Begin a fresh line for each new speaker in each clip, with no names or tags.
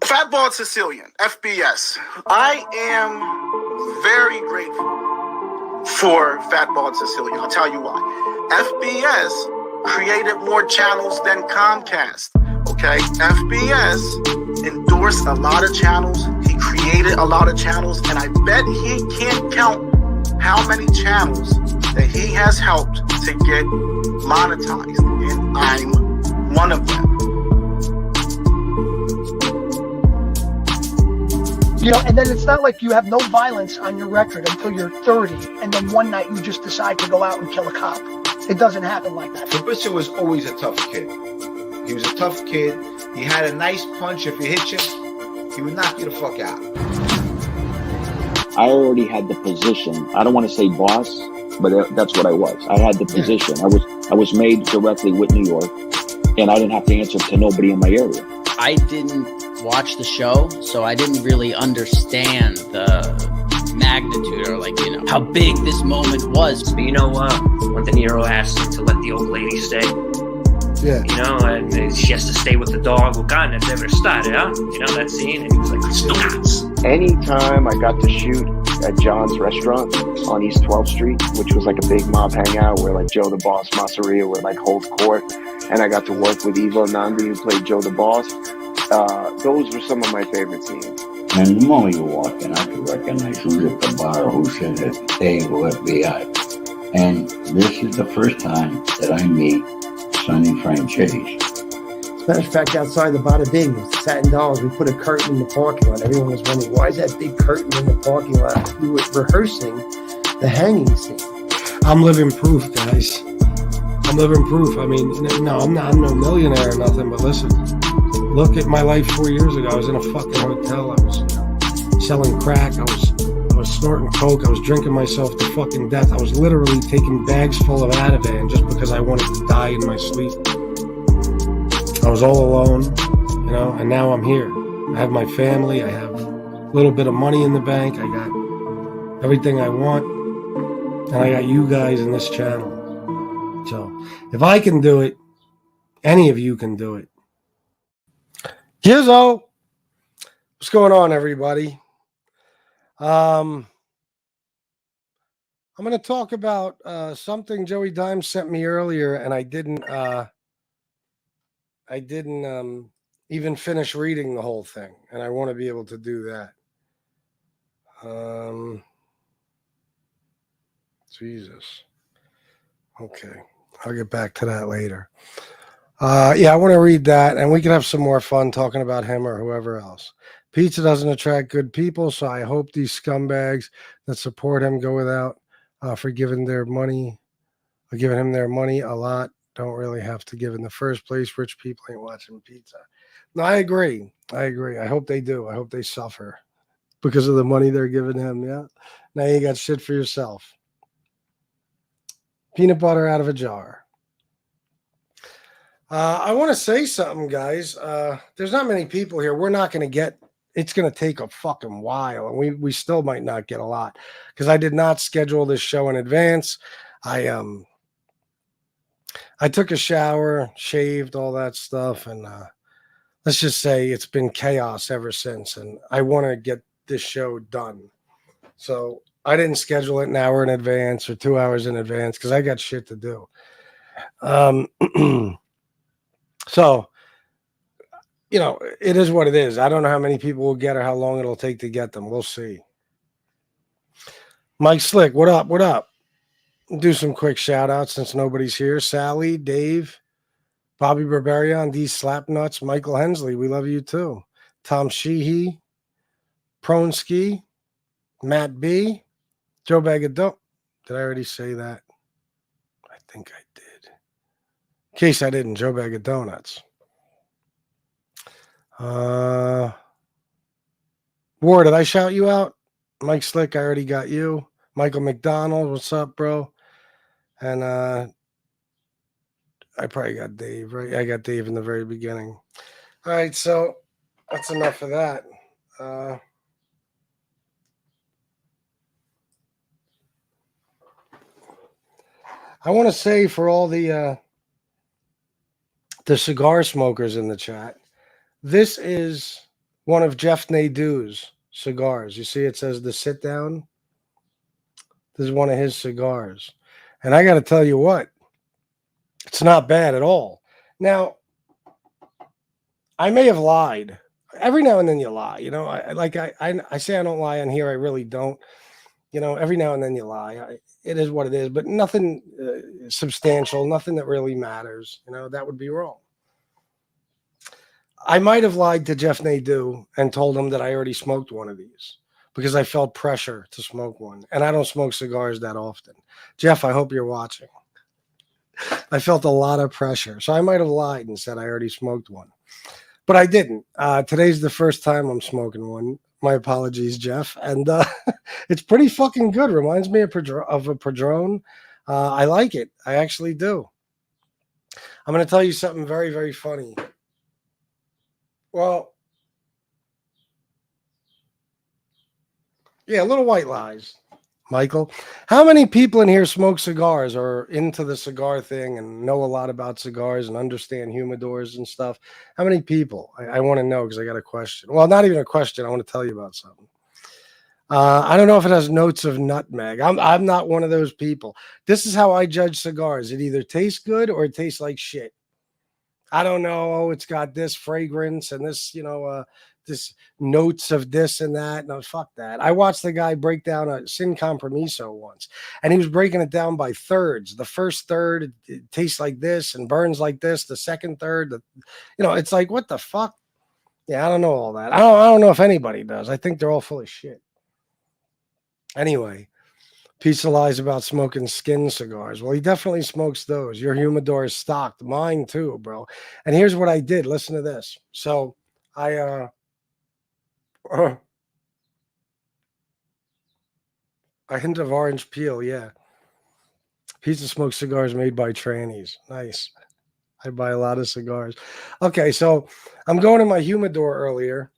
Fat Bald-Sicilian, FBS. I am very grateful for Fat Bald-Sicilian. I'll tell you why. FBS created more channels than Comcast. Okay? FBS endorsed a lot of channels. He created a lot of channels, and I bet he can't count how many channels that he has helped to get monetized, and I'm one of them.
You know, and then it's not like you have no violence on your record until you're 30, and then one night you just decide to go out and kill a cop. It doesn't happen like that.
Fabrizio was always a tough kid. He was a tough kid. He had a nice punch. If you hit him, he would knock you the fuck out.
I already had the position. I don't want to say boss, but that's what I was. I had the position. I was made directly with New York, and I didn't have to answer to nobody in my area.
I didn't watch the show, so I didn't really understand the magnitude or, like, you know, how big this moment was.
But you know what? When De Niro asked him to let the old lady stay, you know, and she has to stay with the dog. Well, God, that's ever started, huh? You know that scene? And he was like, "Stop."
Anytime I got to shoot at John's restaurant on East 12th Street, which was like a big mob hangout where like Joe the Boss, Masseria would like hold court, and I got to work with Ivo Nandi, who played Joe the Boss. Those were some of my favorite scenes.
And the moment you walk in, I could recognize who's at the bar, who's sitting at the table, FBI. And this is the first time that I meet Sonny Franchese.
As a matter of fact, outside the Bada Bing, Satin Dollars, we put a curtain in the parking lot. Everyone was wondering, why is that big curtain in the parking lot? We were rehearsing the hanging scene.
I'm living proof, guys. I'm living proof. I mean, no, I'm no millionaire or nothing, but listen, look at my life 4 years ago. I was in a fucking hotel. I was selling crack. I was snorting coke. I was drinking myself to fucking death. I was literally taking bags full of Ativan just because I wanted to die in my sleep. I was all alone, you know, and now I'm here. I have my family. I have a little bit of money in the bank. I got everything I want. And I got you guys in this channel. So if I can do it, any of you can do it. Gizzo, what's going on, everybody? I'm I'm going to talk about something Joey Dimes sent me earlier, and I didn't even finish reading the whole thing, and I want to be able to do that. Jesus. Okay, I'll get back to that later. Yeah, I want to read that, and we can have some more fun talking about him or whoever else. Pizza doesn't attract good people, so I hope these scumbags that support him go without for giving their money, or giving him their money a lot. Don't really have to give in the first place. Rich people ain't watching pizza. No, I agree. I hope they do. I hope they suffer because of the money they're giving him. Yeah. Now you got shit for yourself. Peanut butter out of a jar. I want to say something, guys. There's not many people here. We're not going to get. It's going to take a fucking while, and we still might not get a lot because I did not schedule this show in advance. I took a shower, shaved, all that stuff, and let's just say it's been chaos ever since. And I want to get this show done, so I didn't schedule it an hour in advance or 2 hours in advance because I got shit to do. So, you know, it is what it is. I don't know how many people will get or how long it'll take to get them. We'll see. Mike Slick, what up? What up? Do some quick shout outs since nobody's here. Sally, Dave, Bobby Barbarian, D Slapnuts, Michael Hensley, we love you too. Tom Sheehy, Pronsky, Matt B, Joe Bagadone. Did I already say that? I think I did. In case I didn't, Joe Bag of Donuts. War, did I shout you out? Mike Slick, I already got you. Michael McDonald, what's up, bro? And I probably got Dave, right? I got Dave in the very beginning. All right, so that's enough of that. I want to say for all the cigar smokers in the chat, this is one of Jeff Nadeau's cigars. You see it says the sit down. This is one of his cigars. And I got to tell you what, it's not bad at all. Now, I may have lied. Every now and then you lie. You know, I say I don't lie on here. I really don't. You know, every now and then you lie. It is what it is, but nothing substantial, nothing that really matters. You know, that would be wrong. I might have lied to Jeff Nadeau and told him that I already smoked one of these because I felt pressure to smoke one. And I don't smoke cigars that often. Jeff, I hope you're watching. I felt a lot of pressure. So I might have lied and said I already smoked one. But I didn't. Today's the first time I'm smoking one. My apologies, Jeff. And it's pretty fucking good. Reminds me of a Padron. I like it. I actually do. I'm going to tell you something very, very funny. Well, yeah, little white lies, Michael. How many people in here smoke cigars or into the cigar thing and know a lot about cigars and understand humidors and stuff? How many people? I want to know because I got a question. Well, not even a question. I want to tell you about something. I don't know if it has notes of nutmeg. I'm not one of those people. This is how I judge cigars. It either tastes good or it tastes like shit. I don't know. Oh, it's got this fragrance and this, you know, this notes of this and that. No, fuck that. I watched the guy break down a Sin Compromiso once, and he was breaking it down by thirds. The first third, it tastes like this and burns like this. The second third, you know, it's like, what the fuck? Yeah, I don't know all that. I don't know if anybody does. I think they're all full of shit. Anyway, piece of lies about smoking skin cigars. Well, he definitely smokes those. Your humidor is stocked. Mine too, bro. And here's what I did. Listen to this. So a hint of orange peel, yeah. Piece of smoked cigars made by trannies. Nice. I buy a lot of cigars. Okay, so I'm going in my humidor earlier.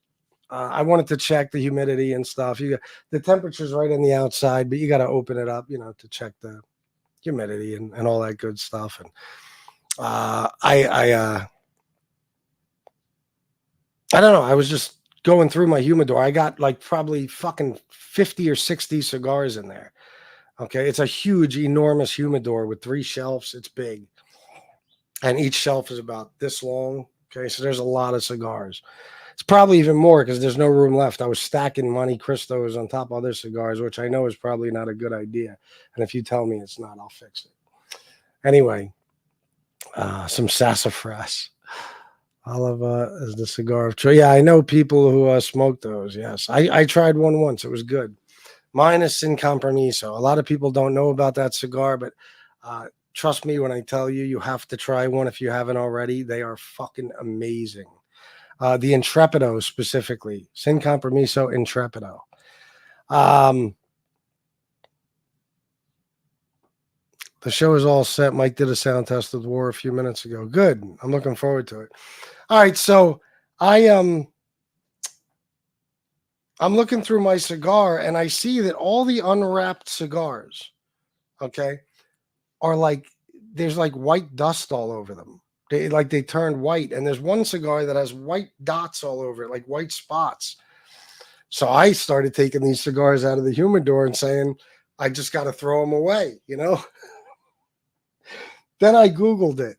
I wanted to check the humidity and stuff. The temperature's right on the outside, but you got to open it up, you know, to check the humidity and all that good stuff. And I don't know. I was just going through my humidor. I got like probably fucking 50 or 60 cigars in there. Okay, it's a huge, enormous humidor with 3 shelves. It's big. And each shelf is about this long. Okay, so there's a lot of cigars. It's probably even more because there's no room left. I was stacking Monte Cristos on top of other cigars, which I know is probably not a good idea. And if you tell me it's not, I'll fix it. Anyway, some sassafras. Oliva is the cigar of choice. Yeah, I know people who smoke those. Yes, I tried one once. It was good. Mine is Sin Compromiso. A lot of people don't know about that cigar, but trust me when I tell you, you have to try one if you haven't already. They are fucking amazing. The Intrepido specifically. Sin Compromiso Intrepido. The show is all set. Mike did a sound test with War a few minutes ago. Good. I'm looking forward to it. All right, so I'm looking through my cigar and I see that all the unwrapped cigars, okay, are like there's like white dust all over them. They turned white, and there's one cigar that has white dots all over it, like white spots. So I started taking these cigars out of the humidor and saying, I just got to throw them away, you know? Then I Googled it.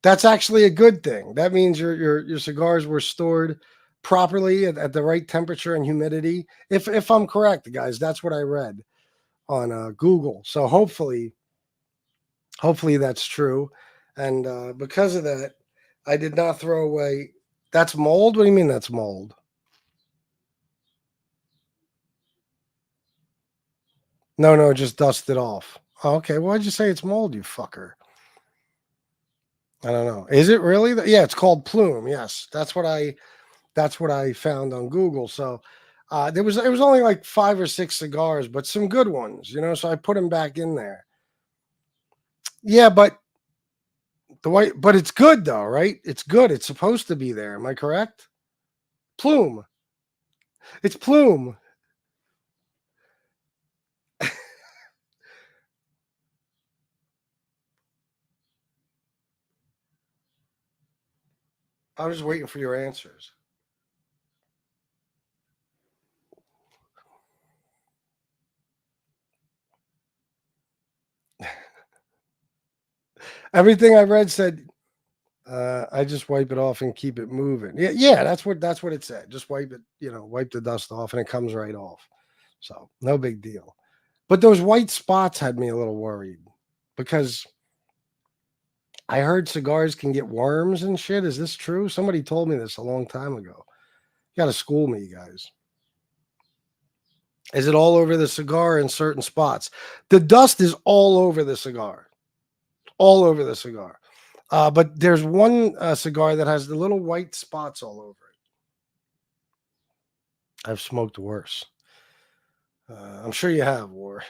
That's actually a good thing. That means your cigars were stored properly at the right temperature and humidity. If I'm correct, guys, that's what I read on Google. So hopefully that's true. And because of that, I did not throw away. That's mold? What do you mean that's mold? No, just dust it off. Oh, okay, why'd you say it's mold, you fucker? I don't know. Is it really? Yeah, it's called plume. Yes, that's what I found on Google. So there was only like 5 or 6 cigars, but some good ones, you know. So I put them back in there. Yeah, but it's good though, right? It's good. It's supposed to be there. Am I correct? Plume. It's plume. I was just waiting for your answers. Everything I read said I just wipe it off and keep it moving. Yeah, that's what it said. Just wipe it, wipe the dust off and it comes right off. So no big deal. But those white spots had me a little worried because I heard cigars can get worms and shit. Is this true? Somebody told me this a long time ago. You got to school me, you guys. Is it all over the cigar in certain spots? The dust is all over the cigar. All over the cigar. But there's one cigar that has the little white spots all over it. I've smoked worse. I'm sure you have, War.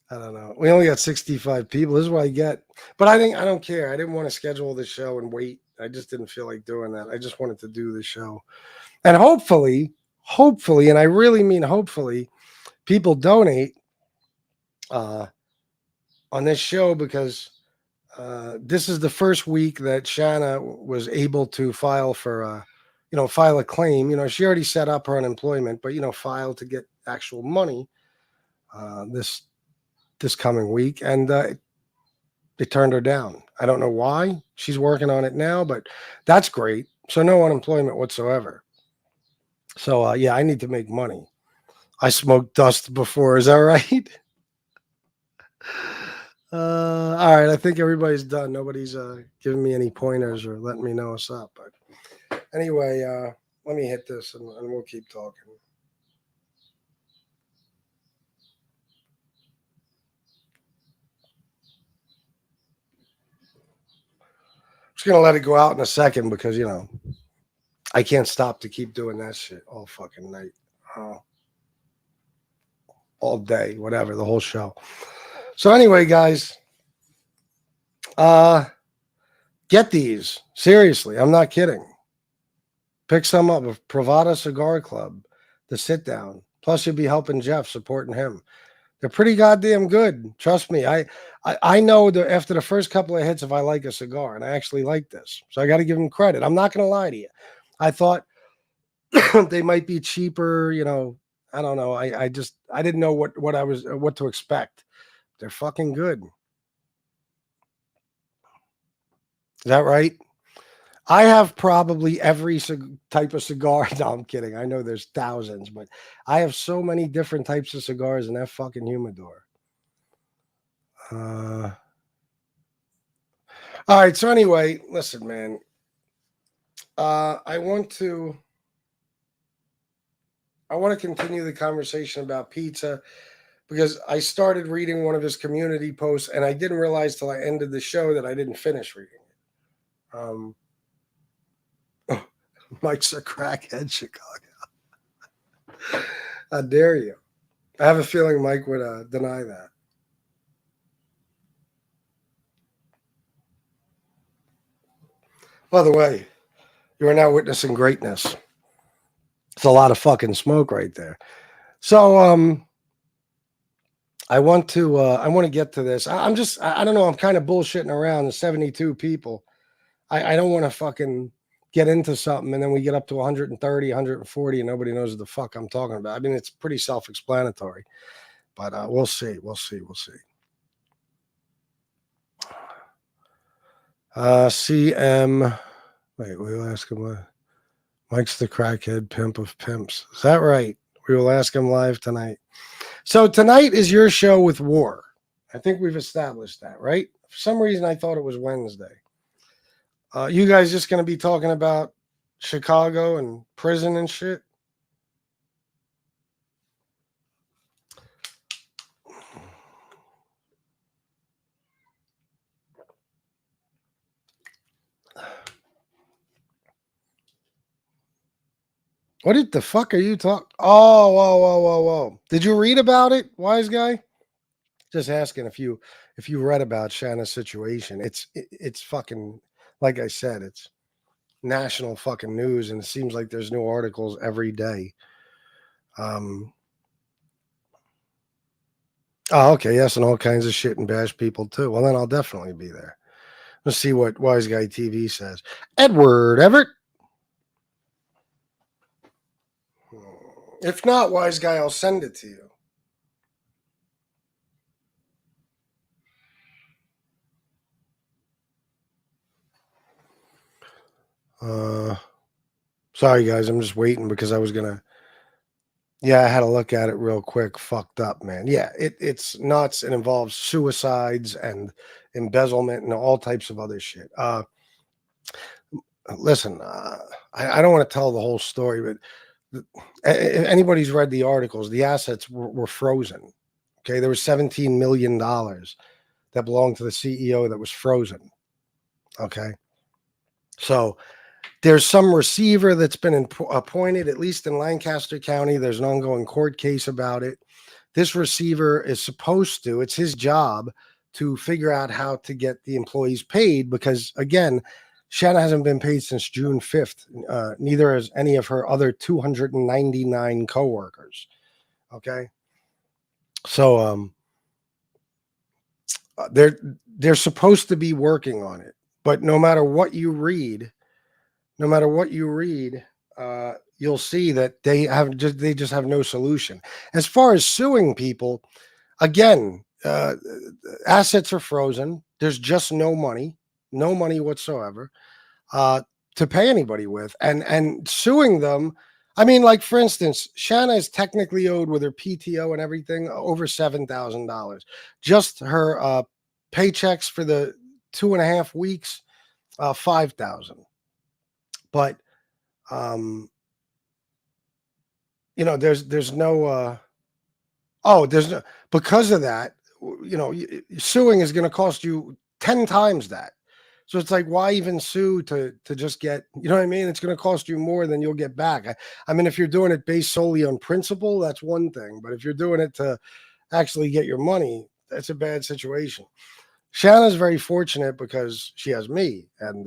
I don't know. We only got 65 people. This is what I get. But I don't care. I didn't want to schedule the show and wait. I just didn't feel like doing that. I just wanted to do the show. And hopefully, and I really mean hopefully, people donate on this show because this is the first week that Shanna was able to file for, file a claim. She already set up her unemployment, but, file to get actual money this coming week. And they turned her down. I don't know why. She's working on it now, but that's great. So no unemployment whatsoever. So, I need to make money. I smoked dust before. Is that right? All right. I think everybody's done. Nobody's giving me any pointers or letting me know what's up. But anyway, let me hit this and we'll keep talking. Just going to let it go out in a second because, I can't stop to keep doing that shit all fucking night. All day, whatever, the whole show. So anyway, guys, get these. Seriously, I'm not kidding. Pick some up. Pravada Cigar Club, the sit down. Plus, you'll be helping Jeff, supporting him. They're pretty goddamn good. Trust me. I know that after the first couple of hits, if I like a cigar, and I actually like this. So I got to give them credit. I'm not going to lie to you. I thought they might be cheaper, I don't know. I didn't know what to expect. They're fucking good. Is that right? I have probably every type of cigar. No, I'm kidding. I know there's thousands, but I have so many different types of cigars in that fucking humidor. All right. So anyway, listen, man. I want to continue the conversation about pizza because I started reading one of his community posts and I didn't realize till I ended the show that I didn't finish reading it. Mike's a crackhead, Chicago. How dare you? I have a feeling Mike would deny that. By the way, you are now witnessing greatness. It's a lot of fucking smoke right there. So, I want to get to this. I don't know. I'm kind of bullshitting around. The 72 people. I don't want to fucking get into something and then we get up to 130, 140 and nobody knows what the fuck I'm talking about. I mean, it's pretty self-explanatory, but we'll see. CM. Wait, we'll ask him. Mike's the crackhead pimp of pimps. Is that right? We will ask him live tonight. So tonight is your show with War. I think we've established that, right? For some reason, I thought it was Wednesday. You guys just going to be talking about Chicago and prison and shit? What the fuck are you talking? Oh, whoa. Did you read about it, wise guy? Just asking if you read about Shanna's situation. It's fucking, like I said, it's national fucking news, and it seems like there's new articles every day. Oh, okay, yes, and all kinds of shit and bash people too. Well, then I'll definitely be there. Let's see what Wise Guy TV says. Edward Everett. If not, Wise Guy, I'll send it to you. Sorry, guys. I'm just waiting because I was going to. Yeah, I had to look at it real quick. Fucked up, man. Yeah, it's nuts. It involves suicides and embezzlement and all types of other shit. Listen, I don't want to tell the whole story, but if anybody's read the articles, the assets were frozen. Okay, there was $17 million that belonged to the CEO that was frozen. Okay, so there's some receiver that's been appointed, at least in Lancaster County. There's an ongoing court case about it. This receiver is supposed to, it's his job to figure out how to get the employees paid because, again, Shanna hasn't been paid since June 5th. Neither has any of her other 299 coworkers. Okay. So they're supposed to be working on it, but no matter what you read, you'll see that they just have no solution. As far as suing people, again, assets are frozen. There's just no money whatsoever to pay anybody with, and suing them. I mean, like for instance, Shanna is technically owed with her PTO and everything over $7,000. Just her paychecks for the 2.5 weeks, $5,000. But there's no because of that, suing is going to cost you 10 times that. So it's like, why even sue to just get, you know what I mean? It's going to cost you more than you'll get back. I mean, if you're doing it based solely on principle, that's one thing. But if you're doing it to actually get your money, that's a bad situation. Shanna's very fortunate because she has me, and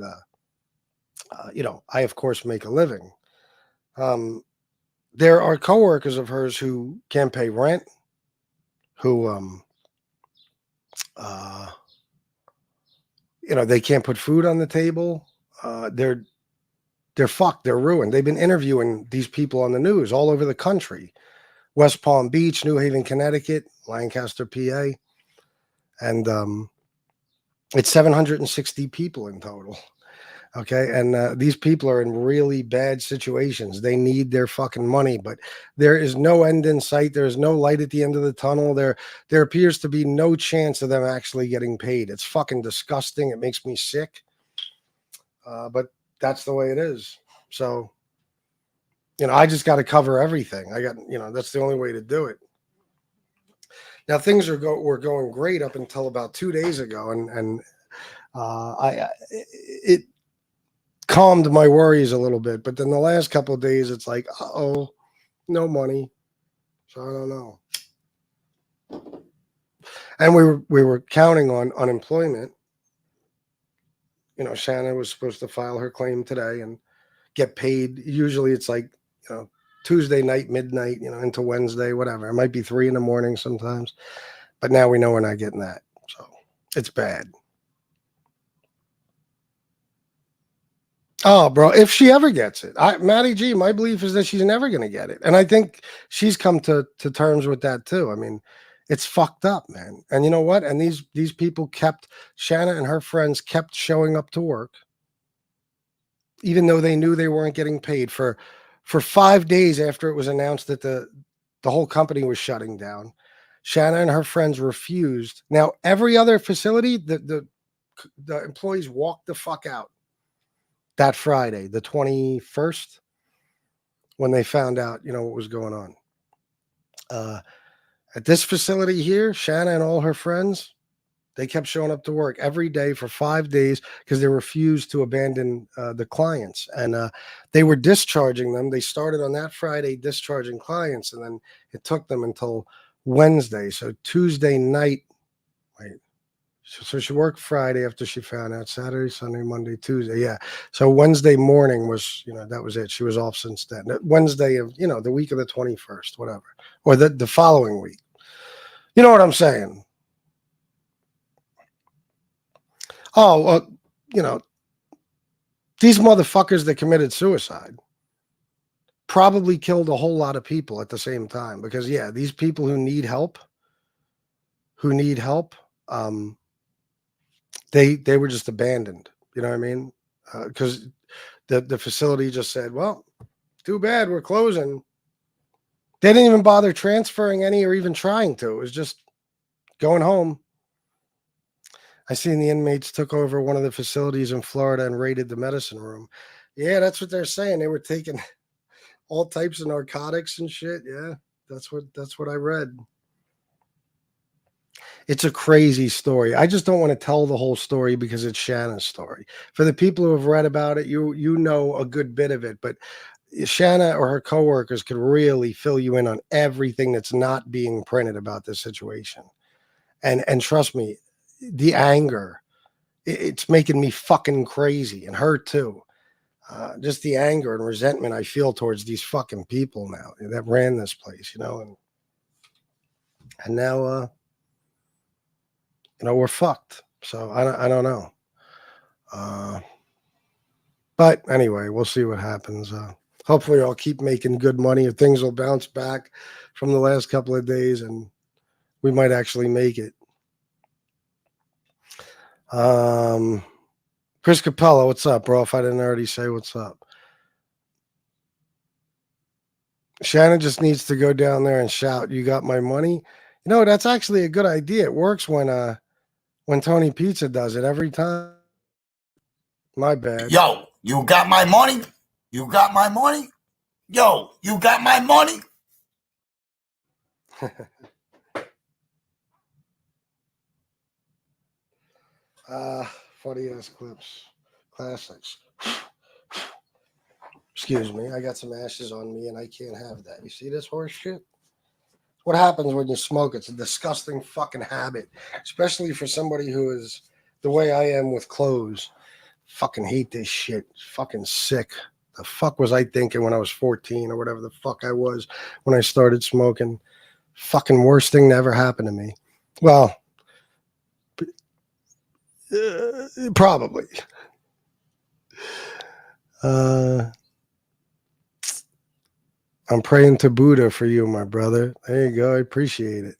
I of course make a living. There are coworkers of hers who can't pay rent, who they can't put food on the table. They're fucked. They're ruined. They've been interviewing these people on the news all over the country West Palm Beach, New Haven, Connecticut, Lancaster, PA. And it's 760 people in total. Okay. And these people are in really bad situations. They need their fucking money, but there is no end in sight. There is no light at the end of the tunnel. There appears to be no chance of them actually getting paid. It's fucking disgusting. It makes me sick. But that's the way it is. So, I just got to cover everything. That's the only way to do it. Now things were going great up until about 2 days ago. And it calmed my worries a little bit, but then the last couple of days it's like, no money, so I don't know. And we were counting on unemployment. Shanna was supposed to file her claim today and get paid. Usually it's like Tuesday night, midnight, into Wednesday, whatever. It might be 3 a.m. sometimes, but now we know we're not getting that, so it's bad. Oh, bro, if she ever gets it, Maddie G, my belief is that she's never going to get it. And I think she's come to terms with that too. I mean, it's fucked up, man. And you know what? And these people Shanna and her friends kept showing up to work, even though they knew they weren't getting paid for 5 days after it was announced that the whole company was shutting down. Shanna and her friends refused. Now, every other facility, the employees walked the fuck out. That Friday, the 21st, when they found out, what was going on. At this facility here, Shanna and all her friends, they kept showing up to work every day for 5 days because they refused to abandon the clients. And they were discharging them. They started on that Friday discharging clients, and then it took them until Wednesday. So Tuesday night, so she worked Friday after she found out, Saturday, Sunday, Monday, Tuesday. Yeah. So Wednesday morning was, that was it. She was off since then. Wednesday of, the week of the 21st, whatever, or the following week. You know what I'm saying? Oh, well, these motherfuckers that committed suicide probably killed a whole lot of people at the same time because, yeah, these people who need help, they were just abandoned. You know what I mean? Because the facility just said, well, too bad, we're closing. They didn't even bother transferring any or even trying to. It was just going home. I seen the inmates took over one of the facilities in Florida and raided the medicine room. Yeah, that's what they're saying. They were taking all types of narcotics and shit. Yeah, that's what I read. It's a crazy story. I just don't want to tell the whole story because it's Shanna's story. For the people who have read about it, you know a good bit of it, but Shanna or her coworkers could really fill you in on everything that's not being printed about this situation. And trust me, the anger, it's making me fucking crazy, and her too. Just the anger and resentment I feel towards these fucking people now that ran this place, and now we're fucked. So I don't know. But anyway, we'll see what happens. Hopefully I'll keep making good money, or things will bounce back from the last couple of days and we might actually make it. Chris Capella, what's up, bro? If I didn't already say what's up. Shannon just needs to go down there and shout, "You got my money." That's actually a good idea. It works when Tony Pizza does it every time. My bad.
Yo, you got my money? You got my money? Yo, you got my money?
Funny ass clips. Classics. Excuse me. I got some ashes on me and I can't have that. You see this horse shit? What happens when you smoke? It's a disgusting fucking habit, especially for somebody who is the way I am with clothes. Fucking hate this shit. It's fucking sick. The fuck was I thinking when I was 14 or whatever the fuck I was when I started smoking? Fucking worst thing that ever happened to me. Well, probably. I'm praying to Buddha for you, my brother. There you go. I appreciate it.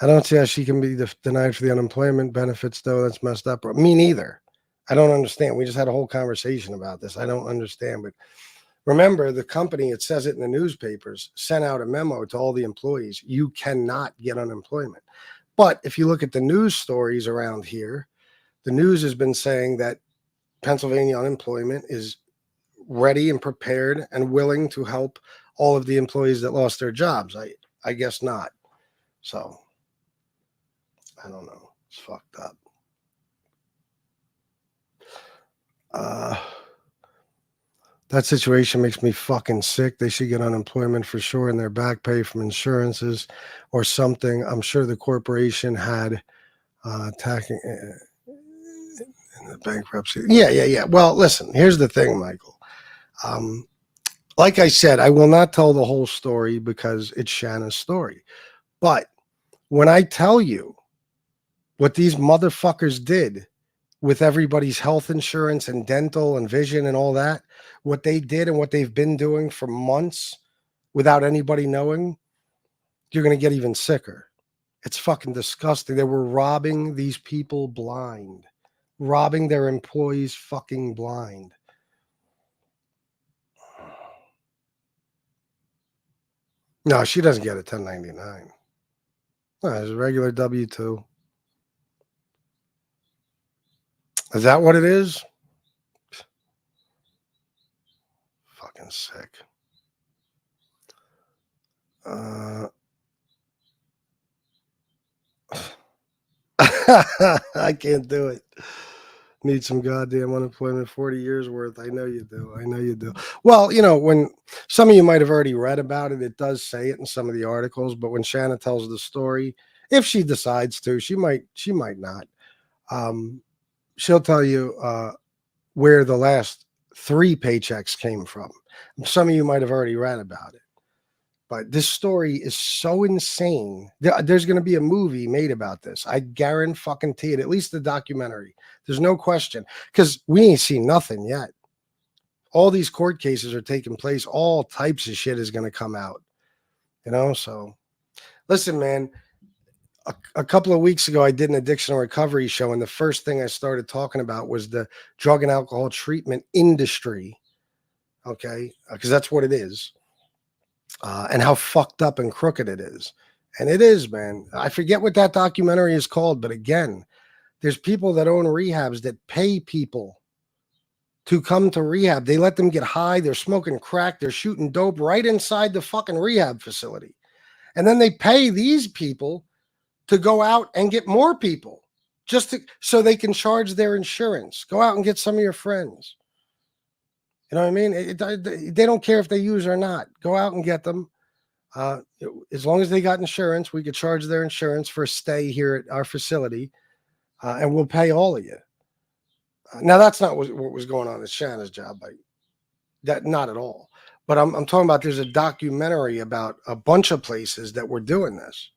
I don't see how she can be denied for the unemployment benefits, though. That's messed up. Me neither. I don't understand. We just had a whole conversation about this. I don't understand. But remember, the company, it says it in the newspapers, sent out a memo to all the employees. You cannot get unemployment. But if you look at the news stories around here, the news has been saying that Pennsylvania unemployment is ready and prepared and willing to help all of the employees that lost their jobs. I guess not. So I don't know. It's fucked up. That situation makes me fucking sick. They should get unemployment for sure and their back pay from insurances or something. I'm sure the corporation had attacking in the bankruptcy. Yeah. Well, listen, here's the thing, Michael. Like I said, I will not tell the whole story because it's Shanna's story. But when I tell you what these motherfuckers did with everybody's health insurance and dental and vision and all that, what they did and what they've been doing for months without anybody knowing, you're going to get even sicker. It's fucking disgusting. They were robbing these people blind, robbing their employees fucking blind. No, she doesn't get a 1099. No, it's a regular W-2. Is that what it is? Fucking sick. I can't do it. Need some goddamn unemployment, 40 years worth. I know you do. I know you do. Well, you know, when some of you might have already read about it, it does say it in some of the articles, but when Shanna tells the story, if she decides to, she might not. She'll tell you where the last 3 paychecks came from. Some of you might have already read about it. But this story is so insane. There's going to be a movie made about this. I guarantee it, at least the documentary. There's no question. Because we ain't seen nothing yet. All these court cases are taking place. All types of shit is going to come out. You know, so listen, man. A couple of weeks ago, I did an addiction recovery show, and the first thing I started talking about was the drug and alcohol treatment industry. Okay, because that's what it is. And how fucked up and crooked it is. And it is, man. I forget what that documentary is called, but again, there's people that own rehabs that pay people to come to rehab. They let them get high. They're smoking crack. They're shooting dope right inside the fucking rehab facility. And then they pay these people to go out and get more people so they can charge their insurance. Go out and get some of your friends. You know what I mean? They don't care if they use or not. Go out and get them. As long as they got insurance, we could charge their insurance for a stay here at our facility, and we'll pay all of you. Now, that's not what was going on at Shanna's job. Not at all. But I'm talking about there's a documentary about a bunch of places that were doing this.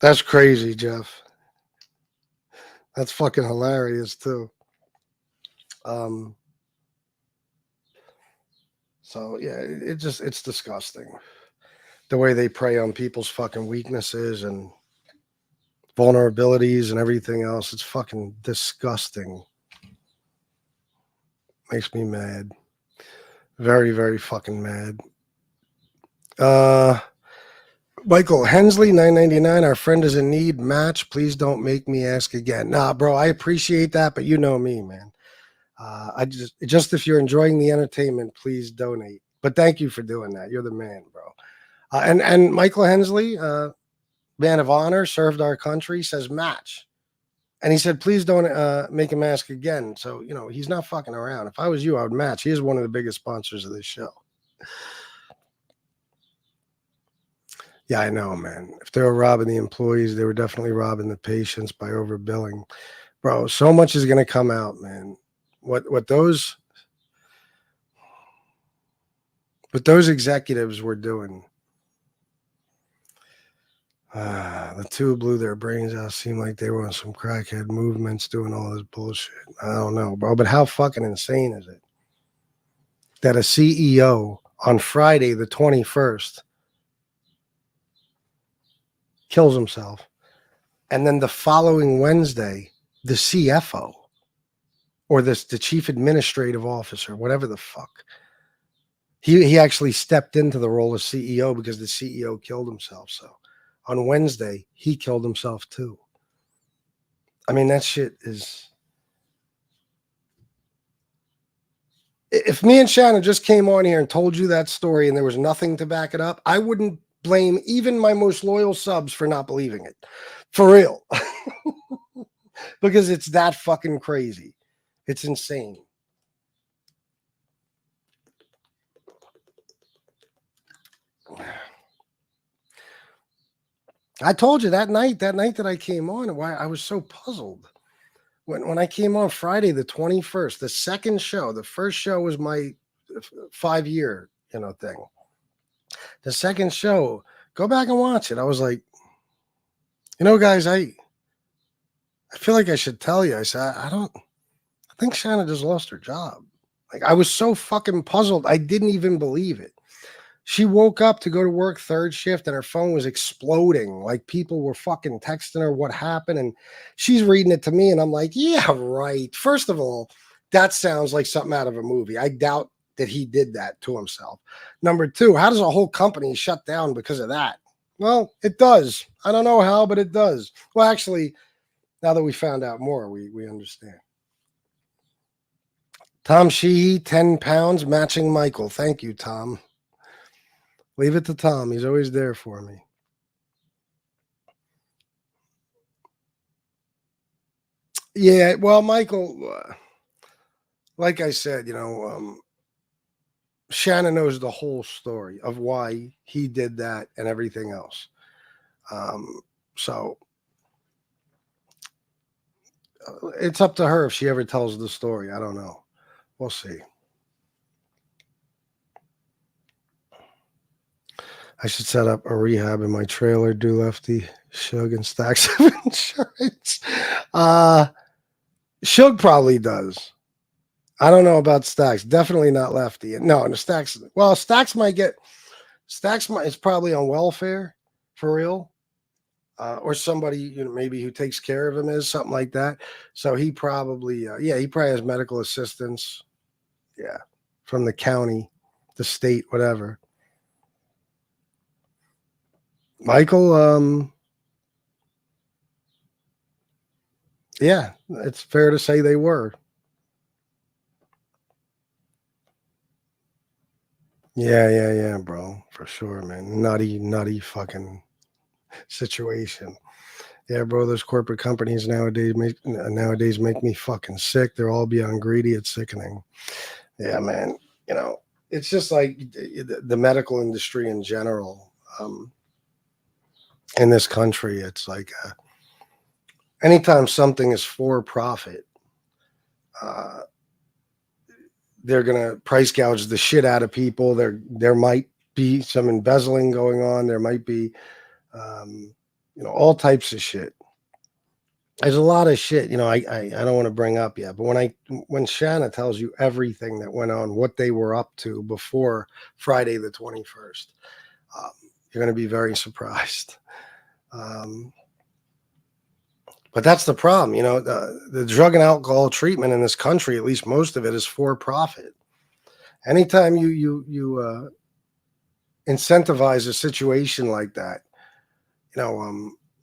That's crazy, Jeff. That's fucking hilarious too. So yeah, it's disgusting. The way they prey on people's fucking weaknesses and vulnerabilities and everything else. It's fucking disgusting. Makes me mad. Very, very fucking mad. Michael Hensley, $9.99. Our friend is in need. Match. Please don't make me ask again. Nah, bro, I appreciate that, but you know me, man. I just if you're enjoying the entertainment, please donate. But thank you for doing that. You're the man, bro. And Michael Hensley, man of honor, served our country, says match. And he said, please don't make him ask again. So, you know, he's not fucking around. If I was you, I would match. He is one of the biggest sponsors of this show. Yeah, I know, man. If they were robbing the employees, they were definitely robbing the patients by overbilling. Bro, so much is going to come out, man. What those executives were doing. The two blew their brains out. Seemed like they were on some crackhead movements doing all this bullshit. I don't know, bro. But how fucking insane is it that a CEO on Friday the 21st kills himself, and then the following Wednesday, the CFO or the chief administrative officer, whatever the fuck, he actually stepped into the role of CEO because the CEO killed himself. So on Wednesday, he killed himself too. I mean, that shit is... If me and Shannon just came on here and told you that story and there was nothing to back it up, I wouldn't blame even my most loyal subs for not believing it. For real. Because it's that fucking crazy. It's insane. I told you that night that I came on, why I was so puzzled. When I came on Friday the 21st, the second show, the first show was my 5-year, thing. The second show, go back and watch it. I was like, guys, I feel like I should tell you. I said, I think Shanna just lost her job. Like, I was so fucking puzzled. I didn't even believe it. She woke up to go to work third shift and her phone was exploding. Like, people were fucking texting her what happened. And she's reading it to me. And I'm like, yeah, right. First of all, that sounds like something out of a movie. I doubt that he did that to himself. Number two, how does a whole company shut down because of that? Well, it does. I don't know how, but it does. Well, actually, now that we found out more, we understand. Tom Sheehy, 10 pounds, matching Michael. Thank you, Tom. Leave it to Tom. He's always there for me. Yeah, well, Michael, like I said, Shannon knows the whole story of why he did that and everything else. So it's up to her if she ever tells the story. I don't know. We'll see. I should set up a rehab in my trailer, do Lefty, Shug, and Stacks of insurance. Shug probably does. I don't know about Stacks. Definitely not Lefty. No, and Stacks. Well, Stacks is probably on welfare for real, or somebody maybe who takes care of him is something like that. So he probably he probably has medical assistance. Yeah, from the county, the state, whatever. Michael, yeah, it's fair to say they were. Yeah, bro, for sure, man. Nutty fucking situation. Yeah, bro, those corporate companies nowadays make me fucking sick. They're all beyond greedy. It's sickening. Yeah, man. It's just like the medical industry in general. In this country, it's like anytime something is for profit, they're gonna price gouge the shit out of people. There might be some embezzling going on. There might be, all types of shit. There's a lot of shit. I don't want to bring up yet, but when Shanna tells you everything that went on, what they were up to before Friday the 21st, you're going to be very surprised. But that's the problem. The drug and alcohol treatment in this country, at least most of it, is for profit. Anytime you incentivize a situation like that,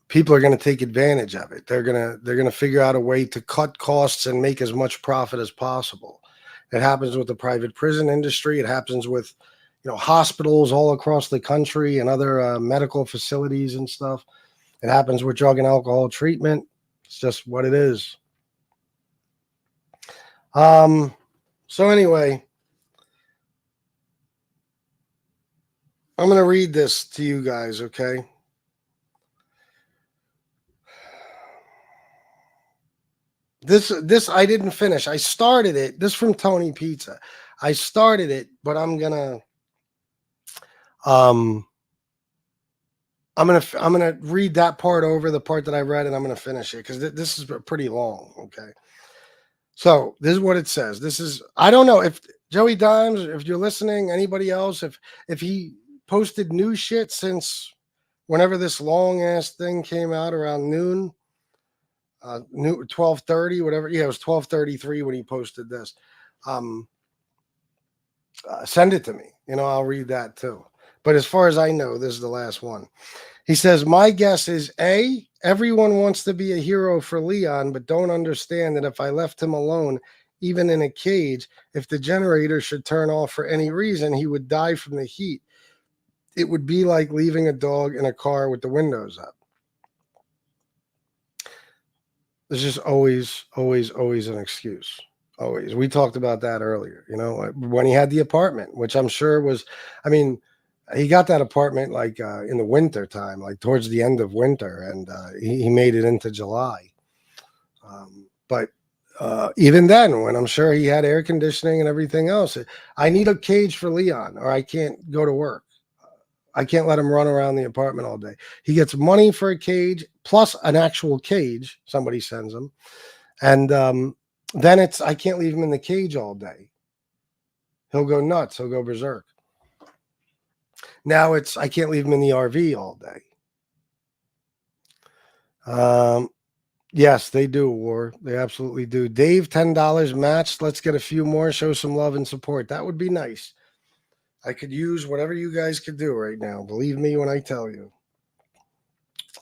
people are going to take advantage of it. They're going to figure out a way to cut costs and make as much profit as possible. It happens with the private prison industry. It happens with, hospitals all across the country and other medical facilities and stuff. It happens with drug and alcohol treatment. It's just what it is. So anyway, I'm going to read this to you guys, okay? This I didn't finish. I started it. This from Tony Pizza. I started it, but I'm gonna I'm gonna read that part over, the part that I read, and I'm gonna finish it because this is pretty long. Okay. So this is what it says. This is, I don't know if Joey Dimes, if you're listening, anybody else, if he posted new shit since whenever this long ass thing came out around noon, 12:30, whatever. Yeah, it was 12:33 when he posted this. Send it to me. I'll read that too. But as far as I know, this is the last one. He says, my guess is A, everyone wants to be a hero for Leon, but don't understand that if I left him alone, even in a cage, if the generator should turn off for any reason, he would die from the heat. It would be like leaving a dog in a car with the windows up. There's just always an excuse. Always. We talked about that earlier, when he had the apartment, which I'm sure was, he got that apartment like in the winter time, like towards the end of winter, and he made it into July. But even then, when I'm sure he had air conditioning and everything else, I need a cage for Leon or I can't go to work. I can't let him run around the apartment all day. He gets money for a cage plus an actual cage somebody sends him. And then I can't leave him in the cage all day. He'll go nuts. He'll go berserk. Now I can't leave him in the RV all day. Yes, they do, War. They absolutely do. Dave, $10 matched. Let's get a few more. Show some love and support. That would be nice. I could use whatever you guys could do right now. Believe me when I tell you.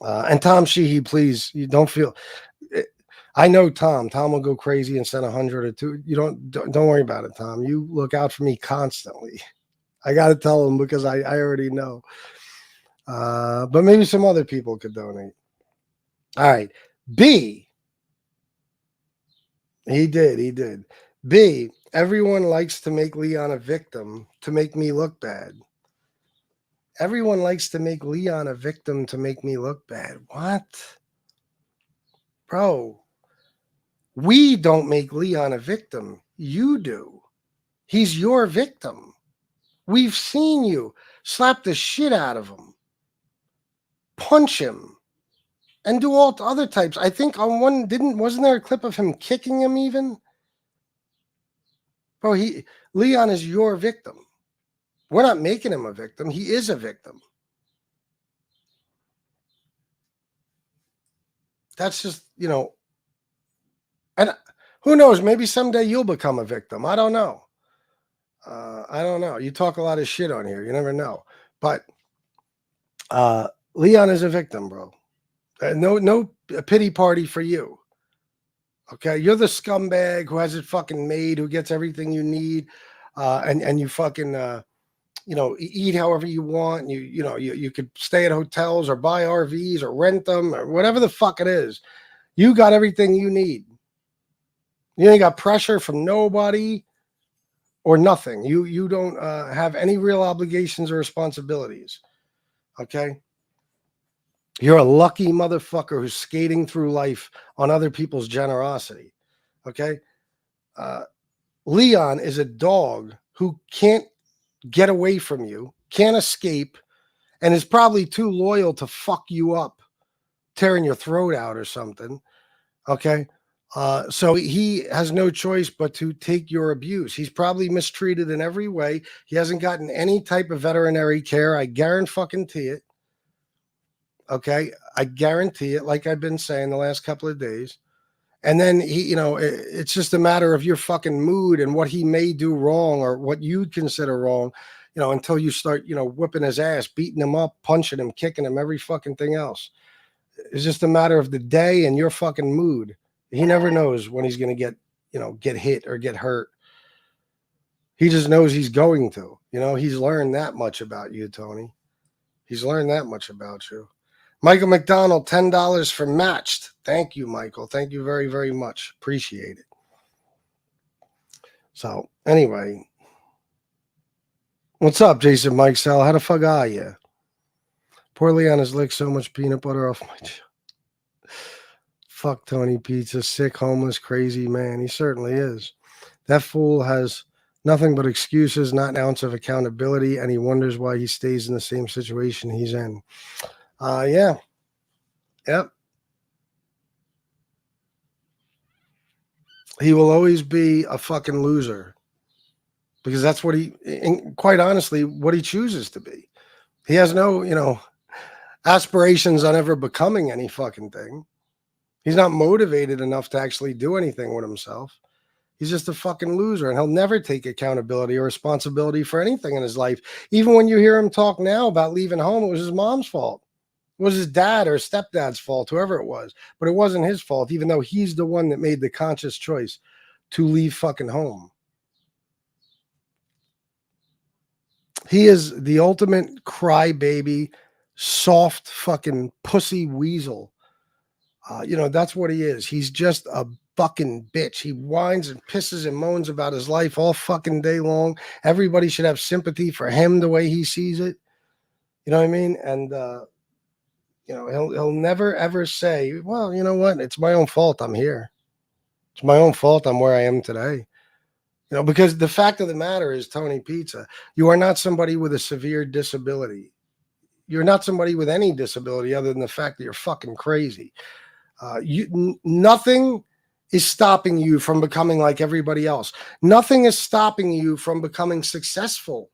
And Tom Sheehy, please, you don't feel. I know Tom. Tom will go crazy and send 100 or 2. You don't worry about it, Tom. You look out for me constantly. I got to tell him because I already know. But maybe some other people could donate. All right. B. He did. B. Everyone likes to make Leon a victim to make me look bad. Everyone likes to make Leon a victim to make me look bad. What? Bro, we don't make Leon a victim. You do. He's your victim. We've seen you slap the shit out of him, punch him, and do all other types. I think on one wasn't there a clip of him kicking him even? Bro, Leon is your victim. We're not making him a victim. He is a victim. That's just, and who knows, maybe someday you'll become a victim. I don't know. You talk a lot of shit on here. You never know. But Leon is a victim, bro. No pity party for you. Okay, you're the scumbag who has it fucking made, who gets everything you need, and you fucking eat however you want. You could stay at hotels or buy RVs or rent them or whatever the fuck it is. You got everything you need. You ain't got pressure from nobody or nothing. You don't have any real obligations or responsibilities. Okay. You're a lucky motherfucker who's skating through life on other people's generosity. Okay. Leon is a dog who can't get away from you, can't escape, and is probably too loyal to fuck you up, tearing your throat out or something. Okay. So he has no choice but to take your abuse. He's probably mistreated in every way. He hasn't gotten any type of veterinary care. I guarantee it. Okay. I guarantee it. Like I've been saying the last couple of days. And then it's just a matter of your fucking mood and what he may do wrong or what you'd consider wrong, until you start, whipping his ass, beating him up, punching him, kicking him, every fucking thing else. It's just a matter of the day and your fucking mood. He never knows when he's going to get hit or get hurt. He just knows he's going to. He's learned that much about you, Tony. He's learned that much about you. Michael McDonald, $10 for matched. Thank you, Michael. Thank you very, very much. Appreciate it. So, anyway. What's up, Jason Mike Sal? How the fuck are you? Poor Leon has licked so much peanut butter off my chin. Fuck Tony Pizza, sick, homeless, crazy man. He certainly is. That fool has nothing but excuses, not an ounce of accountability, and he wonders why he stays in the same situation he's in. Yeah. Yep. He will always be a fucking loser because that's what he, and quite honestly, what he chooses to be. He has no, aspirations on ever becoming any fucking thing. He's not motivated enough to actually do anything with himself. He's just a fucking loser, and he'll never take accountability or responsibility for anything in his life. Even when you hear him talk now about leaving home, it was his mom's fault. It was his dad or stepdad's fault, whoever it was. But it wasn't his fault, even though he's the one that made the conscious choice to leave fucking home. He is the ultimate crybaby, soft fucking pussy weasel. That's what he is. He's just a fucking bitch. He whines and pisses and moans about his life all fucking day long. Everybody should have sympathy for him the way he sees it. You know what I mean? And he'll never ever say, well, you know what? It's my own fault I'm here. It's my own fault I'm where I am today. Because the fact of the matter is, Tony Pizza, you are not somebody with a severe disability. You're not somebody with any disability other than the fact that you're fucking crazy. Nothing is stopping you from becoming like everybody else. Nothing is stopping you from becoming successful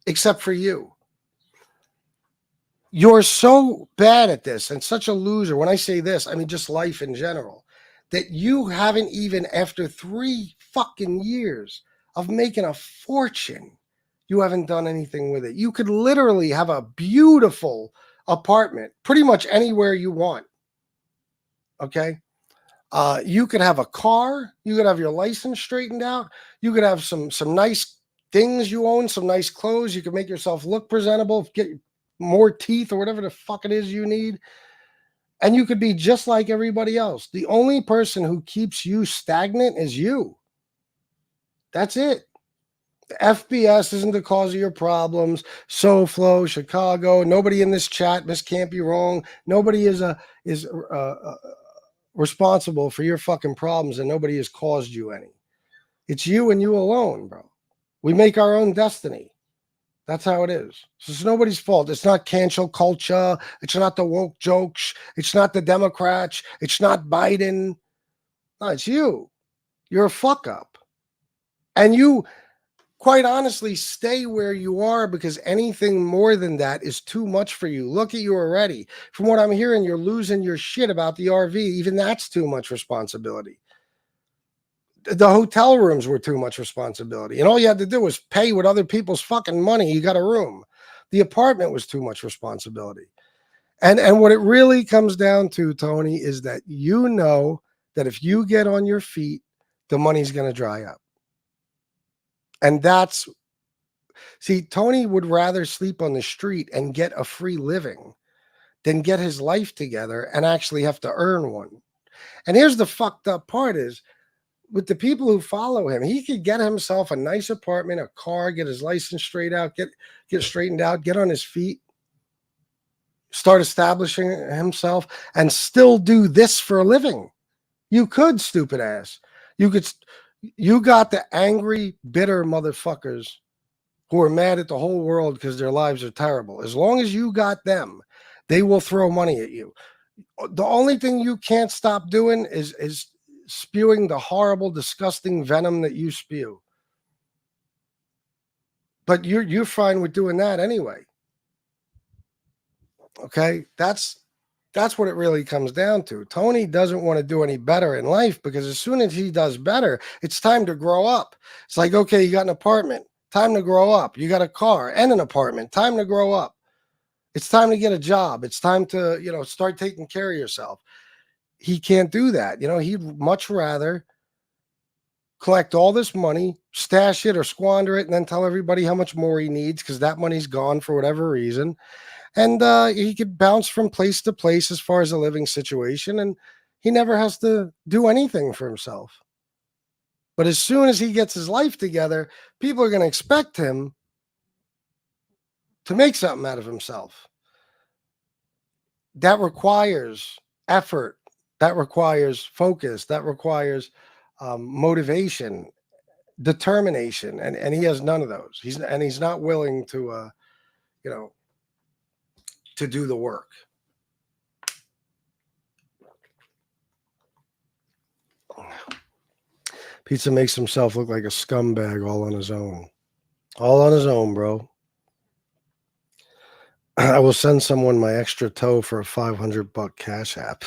except for you. You're so bad at this and such a loser. When I say this, I mean just life in general, that you haven't even, after 3 fucking years of making a fortune, you haven't done anything with it. You could literally have a beautiful apartment pretty much anywhere you want. Okay. You could have a car. You could have your license straightened out. You could have some nice things you own, some nice clothes. You could make yourself look presentable, get more teeth or whatever the fuck it is you need. And you could be just like everybody else. The only person who keeps you stagnant is you. That's it. The FBS isn't the cause of your problems. SoFlo, Chicago, nobody in this chat, Miss Can't Be Wrong. Nobody is responsible for your fucking problems, and nobody has caused you any. It's you and you alone, bro. We make our own destiny. That's how it is. So it's nobody's fault. It's not cancel culture. It's not the woke jokes. It's not the Democrats. It's not Biden. No, it's you. You're a fuck up. And you, quite honestly, stay where you are because anything more than that is too much for you. Look at you already. From what I'm hearing, you're losing your shit about the RV. Even that's too much responsibility. The hotel rooms were too much responsibility. And all you had to do was pay with other people's fucking money. You got a room. The apartment was too much responsibility. And what it really comes down to, Tony, is that you know that if you get on your feet, the money's going to dry up. And Tony would rather sleep on the street and get a free living than get his life together and actually have to earn one. And here's the fucked up part is, with the people who follow him, he could get himself a nice apartment, a car, get his license straight out, get straightened out, get on his feet, start establishing himself, and still do this for a living. You could, stupid ass. You got the angry, bitter motherfuckers who are mad at the whole world because their lives are terrible. As long as you got them, they will throw money at you. The only thing you can't stop doing is spewing the horrible, disgusting venom that you spew. But you're fine with doing that anyway. Okay? That's what it really comes down to. Tony doesn't want to do any better in life because as soon as he does better, it's time to grow up. It's like, okay, you got an apartment, time to grow up. You got a car and an apartment, time to grow up. It's time to get a job. It's time to, start taking care of yourself. He can't do that. He'd much rather collect all this money, stash it or squander it, and then tell everybody how much more he needs because that money's gone for whatever reason. And he could bounce from place to place as far as a living situation, and he never has to do anything for himself. But as soon as he gets his life together, people are going to expect him to make something out of himself. That requires effort. That requires focus. That requires motivation, determination, and he has none of those. He's not willing to, to do the work. Pizza makes himself look like a scumbag all on his own. All on his own, bro. I will send someone my extra toe for a $500 cash app.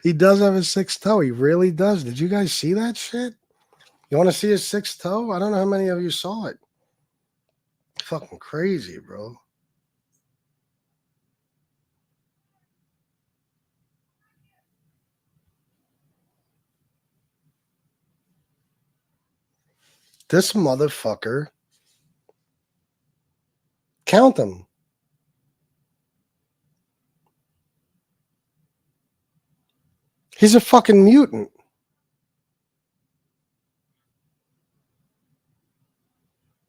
He does have a sixth toe. He really does. Did you guys see that shit? You want to see his sixth toe? I don't know how many of you saw it. Fucking crazy, bro. This motherfucker. Count them. He's a fucking mutant.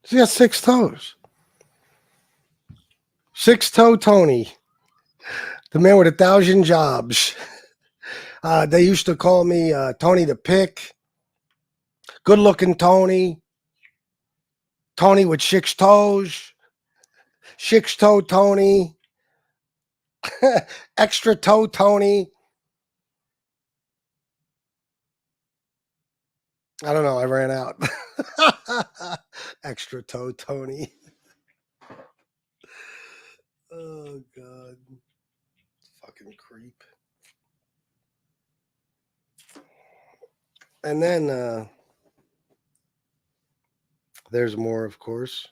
He's got 6 toes. 6-toe Tony. The man with 1,000 jobs. They used to call me Tony the Pick. Good looking Tony. Tony with 6 toes. 6-toe Tony. Extra toe Tony. I don't know. I ran out. Extra toe Tony. Oh, God. Fucking creep. And then there's more, of course.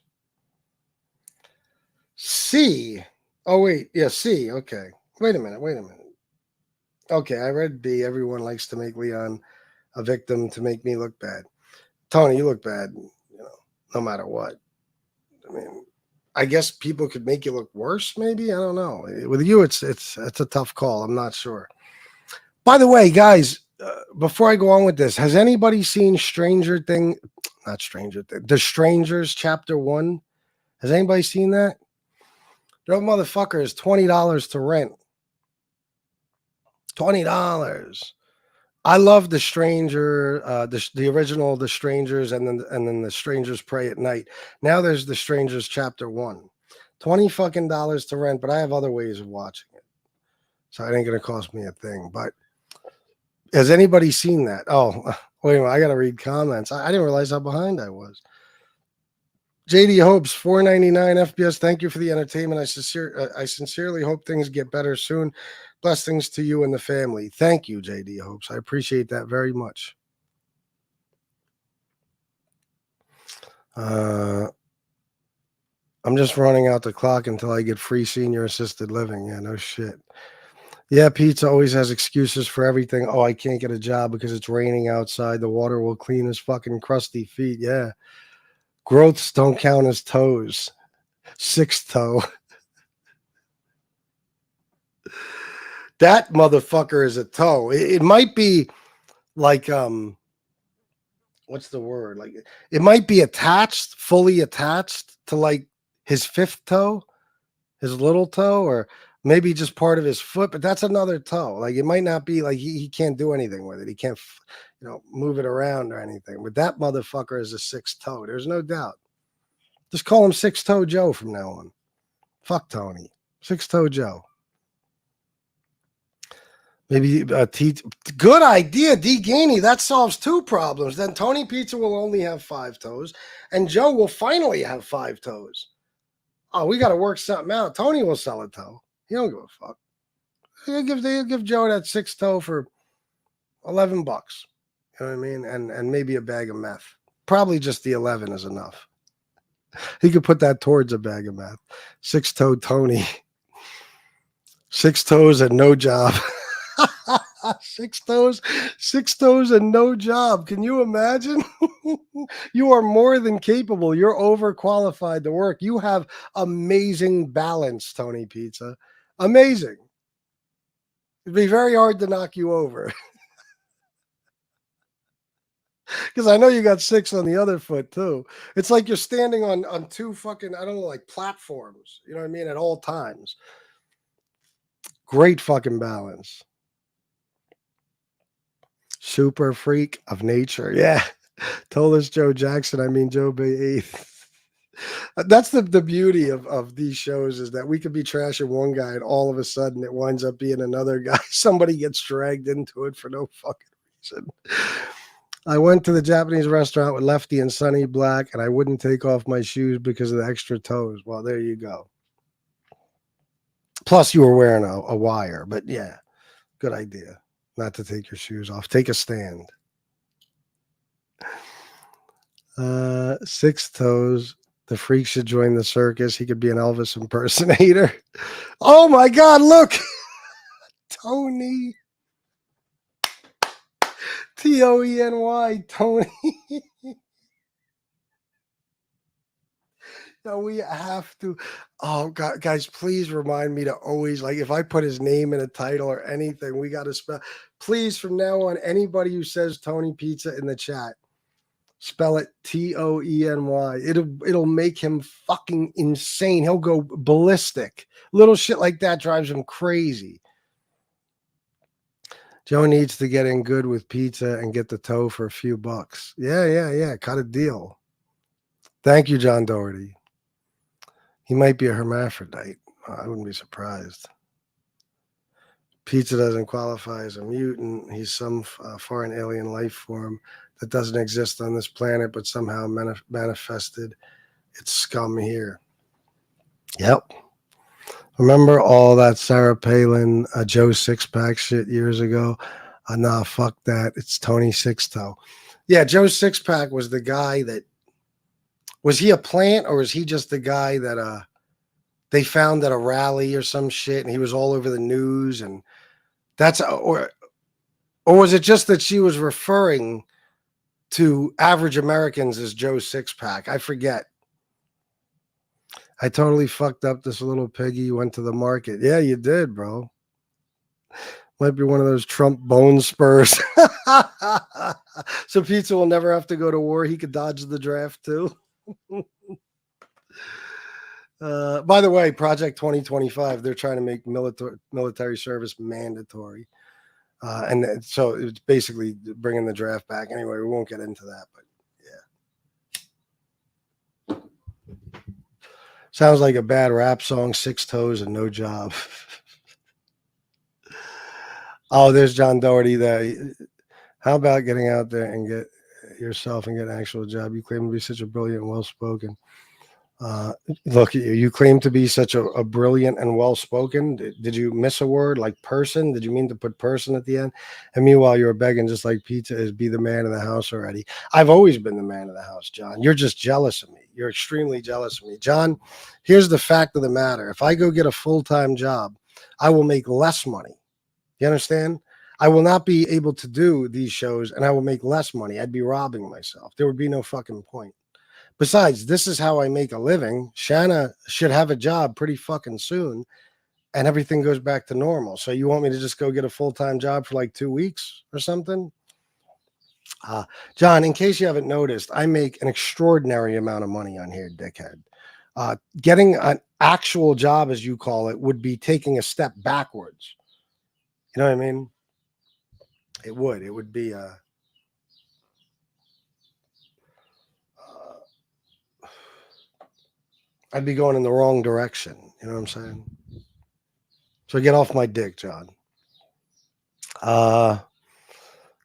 C. Oh, wait. Yeah, C. Okay. Wait a minute. Okay, I read B. Everyone likes to make Leon a victim to make me look bad. Tony, you look bad, no matter what. I mean, I guess people could make you look worse, maybe. I don't know. With you, it's a tough call. I'm not sure. By the way, guys, before I go on with this, has anybody seen The Strangers Chapter 1? Has anybody seen that? That motherfucker is $20 to rent. $20. I love The Stranger, the original The Strangers, and then The Strangers Pray at Night. Now there's The Strangers Chapter 1. $20 fucking to rent, but I have other ways of watching it. So it ain't gonna cost me a thing. But has anybody seen that? Oh, wait a minute, I gotta read comments. I didn't realize how behind I was. JD Hopes, $4.99 FBS. Thank you for the entertainment. I sincerely hope things get better soon. Blessings to you and the family. Thank you, JD Hopes. I appreciate that very much. I'm just running out the clock until I get free senior assisted living. Yeah, no shit. Yeah, pizza always has excuses for everything. Oh, I can't get a job because it's raining outside. The water will clean his fucking crusty feet. Yeah. Growths don't count as toes. 6th toe. That motherfucker is a toe. It might be like what's the word? Like it might be attached, fully attached to like his 5th toe, his little toe, or maybe just part of his foot, but that's another toe. Like it might not be like he can't do anything with it. He can't move it around or anything. But that motherfucker is a 6th toe. There's no doubt. Just call him 6-toe Joe from now on. Fuck Tony. 6-toe Joe. Maybe good idea, D. Gainey. That solves 2 problems. Then Tony Pizza will only have 5 toes, and Joe will finally have 5 toes. Oh, we got to work something out. Tony will sell a toe. He don't give a fuck. He'll give Joe that 6th toe for $11. You know what I mean? And maybe a bag of meth. Probably just the 11 is enough. He could put that towards a bag of meth. 6-toe Tony. 6 toes and no job. 6 toes and no job. Can you imagine? You are more than capable. You're overqualified to work. You have amazing balance, Tony Pizza. Amazing. It'd be very hard to knock you over. Because I know you got 6 on the other foot too. It's like you're standing on 2 fucking, I don't know, like platforms. You know what I mean? At all times. Great fucking balance. Super freak of nature. Yeah. Told us Joe Jackson. I mean Joe Bay 8th. That's the beauty of these shows, is that we could be trashing one guy and all of a sudden it winds up being another guy. Somebody gets dragged into it for no fucking reason. I went to the Japanese restaurant with Lefty and Sonny Black, and I wouldn't take off my shoes because of the extra toes. Well, there you go. Plus, you were wearing a wire, but yeah, good idea not to take your shoes off. Take a stand. 6 toes. The freak should join the circus. He could be an Elvis impersonator. Oh my God, look. Tony. Tony, Tony. No, we have to. Oh, God, guys, please remind me to always, like, if I put his name in a title or anything, we got to spell. Please, from now on, anybody who says Tony Pizza in the chat, spell it Tony. It'll make him fucking insane. He'll go ballistic. Little shit like that drives him crazy. Joe needs to get in good with pizza and get the toe for a few bucks. Yeah. Cut a deal. Thank you, John Doherty. He might be a hermaphrodite. I wouldn't be surprised. Pizza doesn't qualify as a mutant. He's some foreign alien life form that doesn't exist on this planet, but somehow manifested its scum here. Yep. Remember all that Sarah Palin, Joe Sixpack shit years ago? Nah, fuck that. It's Tony Sixtoe. Yeah, Joe Sixpack was the guy that, was he a plant, or is he just the guy that they found at a rally or some shit, and he was all over the news, and that's, or was it just that she was referring to average Americans as Joe Sixpack? I forget. I totally fucked up this little piggy. Went to the market. Yeah, you did, bro. Might be one of those Trump bone spurs. So Pizza will never have to go to war. He could dodge the draft too. By the way, Project 2025, they're trying to make military service mandatory. And so it's basically bringing the draft back. Anyway, we won't get into that, but yeah. Sounds like a bad rap song, 6 toes and no job. Oh, there's John Doherty there. How about getting out there and get yourself and get an actual job? You claim to be such a brilliant and well-spoken. Look at you. You claim to be such a brilliant and well-spoken. Did you miss a word like person? Did you mean to put person at the end? And meanwhile, you're begging just like Pizza is be the man of the house already. I've always been the man of the house, John. You're just jealous of me. You're extremely jealous of me. John, here's the fact of the matter. If I go get a full-time job, I will make less money. You understand? I will not be able to do these shows, and I will make less money. I'd be robbing myself. There would be no fucking point. Besides, this is how I make a living. Shanna should have a job pretty fucking soon, and everything goes back to normal. So you want me to just go get a full-time job for like 2 weeks or something? John, in case you haven't noticed, I make an extraordinary amount of money on here, dickhead. Getting an actual job, as you call it, would be taking a step backwards. You know what I mean? It would. It would be I'd be going in the wrong direction. You know what I'm saying? So get off my dick, John.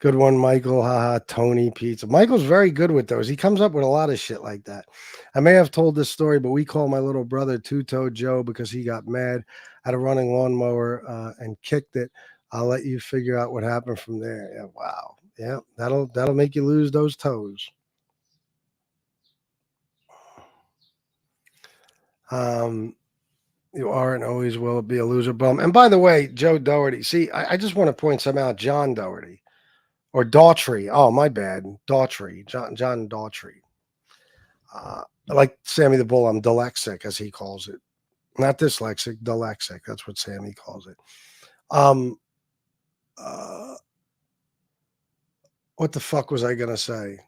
Good one, Michael. Haha, Tony Pizza. Michael's very good with those. He comes up with a lot of shit like that. I may have told this story, but we call my little brother Two-Toe Joe because he got mad at a running lawnmower and kicked it. I'll let you figure out what happened from there. Yeah, wow. Yeah, that'll make you lose those toes. You are and always will be a loser bum. And by the way, Joe Doherty, see, I just want to point some out. John Doherty or Daughtry. Oh, my bad. Daughtry. John Daughtry. Like Sammy the Bull, I'm dyslexic, as he calls it. Not dyslexic, dyslexic. That's what Sammy calls it. What the fuck was I going to say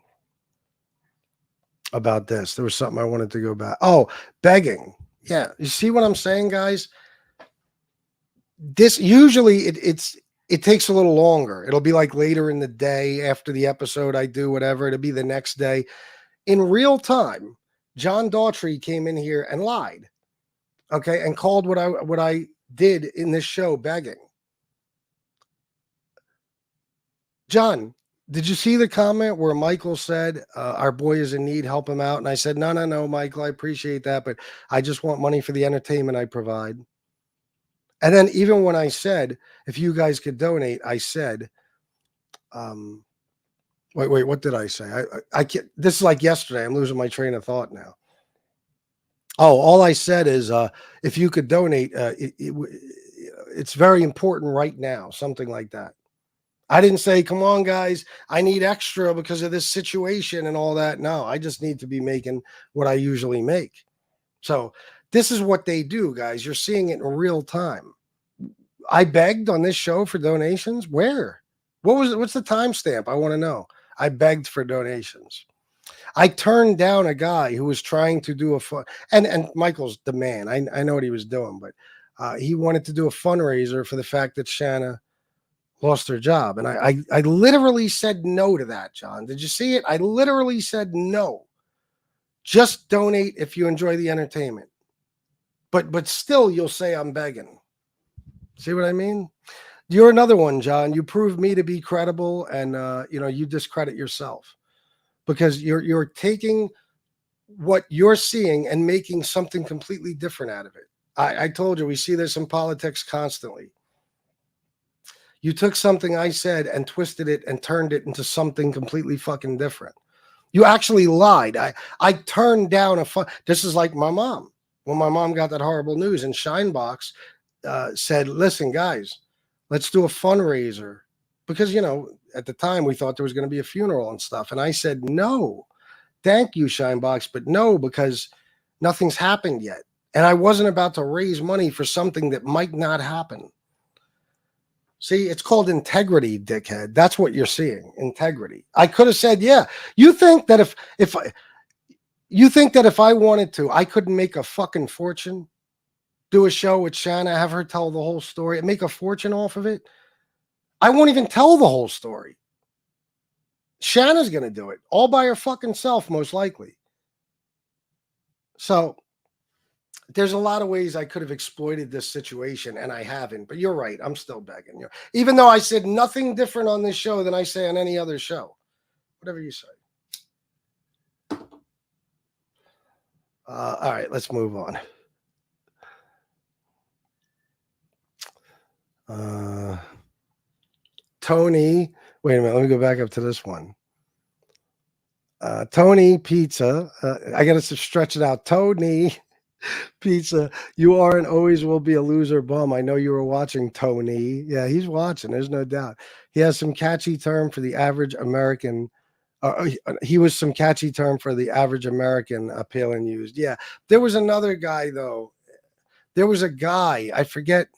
about this? There was something I wanted to go back. Oh, begging. Yeah. You see what I'm saying, guys? This usually it takes a little longer. It'll be like later in the day after the episode I do, whatever. It'll be the next day. In real time, John Daughtry came in here and lied, okay, and called what I did in this show begging. John, did you see the comment where Michael said, our boy is in need, help him out? And I said, no, Michael, I appreciate that, but I just want money for the entertainment I provide. And then even when I said, if you guys could donate, I said, wait, what did I say? I can't, this is like yesterday. I'm losing my train of thought now. Oh, all I said is, if you could donate, it's very important right now, something like that. I didn't say, come on, guys, I need extra because of this situation and all that. No, I just need to be making what I usually make. So this is what they do, guys. You're seeing it in real time. I begged on this show for donations. Where? What's the timestamp? I want to know. I begged for donations. I turned down a guy who was trying to do and Michael's the man. I know what he was doing, but he wanted to do a fundraiser for the fact that Shanna lost her job. And I literally said no to that, John. Did you see it? I literally said no. Just donate if you enjoy the entertainment. But still you'll say I'm begging. See what I mean? You're another one, John. You proved me to be credible, and you discredit yourself because you're taking what you're seeing and making something completely different out of it. I told you we see this in politics constantly. You took something I said and twisted it and turned it into something completely fucking different. You actually lied. I turned down this is like my mom. When my mom got that horrible news, and Shinebox said, listen, guys, let's do a fundraiser. Because, at the time we thought there was going to be a funeral and stuff. And I said, no, thank you, Shinebox, but no, because nothing's happened yet. And I wasn't about to raise money for something that might not happen. See, it's called integrity, dickhead. That's what you're seeing, integrity. I could have said, yeah. You think that if I wanted to, I couldn't make a fucking fortune, do a show with Shanna, have her tell the whole story, and make a fortune off of it? I won't even tell the whole story. Shanna's going to do it all by her fucking self, most likely. So there's a lot of ways I could have exploited this situation, and I haven't. But you're right. I'm still begging you. Even though I said nothing different on this show than I say on any other show. Whatever you say. All right, let's move on. Tony, wait a minute. Let me go back up to this one. Tony Pizza. I got to stretch it out. Tony Pizza. You are and always will be a loser bum. I know you were watching, Tony. Yeah, he's watching. There's no doubt. He has some catchy term for the average American. He was some catchy term for the average American Palin used. Yeah. There was another guy, though. There was a guy. I forget.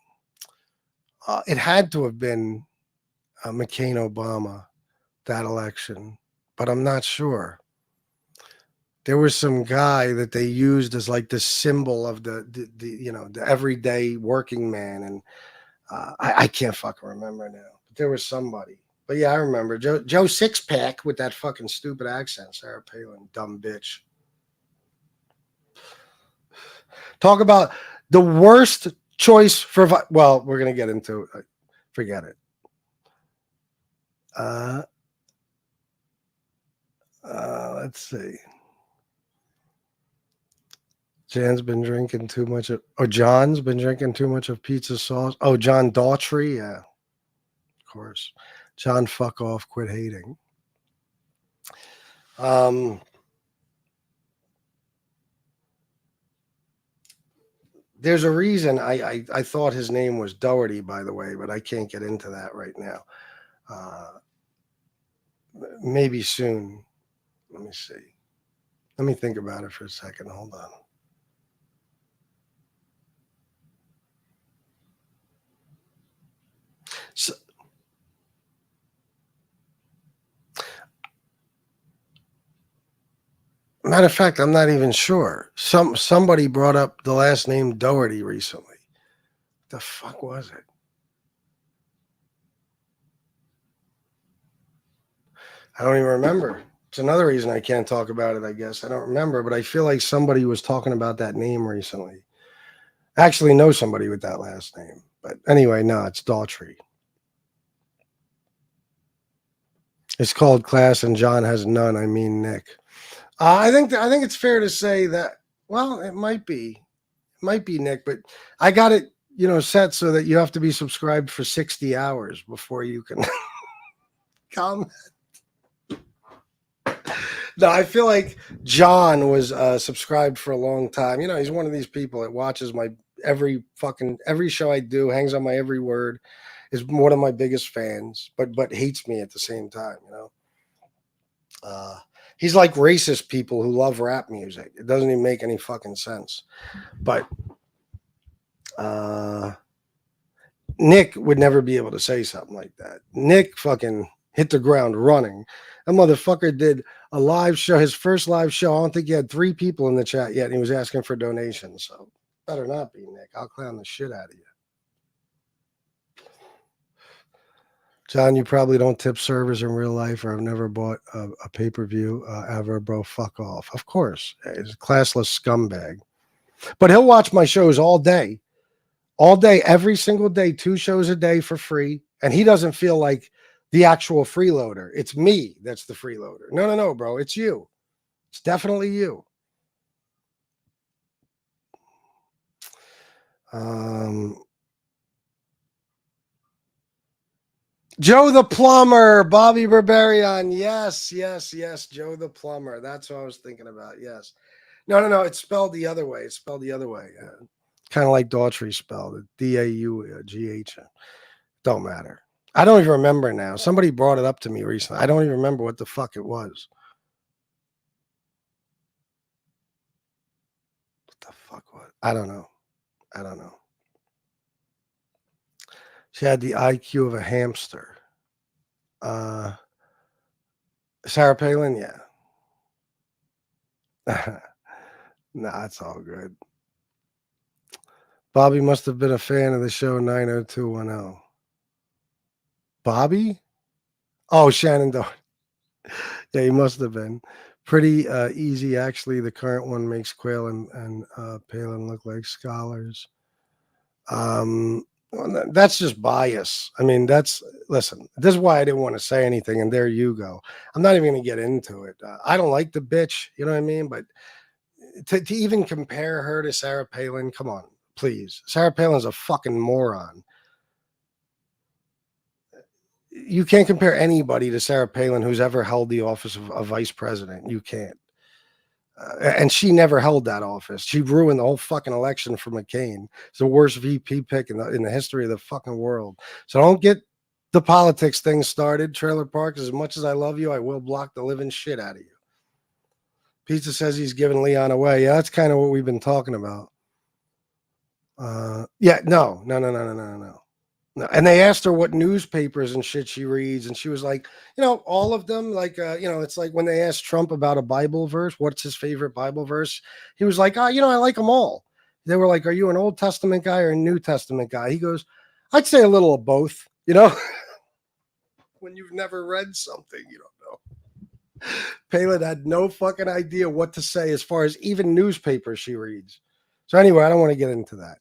It had to have been McCain Obama, that election, but I'm not sure. There was some guy that they used as like the symbol of the everyday working man, and I can't fucking remember now. But there was somebody. But yeah, I remember Joe Sixpack with that fucking stupid accent. Sarah Palin, dumb bitch. Talk about the worst choice for. Well, we're gonna get into it. Forget it. Let's see. John's been drinking too much of pizza sauce. Oh, John Daughtry, yeah, of course. John, fuck off, quit hating. There's a reason I thought his name was Doherty, by the way, but I can't get into that right now. Maybe soon. Let me see. Let me think about it for a second. Hold on. So, matter of fact, I'm not even sure. Somebody brought up the last name Doherty recently. What the fuck was it? I don't even remember. It's another reason I can't talk about it, I guess. I don't remember, but I feel like somebody was talking about that name recently. I actually know somebody with that last name. But anyway, no, it's Daughtry. It's called Class, and John has none. I mean, Nick. I think it's fair to say that, well, it might be Nick, but I got it, set so that you have to be subscribed for 60 hours before you can comment. No, I feel like John was subscribed for a long time. He's one of these people that watches my every show I do, hangs on my every word, is one of my biggest fans, but hates me at the same time. He's like racist people who love rap music. It doesn't even make any fucking sense. But Nick would never be able to say something like that. Nick fucking hit the ground running. That motherfucker did a live show, his first live show. I don't think he had 3 people in the chat yet, and he was asking for donations. So better not be, Nick. I'll clown the shit out of you. John, you probably don't tip servers in real life, or have never bought a pay-per-view ever, bro. Fuck off. Of course. He's a classless scumbag. But he'll watch my shows all day, every single day, 2 shows a day for free. And he doesn't feel like the actual freeloader. It's me that's the freeloader. No, bro. It's you. It's definitely you. Joe the Plumber, Bobby Berberian. Yes. Joe the Plumber. That's what I was thinking about. Yes. No. It's spelled the other way. Kind of like Daughtry spelled. Daugh. Don't matter. I don't even remember now. Somebody brought it up to me recently. I don't even remember what the fuck it was. What the fuck was? I don't know. She had the IQ of a hamster. Sarah Palin, yeah. Nah, it's all good. Bobby must have been a fan of the show 90210. Bobby? Oh, Shannon Doe. Yeah, he must have been. Pretty easy, actually. The current one makes Quayle and Palin look like scholars. That's just bias. I mean, listen, this is why I didn't want to say anything, and there you go. I'm not even going to get into it. I don't like the bitch, you know what I mean? But to even compare her to Sarah Palin, come on, please. Sarah Palin's a fucking moron. You can't compare anybody to Sarah Palin who's ever held the office of a vice president. You can't. And she never held that office. She ruined the whole fucking election for McCain. It's the worst VP pick in the history of the fucking world. So don't get the politics thing started. Trailer Park, as much as I love you, I will block the living shit out of you. Pizza says he's giving Leon away. Yeah, that's kind of what we've been talking about. No. And they asked her what newspapers and shit she reads, and she was like, all of them. Like, it's like when they asked Trump about a Bible verse, what's his favorite Bible verse? He was like, I like them all. They were like, are you an Old Testament guy or a New Testament guy? He goes, I'd say a little of both. When you've never read something, you don't know. Palin had no fucking idea what to say as far as even newspapers she reads. So anyway, I don't want to get into that.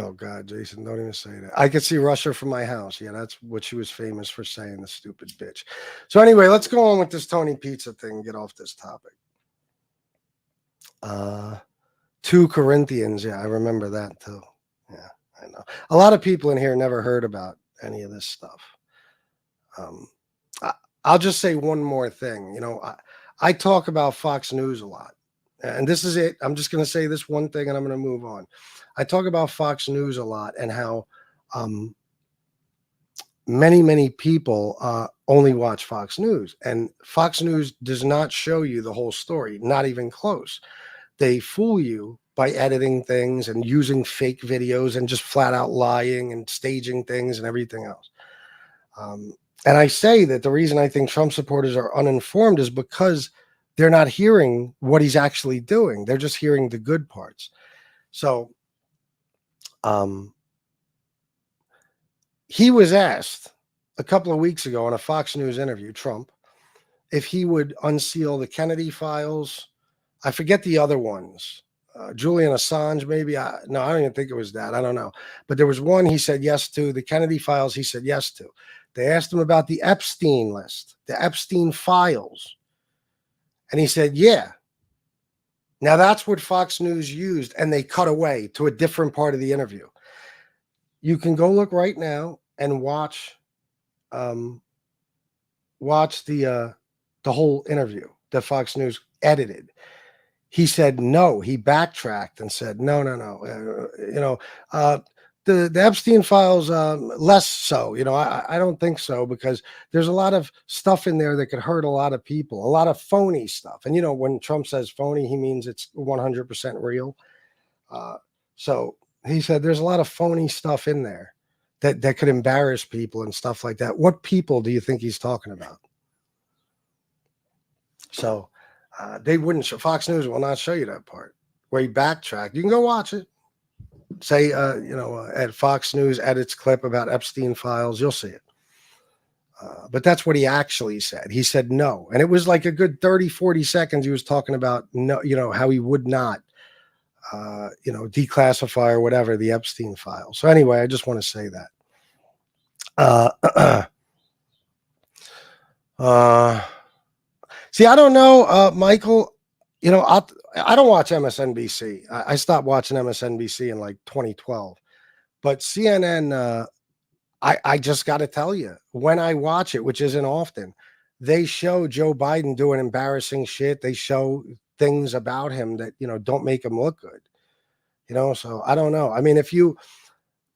Oh, God, Jason, don't even say that. I could see Russia from my house. Yeah, that's what she was famous for saying, the stupid bitch. So anyway, let's go on with this Tony Pizza thing and get off this topic. 2 Corinthians. Yeah, I remember that too. Yeah, I know. A lot of people in here never heard about any of this stuff. I'll just say one more thing. I talk about Fox News a lot. And this is it. I'm just going to say this one thing and I'm going to move on. I talk about Fox News a lot and how many people only watch Fox News. And Fox News does not show you the whole story, not even close. They fool you by editing things and using fake videos and just flat out lying and staging things and everything else. And I say that the reason I think Trump supporters are uninformed is because they're not hearing what he's actually doing. They're just hearing the good parts. So he was asked a couple of weeks ago on a Fox News interview, Trump, if he would unseal the Kennedy files. I forget the other ones. Julian Assange, maybe. No, I don't even think it was that. I don't know. But there was one he said yes to. The Kennedy files he said yes to. They asked him about the Epstein list, the Epstein files. And he said, yeah. Now that's what Fox News used, and they cut away to a different part of the interview. You can go look right now and watch the whole interview that Fox News edited. He said no. He backtracked and said no. The Epstein files, less so. I don't think so, because there's a lot of stuff in there that could hurt a lot of people, a lot of phony stuff. And when Trump says phony, he means it's 100% real. So he said there's a lot of phony stuff in there that could embarrass people and stuff like that. What people do you think he's talking about? So they wouldn't show. Fox News will not show you that part where he backtracked. You can go watch it. Say, at Fox News edits clip about Epstein files, you'll see it. But that's what he actually said. He said no. And it was like a good 30, 40 seconds. He was talking about no, how he would not, declassify or whatever the Epstein file. So anyway, I just want to say that. See, I don't know, Michael, I don't watch MSNBC. I stopped watching MSNBC in like 2012, but CNN, I just got to tell you, when I watch it, which isn't often, they show Joe Biden doing embarrassing shit. They show things about him that, don't make him look good, so I don't know. I mean, if you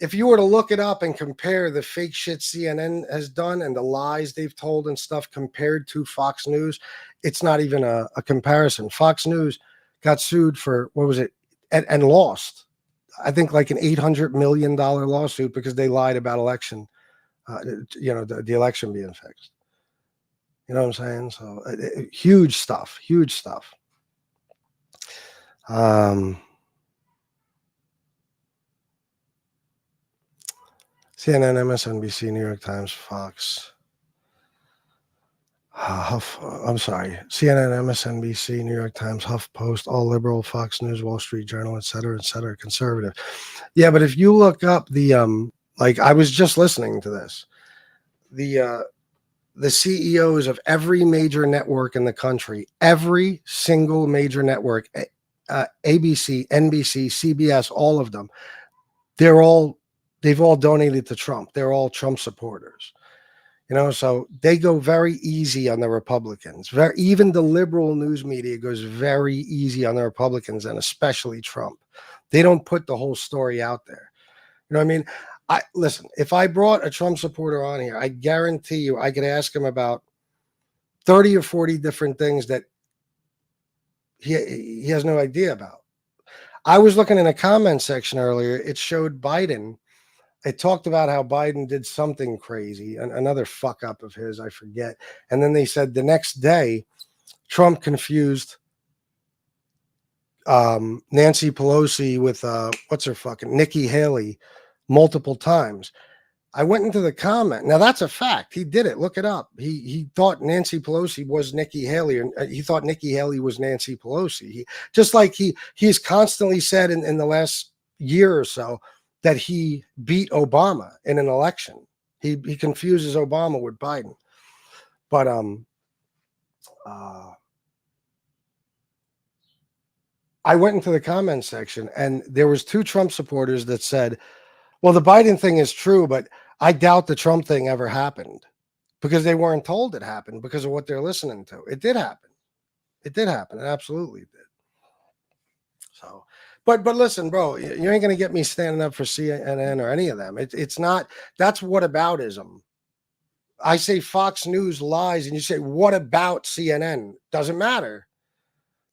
were to look it up and compare the fake shit CNN has done and the lies they've told and stuff compared to Fox News, it's not even a comparison. Fox News got sued for, what was it, and lost, I think, like an $800 million lawsuit because they lied about election, the election being fixed. You know what I'm saying? So huge stuff. CNN, MSNBC, New York Times, Fox. I'm sorry. CNN, MSNBC, New York Times, HuffPost, All Liberal, Fox News, Wall Street Journal, et cetera, conservative. Yeah, but if you look up the I was just listening to this, the CEOs of every major network in the country, every single major network, ABC, NBC, CBS, all of them, they've all donated to Trump. They're all Trump supporters. So they go very easy on the Republicans. Even the liberal news media goes very easy on the Republicans, and especially Trump. They don't put the whole story out there. You know what I mean? Listen, if I brought a Trump supporter on here, I guarantee you I could ask him about 30 or 40 different things that he has no idea about. I was looking in a comment section earlier. It showed Biden. It talked about how Biden did something crazy, another fuck up of his, I forget. And then they said the next day, Trump confused Nancy Pelosi with Nikki Haley multiple times. I went into the comment. Now that's a fact. He did it. Look it up. He thought Nancy Pelosi was Nikki Haley, and he thought Nikki Haley was Nancy Pelosi. Just like he's constantly said in the last year or so that he beat Obama in an election. He confuses Obama with Biden. But I went into the comment section, and there was 2 Trump supporters that said, well, the Biden thing is true, but I doubt the Trump thing ever happened, because they weren't told it happened because of what they're listening to. It did happen. It absolutely did. So, but listen, bro, you ain't going to get me standing up for CNN or any of them. It's not, that's whataboutism. I say Fox News lies, and you say, what about CNN? Doesn't matter.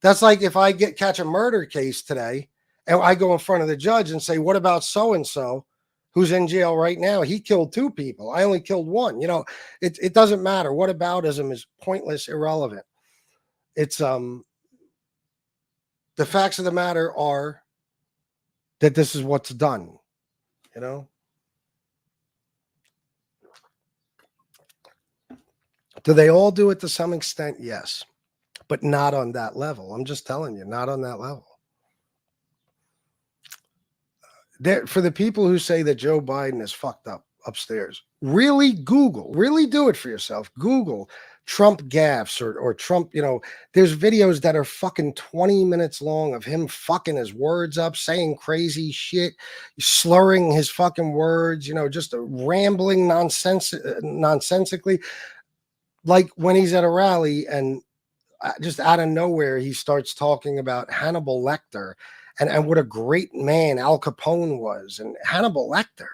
That's like if I catch a murder case today and I go in front of the judge and say, what about so-and-so who's in jail right now? He killed 2 people. I only killed 1. It doesn't matter. Whataboutism is pointless, irrelevant. It's, the facts of the matter are that this is what's done, Do they all do it to some extent? Yes, but not on that level. I'm just telling you, not on that level. For the people who say that Joe Biden is fucked up upstairs, really do it for yourself. Google Trump gaffes or Trump, there's videos that are fucking 20 minutes long of him fucking his words up, saying crazy shit, slurring his fucking words, just rambling nonsensically. Like when he's at a rally and just out of nowhere, he starts talking about Hannibal Lecter and what a great man Al Capone was. And Hannibal Lecter,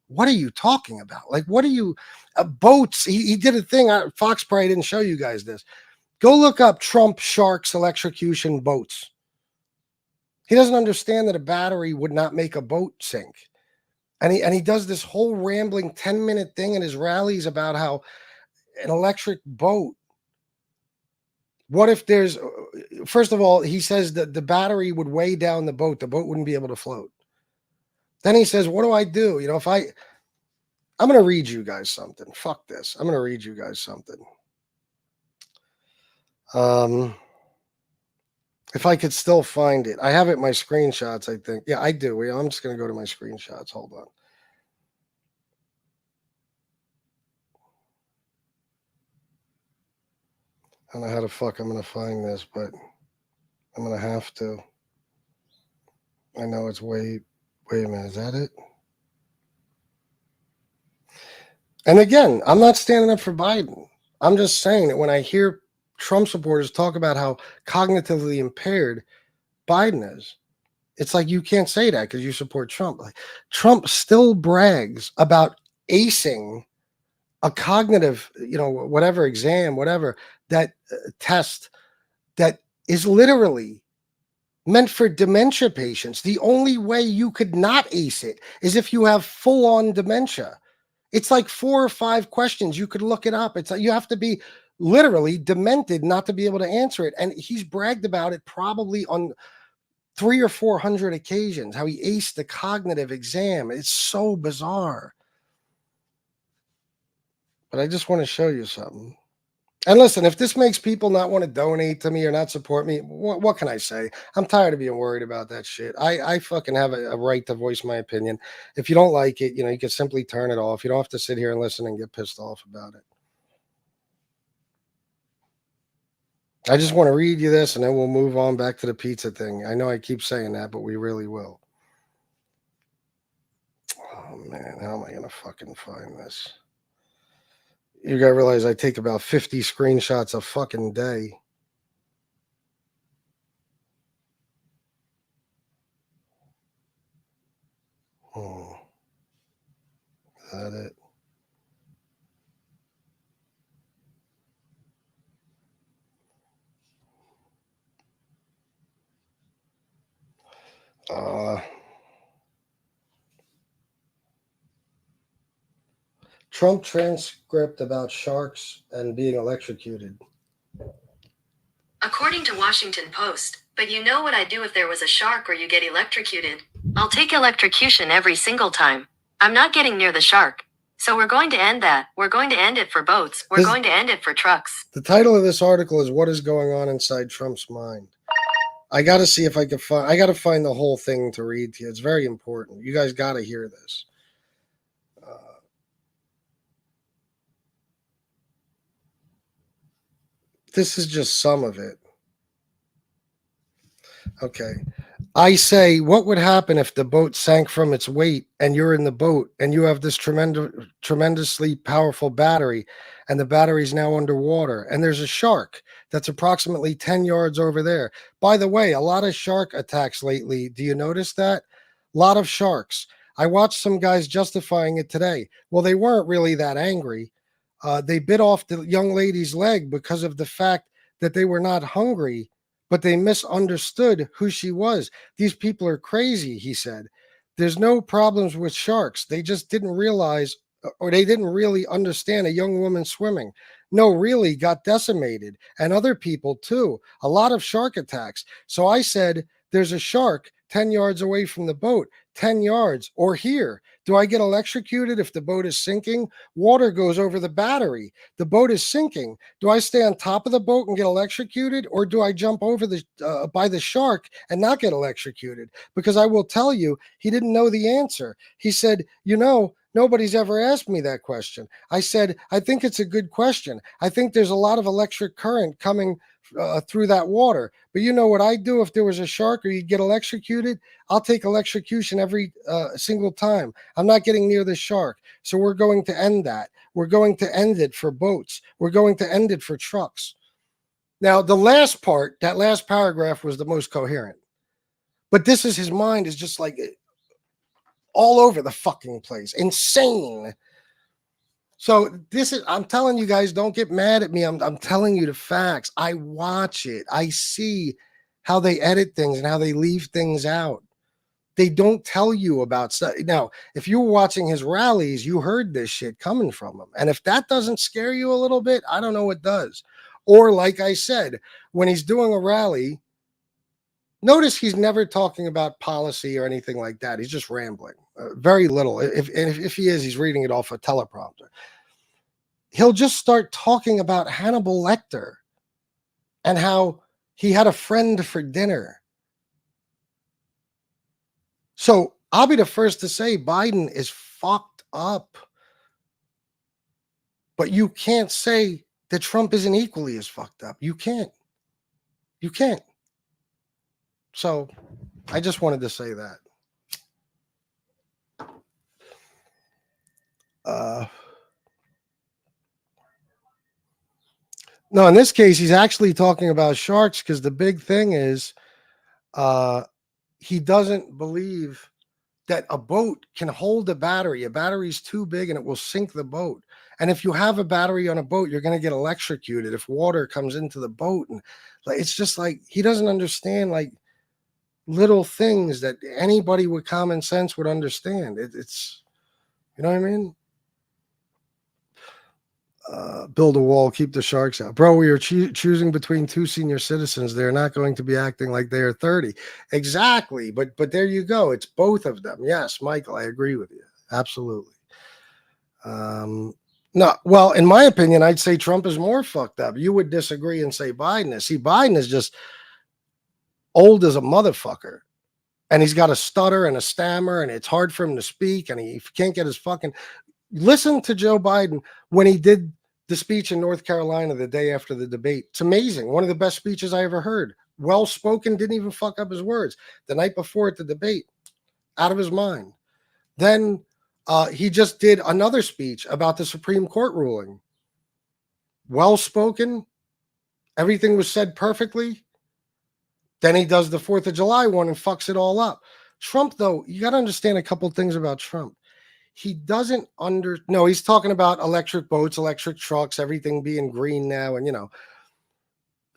what are you talking about? Like, what are you, boats? He did a thing. Fox probably didn't show you guys this. Go look up Trump sharks electrocution boats. He doesn't understand that a battery would not make a boat sink. And he does this whole rambling 10-minute thing in his rallies about how an electric boat, what if there's, first of all, he says that the battery would weigh down the boat wouldn't be able to float. Then he says, what do I do? I'm going to read you guys something. Fuck this. I'm going to read you guys something. If I could still find it. I have it in my screenshots, I think. Yeah, I do. I'm just going to go to my screenshots. Hold on. I don't know how the fuck I'm going to find this, but I'm going to have to. I know it's wait a minute. Is that it? And again, I'm not standing up for Biden. I'm just saying that when I hear Trump supporters talk about how cognitively impaired Biden is, it's like you can't say that because you support Trump. Like, Trump still brags about acing a cognitive, whatever exam, whatever, that test that is literally meant for dementia patients. The only way you could not ace it is if you have full-on dementia. It's like 4 or 5 questions. You could look it up. It's like you have to be literally demented not to be able to answer it. And he's bragged about it probably on 300 or 400 occasions, how he aced the cognitive exam. It's so bizarre. But I just want to show you something. And listen, if this makes people not want to donate to me or not support me, what can I say? I'm tired of being worried about that shit. I fucking have a right to voice my opinion. If you don't like it, you can simply turn it off. You don't have to sit here and listen and get pissed off about it. I just want to read you this, and then we'll move on back to the pizza thing. I know I keep saying that, but we really will. Oh, man, how am I going to fucking find this? You gotta realize I take about 50 screenshots a fucking day. Is that it? Trump transcript about sharks and being electrocuted.
According to Washington Post, but you know what I'd do if there was a shark or you get electrocuted? I'll take electrocution every single time. I'm not getting near the shark. So we're going to end that. We're going to end it for boats. We're going to end it for trucks.
The title of this article is What is Going On Inside Trump's Mind? I got to see if I can find, I got to find the whole thing to read to you. It's very important. You guys got to hear this. This is just some of it. Okay. I say, what would happen if the boat sank from its weight and you're in the boat and you have this tremendously powerful battery and the battery's now underwater and there's a shark that's approximately 10 yards over there. By the way, a lot of shark attacks lately. Do you notice that? A lot of sharks. I watched some guys justifying it today. Well, they weren't really that angry. They bit off the young lady's leg because of the fact that they were not hungry, but they misunderstood who she was. These people are crazy, he said. There's no problems with sharks. They just didn't realize, or they didn't really understand a young woman swimming. No, really got decimated. And other people too. A lot of shark attacks. So I said, there's a shark 10 yards away from the boat, 10 yards, or here. Do I get electrocuted if the boat is sinking? Water goes over the battery. The boat is sinking. Do I stay on top of the boat and get electrocuted, or do I jump over by the shark and not get electrocuted? Because I will tell you, he didn't know the answer. He said, nobody's ever asked me that question. I said, I think it's a good question. I think there's a lot of electric current coming through that water. But you know what I do if there was a shark or you get electrocuted? I'll take electrocution every single time. I'm not getting near the shark. So we're going to end that. We're going to end it for boats. We're going to end it for trucks. Now, the last part, that last paragraph was the most coherent. But this is his mind is just like all over the fucking place. Insane. So I'm telling you guys, don't get mad at me. I'm telling you the facts. I watch it. I see how they edit things and how they leave things out. They don't tell you about stuff. Now, if you were watching his rallies, you heard this shit coming from him. And if that doesn't scare you a little bit, I don't know what does. Or like I said, when he's doing a rally, notice he's never talking about policy or anything like that. He's just rambling. Very little. If he is, he's reading it off a teleprompter. He'll just start talking about Hannibal Lecter and how he had a friend for dinner. So I'll be the first to say Biden is fucked up. But you can't say that Trump isn't equally as fucked up. You can't. You can't. So I just wanted to say that. No, in this case, he's actually talking about sharks because the big thing is he doesn't believe that a boat can hold a battery. A battery's too big and it will sink the boat. And if you have a battery on a boat, you're going to get electrocuted if water comes into the boat. And it's just like he doesn't understand like little things that anybody with common sense would understand. It's, you know what I mean? Build a wall, keep the sharks out. Bro, we are choosing between two senior citizens. They're not going to be acting like they are 30. Exactly. But there you go. It's both of them. Yes, Michael, I agree with you. Absolutely. No, well, in my opinion, I'd say Trump is more fucked up. You would disagree and say Biden is. See, Biden is just old as a motherfucker. And he's got a stutter and a stammer, and it's hard for him to speak, and he can't get his fucking... Listen to Joe Biden when he did the speech in North Carolina the day after the debate. It's amazing. One of the best speeches I ever heard. Well-spoken, didn't even fuck up his words. The night before at the debate, out of his mind. Then he just did another speech about the Supreme Court ruling. Well-spoken. Everything was said perfectly. Then he does the 4th of July one and fucks it all up. Trump, though, you got to understand a couple things about Trump. He doesn't no, he's talking about electric boats, electric trucks, everything being green now. And,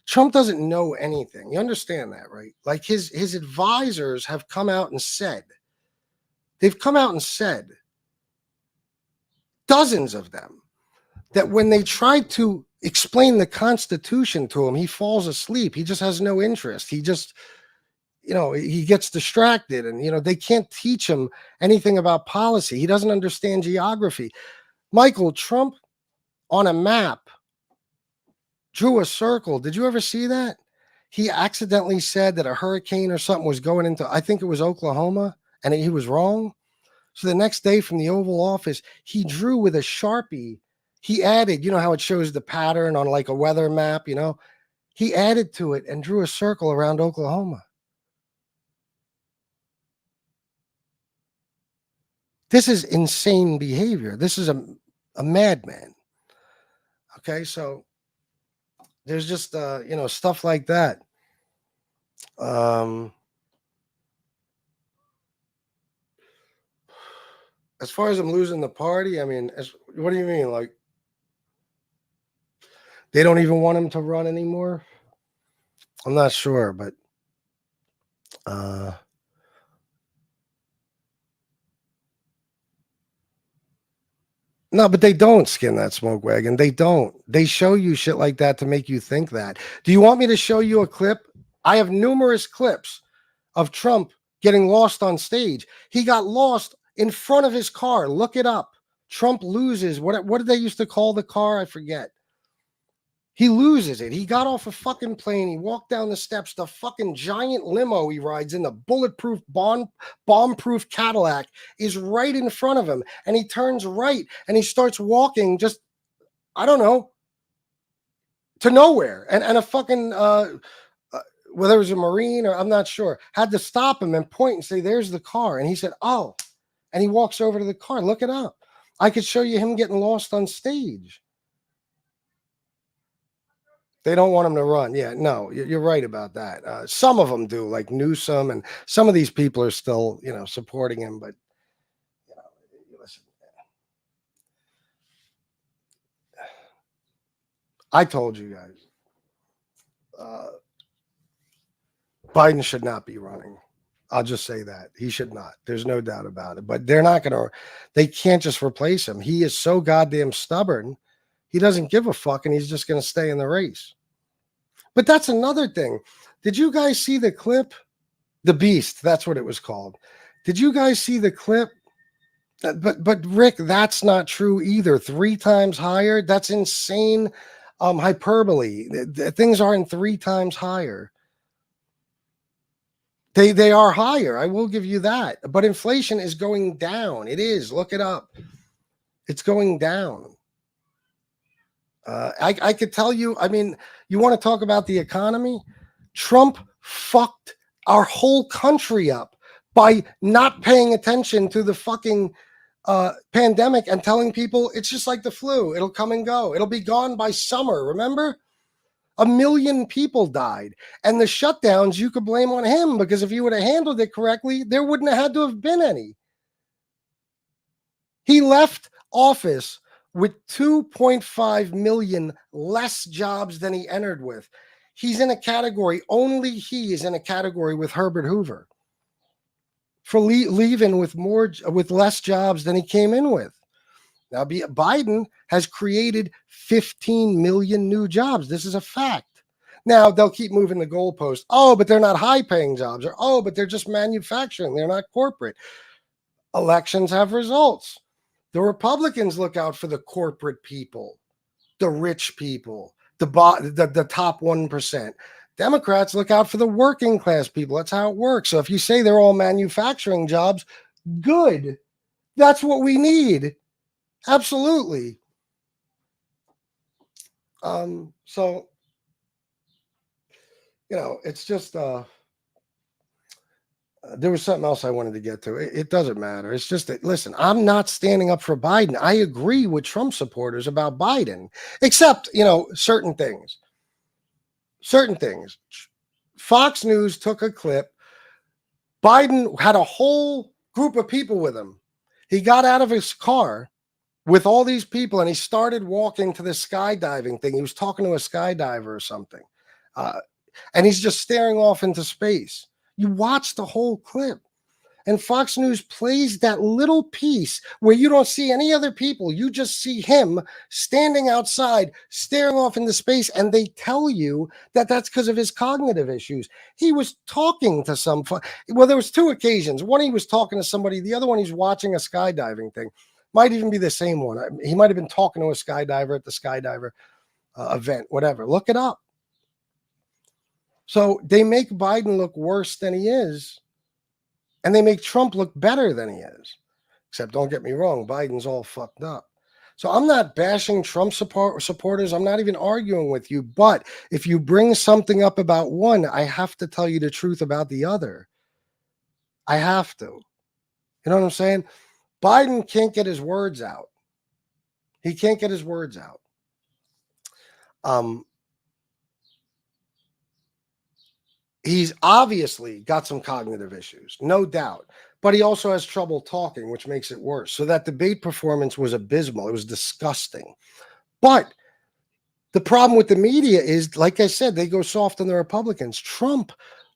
Trump doesn't know anything. You understand that, right? Like his advisors have come out and said, dozens of them, that when they tried to explain the Constitution to him, he falls asleep. He just has no interest. He just... he gets distracted and, they can't teach him anything about policy. He doesn't understand geography. Michael, Trump on a map drew a circle. Did you ever see that? He accidentally said that a hurricane or something was going into, I think it was Oklahoma, and he was wrong. So the next day from the Oval Office, he drew with a Sharpie. He added, how it shows the pattern on like a weather map, he added to it and drew a circle around Oklahoma. This is insane behavior. This is a madman. Okay, so there's just stuff like that. As far as I'm losing the party, I mean, what do you mean? Like they don't even want him to run anymore? I'm not sure, but no, but they don't skin that smoke wagon. They don't. They show you shit like that to make you think that. Do you want me to show you a clip? I have numerous clips of Trump getting lost on stage. He got lost in front of his car. Look it up. Trump loses. What did they used to call the car? I forget. He loses it. He got off a fucking plane. He walked down the steps. The fucking giant limo he rides in, the bulletproof, bomb-proof Cadillac, is right in front of him. And he turns right and he starts walking just, I don't know, to nowhere. And a fucking, whether it was a Marine or I'm not sure, had to stop him and point and say, there's the car. And he said, oh. And he walks over to the car. Look it up. I could show you him getting lost on stage. They don't want him to run. Yeah, no, you're right about that. Some of them do, like Newsom, and some of these people are still, supporting him. But, listen, I told you guys, Biden should not be running. I'll just say that. He should not. There's no doubt about it. But they can't just replace him. He is so goddamn stubborn. He doesn't give a fuck, and he's just going to stay in the race. But that's another thing. Did you guys see the clip? The Beast, that's what it was called. Did you guys see the clip? But Rick, that's not true either. 3 times higher? That's insane hyperbole. Things aren't 3 times higher. They are higher. I will give you that. But inflation is going down. It is. Look it up. It's going down. I could tell you, I mean, you want to talk about the economy? Trump fucked our whole country up by not paying attention to the fucking pandemic and telling people it's just like the flu. It'll come and go. It'll be gone by summer. Remember? 1 million people died. And the shutdowns you could blame on him, because if he would have handled it correctly, there wouldn't have had to have been any. He left office with 2.5 million less jobs than he entered with. He's in a category, only he is in a category with Herbert Hoover for leaving with less jobs than he came in with. Now, Biden has created 15 million new jobs. This is a fact. Now, they'll keep moving the goalpost. Oh, but they're not high-paying jobs. Or, oh, but they're just manufacturing. They're not corporate. Elections have results. The Republicans look out for the corporate people, the rich people, the top 1%. Democrats look out for the working class people. That's how it works. So if you say they're all manufacturing jobs, good. That's what we need. Absolutely. So, it's just, there was something else I wanted to get to. It doesn't matter. It's just that, listen, I'm not standing up for Biden. I agree with Trump supporters about Biden, except, certain things. Certain things. Fox News took a clip. Biden had a whole group of people with him. He got out of his car with all these people, and he started walking to the skydiving thing. He was talking to a skydiver or something. And he's just staring off into space. You watch the whole clip. And Fox News plays that little piece where you don't see any other people. You just see him standing outside, staring off into space, and they tell you that that's because of his cognitive issues. He was talking to there was 2 occasions. One, he was talking to somebody. The other one, he's watching a skydiving thing. Might even be the same one. He might have been talking to a skydiver at the skydiver event, whatever. Look it up. So they make Biden look worse than he is, and they make Trump look better than he is. Except, don't get me wrong, Biden's all fucked up. So I'm not bashing Trump supporters. I'm not even arguing with you. But if you bring something up about one, I have to tell you the truth about the other. I have to. You know what I'm saying? Biden can't get his words out. He can't get his words out. He's obviously got some cognitive issues, no doubt, but he also has trouble talking, which makes it worse. So that debate performance was abysmal. It was disgusting. But the problem with the media is, like I said, they go soft on the Republicans. Trump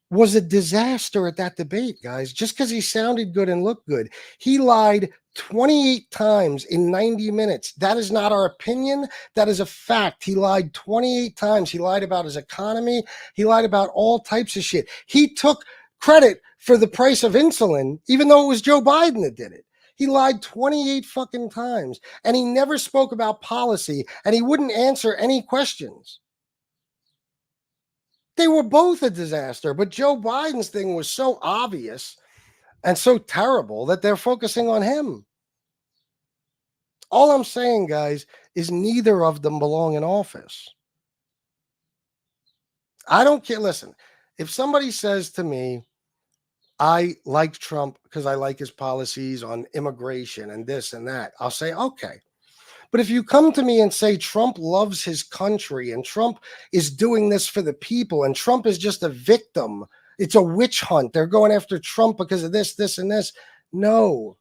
was a disaster at that debate, guys, just because he sounded good and looked good. He lied 28 times in 90 minutes. That is not our opinion. That is a fact. He lied 28 times. He lied about his economy. He lied about all types of shit. He took credit for the price of insulin, even though it was Joe Biden that did it.
He lied 28 fucking times, and he never spoke about policy, and he wouldn't answer any questions. They were both a disaster, but Joe Biden's thing was so obvious and so terrible that they're focusing on him. All I'm saying, guys, is neither of them belong in office. I don't care. Listen, if somebody says to me, I like Trump because I like his policies on immigration and this and that, I'll say, okay. But if you come to me and say Trump loves his country and Trump is doing this for the people and Trump is just a victim, it's a witch hunt, they're going after Trump because of this, this, and this. No.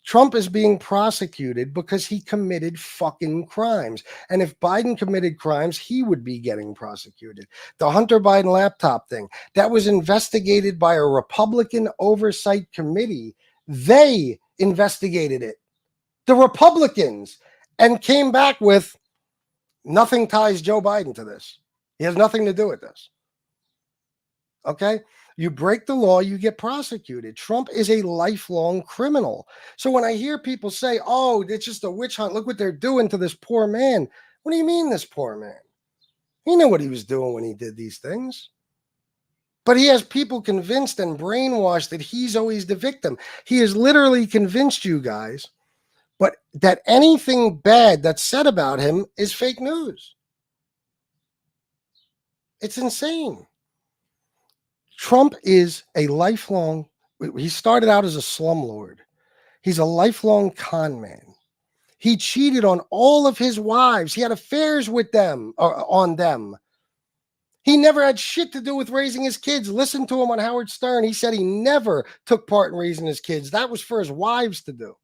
Trump is being prosecuted because he committed fucking crimes. And if Biden committed crimes, he would be getting prosecuted. The Hunter Biden laptop thing, that was investigated by a Republican oversight committee. They investigated it. The Republicans, and came back with nothing ties Joe Biden to this. He has nothing to do with this. Okay? You break the law, you get prosecuted. Trump is a lifelong criminal. So when I hear people say, oh, it's just a witch hunt, look what they're doing to this poor man. What do you mean, this poor man? He knew what he was doing when he did these things. But he has people convinced and brainwashed that he's always the victim. He has literally convinced you guys but that anything bad that's said about him is fake news. It's insane. Trump is a lifelong, he started out as a slumlord. He's a lifelong con man. He cheated on all of his wives. He had affairs with them, or on them. He never had shit to do with raising his kids. Listen to him on Howard Stern. He said he never took part in raising his kids. That was for his wives to do.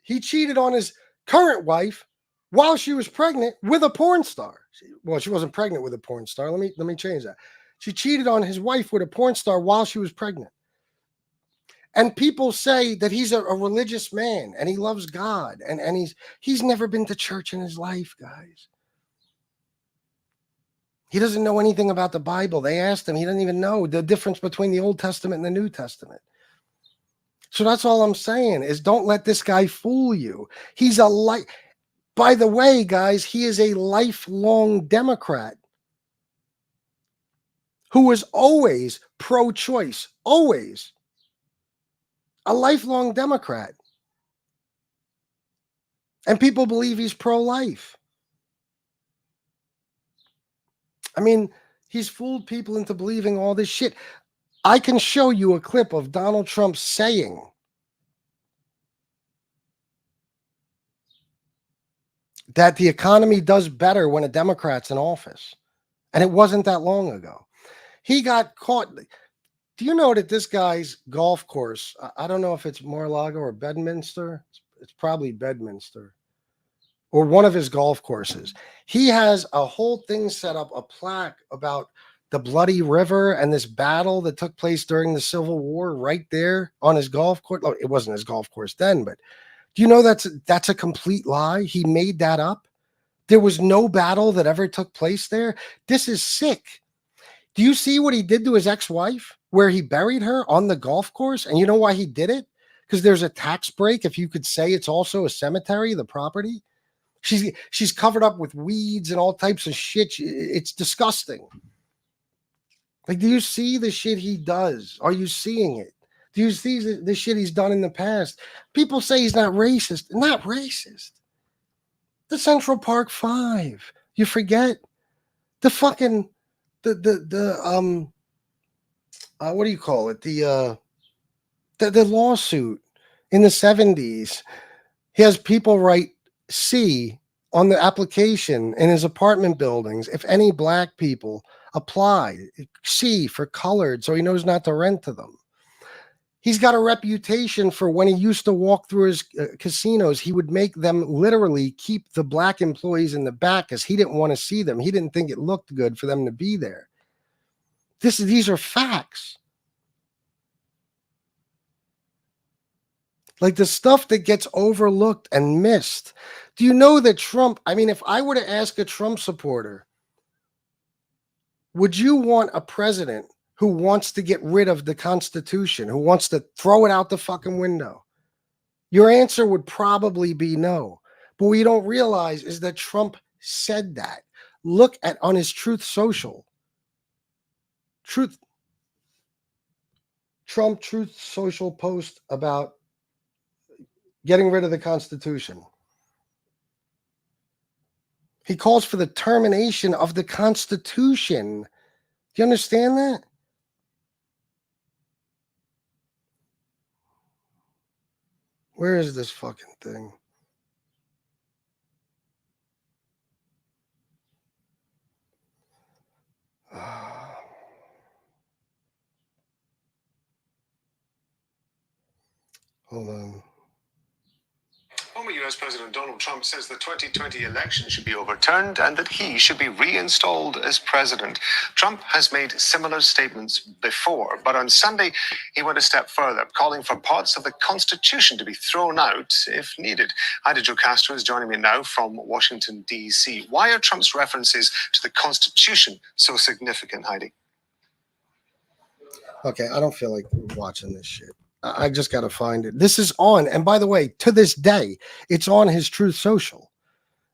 He cheated on his current wife while she was pregnant with a porn star. Well, she wasn't pregnant with a porn star. Let me change that. She cheated on his wife with a porn star while she was pregnant. And people say that he's a religious man and he loves God. And he's never been to church in his life, guys. He doesn't know anything about the Bible. They asked him. He doesn't even know the difference between the Old Testament and the New Testament. So that's all I'm saying is don't let this guy fool you. He's by the way, guys, he is a lifelong Democrat who was always pro-choice, always a lifelong Democrat. And people believe he's pro-life. I mean, he's fooled people into believing all this shit. I can show you a clip of Donald Trump saying that the economy does better when a Democrat's in office. And it wasn't that long ago. He got caught. Do you know that this guy's golf course, I don't know if it's Mar-a-Lago or Bedminster. It's probably Bedminster. Or one of his golf courses. He has a whole thing set up, a plaque about the Bloody River and this battle that took place during the Civil War right there on his golf course. Oh, it wasn't his golf course then, but do you know that's a complete lie? He made that up. There was no battle that ever took place there. This is sick. Do you see what he did to his ex-wife, where he buried her on the golf course? And you know why he did it? Because there's a tax break. If you could say it's also a cemetery, the property. She's covered up with weeds and all types of shit. It's disgusting. Like, do you see the shit he does? Are you seeing it? Do you see the shit he's done in the past? People say he's not racist. Not racist. The Central Park 5. You forget the fucking what do you call it? The lawsuit in the 70s. He has people write C on the application in his apartment buildings. If any black people apply, C for colored, so he knows not to rent to them. He's got a reputation for when he used to walk through his casinos, he would make them literally keep the black employees in the back because he didn't want to see them. He didn't think it looked good for them to be there. These are facts. Like the stuff that gets overlooked and missed. Do you know that Trump, I mean, if I were to ask a Trump supporter, would you want a president who wants to get rid of the Constitution, who wants to throw it out the fucking window? Your answer would probably be no. But what you don't realize is that Trump said that. Look at on his Truth Social. Trump Truth Social post about getting rid of the Constitution. He calls for the termination of the Constitution. Do you understand that? Where is this fucking thing? Hold on.
Former U.S. President Donald Trump says the 2020 election should be overturned and that he should be reinstalled as president. Trump has made similar statements before, but on Sunday he went a step further, calling for parts of the Constitution to be thrown out if needed. Heidi Jo Castro is joining me now from Washington, D.C. Why are Trump's references to the Constitution so significant, Heidi?
Okay, I don't feel like watching this shit. I just got to find it. This is on. And by the way, to this day, it's on his Truth Social.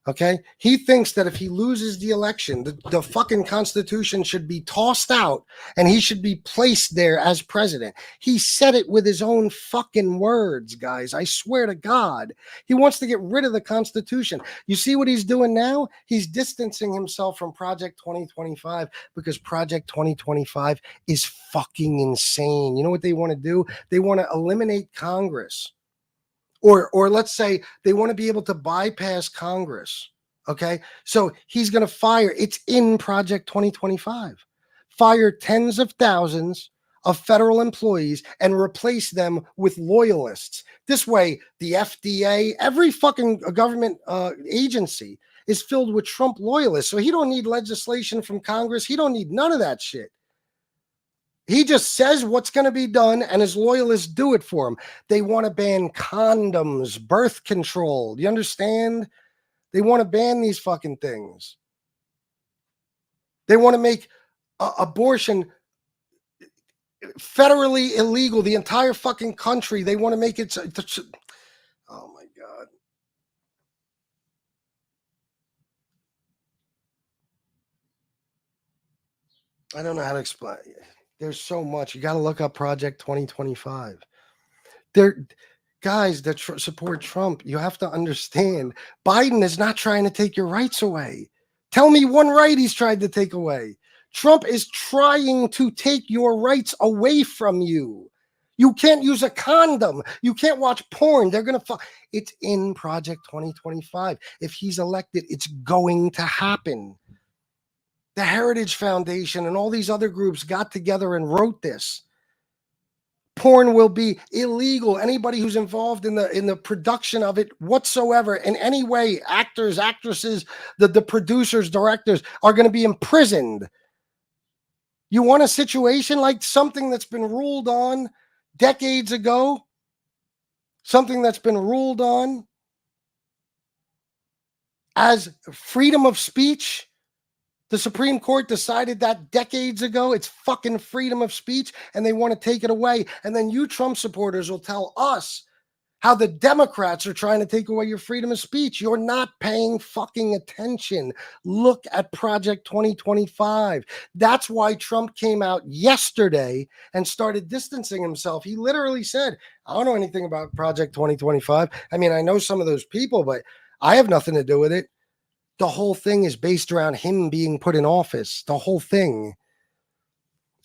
Okay. He thinks that if he loses the election, the fucking Constitution should be tossed out and he should be placed there as president. He said it with his own fucking words, guys. I swear to God. He wants to get rid of the Constitution. You see what he's doing now? He's distancing himself from Project 2025 because Project 2025 is fucking insane. You know what they want to do? They want to eliminate Congress. Or let's say they want to be able to bypass Congress. Okay. So he's going to fire. It's in Project 2025. Fire tens of thousands of federal employees and replace them with loyalists. This way, the FDA, every fucking government agency is filled with Trump loyalists. So he don't need legislation from Congress. He don't need none of that shit. He just says what's going to be done, and his loyalists do it for him. They want to ban condoms, birth control. Do you understand? They want to ban these fucking things. They want to make abortion federally illegal, the entire fucking country. They want to make it. Oh, my God. I don't know how to explain it. There's so much. You got to look up Project 2025. There, guys that support Trump, you have to understand, Biden is not trying to take your rights away. Tell me one right he's tried to take away. Trump is trying to take your rights away from you. You can't use a condom. You can't watch porn. They're going to It's in Project 2025. If he's elected, it's going to happen. The Heritage Foundation and all these other groups got together and wrote this. Porn will be illegal. Anybody who's involved in the production of it whatsoever, in any way, actors, actresses, the producers, directors are going to be imprisoned. You want a situation like something that's been ruled on decades ago? Something that's been ruled on as freedom of speech? The Supreme Court decided that decades ago. It's fucking freedom of speech, and they want to take it away. And then you Trump supporters will tell us how the Democrats are trying to take away your freedom of speech. You're not paying fucking attention. Look at Project 2025. That's why Trump came out yesterday and started distancing himself. He literally said, I don't know anything about Project 2025. I mean, I know some of those people, but I have nothing to do with it. The whole thing is based around him being put in office. The whole thing.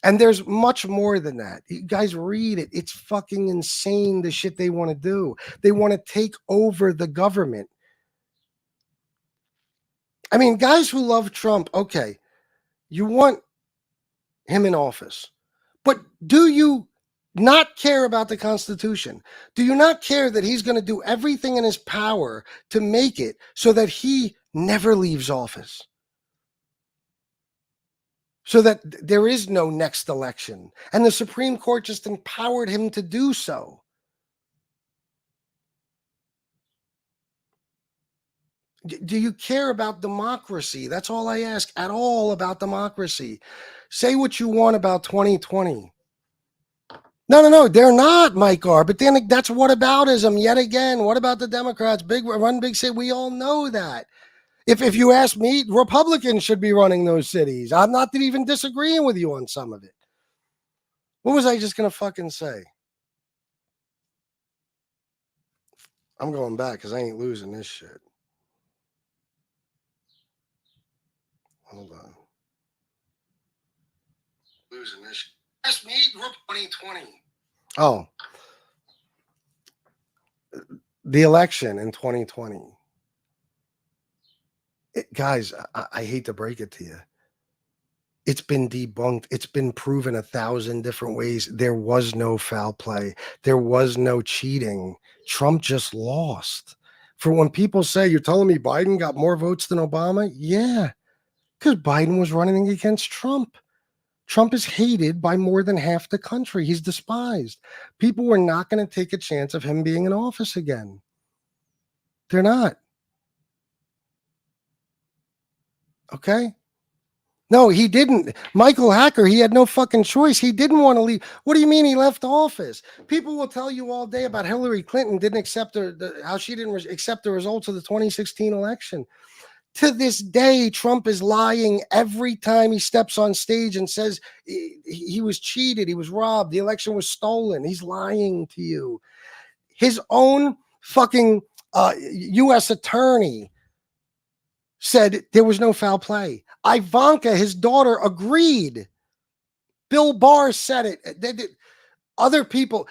And there's much more than that. You guys read it. It's fucking insane, the shit they want to do. They want to take over the government. I mean, guys who love Trump, okay, you want him in office. But do you not care about the Constitution? Do you not care that he's going to do everything in his power to make it so that he never leaves office? So that there is no next election. And the Supreme Court just empowered him to do so. Do you care about democracy? That's all I ask at all about democracy. Say what you want about 2020. No, they're not, Mike R. But then that's whataboutism yet again. What about the Democrats? Big run, big city. We all know that. If you ask me, Republicans should be running those cities. I'm not even disagreeing with you on some of it. What was I just going to fucking say? I'm going back because I ain't losing this shit. Hold on. Losing this shit. Ask me, 2020. Oh. The election in 2020. Guys, I hate to break it to you. It's been debunked. It's been proven 1,000 different ways. There was no foul play. There was no cheating. Trump just lost. For when people say, you're telling me Biden got more votes than Obama? Yeah, because Biden was running against Trump. Trump is hated by more than half the country. He's despised. People were not going to take a chance of him being in office again. They're not. Okay? No, he didn't. Michael Hacker, he had no fucking choice. He didn't want to leave. What do you mean he left office? People will tell you all day about Hillary Clinton didn't accept how she didn't accept the results of the 2016 election. To this day, Trump is lying every time he steps on stage and says he was cheated, he was robbed, the election was stolen. He's lying to you. His own fucking U.S. attorney said there was no foul play. Ivanka, his daughter, agreed. Bill Barr said it. Other people.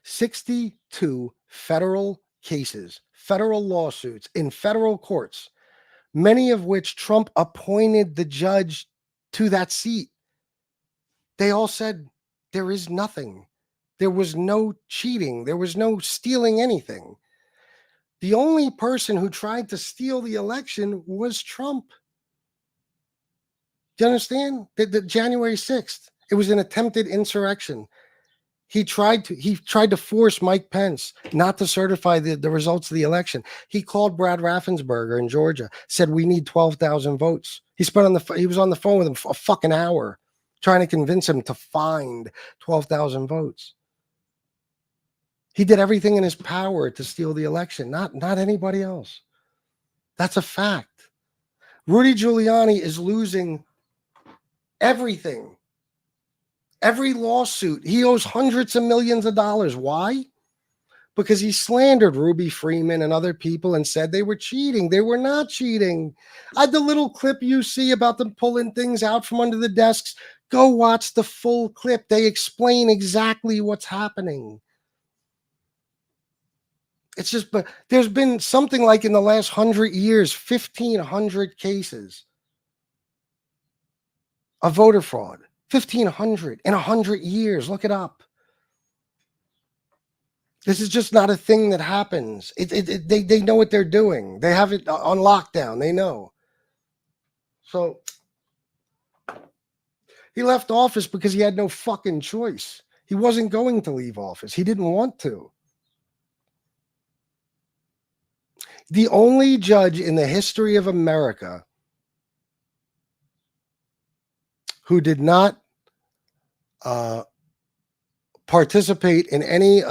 62 federal cases, federal lawsuits in federal courts, many of which Trump appointed the judge to that seat. They all said there is nothing. There was no cheating. There was no stealing anything. The only person who tried to steal the election was Trump. Do you understand? The January 6th, it was an attempted insurrection. He tried to force Mike Pence not to certify the results of the election. He called Brad Raffensperger in Georgia, said we need 12,000 votes. He was on the phone with him for a fucking hour trying to convince him to find 12,000 votes. He did everything in his power to steal the election, not anybody else. That's a fact. Rudy Giuliani is losing everything. Every lawsuit. He owes hundreds of millions of dollars. Why? Because he slandered Ruby Freeman and other people and said they were cheating. They were not cheating. The little clip you see about them pulling things out from under the desks, go watch the full clip. They explain exactly what's happening. It's just, but there's been something like in the last 100 years, 1,500 cases of voter fraud. 1,500 in 100 years. Look it up. This is just not a thing that happens. They know what they're doing. They have it on lockdown. They know. So he left office because he had no fucking choice. He wasn't going to leave office. He didn't want to. The only judge in the history of America who did not participate in any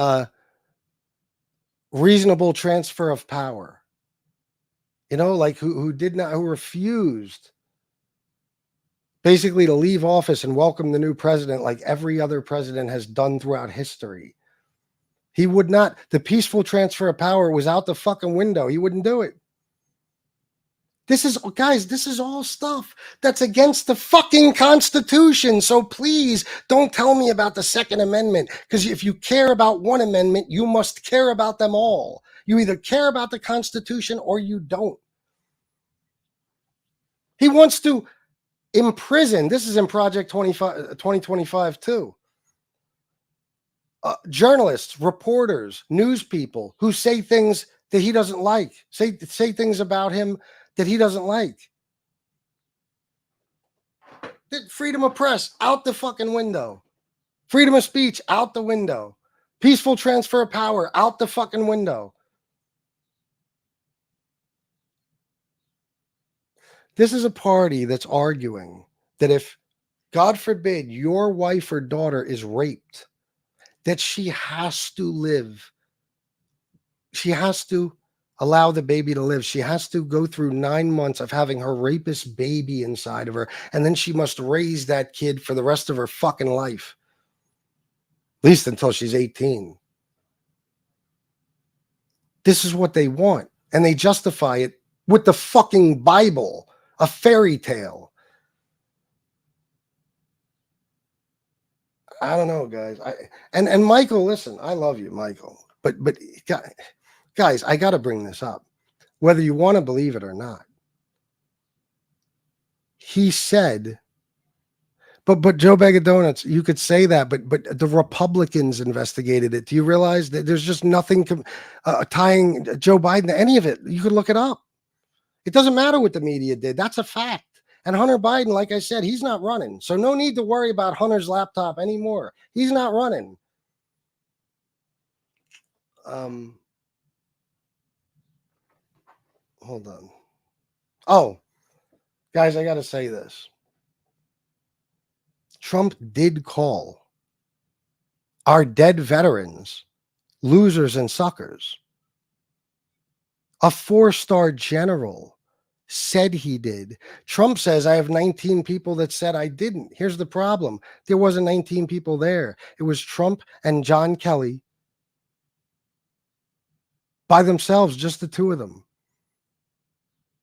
reasonable transfer of power, like who refused basically to leave office and welcome the new president like every other president has done throughout history. He would not. The peaceful transfer of power was out the fucking window. He wouldn't do it. This is all stuff that's against the fucking Constitution. So please don't tell me about the Second Amendment, because if you care about one amendment, you must care about them all. You either care about the Constitution or you don't. He wants to imprison. This is in Project 2025 too. Journalists, reporters, news people who say things that he doesn't like, say things about him that he doesn't like. Freedom of press out the fucking window. Freedom of speech out the window. Peaceful transfer of power out the fucking window. This is a party that's arguing that if, God forbid, your wife or daughter is raped, that she has to live. She has to allow the baby to live. She has to go through 9 months of having her rapist baby inside of her, and then she must raise that kid for the rest of her fucking life. At least until she's 18. This is what they want, and they justify it with the fucking Bible, a fairy tale. I don't know, guys. And Michael, listen, I love you, Michael. But guys, I got to bring this up, whether you want to believe it or not. He said, but Joe Bag of Donuts, you could say that, but the Republicans investigated it. Do you realize that there's just nothing tying Joe Biden to any of it? You could look it up. It doesn't matter what the media did. That's a fact. And Hunter Biden, like I said, he's not running. So no need to worry about Hunter's laptop anymore. He's not running. Hold on. Oh, guys, I got to say this. Trump did call our dead veterans losers and suckers. A 4-star general said he did. Trump says, I have 19 people that said I didn't. Here's the problem. There wasn't 19 people there. It was Trump and John Kelly by themselves, just the two of them.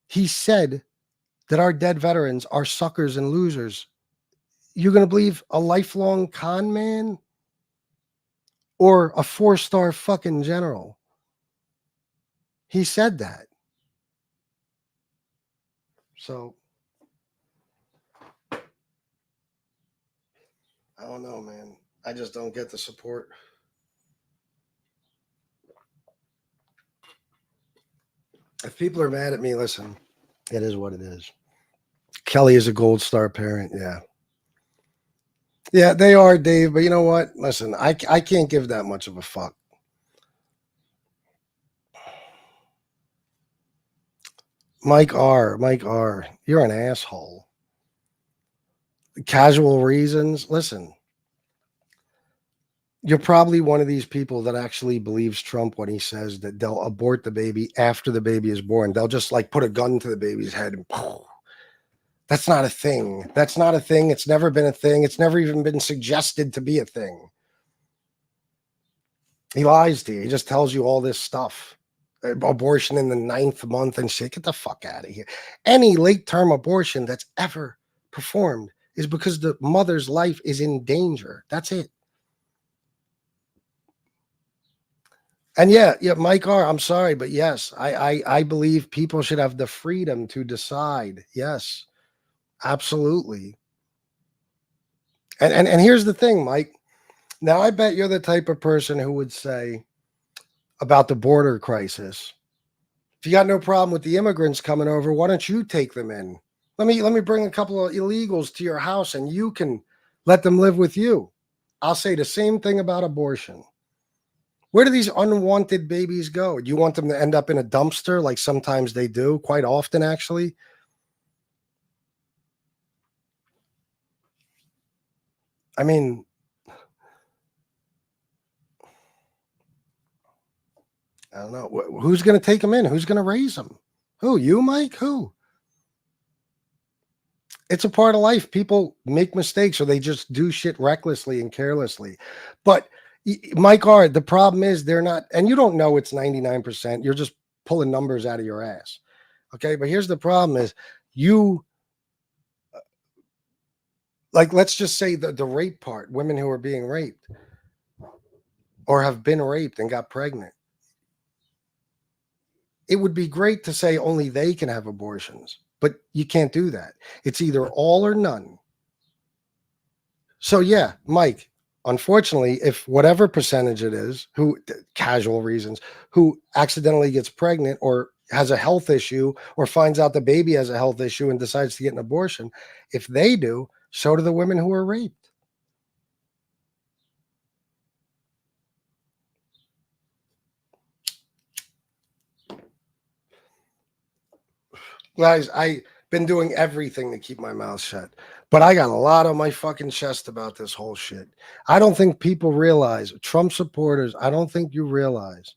He said that our dead veterans are suckers and losers. You're going to believe a lifelong con man or a 4-star fucking general? He said that. So, I don't know, man. I just don't get the support. If people are mad at me, listen, it is what it is. Kelly is a gold star parent. Yeah. Yeah, they are, Dave. But you know what? Listen, I can't give that much of a fuck. Mike R, you're an asshole. Casual reasons. Listen, you're probably one of these people that actually believes Trump when he says that they'll abort the baby after the baby is born. They'll just like put a gun to the baby's head and that's not a thing. That's not a thing. It's never been a thing. It's never even been suggested to be a thing. He lies to you. He just tells you all this stuff. Abortion in the 9th month and shit. Get the fuck out of here. Any late-term abortion that's ever performed is because the mother's life is in danger. That's it. And yeah, Mike R., I'm sorry, but yes, I believe people should have the freedom to decide. Yes, absolutely. And here's the thing, Mike. Now, I bet you're the type of person who would say about the border crisis, if you got no problem with the immigrants coming over, why don't you take them in? Let me bring a couple of illegals to your house and you can let them live with you. I'll say the same thing about abortion. Where do these unwanted babies go? Do you want them to end up in a dumpster like sometimes they do, quite often actually? I mean, I don't know. Who's going to take them in? Who's going to raise them? Who? You, Mike? Who? It's a part of life. People make mistakes or they just do shit recklessly and carelessly. But Mike R., the problem is they're not, and you don't know it's 99%. You're just pulling numbers out of your ass. Okay. But here's the problem is you, like, let's just say the rape part, women who are being raped or have been raped and got pregnant. It would be great to say only they can have abortions, but you can't do that. It's either all or none. So yeah, Mike, unfortunately, if whatever percentage it is, who casual reasons, who accidentally gets pregnant or has a health issue or finds out the baby has a health issue and decides to get an abortion, if they do, so do the women who are raped. Guys, I've been doing everything to keep my mouth shut, but I got a lot on my fucking chest about this whole shit. I don't think people realize, Trump supporters, I don't think you realize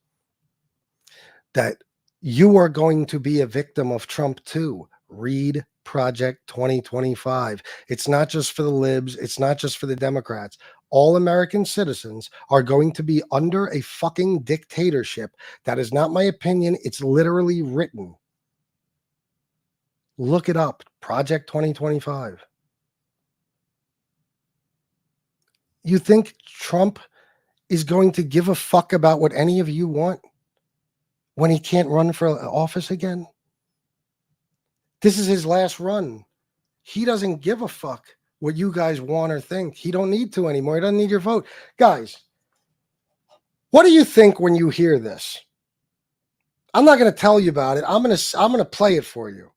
that you are going to be a victim of Trump too. Read Project 2025. It's not just for the libs, it's not just for the Democrats. All American citizens are going to be under a fucking dictatorship. That is not my opinion, it's literally written. Look it up. Project 2025. You think Trump is going to give a fuck about what any of you want when he can't run for office again? This is his last run. He doesn't give a fuck what you guys want or think. He don't need to anymore. He doesn't need your vote. Guys, what do you think when you hear this? I'm not going to tell you about it. I'm going to play it for you.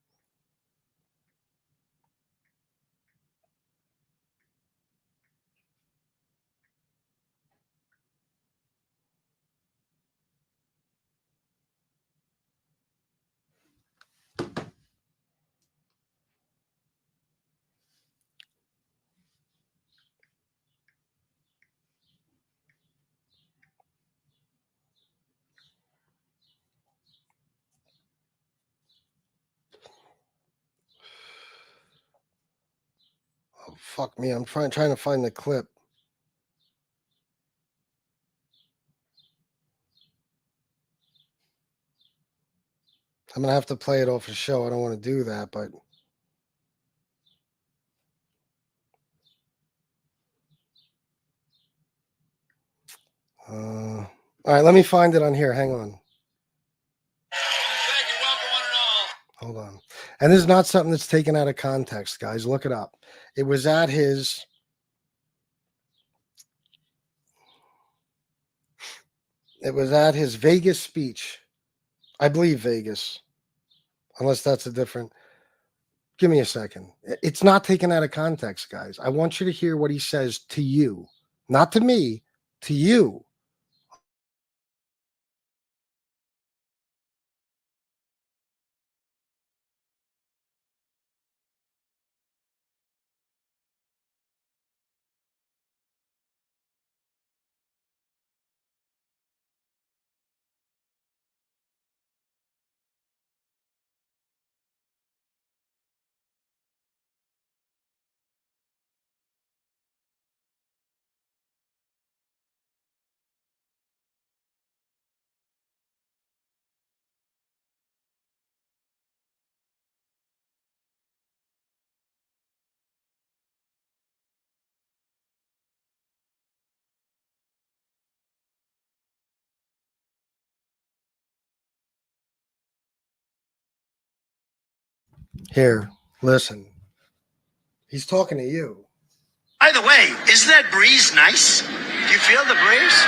Oh, fuck me. I'm trying to find the clip. I'm going to have to play it off the show. I don't want to do that, but all right, let me find it on here. Hang on. Hold on. And this is not something that's taken out of context, guys. Look it up. It was at his Vegas speech. I believe Vegas. Unless that's a different. Give me a second. It's not taken out of context, guys. I want you to hear what he says to you. Not to me, to you. Here, listen. He's talking to you.
By the way, isn't that breeze nice? Do you feel the breeze?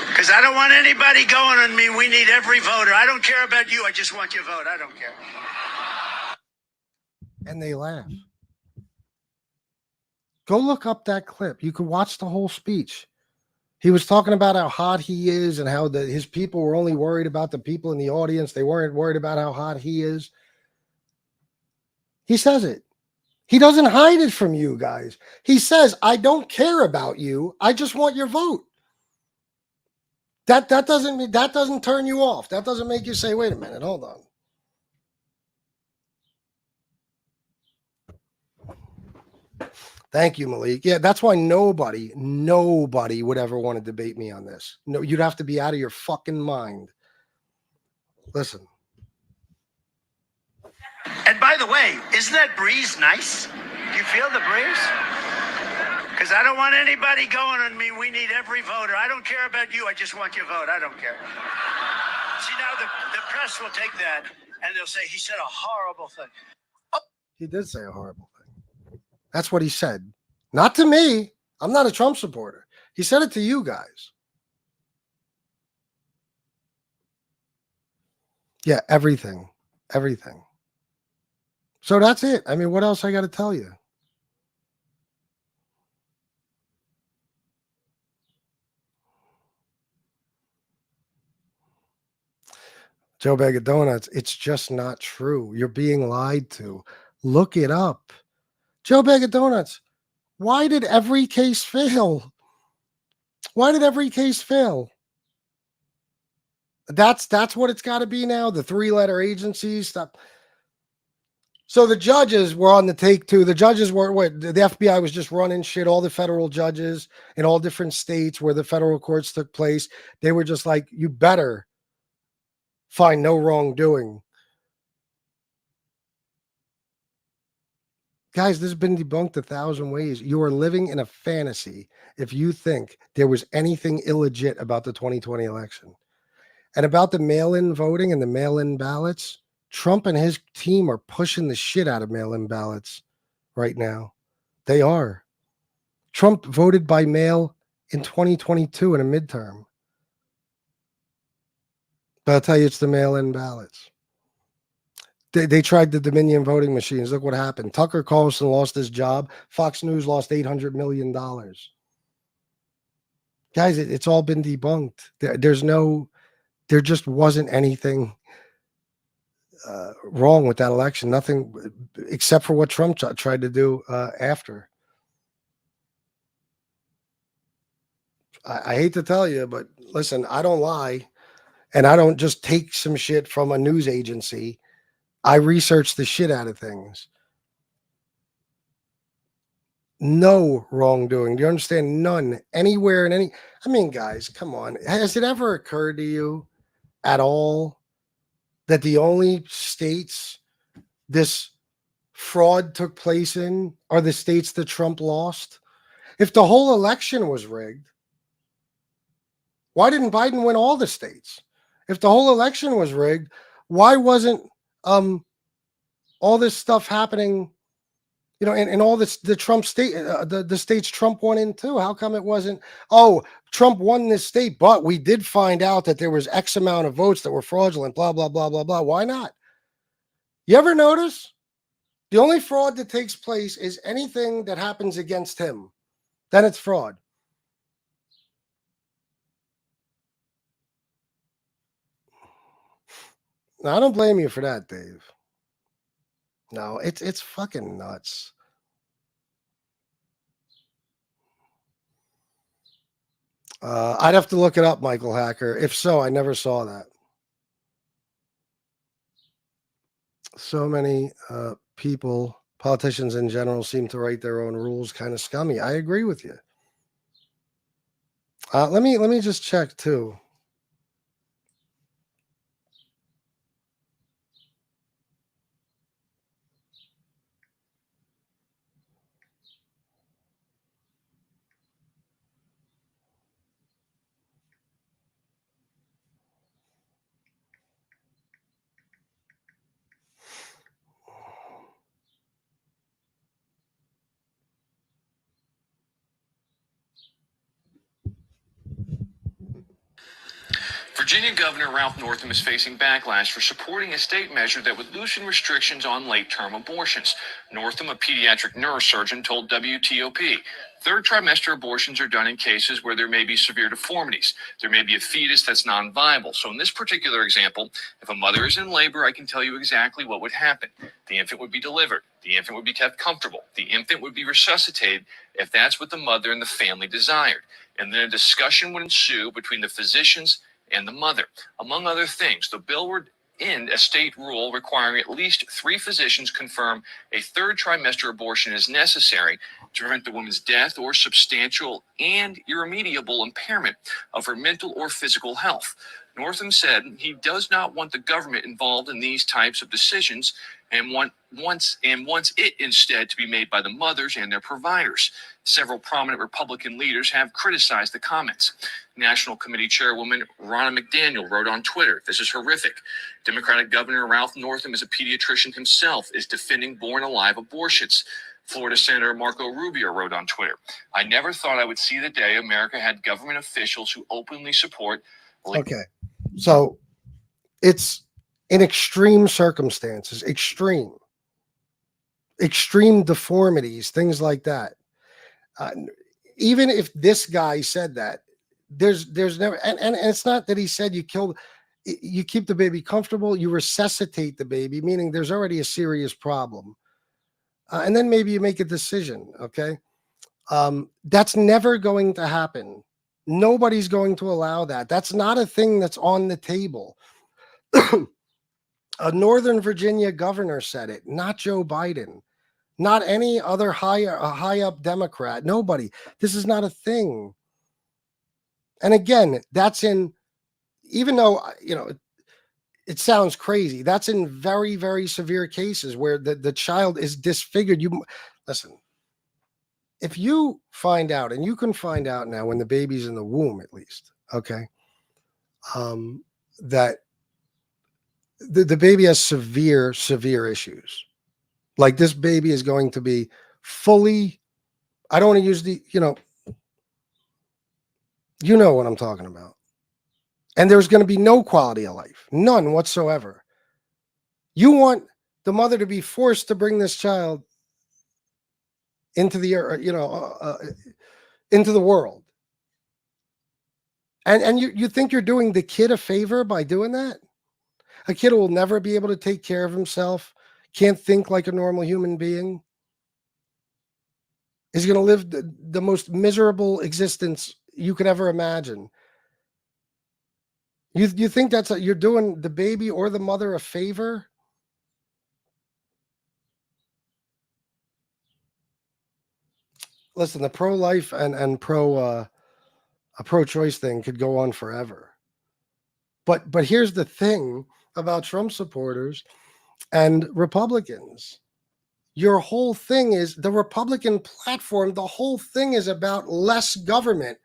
Because I don't want anybody going on me. We need every voter. I don't care about you. I just want your vote. I don't care.
And they laugh. Go look up that clip. You could watch the whole speech. He was talking about how hot he is and how his people were only worried about the people in the audience. They weren't worried about how hot he is. He says it. He doesn't hide it from you guys. He says, I don't care about you. I just want your vote. That doesn't turn you off. That doesn't make you say, wait a minute, hold on. Thank you, Malik. Yeah, that's why nobody would ever want to debate me on this. No, you'd have to be out of your fucking mind. Listen.
And by the way, isn't that breeze nice? Do you feel the breeze? Because I don't want anybody going on me. We need every voter. I don't care about you. I just want your vote. I don't care. See, now the press will take that and they'll say he said a horrible thing. Oh.
He did say a horrible thing. That's what he said. Not to me. I'm not a Trump supporter. He said it to you guys. Yeah, everything. Everything. So that's it. I mean, what else I got to tell you? Joe Bag of Donuts, it's just not true. You're being lied to. Look it up. Joe Bag of Donuts, why did every case fail? Why did every case fail? That's what it's got to be now. The 3-letter agencies. Stop. So the judges were on the take too. The judges were what the FBI was just running shit. All the federal judges in all different states where the federal courts took place, they were just like, you better find no wrongdoing. Guys, this has been debunked 1,000 ways. You are living in a fantasy if you think there was anything illegit about the 2020 election. And about the mail-in voting and the mail-in ballots, Trump and his team are pushing the shit out of mail-in ballots right now. They are. Trump voted by mail in 2022 in a midterm. But I'll tell you, it's the mail-in ballots. They tried the Dominion voting machines. Look what happened. Tucker Carlson lost his job. Fox News lost $800 million. Guys, it's all been debunked. There just wasn't anything wrong with that election. Nothing except for what Trump tried to do after. I hate to tell you, but listen, I don't lie. And I don't just take some shit from a news agency. I research the shit out of things. No wrongdoing. Do you understand? None. Anywhere in any. I mean, guys, come on. Has it ever occurred to you at all that the only states this fraud took place in are the states that Trump lost? If the whole election was rigged, why didn't Biden win all the states? If the whole election was rigged, why wasn't all this stuff happening, you know, and all this, the Trump state, the states Trump won in too? How come it wasn't, oh, Trump won this state, but we did find out that there was X amount of votes that were fraudulent, blah, blah, blah, blah, blah. Why not? You ever notice? The only fraud that takes place is anything that happens against him. Then it's fraud. Now, I don't blame you for that, Dave. No, it's fucking nuts. I'd have to look it up, Michael Hacker. If so, I never saw that. So many people, politicians in general, seem to write their own rules. Kind of scummy. I agree with you. Let me just check too.
Virginia Governor Ralph Northam is facing backlash for supporting a state measure that would loosen restrictions on late-term abortions. Northam, a pediatric neurosurgeon, told WTOP, third trimester abortions are done in cases where there may be severe deformities. There may be a fetus that's non-viable. So in this particular example, if a mother is in labor, I can tell you exactly what would happen. The infant would be delivered. The infant would be kept comfortable. The infant would be resuscitated if that's what the mother and the family desired. And then a discussion would ensue between the physicians and the mother. Among other things, the bill would end a state rule requiring at least 3 physicians confirm a third trimester abortion is necessary to prevent the woman's death or substantial and irremediable impairment of her mental or physical health. Northam said he does not want the government involved in these types of decisions and wants it instead to be made by the mothers and their providers. Several prominent Republican leaders have criticized the comments. National Committee Chairwoman Ronna McDaniel wrote on Twitter, "This is horrific. Democratic Governor Ralph Northam is a pediatrician himself, is defending born-alive abortions." Florida Senator Marco Rubio wrote on Twitter, "I never thought I would see the day America had government officials who openly support..."
Okay. So it's in extreme circumstances, extreme deformities, things like that. Even if this guy said that, there's never, and it's not that he said you killed. you keep the baby comfortable, you resuscitate the baby, meaning there's already a serious problem. And then maybe you make a decision, okay? That's never going to happen. Nobody's going to allow that. That's not a thing that's on the table. A Northern Virginia governor said it, not Joe Biden, not any other high up Democrat, nobody. This is not a thing. And again, that's in, even though, it sounds crazy, that's in very, very severe cases where the child is disfigured. Listen, if you find out, and you can find out now when the baby's in the womb, at least, okay, that the baby has severe issues. Like this baby is going to be fully, I don't want to use the, you know what I'm talking about. And there's going to be no quality of life, none whatsoever. You want the mother to be forced to bring this child into the, into the world. And you think you're doing the kid a favor by doing that? A kid who will never be able to take care of himself, can't think like a normal human being, is going to live the most miserable existence you could ever imagine. You think you're doing the baby or the mother a favor? Listen, the pro-life and pro-choice thing could go on forever. But here's the thing about Trump supporters and Republicans. Your whole thing is the Republican platform. The whole thing is about less government.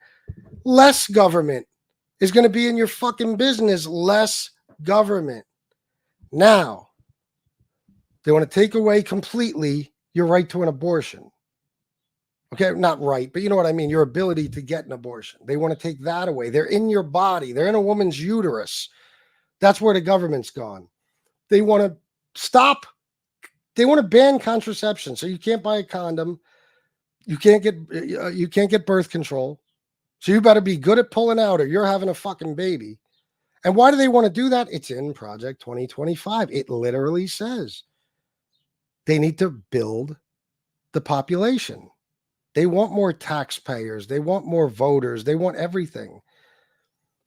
Less government is going to be in your fucking business. Less government. Now, they want to take away completely your right to an abortion. Okay, not right, but you know what I mean? Your ability to get an abortion. They want to take that away. They're in your body. They're in a woman's uterus. That's where the government's gone. They want to stop. They want to ban contraception. So you can't buy a condom. You can't get birth control. So you better be good at pulling out or you're having a fucking baby. And why do they want to do that? It's in Project 2025. It literally says they need to build the population. They want more taxpayers. They want more voters. They want everything.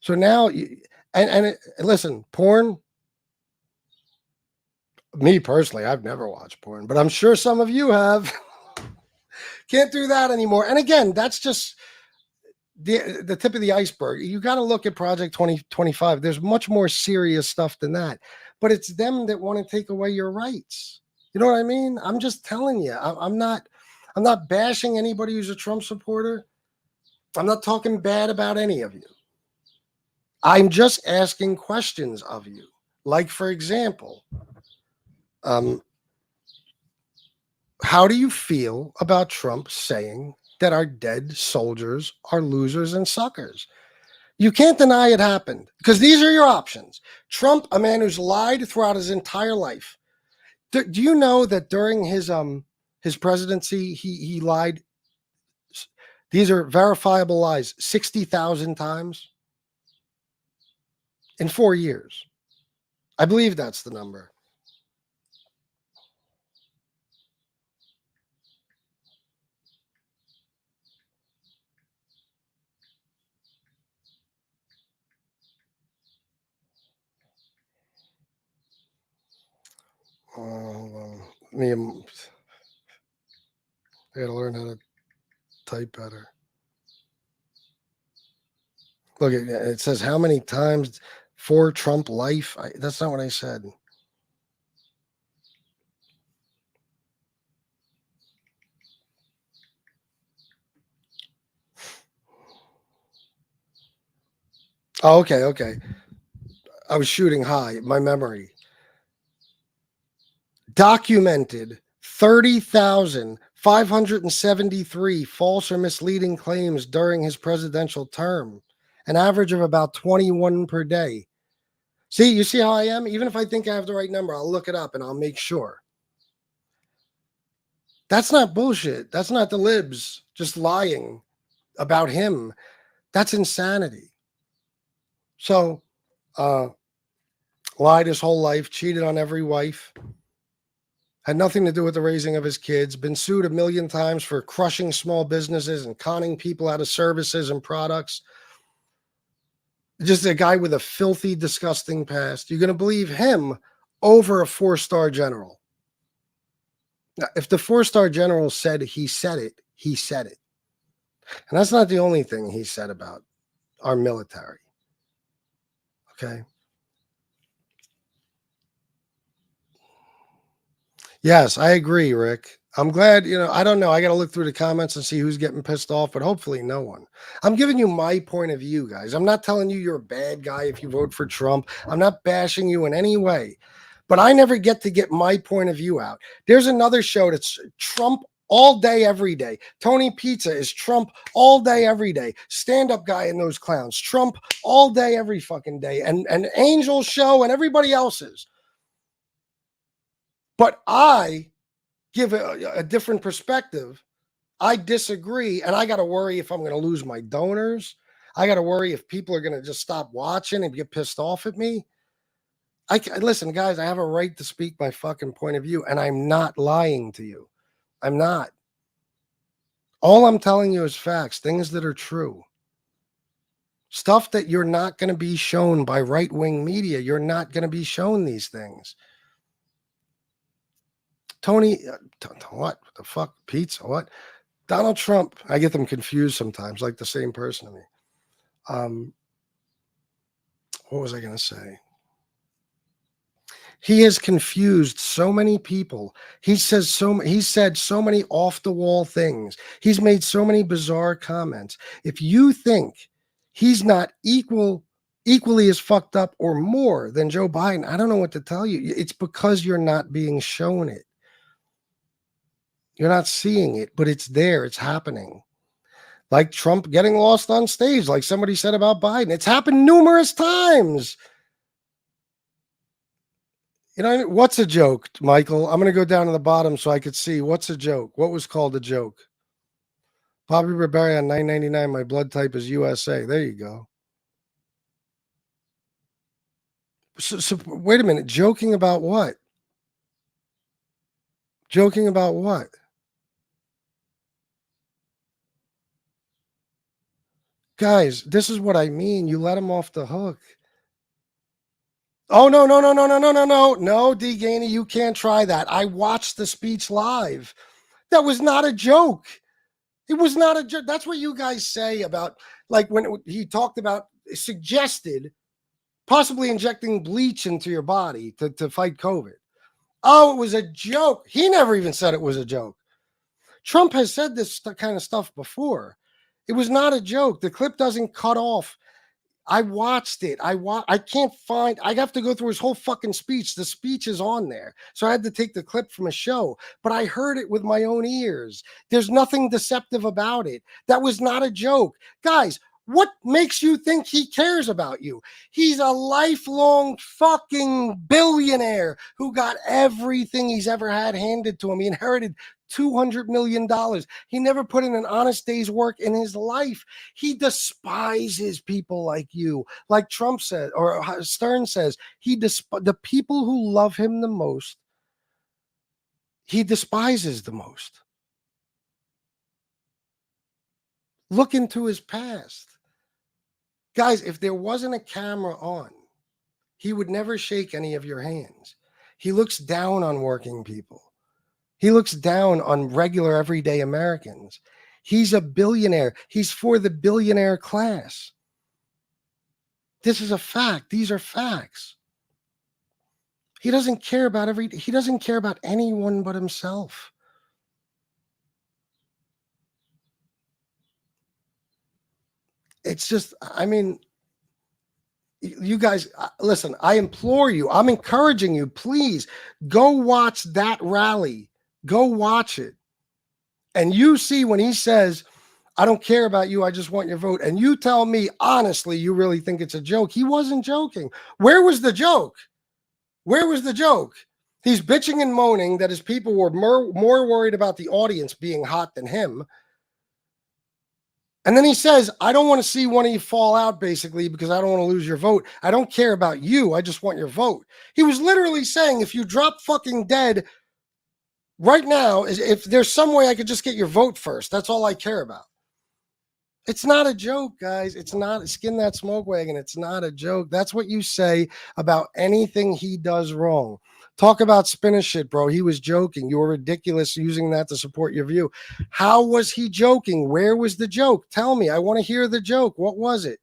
So now, listen, porn, me personally, I've never watched porn, but I'm sure some of you have. Can't do that anymore. And again, that's just the tip of the iceberg. You got to look at Project 2025. There's much more serious stuff than that. But it's them that want to take away your rights. You know what I mean? I'm just telling you. I'm not bashing anybody who's a Trump supporter. I'm not talking bad about any of you. I'm just asking questions of you. Like, for example, how do you feel about Trump saying that our dead soldiers are losers and suckers? You can't deny it happened because these are your options. Trump, a man who's lied throughout his entire life. Do you know that during his presidency, he lied? These are verifiable lies 60,000 times in 4 years. I believe that's the number. Hold on. I gotta learn how to type better. Look, it says how many times for Trump life. That's not what I said. Oh, okay. I was shooting high. My memory. Documented 30,573 false or misleading claims during his presidential term, an average of about 21 per day. See, you see how I am? Even if I think I have the right number, I'll look it up and I'll make sure. That's not bullshit. That's not the libs just lying about him. That's insanity. So, lied his whole life, cheated on every wife, had nothing to do with the raising of his kids, been sued 1 million times for crushing small businesses and conning people out of services and products. Just a guy with a filthy, disgusting past. You're going to believe him over a 4-star general. Now, if the 4-star general said he said it, he said it. And that's not the only thing he said about our military. Okay? Yes, I agree, Rick. I'm glad, I don't know. I got to look through the comments and see who's getting pissed off, but hopefully no one. I'm giving you my point of view, guys. I'm not telling you you're a bad guy if you vote for Trump. I'm not bashing you in any way, but I never get to get my point of view out. There's another show that's Trump all day, every day. Tony Pizza is Trump all day, every day. Stand-up guy and those clowns. Trump all day, every fucking day. And Angel Show and everybody else's. But I give a different perspective. I disagree, and I got to worry if I'm going to lose my donors. I got to worry if people are going to just stop watching and get pissed off at me. Listen, guys, I have a right to speak my fucking point of view, and I'm not lying to you. I'm not. All I'm telling you is facts, things that are true. Stuff that you're not going to be shown by right-wing media. You're not going to be shown these things. Tony, what the fuck? Pizza, what? Donald Trump, I get them confused sometimes, like the same person to me. What was I going to say? He has confused so many people. He said so many off-the-wall things. He's made so many bizarre comments. If you think he's not equally as fucked up or more than Joe Biden, I don't know what to tell you. It's because you're not being shown it. You're not seeing it, but it's there. It's happening. Like Trump getting lost on stage, like somebody said about Biden. It's happened numerous times. What's a joke, Michael? I'm going to go down to the bottom so I could see. What's a joke? What was called a joke? Bobby Barbarian on 999. My blood type is USA. There you go. So wait a minute. Joking about what? Joking about what? Guys, this is what I mean. You let him off the hook. Oh, no, D. Gainey, you can't try that. I watched the speech live. That was not a joke. It was not a joke. That's what you guys say about, like, when he talked about, suggested possibly injecting bleach into your body to fight COVID. Oh, it was a joke. He never even said it was a joke. Trump has said this kind of stuff before. It was not a joke. The clip doesn't cut off. I watched it. I have to go through his whole fucking speech. The speech is on there. So I had to take the clip from a show, but I heard it with my own ears. There's nothing deceptive about it. That was not a joke. Guys, what makes you think he cares about you? He's a lifelong fucking billionaire who got everything he's ever had handed to him. He inherited $200 million. He never put in an honest day's work in his life. He despises people like you, like Trump said, or Stern says. The people who love him the most, he despises the most. Look into his past. Guys, if there wasn't a camera on, he would never shake any of your hands. He looks down on working people. He looks down on regular, everyday Americans. He's a billionaire. He's for the billionaire class. This is a fact. These are facts. He doesn't care about anyone but himself. It's just, you guys, listen, I implore you, I'm encouraging you, please go watch that rally. Go watch it. And you see when he says, I don't care about you, I just want your vote. And you tell me, honestly, you really think it's a joke. He wasn't joking. Where was the joke? Where was the joke? He's bitching and moaning that his people were more worried about the audience being hot than him. And then he says, I don't want to see one of you fall out, basically, because I don't want to lose your vote. I don't care about you. I just want your vote. He was literally saying, if you drop fucking dead right now, if there's some way I could just get your vote first, that's all I care about. It's not a joke, guys. It's not. Skin that smoke wagon. It's not a joke. That's what you say about anything he does wrong. Talk about spinning shit, bro. He was joking. You were ridiculous using that to support your view. How was he joking? Where was the joke? Tell me. I want to hear the joke. What was it?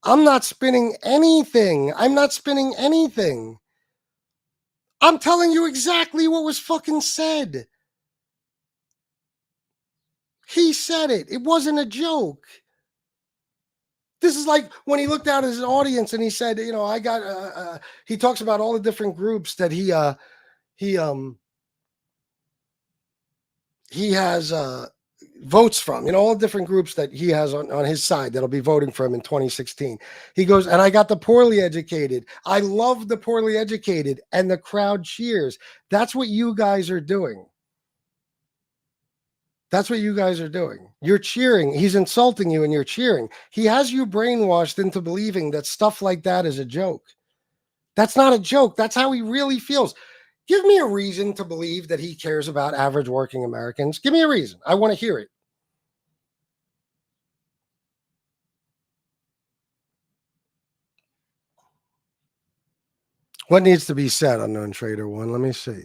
I'm not spinning anything. I'm not spinning anything. I'm telling you exactly what was fucking said. He said it. It wasn't a joke. This is like when he looked out at his audience and he said, you know, I got, he talks about all the different groups that he has votes from, you know, all the different groups that he has on his side that'll be voting for him in 2016. He goes, and I got the poorly educated. I love the poorly educated, and the crowd cheers. That's what you guys are doing. That's what you guys are doing. You're cheering. He's insulting you and you're cheering. He has you brainwashed into believing that stuff like that is a joke. That's not a joke. That's how he really feels. Give me a reason to believe that he cares about average working Americans. Give me a reason. I want to hear it. What needs to be said, Unknown Trader One? Let me see.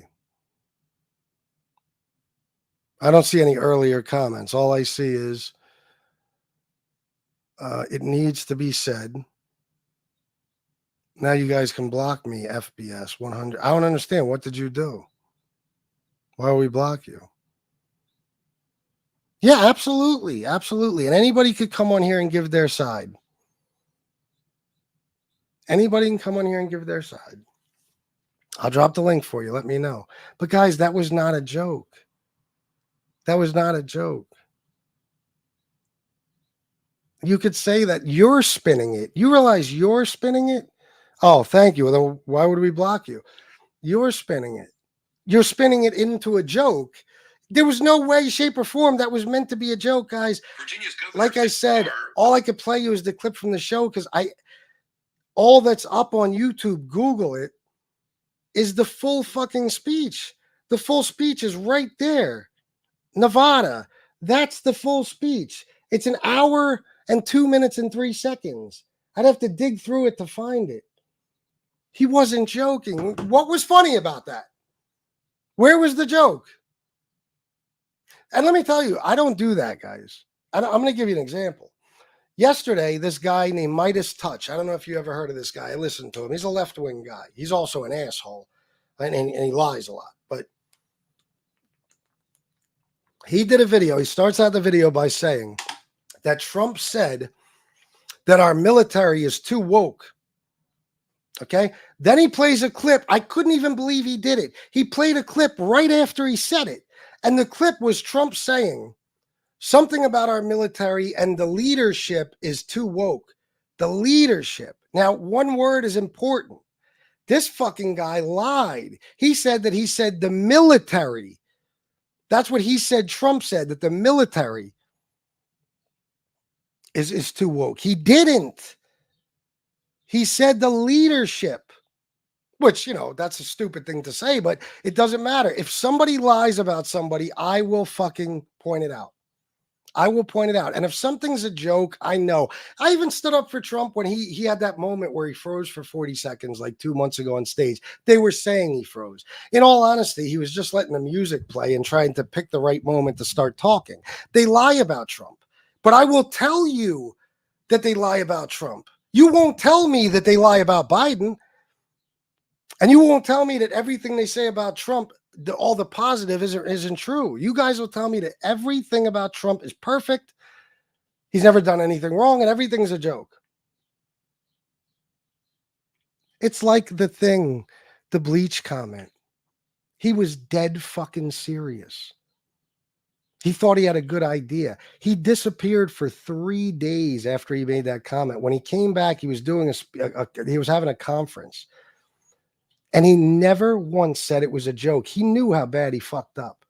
I don't see any earlier comments. All I see is it needs to be said. Now you guys can block me, FBS 100. I don't understand. What did you do? Why would we block you? Yeah, absolutely. Absolutely. And anybody could come on here and give their side. Anybody can come on here and give their side. I'll drop the link for you. Let me know. But guys, that was not a joke. That was not a joke. You could say that you're spinning it. You realize you're spinning it? Oh, thank you. Well, then why would we block you? You're spinning it. You're spinning it into a joke. There was no way, shape, or form that was meant to be a joke, guys. Like I said, all I could play you is the clip from the show because all that's up on YouTube, Google it, is the full fucking speech. The full speech is right there. Nevada. That's the full speech. It's an hour and 2 minutes and 3 seconds. I'd have to dig through it to find it. He wasn't joking. What was funny about that? Where was the joke? And let me tell you, I don't do that, guys. I'm going to give you an example. Yesterday, this guy named Midas Touch, I don't know if you ever heard of this guy. I listened to him. He's a left-wing guy. He's also an asshole, and he lies a lot. But he did a video. He starts out the video by saying that Trump said that our military is too woke. Okay? Then he plays a clip. I couldn't even believe he did it. He played a clip right after he said it. And the clip was Trump saying something about our military and the leadership is too woke. The leadership. Now, one word is important. This fucking guy lied. He said the military. That's what he said. Trump said that the military is too woke. He didn't. He said the leadership, which, you know, that's a stupid thing to say, but it doesn't matter. If somebody lies about somebody, I will fucking point it out. I will point it out. And if something's a joke, I know. I even stood up for Trump when he had that moment where he froze for 40 seconds, like 2 months ago on stage. They were saying he froze. In all honesty, he was just letting the music play and trying to pick the right moment to start talking. They lie about Trump. But I will tell you that they lie about Trump. You won't tell me that they lie about Biden. And you won't tell me that everything they say about Trump, all the positive isn't true. You guys will tell me that everything about Trump is perfect. He's never done anything wrong and everything's a joke. It's like the Bleach comment. He was dead fucking serious. He thought he had a good idea. He disappeared for 3 days after he made that comment. When he came back, he was doing he was having a conference. And he never once said it was a joke. He knew how bad he fucked up.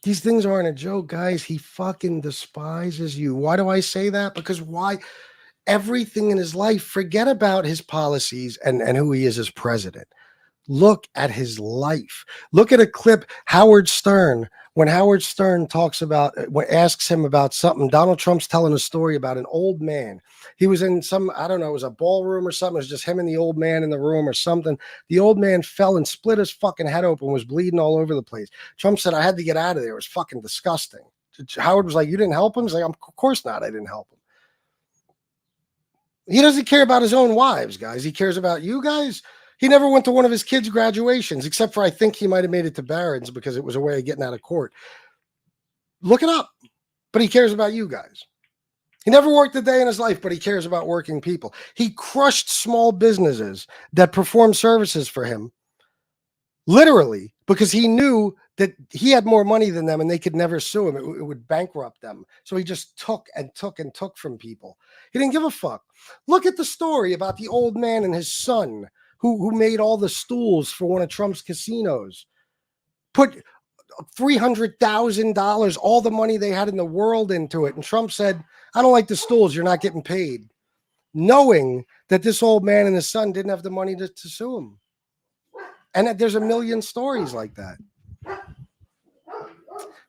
These things aren't a joke, guys. He fucking despises you. Why do I say that? Because why? Everything in his life, forget about his policies and who he is as president. Look at his life. Look at a clip, Howard Stern, when Howard Stern asks him about something. Donald Trump's telling a story about an old man. He was in I don't know, it was a ballroom or something. It was just him and the old man in the room or something. The old man fell and split his fucking head open, was bleeding all over the place. Trump said, I had to get out of there. It was fucking disgusting. Howard was like, you didn't help him? He's like, of course not. I didn't help him. He doesn't care about his own wives, guys. He cares about you guys. He never went to one of his kids' graduations, except for I think he might have made it to Barron's because it was a way of getting out of court. Look it up. But he cares about you guys. He never worked a day in his life, but he cares about working people. He crushed small businesses that performed services for him, literally, because he knew that he had more money than them and they could never sue him. It would bankrupt them. So he just took and took and took from people. He didn't give a fuck. Look at the story about the old man and his son who made all the stools for one of Trump's casinos. Put $300,000, all the money they had in the world into it. And Trump said, I don't like the stools. You're not getting paid. Knowing that this old man and his son didn't have the money to sue him. And there's a million stories like that.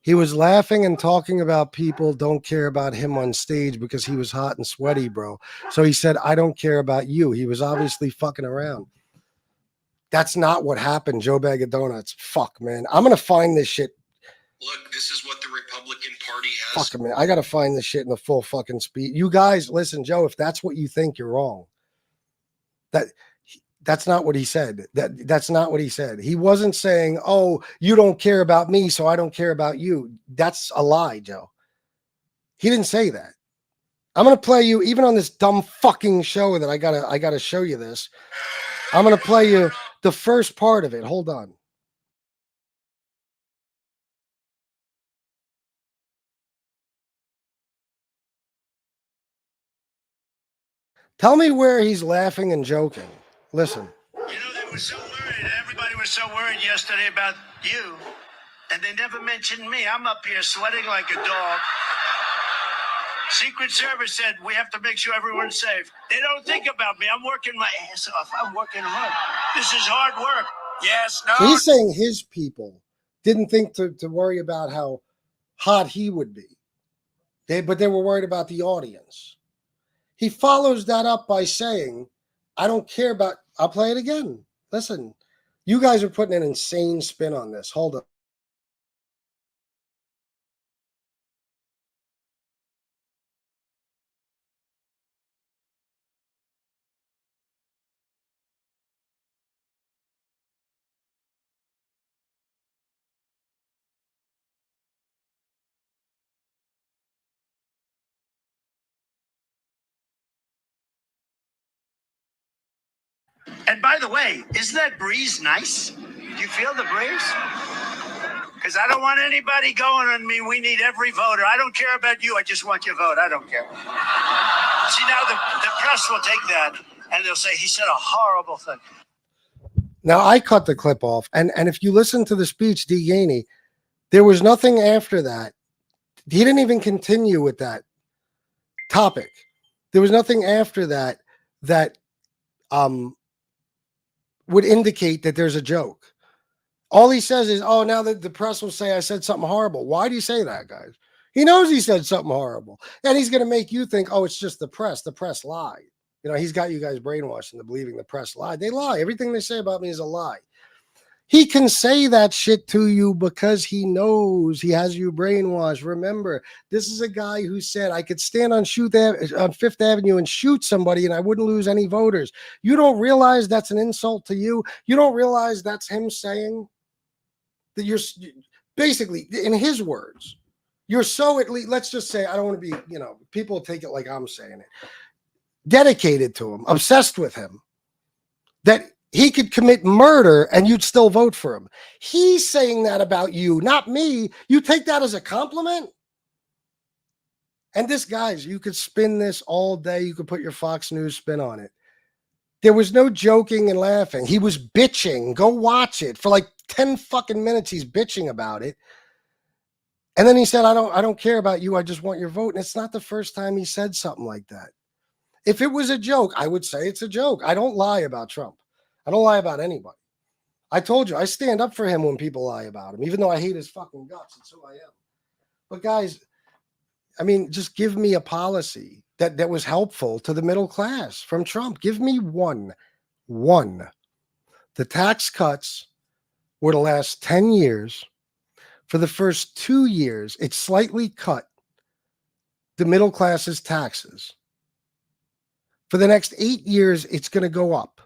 He was laughing and talking about people don't care about him on stage because he was hot and sweaty, bro. So he said, I don't care about you. He was obviously fucking around. That's not what happened, Joe Bag of Donuts. Fuck, man. I'm going to find this shit.
Look, this is what the Republican Party has.
Fuck, man. I got to find this shit in the full fucking speed. You guys, listen, Joe, if that's what you think, you're wrong. That's not what he said. That's not what he said. He wasn't saying, oh, you don't care about me, so I don't care about you. That's a lie, Joe. He didn't say that. I'm going to play you, even on this dumb fucking show that I gotta show you this. I'm going to play you the first part of it. Hold on. Tell me where he's laughing and joking. Listen.
You know, they were so worried. Everybody was so worried yesterday about you, and they never mentioned me. I'm up here sweating like a dog. Secret Service said we have to make sure everyone's safe. They don't think about me. I'm working my ass off. I'm working hard. This is hard work. Yes, no.
So he's saying his people didn't think to worry about how hot he would be. But they were worried about the audience. He follows that up by saying, I don't care about, I'll play it again. Listen, you guys are putting an insane spin on this. Hold on.
And by the way, isn't that breeze nice? Do you feel the breeze? Because I don't want anybody going on me. We need every voter. I don't care about you. I just want your vote. I don't care. See, now the press will take that and they'll say he said a horrible thing.
Now, I cut the clip off. And if you listen to the speech, D. Gainey, there was nothing after that. He didn't even continue with that topic. There was nothing after that would indicate that there's a joke. All he says is, oh, now that the press will say I said something horrible. Why do you say that, guys? He knows he said something horrible. And he's going to make you think, oh, it's just the press. The press lied. You know, he's got you guys brainwashed into believing the press lied. They lie. Everything they say about me is a lie. He can say that shit to you because he knows he has you brainwashed. Remember, this is a guy who said I could stand on Fifth Avenue and shoot somebody and I wouldn't lose any voters. You don't realize that's an insult to you. You don't realize that's him saying that you're basically, in his words, you're so at least, let's just say, I don't want to be, you know, people take it like I'm saying it, dedicated to him, obsessed with him, that he could commit murder and you'd still vote for him. He's saying that about you, not me. You take that as a compliment? And this, guys, you could spin this all day. You could put your Fox News spin on it. There was no joking and laughing. He was bitching. Go watch it. For like 10 fucking minutes, he's bitching about it. And then he said, I don't care about you. I just want your vote. And it's not the first time he said something like that. If it was a joke, I would say it's a joke. I don't lie about Trump. I don't lie about anybody. I told you, I stand up for him when people lie about him, even though I hate his fucking guts. It's who I am. But guys, I mean, just give me a policy that was helpful to the middle class from Trump. Give me one. The tax cuts were the last 10 years. For the first 2 years, it slightly cut the middle class's taxes. For the next 8 years, it's going to go up.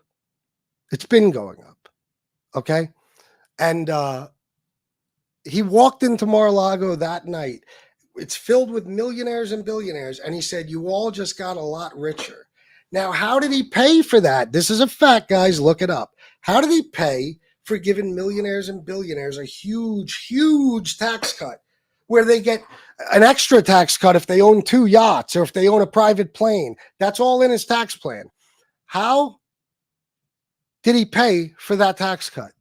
It's been going up. Okay? And he walked into Mar-a-Lago that night. It's filled with millionaires and billionaires. And he said, you all just got a lot richer. Now, how did he pay for that? This is a fact, guys. Look it up. How did he pay for giving millionaires and billionaires a huge, huge tax cut where they get an extra tax cut if they own 2 yachts or if they own a private plane? That's all in his tax plan. How did he pay for that tax cut?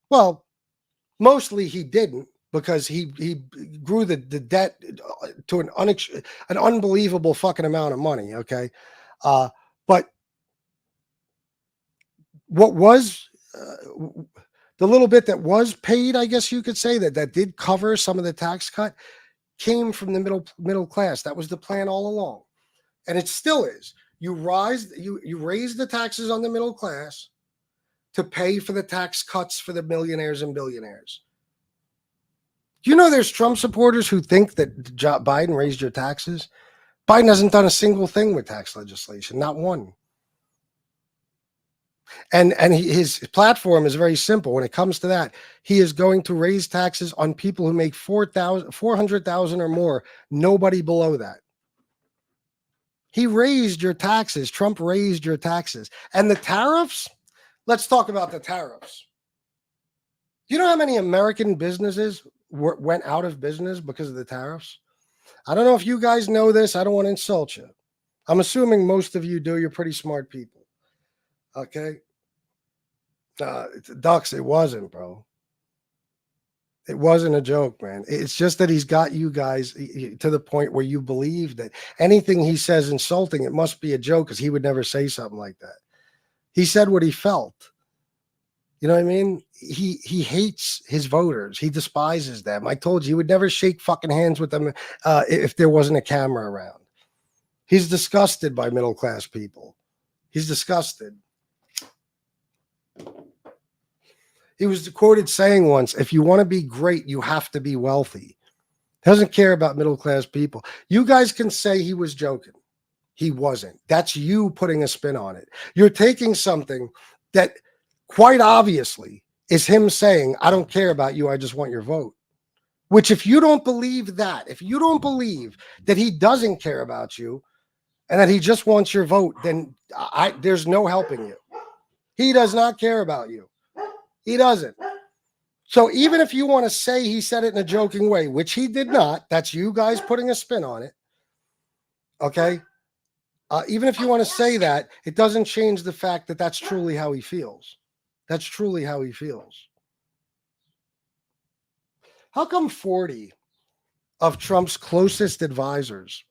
Well, mostly he didn't, because he grew the debt to an unbelievable fucking amount of money, okay? But what was the little bit that was paid, I guess you could say, that did cover some of the tax cut, came from the middle class. That was the plan all along. And it still is. You raise the taxes on the middle class to pay for the tax cuts for the millionaires and billionaires. Do you know there's Trump supporters who think that Biden raised your taxes? Biden hasn't done a single thing with tax legislation, not one. And his platform is very simple. When it comes to that, he is going to raise taxes on people who make $400,000 or more, nobody below that. He raised your taxes. Trump raised your taxes. And the tariffs? Let's talk about the tariffs. Do you know how many American businesses went out of business because of the tariffs? I don't know if you guys know this. I don't want to insult you. I'm assuming most of you do. You're pretty smart people. Okay? Ducks, it wasn't, bro. It wasn't a joke, man. It's just that he's got you guys to the point where you believe that anything he says insulting, it must be a joke, because he would never say something like that. He said what he felt. You know what I mean? He hates his voters. He despises them. I told you, he would never shake fucking hands with them if there wasn't a camera around. He's disgusted by middle class people. He's disgusted. He was quoted saying once, if you want to be great, you have to be wealthy. He doesn't care about middle class people. You guys can say he was joking. He wasn't. That's you putting a spin on it. You're taking something that quite obviously is him saying, I don't care about you, I just want your vote. Which, if you don't believe that, if you don't believe that he doesn't care about you and that he just wants your vote, then there's no helping you. He does not care about you. He doesn't. So even if you want to say he said it in a joking way, which he did not, that's you guys putting a spin on it. Okay? Even if you want to say that, it doesn't change the fact that that's truly how he feels. That's truly how he feels. How come 40 of Trump's closest advisors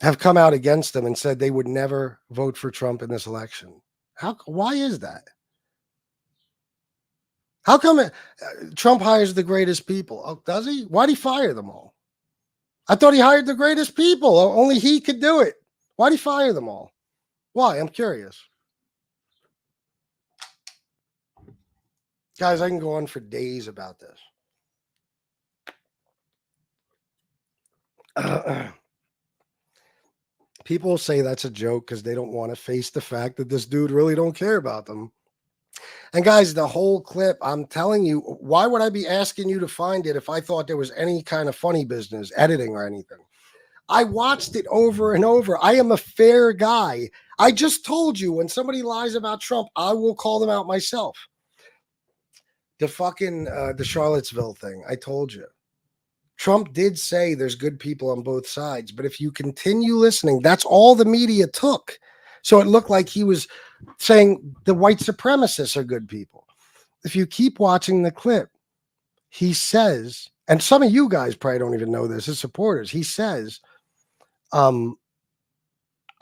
have come out against him and said they would never vote for Trump in this election? Why is that? How come Trump hires the greatest people? Oh, does he? Why'd he fire them all? I thought he hired the greatest people. Only he could do it. Why'd he fire them all? Why? I'm curious. Guys, I can go on for days about this. People say that's a joke because they don't want to face the fact that this dude really don't care about them. And guys, the whole clip, I'm telling you, why would I be asking you to find it if I thought there was any kind of funny business, editing or anything? I watched it over and over. I am a fair guy. I just told you, when somebody lies about Trump, I will call them out myself. The fucking, the Charlottesville thing, I told you. Trump did say there's good people on both sides, but if you continue listening, that's all the media took. So it looked like he was saying the white supremacists are good people. If you keep watching the clip, he says, and some of you guys probably don't even know this, his supporters, he says, I'm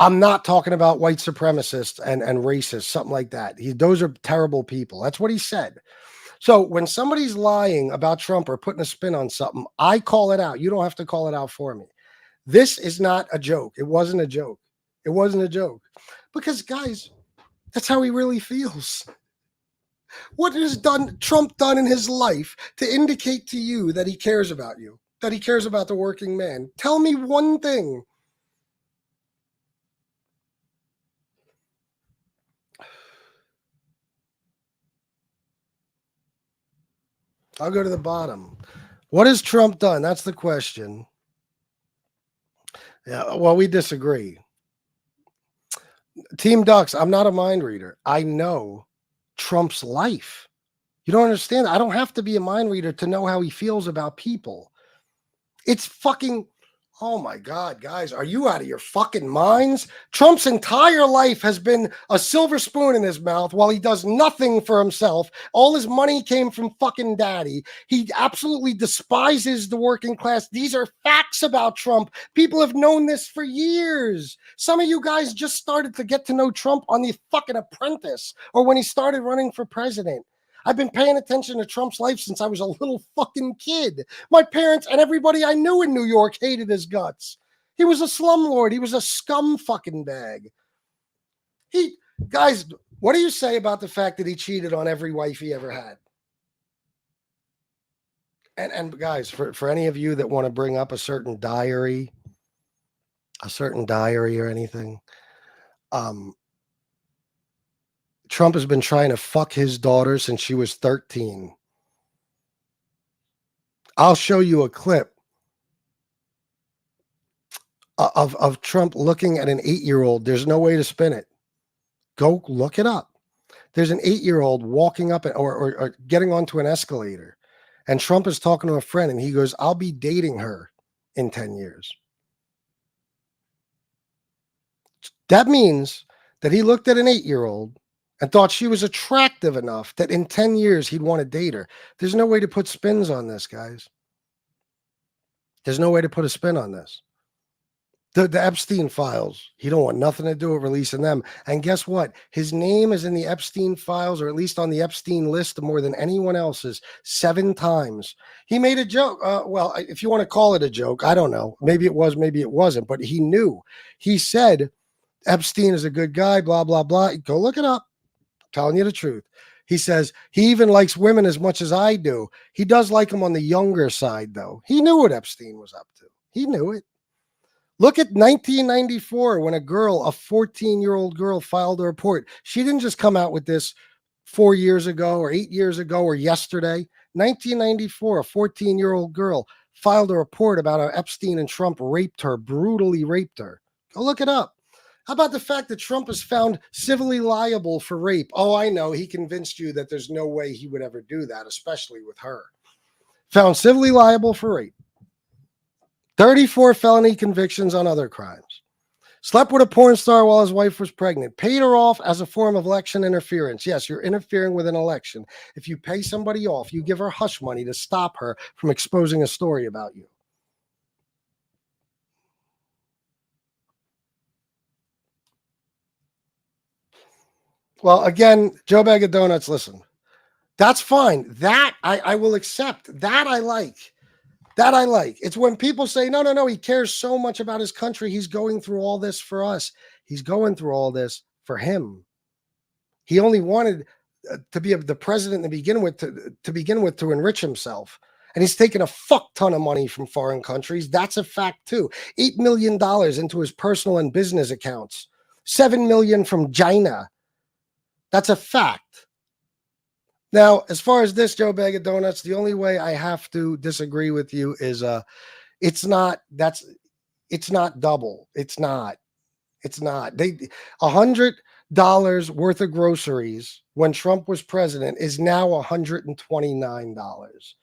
not talking about white supremacists and racists, something like that. Those are terrible people. That's what he said. So when somebody's lying about Trump or putting a spin on something, I call it out. You don't have to call it out for me. This is not a joke. It wasn't a joke. It wasn't a joke. Because, guys, that's how he really feels. What has Trump done in his life to indicate to you that he cares about you, that he cares about the working man? Tell me one thing. I'll go to the bottom. What has Trump done? That's the question. Yeah, well, we disagree. Team Ducks, I'm not a mind reader. I know Trump's life. You don't understand. I don't have to be a mind reader to know how he feels about people. It's fucking... Oh my God, guys, are you out of your fucking minds? Trump's entire life has been a silver spoon in his mouth while he does nothing for himself. All his money came from fucking daddy. He absolutely despises the working class. These are facts about Trump. People have known this for years. Some of you guys just started to get to know Trump on The fucking Apprentice or when he started running for president. I've been paying attention to Trump's life since I was a little fucking kid. My parents and everybody I knew in New York hated his guts. He was a slumlord. He was a scum fucking bag. Guys, what do you say about the fact that he cheated on every wife he ever had? And guys, for any of you that want to bring up a certain diary or anything, Trump has been trying to fuck his daughter since she was 13. I'll show you a clip of Trump looking at an 8-year-old. There's no way to spin it. Go look it up. There's an 8-year-old walking up or getting onto an escalator, and Trump is talking to a friend, and he goes, "I'll be dating her in 10 years." That means that he looked at an 8-year-old and thought she was attractive enough that in 10 years he'd want to date her. There's no way to put spins on this, guys. There's no way to put a spin on this. The Epstein files, he don't want nothing to do with releasing them. And guess what? His name is in the Epstein files, or at least on the Epstein list, more than anyone else's, 7 times. He made a joke. Well, if you want to call it a joke, I don't know. Maybe it was, maybe it wasn't, but he knew. He said, Epstein is a good guy, blah, blah, blah. Go look it up. Telling you the truth. He says he even likes women as much as I do. He does like them on the younger side, though. He knew what Epstein was up to. He knew it. Look at 1994 when a 14-year-old girl filed a report. She didn't just come out with this 4 years ago or 8 years ago or yesterday. 1994, a 14-year-old girl filed a report about how Epstein and Trump raped her, brutally raped her. Go look it up. How about the fact that Trump is found civilly liable for rape? Oh, I know. He convinced you that there's no way he would ever do that, especially with her. Found civilly liable for rape. 34 felony convictions on other crimes. Slept with a porn star while his wife was pregnant. Paid her off as a form of election interference. Yes, you're interfering with an election. If you pay somebody off, you give her hush money to stop her from exposing a story about you. Well, again, Joe Bag of Donuts, listen. That's fine. That I will accept. That I like. That I like. It's when people say, no, he cares so much about his country. He's going through all this for us. He's going through all this for him. He only wanted to be the president to begin with, to enrich himself. And he's taken a fuck ton of money from foreign countries. That's a fact, too. $8 million into his personal and business accounts. $7 million from China. That's a fact. Now, as far as this, Joe Bag of Donuts, the only way I have to disagree with you is it's not double. It's not. $100 worth of groceries when Trump was president is now $129.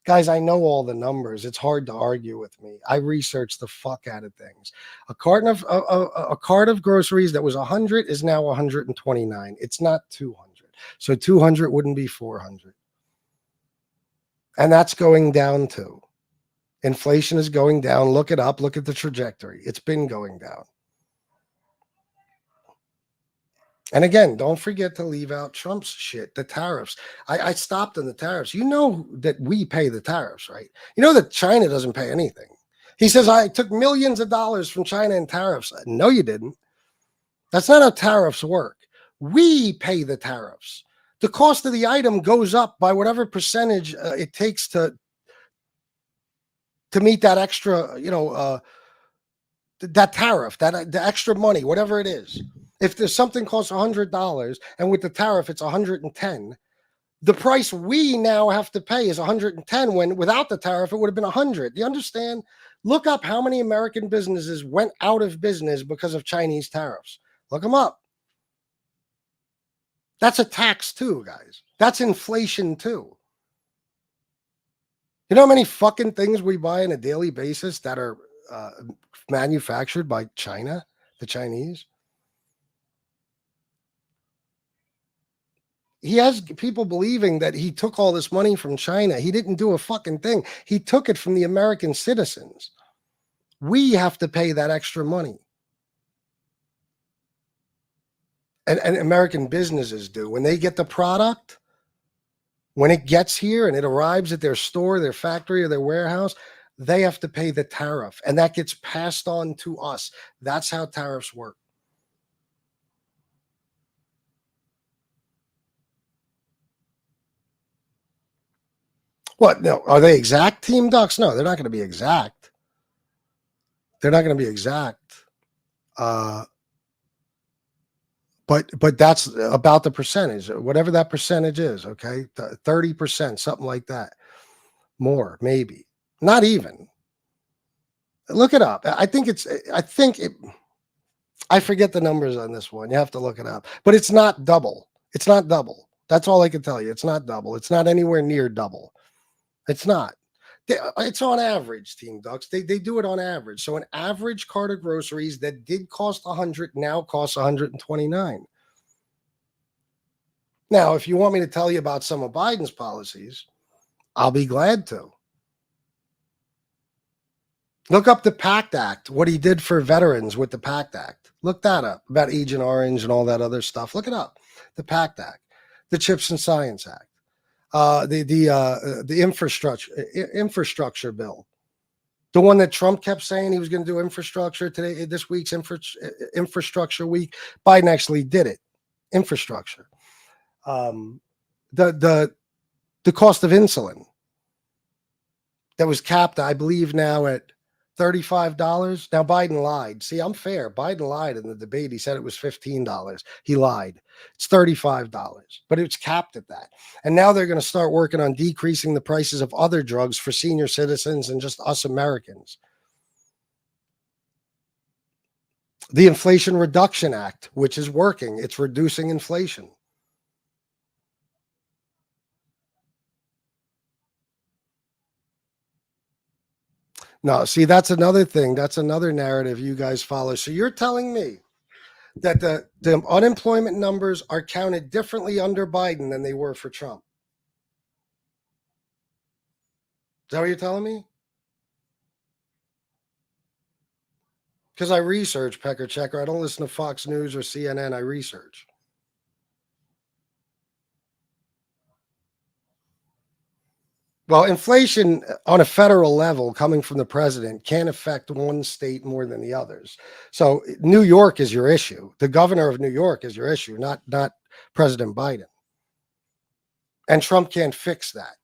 Guys, I know all the numbers. It's hard to argue with me. I researched the fuck out of things. A cart of groceries that was 100 is now 129. It's not 200. So 200 wouldn't be 400. And that's going down too. Inflation is going down. Look it up. Look at the trajectory. It's been going down. And again, don't forget to leave out Trump's shit, the tariffs. I stopped on the tariffs. You know that we pay the tariffs, right? You know that China doesn't pay anything. He says, I took millions of dollars from China in tariffs. No, you didn't. That's not how tariffs work. We pay the tariffs. The cost of the item goes up by whatever percentage it takes to meet that extra, that tariff, the extra money, whatever it is. If there's something costs $100 and with the tariff it's 110, the price we now have to pay is 110 when without the tariff it would have been 100. Do you understand? Look up how many American businesses went out of business because of Chinese tariffs. Look them up. That's a tax too, guys. That's inflation too. You know how many fucking things we buy on a daily basis that are manufactured by China, the Chinese? He has people believing that he took all this money from China. He didn't do a fucking thing. He took it from the American citizens. We have to pay that extra money. And American businesses do. When they get the product, when it gets here and it arrives at their store, their factory, or their warehouse, they have to pay the tariff. And that gets passed on to us. That's how tariffs work. What? No, are they exact, Team Ducks? No, they're not going to be exact. They're not going to be exact. But that's about the percentage, whatever that percentage is. Okay, 30%, something like that. More, maybe, not even. Look it up. I forget the numbers on this one. You have to look it up. But it's not double. It's not double. That's all I can tell you. It's not double. It's not anywhere near double. It's not. It's on average, Team Ducks. They do it on average. So an average cart of groceries that did cost 100 now costs 129. Now, if you want me to tell you about some of Biden's policies, I'll be glad to. Look up the PACT Act, what he did for veterans with the PACT Act. Look that up, about Agent Orange and all that other stuff. Look it up. The PACT Act, the Chips and Science Act. The infrastructure bill, the one that Trump kept saying he was going to do infrastructure today, this week's infrastructure week. Biden actually did it. Infrastructure. The cost of insulin that was capped, I believe, now at $35. Now Biden lied. See, I'm fair. Biden lied in the debate. He said it was $15. He lied. It's $35, but it's capped at that. And now they're going to start working on decreasing the prices of other drugs for senior citizens and just us Americans. The Inflation Reduction Act, which is working. It's reducing inflation. No, see, that's another thing. That's another narrative you guys follow. So you're telling me that the unemployment numbers are counted differently under Biden than they were for Trump. Is that what you're telling me? Because I research, Pecker Checker. I don't listen to Fox News or CNN. I research. Well, inflation on a federal level coming from the president can't affect one state more than the others. So New York is your issue. The governor of New York is your issue, not President Biden. And Trump can't fix that.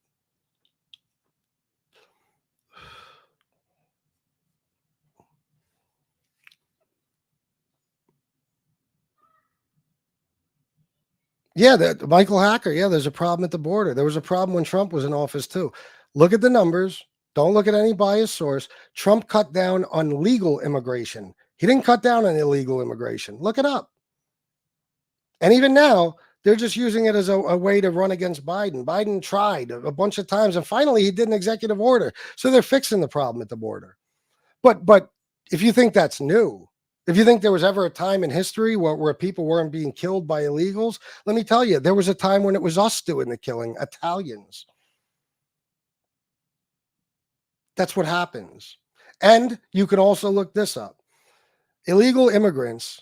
Yeah, Michael Hacker. Yeah, there's a problem at the border. There was a problem when Trump was in office too. Look at the numbers. Don't look at any biased source. Trump cut down on legal immigration. He didn't cut down on illegal immigration. Look it up. And even now, they're just using it as a way to run against Biden. Biden tried a bunch of times, and finally he did an executive order. So they're fixing the problem at the border. But if you think that's new, if you think there was ever a time in history where people weren't being killed by illegals, let me tell you, there was a time when it was us doing the killing, Italians. That's what happens. And you can also look this up. Illegal immigrants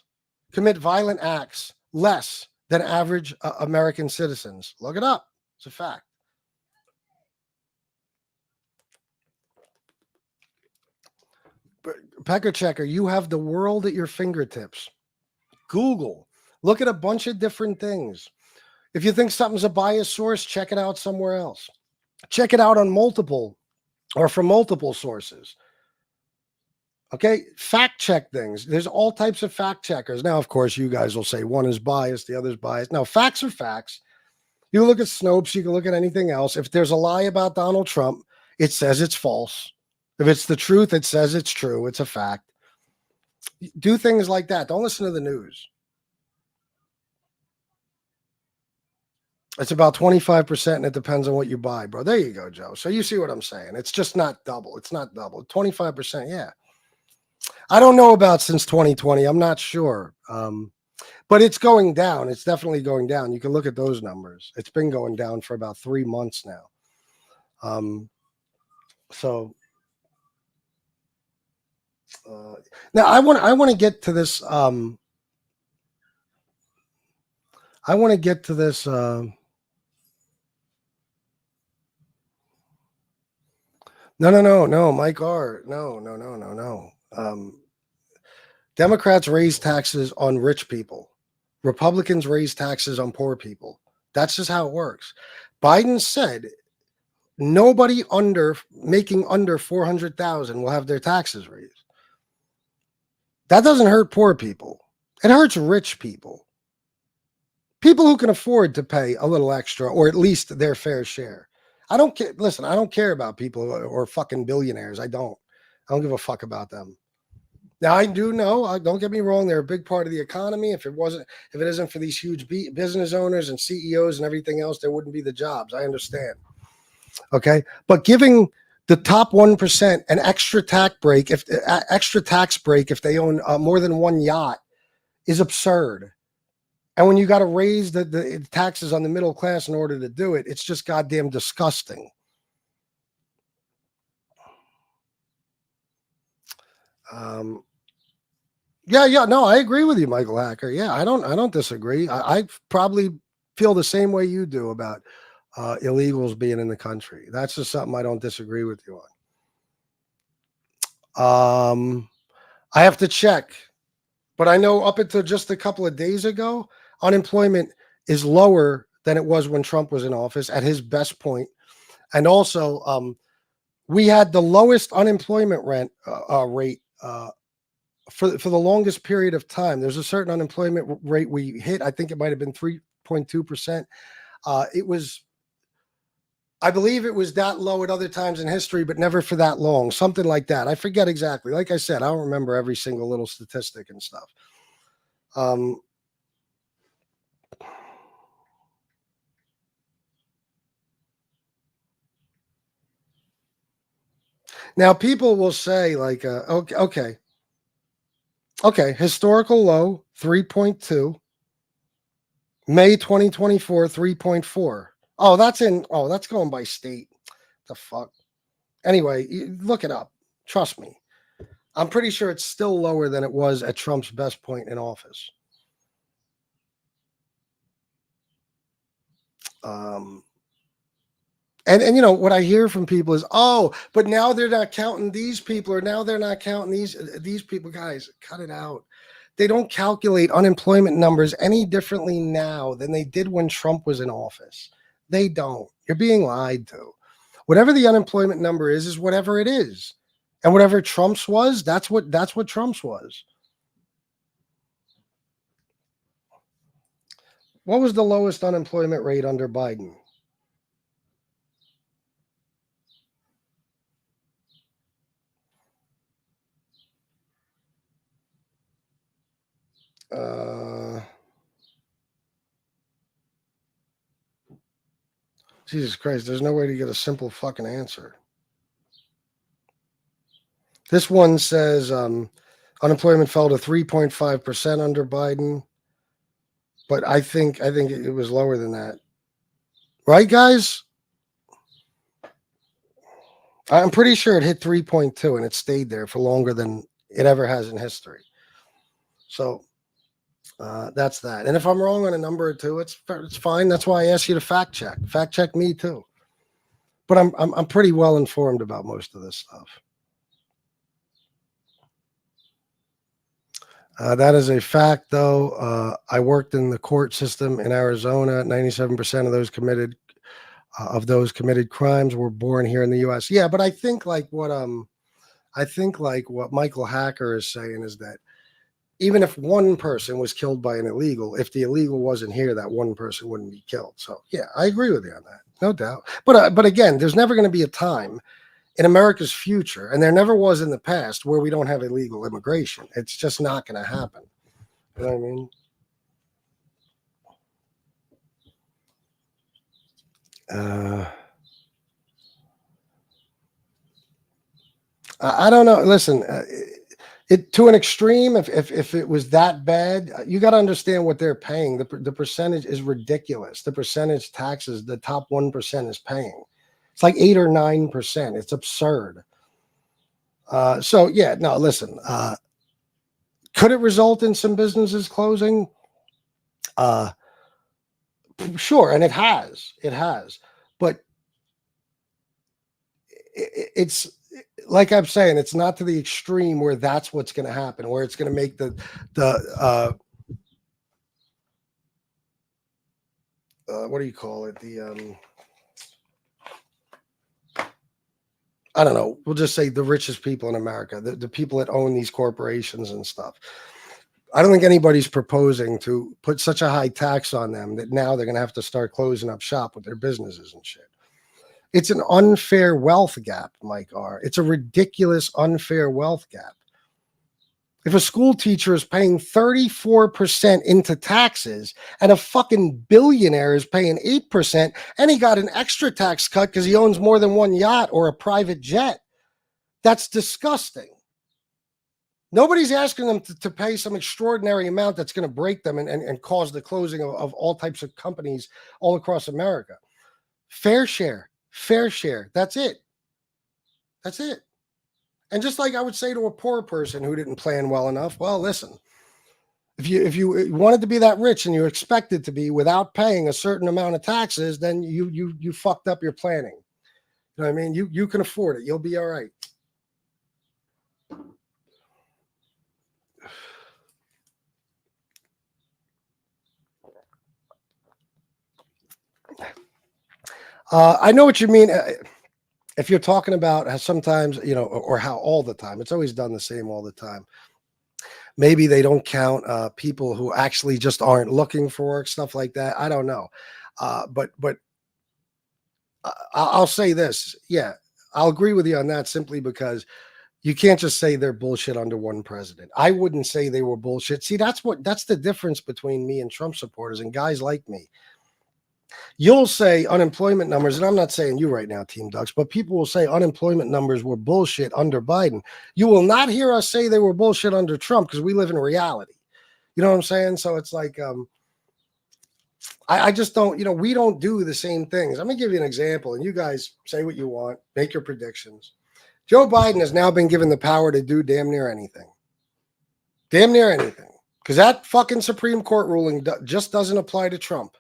commit violent acts less than average American citizens. Look it up. It's a fact. Pecker Checker, you have the world at your fingertips. Google. Look at a bunch of different things. If you think something's a biased source, check it out somewhere else. Check it out on multiple or from multiple sources. Okay, fact check things. There's all types of fact checkers. Now, of course, you guys will say one is biased, the other's biased. No, facts are facts. You look at Snopes, you can look at anything else. If there's a lie about Donald Trump, it says it's false. If it's the truth, it says it's true. It's a fact. Do things like that. Don't listen to the news. It's about 25%, and it depends on what you buy, bro. There you go, Joe. So you see what I'm saying. It's just not double. It's not double. 25%, yeah. I don't know about since 2020. I'm not sure. But it's going down. It's definitely going down. You can look at those numbers. It's been going down for about 3 months now. So now I want to get to this. I want to get to this. No, Mike R. No. Democrats raise taxes on rich people. Republicans raise taxes on poor people. That's just how it works. Biden said nobody making under 400,000 will have their taxes raised. That doesn't hurt poor people. It hurts rich people. People who can afford to pay a little extra or at least their fair share. I don't care. Listen, I don't care about people who are fucking billionaires. I don't give a fuck about them. Now, I do know, don't get me wrong, they're a big part of the economy. If it isn't for these huge business owners and CEOs and everything else, there wouldn't be the jobs. I understand. Okay. But giving the top 1% an extra tax break if they own more than one yacht is absurd. And when you got to raise the taxes on the middle class in order to do it, it's just goddamn disgusting. No, I agree with you, Michael Hacker. Yeah, I don't disagree. I probably feel the same way you do about illegals being in the country. That's just something I don't disagree with you on. I have to check, but I know up until just a couple of days ago, unemployment is lower than it was when Trump was in office at his best point. And also, we had the lowest unemployment rate for the longest period of time. There's a certain unemployment rate we hit. I think it might have been 3.2%. I believe it was that low at other times in history, but never for that long. Something like that. I forget exactly. Like I said, I don't remember every single little statistic and stuff. Now, people will say, like, okay, historical low, 3.2. May 2024, 3.4. Oh, that's going by state. The fuck? Anyway, look it up. Trust me. I'm pretty sure it's still lower than it was at Trump's best point in office. And you know what I hear from people is, oh, but now they're not counting these people, or now they're not counting these people. Guys, cut it out. They don't calculate unemployment numbers any differently now than they did when Trump was in office. They don't. You're being lied to. Whatever the unemployment number is whatever it is. And whatever Trump's was, that's what Trump's was. What was the lowest unemployment rate under Biden? Jesus Christ, there's no way to get a simple fucking answer. This one says unemployment fell to 3.5% under Biden, but I think it was lower than that. Right, guys? I'm pretty sure it hit 3.2 and it stayed there for longer than it ever has in history. So that's that. And if I'm wrong on a number or two, it's fine. That's why I asked you to fact check me too. But I'm pretty well informed about most of this stuff. That is a fact, though. I worked in the court system in Arizona. 97% of those committed crimes were born here in the U.S. Yeah, but I think like what Michael Hacker is saying is that even if one person was killed by an illegal, if the illegal wasn't here, that one person wouldn't be killed. So yeah, I agree with you on that, no doubt. But again, there's never going to be a time in America's future, and there never was in the past, where we don't have illegal immigration. It's just not going to happen. You know what I mean? I don't know. Listen, it to an extreme. If it was that bad, you got to understand what they're paying. The percentage is ridiculous. The percentage taxes the top 1% is paying. It's like 8 or 9%. It's absurd. So yeah, no. Listen, could it result in some businesses closing? Sure, and it has. But it's like I'm saying, it's not to the extreme where that's what's going to happen, where it's going to make the what do you call it? I don't know. We'll just say the richest people in America, the people that own these corporations and stuff. I don't think anybody's proposing to put such a high tax on them that now they're going to have to start closing up shop with their businesses and shit. It's an unfair wealth gap, Mike R. It's a ridiculous, unfair wealth gap. If a school teacher is paying 34% into taxes and a fucking billionaire is paying 8% and he got an extra tax cut because he owns more than one yacht or a private jet, that's disgusting. Nobody's asking them to pay some extraordinary amount that's going to break them and cause the closing of all types of companies all across America. Fair share. That's it. And just like I would say to a poor person who didn't plan well enough, well, listen, if you wanted to be that rich and you expected to be without paying a certain amount of taxes, then you fucked up your planning. You know what I mean? You can afford it. You'll be all right. I know what you mean. If you're talking about how sometimes, or how all the time, it's always done the same all the time. Maybe they don't count people who actually just aren't looking for work, stuff like that. I don't know. But I'll say this. Yeah, I'll agree with you on that simply because you can't just say they're bullshit under one president. I wouldn't say they were bullshit. See, that's the difference between me and Trump supporters and guys like me. You'll say unemployment numbers, and I'm not saying you right now, Team Ducks, but people will say unemployment numbers were bullshit under Biden. You will not hear us say they were bullshit under Trump because we live in reality. You know what I'm saying? So it's like, I just don't, we don't do the same things. I'm going to give you an example, and you guys say what you want, make your predictions. Joe Biden has now been given the power to do damn near anything. Damn near anything. Because that fucking Supreme Court ruling just doesn't apply to Trump.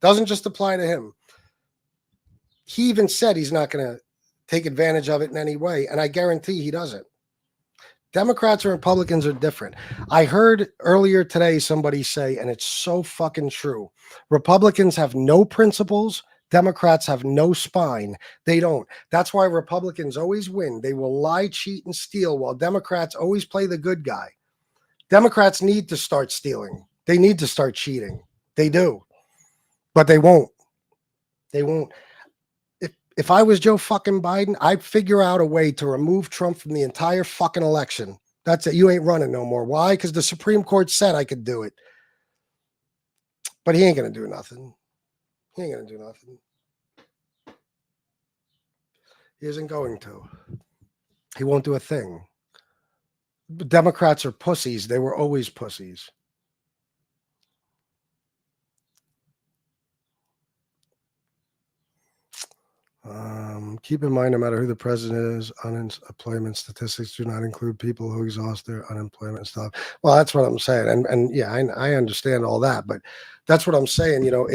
Doesn't just apply to him. He even said he's not going to take advantage of it in any way, and I guarantee he doesn't. Democrats and Republicans are different. I heard earlier today somebody say, and it's so fucking true, Republicans have no principles, Democrats have no spine. They don't. That's why Republicans always win. They will lie, cheat, and steal, while Democrats always play the good guy. Democrats need to start stealing. They need to start cheating. They do. But they won't. They won't. If I was Joe fucking Biden, I'd figure out a way to remove Trump from the entire fucking election. That's it. You ain't running no more. Why? Because the Supreme Court said I could do it. But he ain't going to do nothing. He ain't going to do nothing. He isn't going to. He won't do a thing. But Democrats are pussies. They were always pussies. Keep in mind, no matter who the president is, unemployment statistics do not include people who exhaust their unemployment stuff. Well, that's what I'm saying, and yeah, I understand all that, but that's what I'm saying. You know,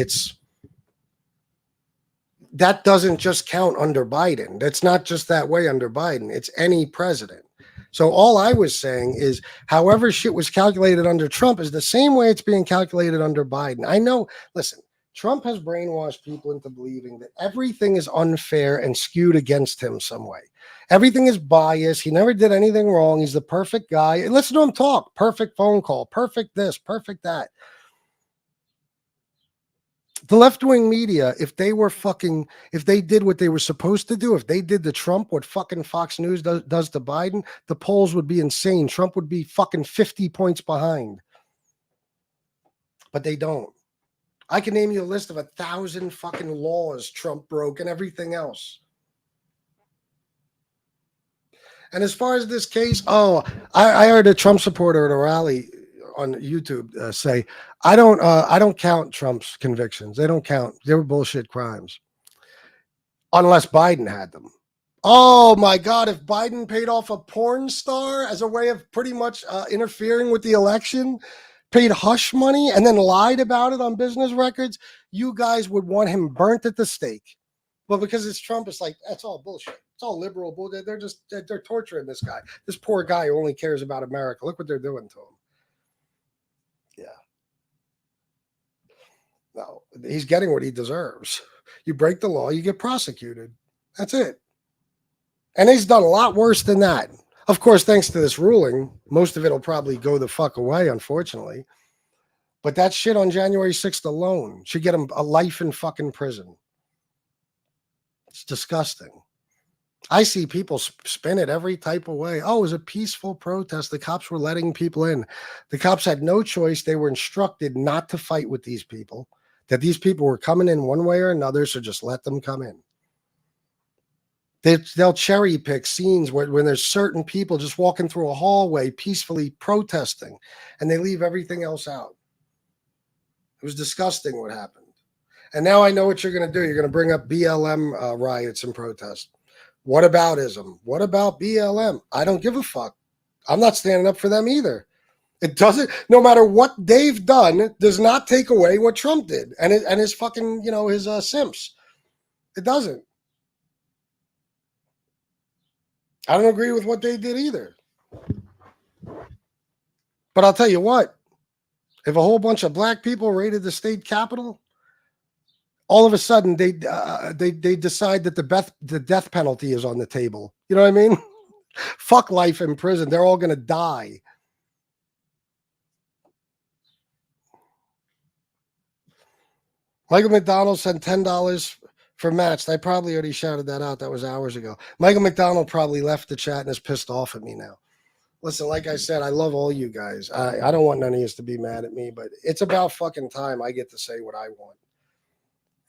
that doesn't just count under Biden. It's not just that way under Biden. It's any president. So all I was saying is, however shit was calculated under Trump is the same way it's being calculated under Biden. I know. Listen. Trump has brainwashed people into believing that everything is unfair and skewed against him some way. Everything is biased. He never did anything wrong. He's the perfect guy. Listen to him talk. Perfect phone call. Perfect this. Perfect that. The left-wing media, if they did what they were supposed to do, if they did to Trump what fucking Fox News does to Biden, the polls would be insane. Trump would be fucking 50 points behind. But they don't. I can name you a list of 1,000 fucking laws Trump broke and everything else. And as far as this case, I heard a Trump supporter at a rally on YouTube say, I don't count Trump's convictions. They don't count. They were bullshit crimes. Unless Biden had them. Oh my God, if Biden paid off a porn star as a way of pretty much interfering with the election, paid hush money and then lied about it on business records, you guys would want him burnt at the stake. But because it's Trump, it's like, that's all bullshit. It's all liberal bullshit. They're torturing this guy. This poor guy who only cares about America. Look what they're doing to him. Yeah. No, he's getting what he deserves. You break the law, you get prosecuted. That's it. And he's done a lot worse than that. Of course, thanks to this ruling, most of it will probably go the fuck away, unfortunately. But that shit on January 6th alone should get him a life in fucking prison. It's disgusting. I see people spin it every type of way. Oh, it was a peaceful protest. The cops were letting people in. The cops had no choice. They were instructed not to fight with these people, that these people were coming in one way or another, so just let them come in. They'll cherry pick scenes when there's certain people just walking through a hallway peacefully protesting, and they leave everything else out. It was disgusting what happened. And now I know what you're going to do. You're going to bring up BLM riots and protests. What aboutism? What about BLM? I don't give a fuck. I'm not standing up for them either. It doesn't, no matter what they've done, does not take away what Trump did and his fucking, his simps. It doesn't. I don't agree with what they did either. But I'll tell you what, if a whole bunch of black people raided the state capitol, all of a sudden they decide that the death penalty is on the table. You know what I mean? Fuck life in prison. They're all going to die. Michael McDonald sent $10 for matched. I probably already shouted that out. That was hours ago. Michael McDonald probably left the chat and is pissed off at me now. Listen, like I said, I love all you guys. I don't want none of you to be mad at me, but it's about fucking time I get to say what I want.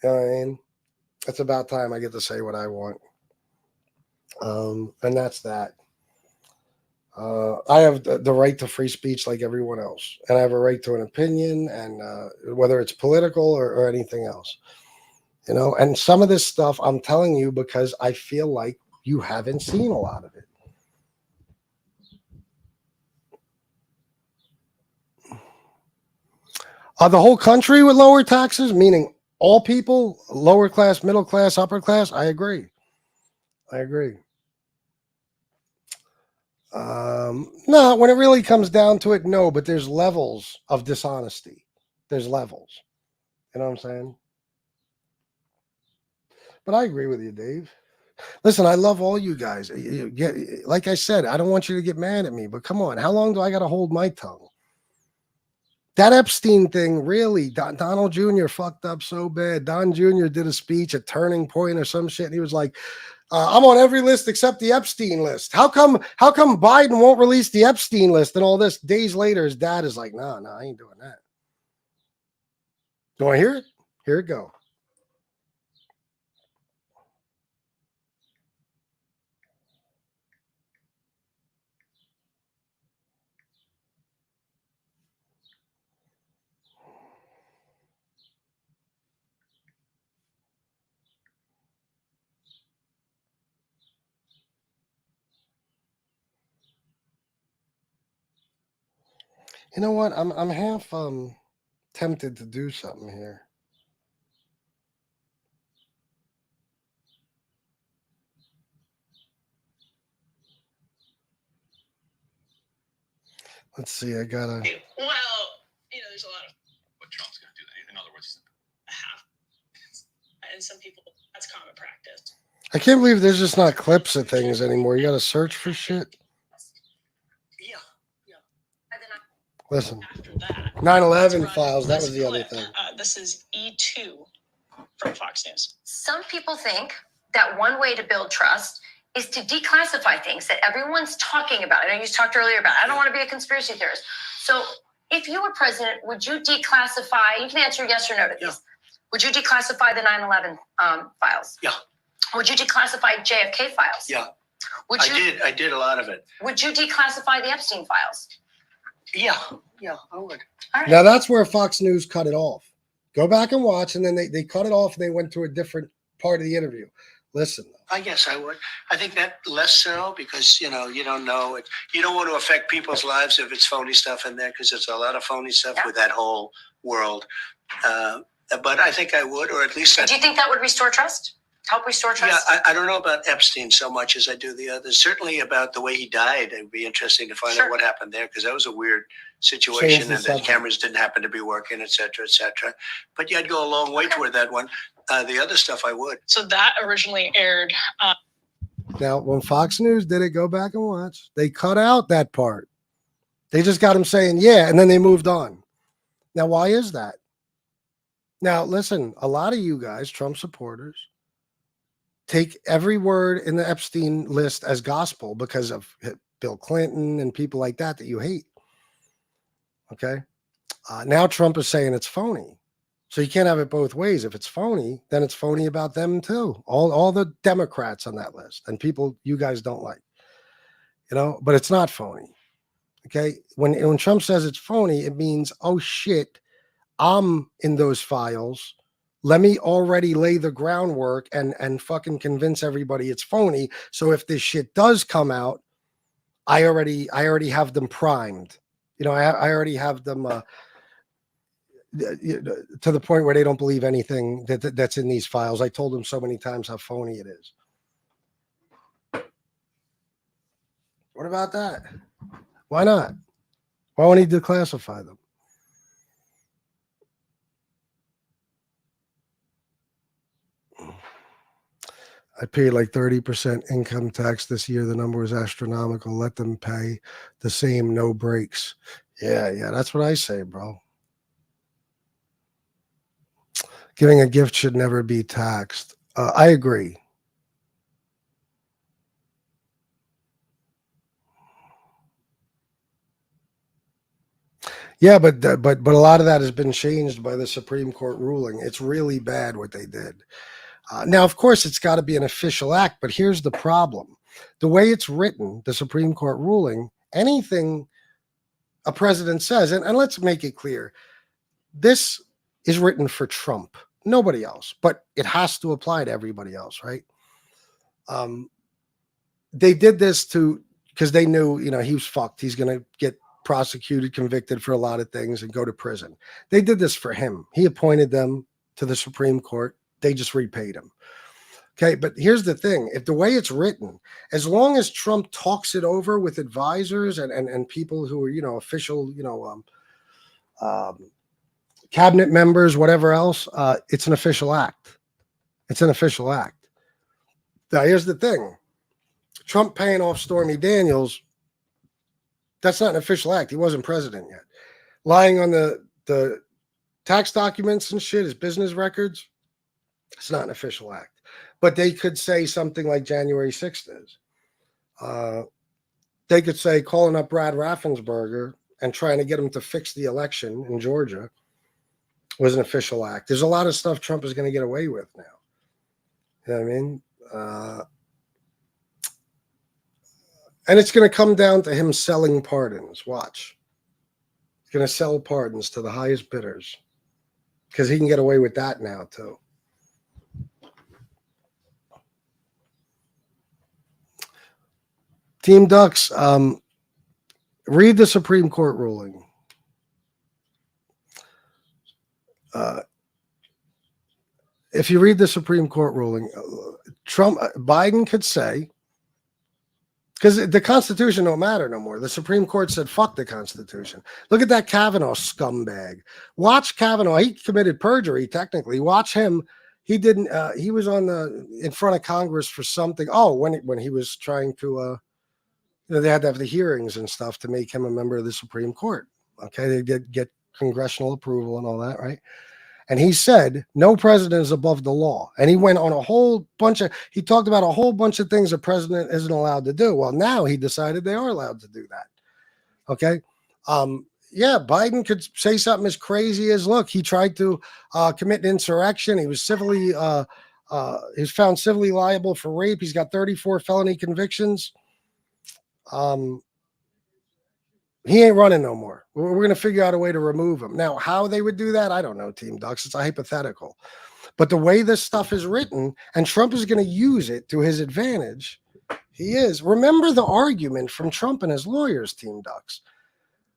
You know what I mean? It's about time I get to say what I want. And that's that. I have the right to free speech like everyone else. And I have a right to an opinion, and whether it's political or anything else. And some of this stuff I'm telling you because I feel like you haven't seen a lot of it. The whole country with lower taxes, meaning all people, lower class, middle class, upper class, I agree. No, when it really comes down to it, no, but there's levels of dishonesty. There's levels. You know what I'm saying? But I agree with you, Dave. Listen, I love all you guys. Like I said, I don't want you to get mad at me, but come on. How long do I got to hold my tongue? That Epstein thing, really, Donald Jr. fucked up so bad. Don Jr. did a speech at Turning Point or some shit, and he was like, I'm on every list except the Epstein list. How come Biden won't release the Epstein list and all this? Days later, his dad is like, no, I ain't doing that. Do I hear it? Here it go. You know what? I'm half tempted to do something here. Let's see. I gotta.
Well, there's a lot of what Trump's going to do. In other words, half, and some people that's common practice.
I can't believe there's just not clips of things anymore. You got to search for shit.
Yeah.
Listen, 9/11 files. That was the other thing.
This is E2 from Fox News.
Some people think that one way to build trust is to declassify things that everyone's talking about. I know you talked earlier about, I don't want to be a conspiracy theorist. So if you were president, would you declassify, you can answer yes or no to these. Would you declassify the 9/11 files?
Yeah.
Would you declassify JFK files?
Yeah.
Would you?
I did a lot of it.
Would you declassify the Epstein files?
Yeah, I would.
All right.
Now that's where Fox News cut it off. Go back and watch, and then they cut it off and they went to a different part of the interview. Listen.
I guess I would. I think that less so because, you don't know it. You don't want to affect people's lives if it's phony stuff in there because there's a lot of phony stuff with that whole world. But I think I would, or at least.
Do you think that would restore trust? Help restore trust?
Yeah, I don't know about Epstein so much as I do the others. Certainly about the way he died. It'd be interesting to find out what happened there because that was a weird situation and the cameras didn't happen to be working, et cetera, et cetera. But yeah, I'd go a long way toward that one. The other stuff I would.
So that originally aired.
Now, when Fox News did it, go back and watch. They cut out that part. They just got him saying, yeah, and then they moved on. Now, why is that? Now, listen, a lot of you guys, Trump supporters, take every word in the Epstein list as gospel because of Bill Clinton and people like that you hate. Okay? Now Trump is saying it's phony. So you can't have it both ways. If it's phony, then it's phony about them too. All the Democrats on that list and people you guys don't like. But it's not phony. Okay? When Trump says it's phony, it means, oh shit, I'm in those files. Let me already lay the groundwork and fucking convince everybody it's phony. So if this shit does come out, I already have them primed. I already have them to the point where they don't believe anything that's in these files. I told them so many times how phony it is. What about that? Why not? Why won't he declassify them? I paid like 30% income tax this year. The number was astronomical. Let them pay the same, no breaks. Yeah, that's what I say, bro. Giving a gift should never be taxed. I agree. Yeah, but a lot of that has been changed by the Supreme Court ruling. It's really bad what they did. Now, of course, it's got to be an official act, but here's the problem. The way it's written, the Supreme Court ruling, anything a president says, and let's make it clear, this is written for Trump, nobody else, but it has to apply to everybody else, right? They did this because they knew, he was fucked. He's going to get prosecuted, convicted for a lot of things and go to prison. They did this for him. He appointed them to the Supreme Court. They just repaid him. Okay, but here's the thing. If the way it's written, as long as Trump talks it over with advisors and people who are, official, cabinet members, whatever else, it's an official act. It's an official act. Now, here's the thing. Trump paying off Stormy Daniels, that's not an official act. He wasn't president yet. Lying on the tax documents and shit, his business records, it's not an official act. But they could say something like January 6th is. They could say calling up Brad Raffensperger and trying to get him to fix the election in Georgia was an official act. There's a lot of stuff Trump is going to get away with now. You know what I mean? And it's going to come down to him selling pardons. Watch. He's going to sell pardons to the highest bidders because he can get away with that now too. Team Ducks, read the Supreme Court ruling. if you read the Supreme Court ruling, Biden could say, because the Constitution don't matter no more. The Supreme Court said, fuck the Constitution. Look at that Kavanaugh scumbag. Watch Kavanaugh. He committed perjury, technically. Watch him. He didn't. He was in front of Congress for something. Oh, when he was trying to, they had to have the hearings and stuff to make him a member of the Supreme Court. Okay, they did get congressional approval and all that, right? And he said, no president is above the law. And he went on he talked about a whole bunch of things a president isn't allowed to do. Well, now he decided they are allowed to do that. Okay. Yeah, Biden could say something as crazy as, look, he tried to commit an insurrection. He was he was found civilly liable for rape. He's got 34 felony convictions. He ain't running no more. We're going to figure out a way to remove him. Now, how they would do that, I don't know, Team Ducks. It's a hypothetical. But the way this stuff is written, and Trump is going to use it to his advantage, he is. Remember the argument from Trump and his lawyers, Team Ducks.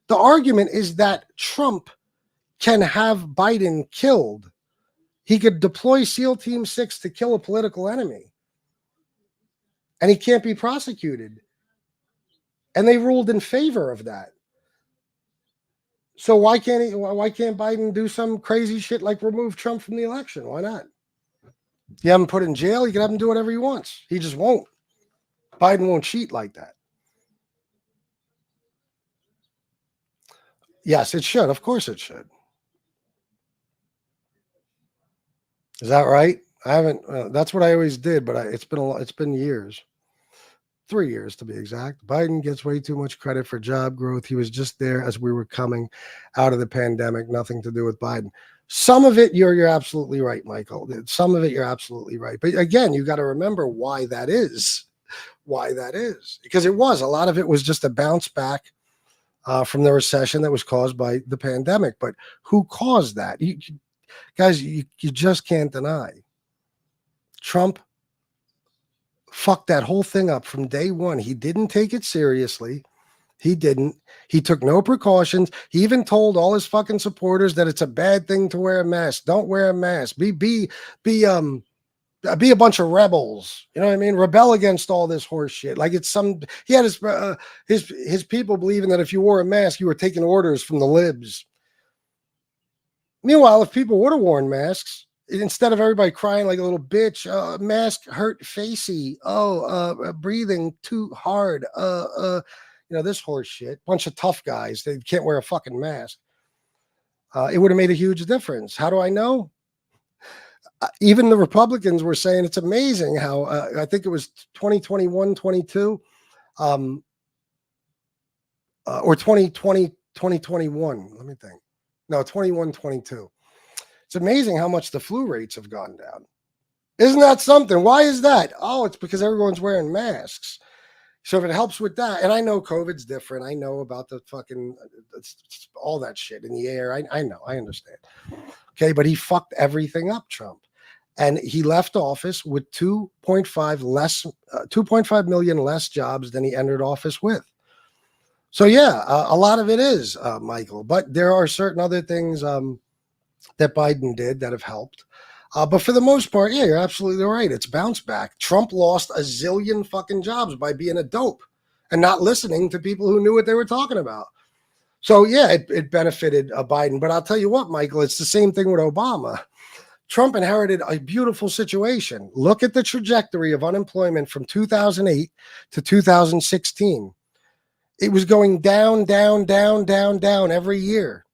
The argument is that Trump can have Biden killed. He could deploy SEAL Team 6 to kill a political enemy. And he can't be prosecuted. And they ruled in favor of that. So why can't Biden do some crazy shit like remove Trump from the election? Why not? You have him put in jail, you can have him do whatever he wants. He just won't. Biden won't cheat like that. Yes, it should. Of course it should. Is that right? I haven't. That's what I always did, but it's been years. 3 years to be exact. Biden gets way too much credit for job growth. He was just there as we were coming out of the pandemic. Nothing to do with Biden. Some of it, you're absolutely right, Michael. Some of it, you're absolutely right. But again, you got to remember why that is. Why that is. Because a lot of it was just a bounce back from the recession that was caused by the pandemic. But who caused that? Guys, you just can't deny. Trump fucked that whole thing up from day one. He didn't take it seriously. He didn't. He took no precautions. He even told all his fucking supporters that it's a bad thing to wear a mask. Don't wear a mask. Be a bunch of rebels. You know what I mean? Rebel against all this horse shit. Like it's he had his people believing that if you wore a mask, you were taking orders from the libs. Meanwhile, if people would have worn masks, instead of everybody crying like a little bitch, mask hurt facey. Breathing too hard. This horse shit. Bunch of tough guys. They can't wear a fucking mask. It would have made a huge difference. How do I know? Even the Republicans were saying it's amazing how I think it was 2021, 22, or 2020, 2021. Let me think. No, 21, 22. It's amazing how much the flu rates have gone down. Isn't that something? Why is that? Oh, it's because everyone's wearing masks. So if it helps with that, and I know COVID's different. I know about the fucking, all that shit in the air. I know, I understand. Okay, but he fucked everything up, Trump. And he left office with 2.5 million less jobs than he entered office with. So yeah, a lot of it is, Michael. But there are certain other things that Biden did that have helped. But for the most part, yeah, you're absolutely right. It's bounced back. Trump lost a zillion fucking jobs by being a dope and not listening to people who knew what they were talking about. So yeah, it benefited Biden. But I'll tell you what, Michael, it's the same thing with Obama. Trump inherited a beautiful situation. Look at the trajectory of unemployment from 2008 to 2016. It was going down, down, down, down, down every year.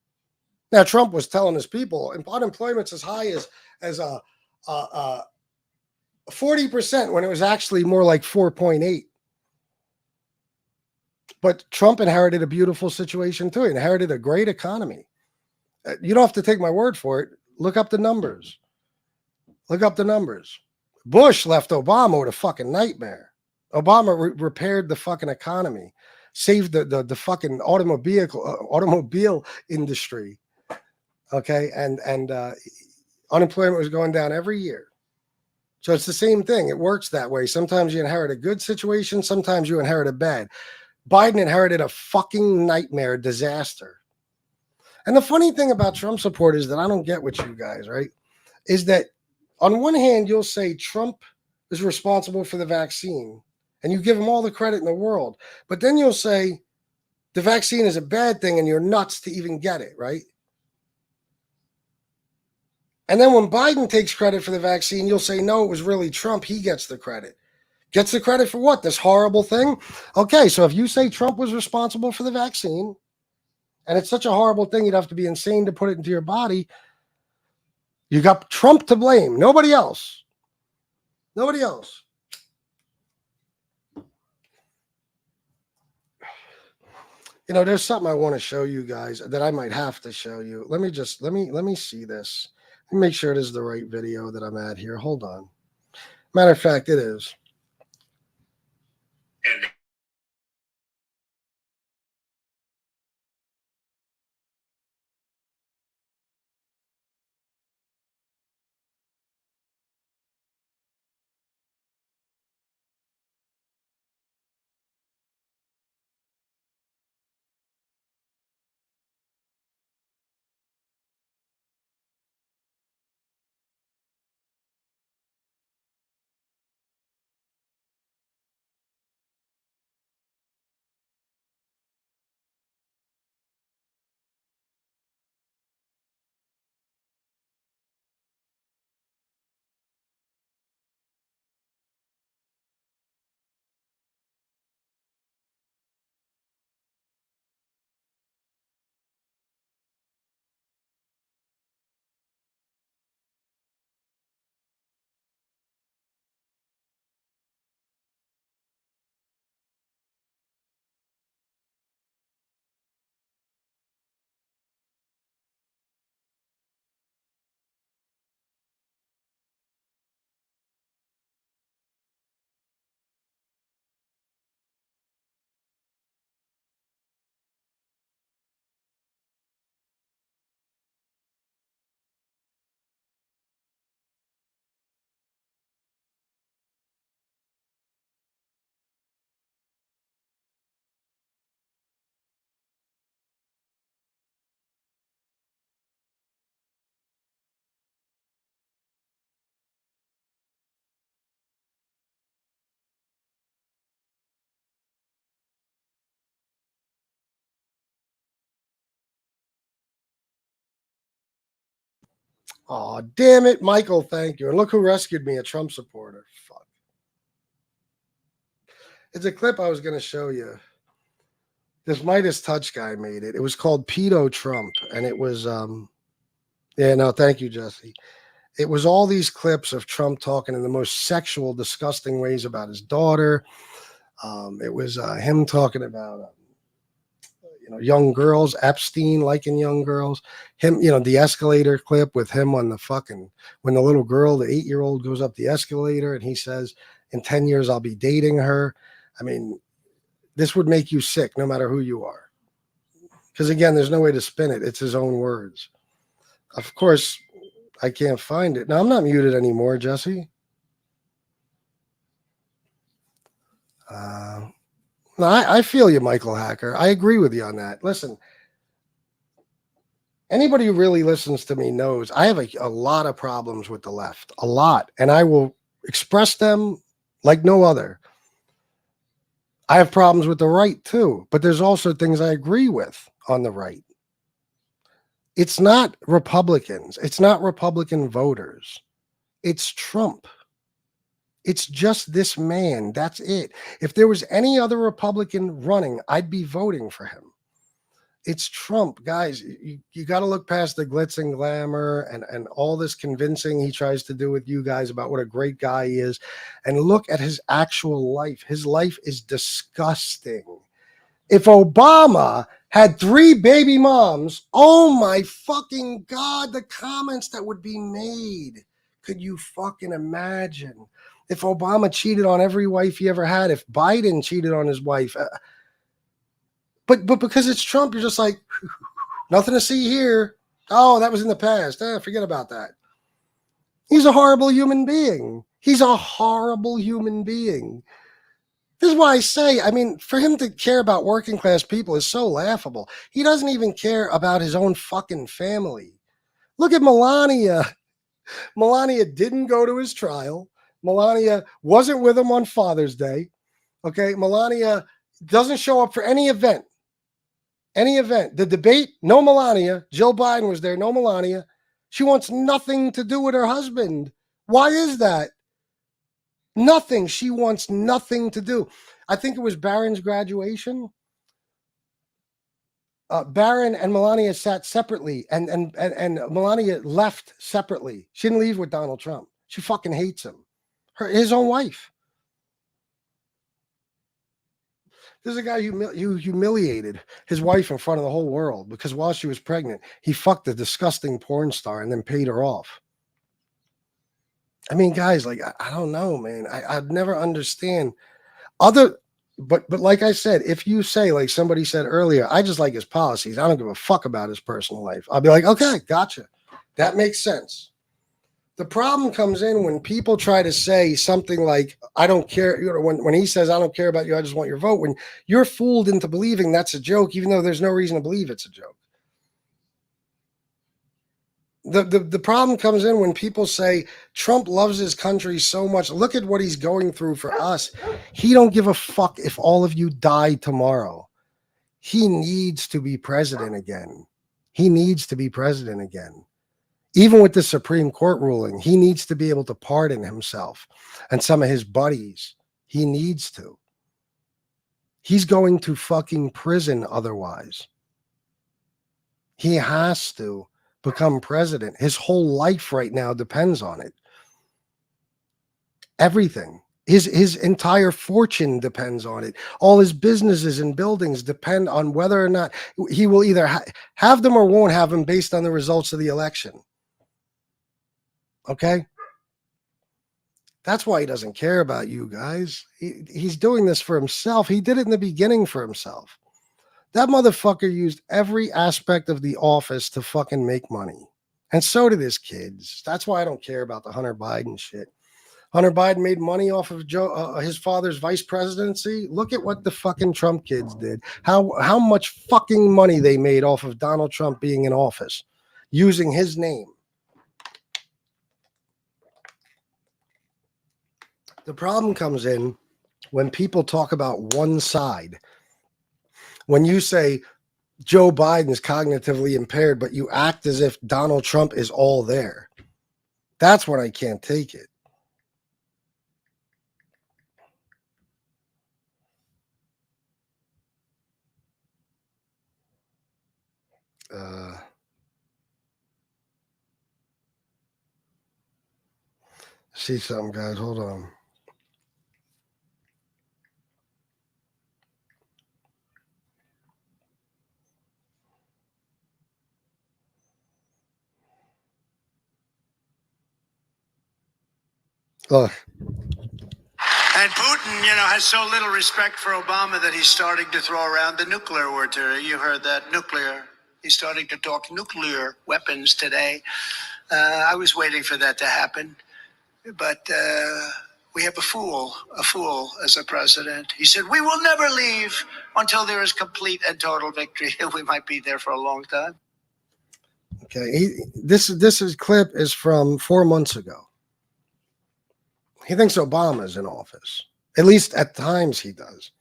Now, Trump was telling his people, unemployment's as high as 40% when it was actually more like 4.8. But Trump inherited a beautiful situation too. He inherited a great economy. You don't have to take my word for it. Look up the numbers. Look up the numbers. Bush left Obama with a fucking nightmare. Obama repaired the fucking economy, saved the fucking automobile industry. Okay, and unemployment was going down every year. So it's the same thing. It works that way. Sometimes you inherit a good situation. Sometimes you inherit a bad. Biden inherited a fucking nightmare disaster. And the funny thing about Trump supporters that I don't get with you guys, right, is that on one hand, you'll say Trump is responsible for the vaccine, and you give him all the credit in the world. But then you'll say the vaccine is a bad thing and you're nuts to even get it, right? And then when Biden takes credit for the vaccine, you'll say, no, it was really Trump. He gets the credit. Gets the credit for what? This horrible thing? Okay, so if you say Trump was responsible for the vaccine, and it's such a horrible thing, you'd have to be insane to put it into your body, you got Trump to blame. Nobody else. Nobody else. You know, there's something I want to show you guys that I might have to show you. Let me see this. Let me make sure it is the right video that I'm at here. Hold on. Matter of fact, it is. Oh, damn it, Michael, thank you. And look who rescued me, a Trump supporter. Fuck. It's a clip I was going to show you. This Midas Touch guy made it. It was called Pedo Trump. And it was, yeah, no, thank you, Jesse. It was all these clips of Trump talking in the most sexual, disgusting ways about his daughter. It was him talking about, young girls, Epstein liking young girls. Him, the escalator clip with him on the fucking, when the little girl, the 8-year-old goes up the escalator and he says, in 10 years, I'll be dating her. I mean, this would make you sick no matter who you are. Because again, there's no way to spin it. It's his own words. Of course, I can't find it. Now, I'm not muted anymore, Jesse. No, I feel you, Michael Hacker. I agree with you on that. Listen, anybody who really listens to me knows I have a lot of problems with the left, a lot, and I will express them like no other. I have problems with the right too, but there's also things I agree with on the right. It's not Republicans. It's not Republican voters. It's Trump. It's just this man. That's it. If there was any other Republican running, I'd be voting for him. It's Trump, guys. You got to look past the glitz and glamour and all this convincing he tries to do with you guys about what a great guy he is, and look at his actual life. His life is disgusting. If Obama had 3 baby moms, oh my fucking God, the comments that would be made. Could you fucking imagine? If Obama cheated on every wife he ever had, if Biden cheated on his wife, but because it's Trump, you're just like, nothing to see here. Oh, that was in the past. Forget about that. He's a horrible human being. He's a horrible human being. This is why I say, I mean, for him to care about working class people is so laughable. He doesn't even care about his own fucking family. Look at Melania. Melania didn't go to his trial. Melania wasn't with him on Father's Day. Okay. Melania doesn't show up for any event. Any event. The debate, no Melania. Jill Biden was there, no Melania. She wants nothing to do with her husband. Why is that? Nothing. She wants nothing to do. I think it was Barron's graduation. Barron and Melania sat separately, and Melania left separately. She didn't leave with Donald Trump. She fucking hates him. His own wife. There's a guy who humiliated his wife in front of the whole world because while she was pregnant, he fucked a disgusting porn star and then paid her off. I mean, guys, like, I don't know, man. I'd never understand but like I said, if you say, like somebody said earlier, I just like his policies, I don't give a fuck about his personal life, I'll be like, okay, gotcha. That makes sense. The problem comes in when people try to say something like, I don't care, you know, when he says, I don't care about you, I just want your vote, when you're fooled into believing that's a joke, even though there's no reason to believe it's a joke. The problem comes in when people say Trump loves his country so much. Look at what he's going through for us. He don't give a fuck if all of you die tomorrow. He needs to be president again. He needs to be president again. Even with the Supreme Court ruling, he needs to be able to pardon himself and some of his buddies. He needs to. He's going to fucking prison otherwise. He has to become president. His whole life right now depends on it. Everything. His entire fortune depends on it. All his businesses and buildings depend on whether or not he will either have them or won't have them based on the results of the election. Okay? That's why he doesn't care about you guys. He's doing this for himself. He did it in the beginning for himself. That motherfucker used every aspect of the office to fucking make money. And so did his kids. That's why I don't care about the Hunter Biden shit. Hunter Biden made money off of his father's vice presidency. Look at what the fucking Trump kids did. How much fucking money they made off of Donald Trump being in office, using his name. The problem comes in when people talk about one side. When you say Joe Biden is cognitively impaired, but you act as if Donald Trump is all there. That's when I can't take it. See something, guys. Hold on. Look.
And Putin, has so little respect for Obama that he's starting to throw around the nuclear word. You heard that, nuclear. He's starting to talk nuclear weapons today. I was waiting for that to happen. But we have a fool as a president. He said, we will never leave until there is complete and total victory. We might be there for a long time.
Okay, this clip is from 4 months ago. He thinks Obama's in office. At least at times he does.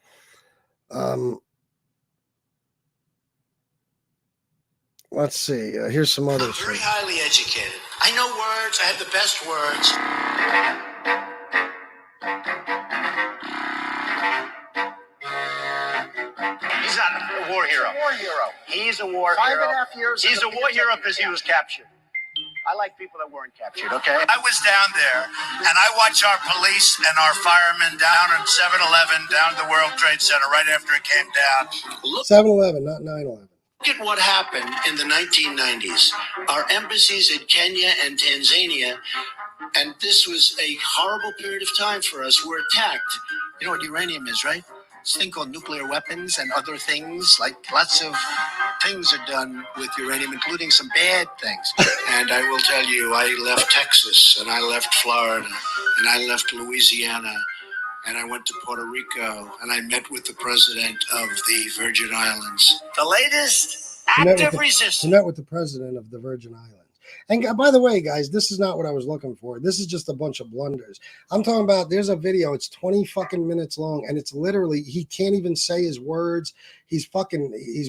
Let's see. Here's some other shit.
Very highly educated. I know words. I have the best words. He's not a war hero. He's a war hero. 5.5 years. He's a war hero because he was captured. I like people that weren't captured, okay? I was down there, and I watched our police and our firemen down at 7-Eleven, down at the World Trade Center right after it came down.
7-Eleven, not 9/11.
Look at what happened in the 1990s. Our embassies in Kenya and Tanzania, and this was a horrible period of time for us, were attacked. You know what uranium is, right? This thing called nuclear weapons and other things, like lots of things are done with uranium, including some bad things. And I will tell you, I left Texas, and I left Florida, and I left Louisiana, and I went to Puerto Rico, and I met with the president of the Virgin Islands. The latest act of resistance.
He met with the president of the Virgin Islands. And by the way, guys, this is not what I was looking for. This is just a bunch of blunders. I'm talking about, there's a video, it's 20 fucking minutes long, and it's literally, he can't even say his words. He's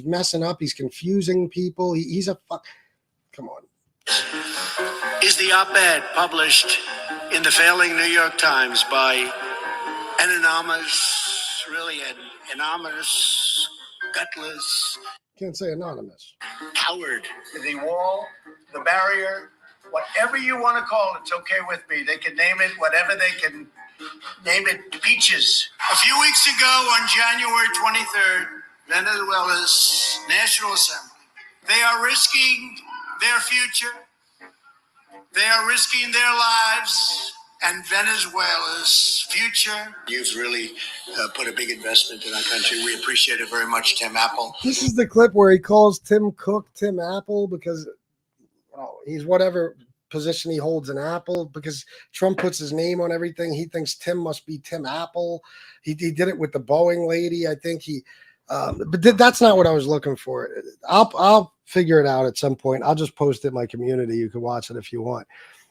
messing up. He's confusing people. He's a fuck. Come on.
Is the op-ed published in the failing New York Times by an anonymous, gutless,
can't say anonymous,
coward. The wall, the barrier, whatever you want to call it, it's okay with me. They can name it whatever they can name it. Peaches. A few weeks ago, on January 23rd, Venezuela's National Assembly, they are risking their future. They are risking their lives and Venezuela's future. You've really put a big investment in our country. We appreciate it very much, Tim Apple.
This is the clip where he calls Tim Cook Tim Apple because he's whatever position he holds in Apple, because Trump puts his name on everything. He thinks Tim must be Tim Apple. He did it with the Boeing lady. I think but that's not what I was looking for. I'll figure it out at some point. I'll just post it in my community. You can watch it if you want.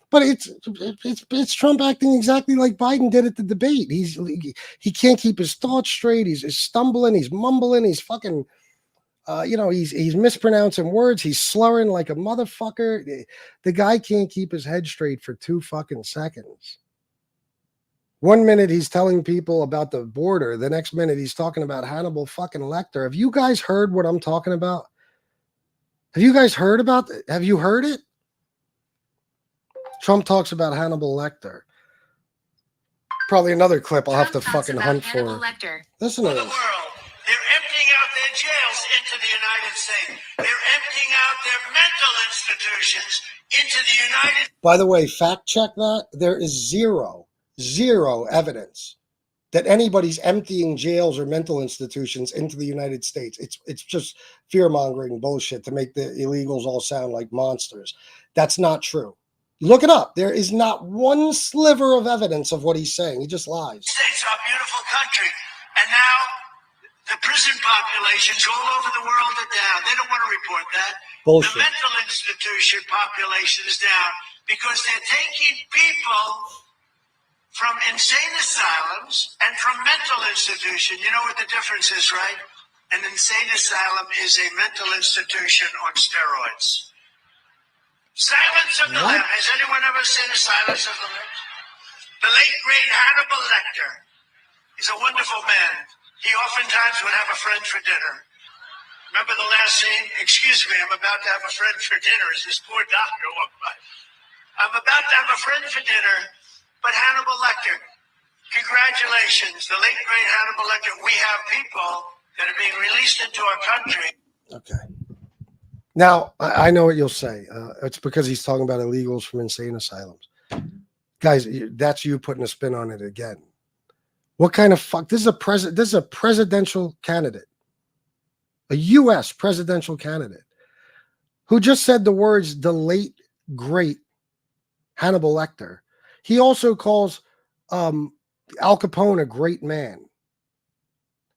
But it's Trump acting exactly like Biden did at the debate. He can't keep his thoughts straight. He's stumbling. He's mumbling. He's fucking, he's mispronouncing words. He's slurring like a motherfucker. The guy can't keep his head straight for 2 fucking seconds. 1 minute he's telling people about the border. The next minute he's talking about Hannibal fucking Lecter. Have you guys heard what I'm talking about? Have you guys heard about it? Have you heard it? Trump talks about Hannibal Lecter. Probably another clip I'll have to fucking hunt for. Listen to this.
They're emptying out their jails into the United States. They're emptying out their mental institutions into the United.
By the way, fact check that. There is zero evidence that anybody's emptying jails or mental institutions into the United States. It's just fear-mongering bullshit to make the illegals all sound like monsters. That's not true. Look it up. There is not one sliver of evidence of what he's saying. He just lies.
States are a beautiful country. And now the prison populations all over the world are down. They don't want to report that.
Bullshit.
The mental institution population is down because they're taking people from insane asylums and from mental institutions. You know what the difference is, right? An insane asylum is a mental institution on steroids. Silence of the Lambs. Has anyone ever seen a Silence of the Lambs? The late, great Hannibal Lecter is a wonderful man. He oftentimes would have a friend for dinner. Remember the last scene? Excuse me, I'm about to have a friend for dinner as this poor doctor walked by. I'm about to have a friend for dinner, but Hannibal Lecter, congratulations. The late, great Hannibal Lecter. We have people that are being released into our country.
Okay. Now, I know what you'll say. It's because he's talking about illegals from insane asylums. Guys, that's you putting a spin on it again. What kind of fuck? This is a presidential candidate. A U.S. presidential candidate who just said the words, the late, great Hannibal Lecter. He also calls Al Capone a great man.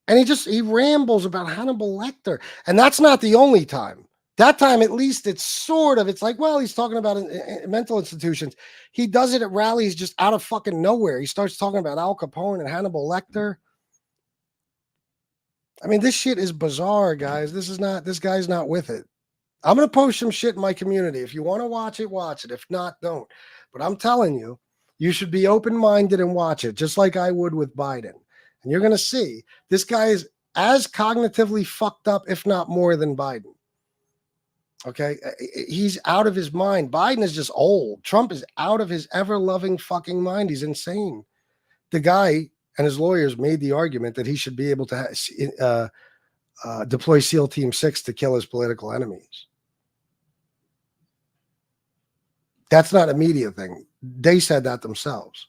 And he rambles about Hannibal Lecter. And that's not the only time. That time, at least, it's like, well, he's talking about mental institutions. He does it at rallies just out of fucking nowhere. He starts talking about Al Capone and Hannibal Lecter. I mean, this shit is bizarre, guys. This guy's not with it. I'm going to post some shit in my community. If you want to watch it, watch it. If not, don't. But I'm telling you, you should be open-minded and watch it, just like I would with Biden. And you're going to see this guy is as cognitively fucked up, if not more, than Biden. Okay, he's out of his mind. Biden is just old. Trump is out of his ever-loving fucking mind. He's insane. The guy and his lawyers made the argument that he should be able to deploy SEAL Team 6 to kill his political enemies. That's not a media thing. They said that themselves.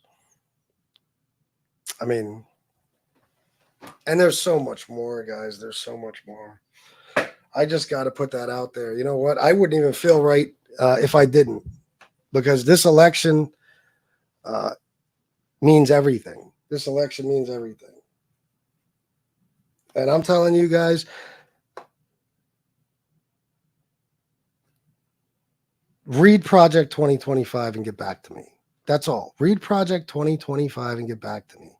I mean, and there's so much more, guys. There's so much more. I just got to put that out there. You know what? I wouldn't even feel right if I didn't, because this election means everything. This election means everything. And I'm telling you guys, read Project 2025 and get back to me. That's all. Read Project 2025 and get back to me.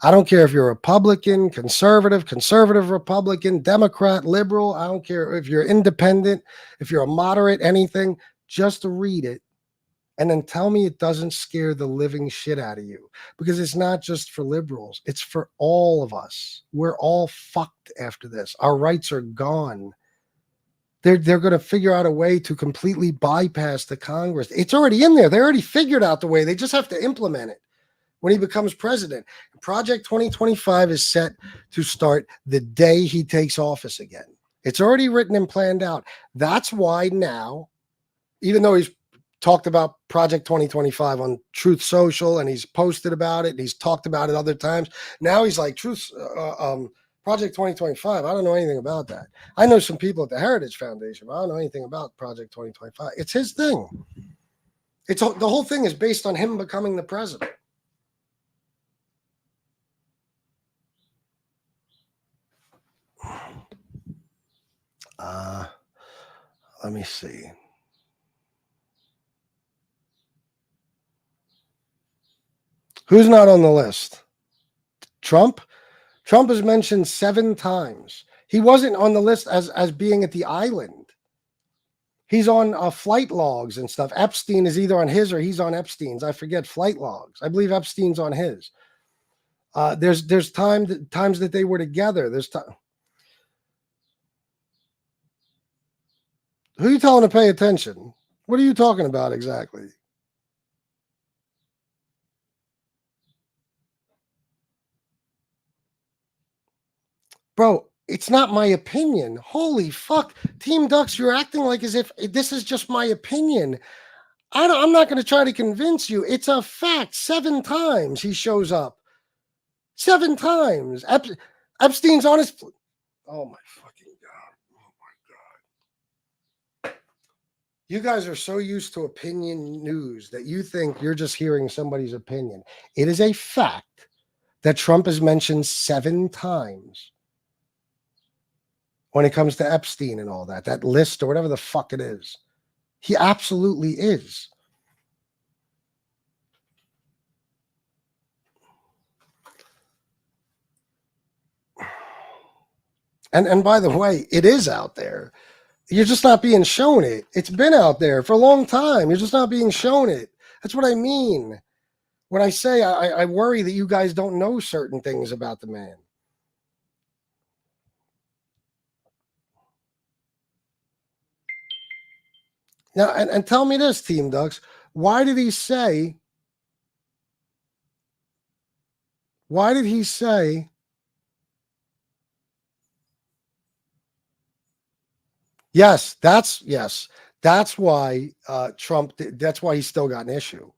I don't care if you're Republican, conservative Republican, Democrat, liberal. I don't care if you're independent, if you're a moderate, anything. Just read it and then tell me it doesn't scare the living shit out of you, because it's not just for liberals. It's for all of us. We're all fucked after this. Our rights are gone. They're going to figure out a way to completely bypass the Congress. It's already in there. They already figured out the way. They just have to implement it when he becomes president. Project 2025 is set to start the day he takes office again. It's already written and planned out. That's why now, even though he's talked about Project 2025 on Truth Social and he's posted about it and he's talked about it other times, now he's like, Project 2025, I don't know anything about that. I know some people at the Heritage Foundation, but I don't know anything about Project 2025. It's his thing. The whole thing is based on him becoming the president. Let me see. Who's not on the list? Trump? Trump is mentioned 7 times. He wasn't on the list as being at the island. He's on flight logs and stuff. Epstein is either on his or he's on Epstein's. I forget, flight logs. I believe Epstein's on his. There's times that they were together. There's time. Who are you telling to pay attention? What are you talking about exactly? Bro, it's not my opinion. Holy fuck. Team Ducks, you're acting like as if this is just my opinion. I'm not going to try to convince you. It's a fact. 7 times he shows up. 7 times. Epstein's on his... Oh, my fucking God. Oh, my God. You guys are so used to opinion news that you think you're just hearing somebody's opinion. It is a fact that Trump is mentioned 7 times when it comes to Epstein and all that list or whatever the fuck it is. He absolutely is. And by the way, it is out there. You're just not being shown it. It's been out there for a long time. You're just not being shown it. That's what I mean. When I say I worry that you guys don't know certain things about the man. Now, and tell me this, Team Ducks. Why did he say? Yes, that's why Trump. That's why he's still got an issue.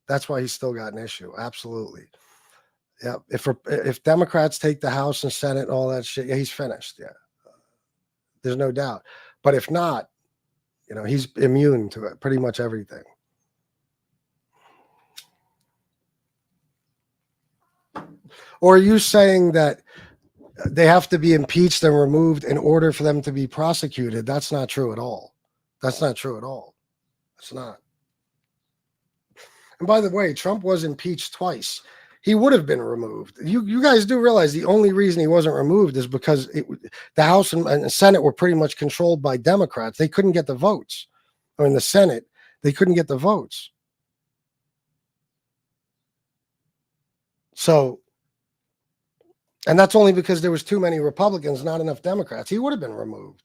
That's why he's still got an issue. Absolutely. Yeah. If Democrats take the House and Senate and all that shit, yeah, he's finished. Yeah. There's no doubt. But if not, he's immune to it, pretty much everything. Or are you saying that they have to be impeached and removed in order for them to be prosecuted? That's not true at all. That's not true at all. It's not. And by the way, Trump was impeached twice. He would have been removed. You guys do realize the only reason he wasn't removed is because the House and Senate were pretty much controlled by Democrats. They couldn't get the votes. Or in the Senate, they couldn't get the votes. So, and that's only because there was too many Republicans, not enough Democrats. He would have been removed.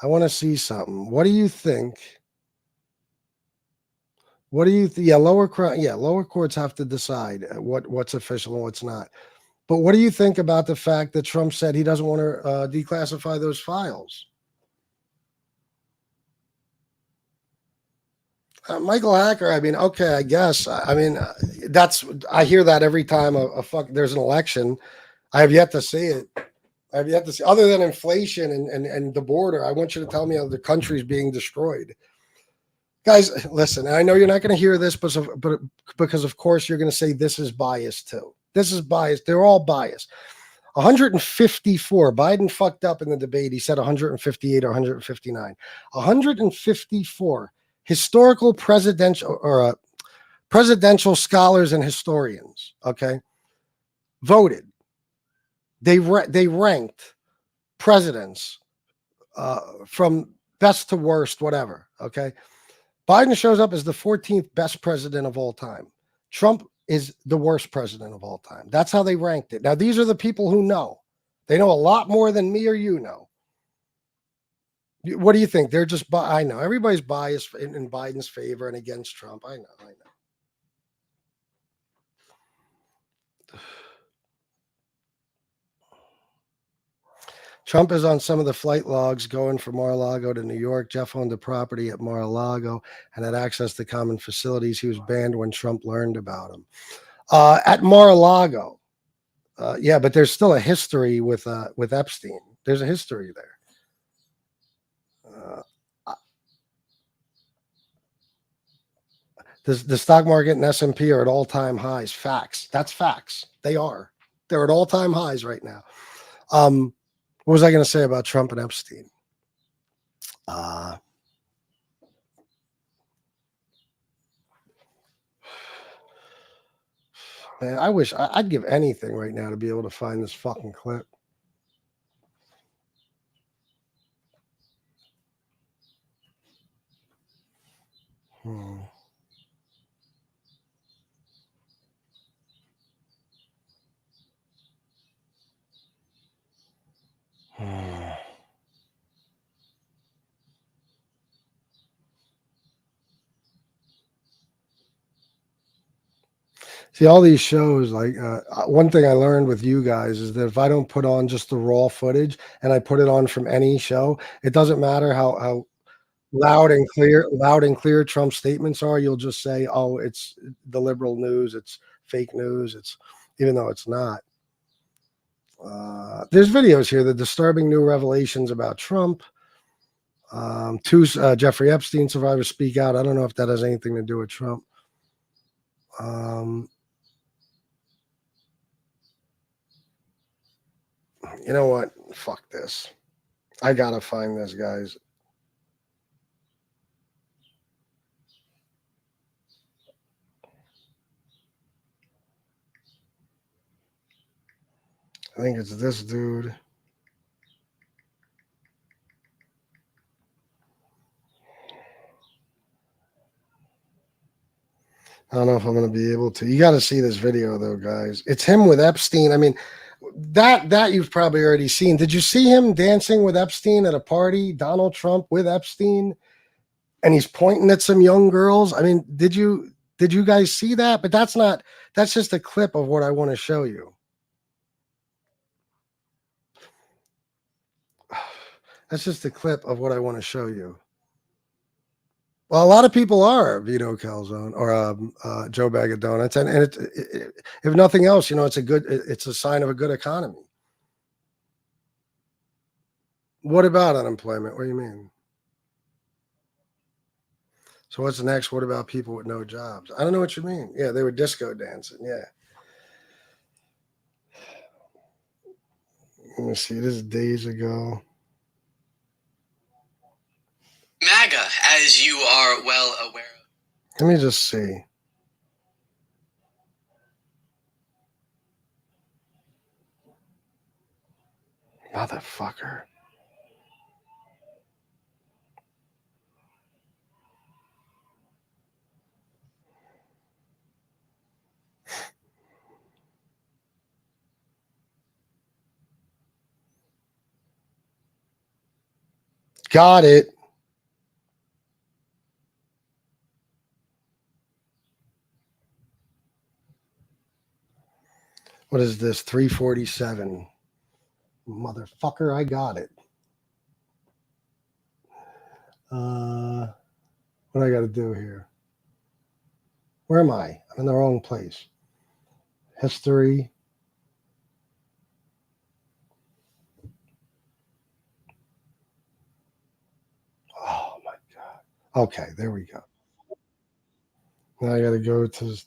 I want to see something. What do you think? What do you lower courts have to decide what's official and what's not. But what do you think about the fact that Trump said he doesn't want to declassify those files? Michael Hacker, I mean, okay, I guess. I mean, I hear that every time there's an election. I have yet to see it. I've yet to see, other than inflation and the border. I want you to tell me how the country's being destroyed. Guys, listen, I know you're not going to hear this, but because, of course, you're going to say this is biased, too. This is biased. They're all biased. 154. Biden fucked up in the debate. He said 158 or 159. 154 historical presidential scholars and historians, okay, voted. They ranked presidents from best to worst, whatever, okay? Biden shows up as the 14th best president of all time. Trump is the worst president of all time. That's how they ranked it. Now, these are the people who know. They know a lot more than me or you know. What do you think? They're just, I know. Everybody's biased in Biden's favor and against Trump. I know. Trump is on some of the flight logs going from Mar-a-Lago to New York. Jeff owned a property at Mar-a-Lago and had access to common facilities. He was banned when Trump learned about him. At Mar-a-Lago, yeah, but there's still a history with Epstein. There's a history there. The stock market and S&P are at all-time highs. Facts. That's facts. They are. They're at all-time highs right now. What was I going to say about Trump and Epstein? Man, I wish I'd give anything right now to be able to find this fucking clip. See, all these shows, like one thing I learned with you guys is that if I don't put on just the raw footage and I put it on from any show, it doesn't matter how loud and clear Trump's statements are. You'll just say, oh, it's the liberal news, it's fake news, it's even though it's not. There's videos here, the disturbing new revelations about Trump. Two Jeffrey Epstein survivors speak out. I don't know if that has anything to do with Trump. You know what? Fuck this. I gotta find this, guys. I think it's this dude. I don't know if I'm going to be able to. You got to see this video, though, guys. It's him with Epstein. I mean, that you've probably already seen. Did you see him dancing with Epstein at a party? Donald Trump with Epstein, and he's pointing at some young girls. I mean, did you guys see that? But that's not. That's just a clip of what I want to show you. That's just a clip of what I want to show you. Well, a lot of people are Vito Calzone or Joe Bag of Donuts, and if nothing else, it's a sign of a good economy. What about unemployment? What do you mean? So what's next? What about people with no jobs? I don't know what you mean. Yeah, they were disco dancing. Yeah. Let me see. This is days ago.
MAGA, as you are well aware of.
Let me just see. Motherfucker. Got it. What is this? 347. Motherfucker, I got it. What do I got to do here? Where am I? I'm in the wrong place. History. Okay, there we go. Now I got to go to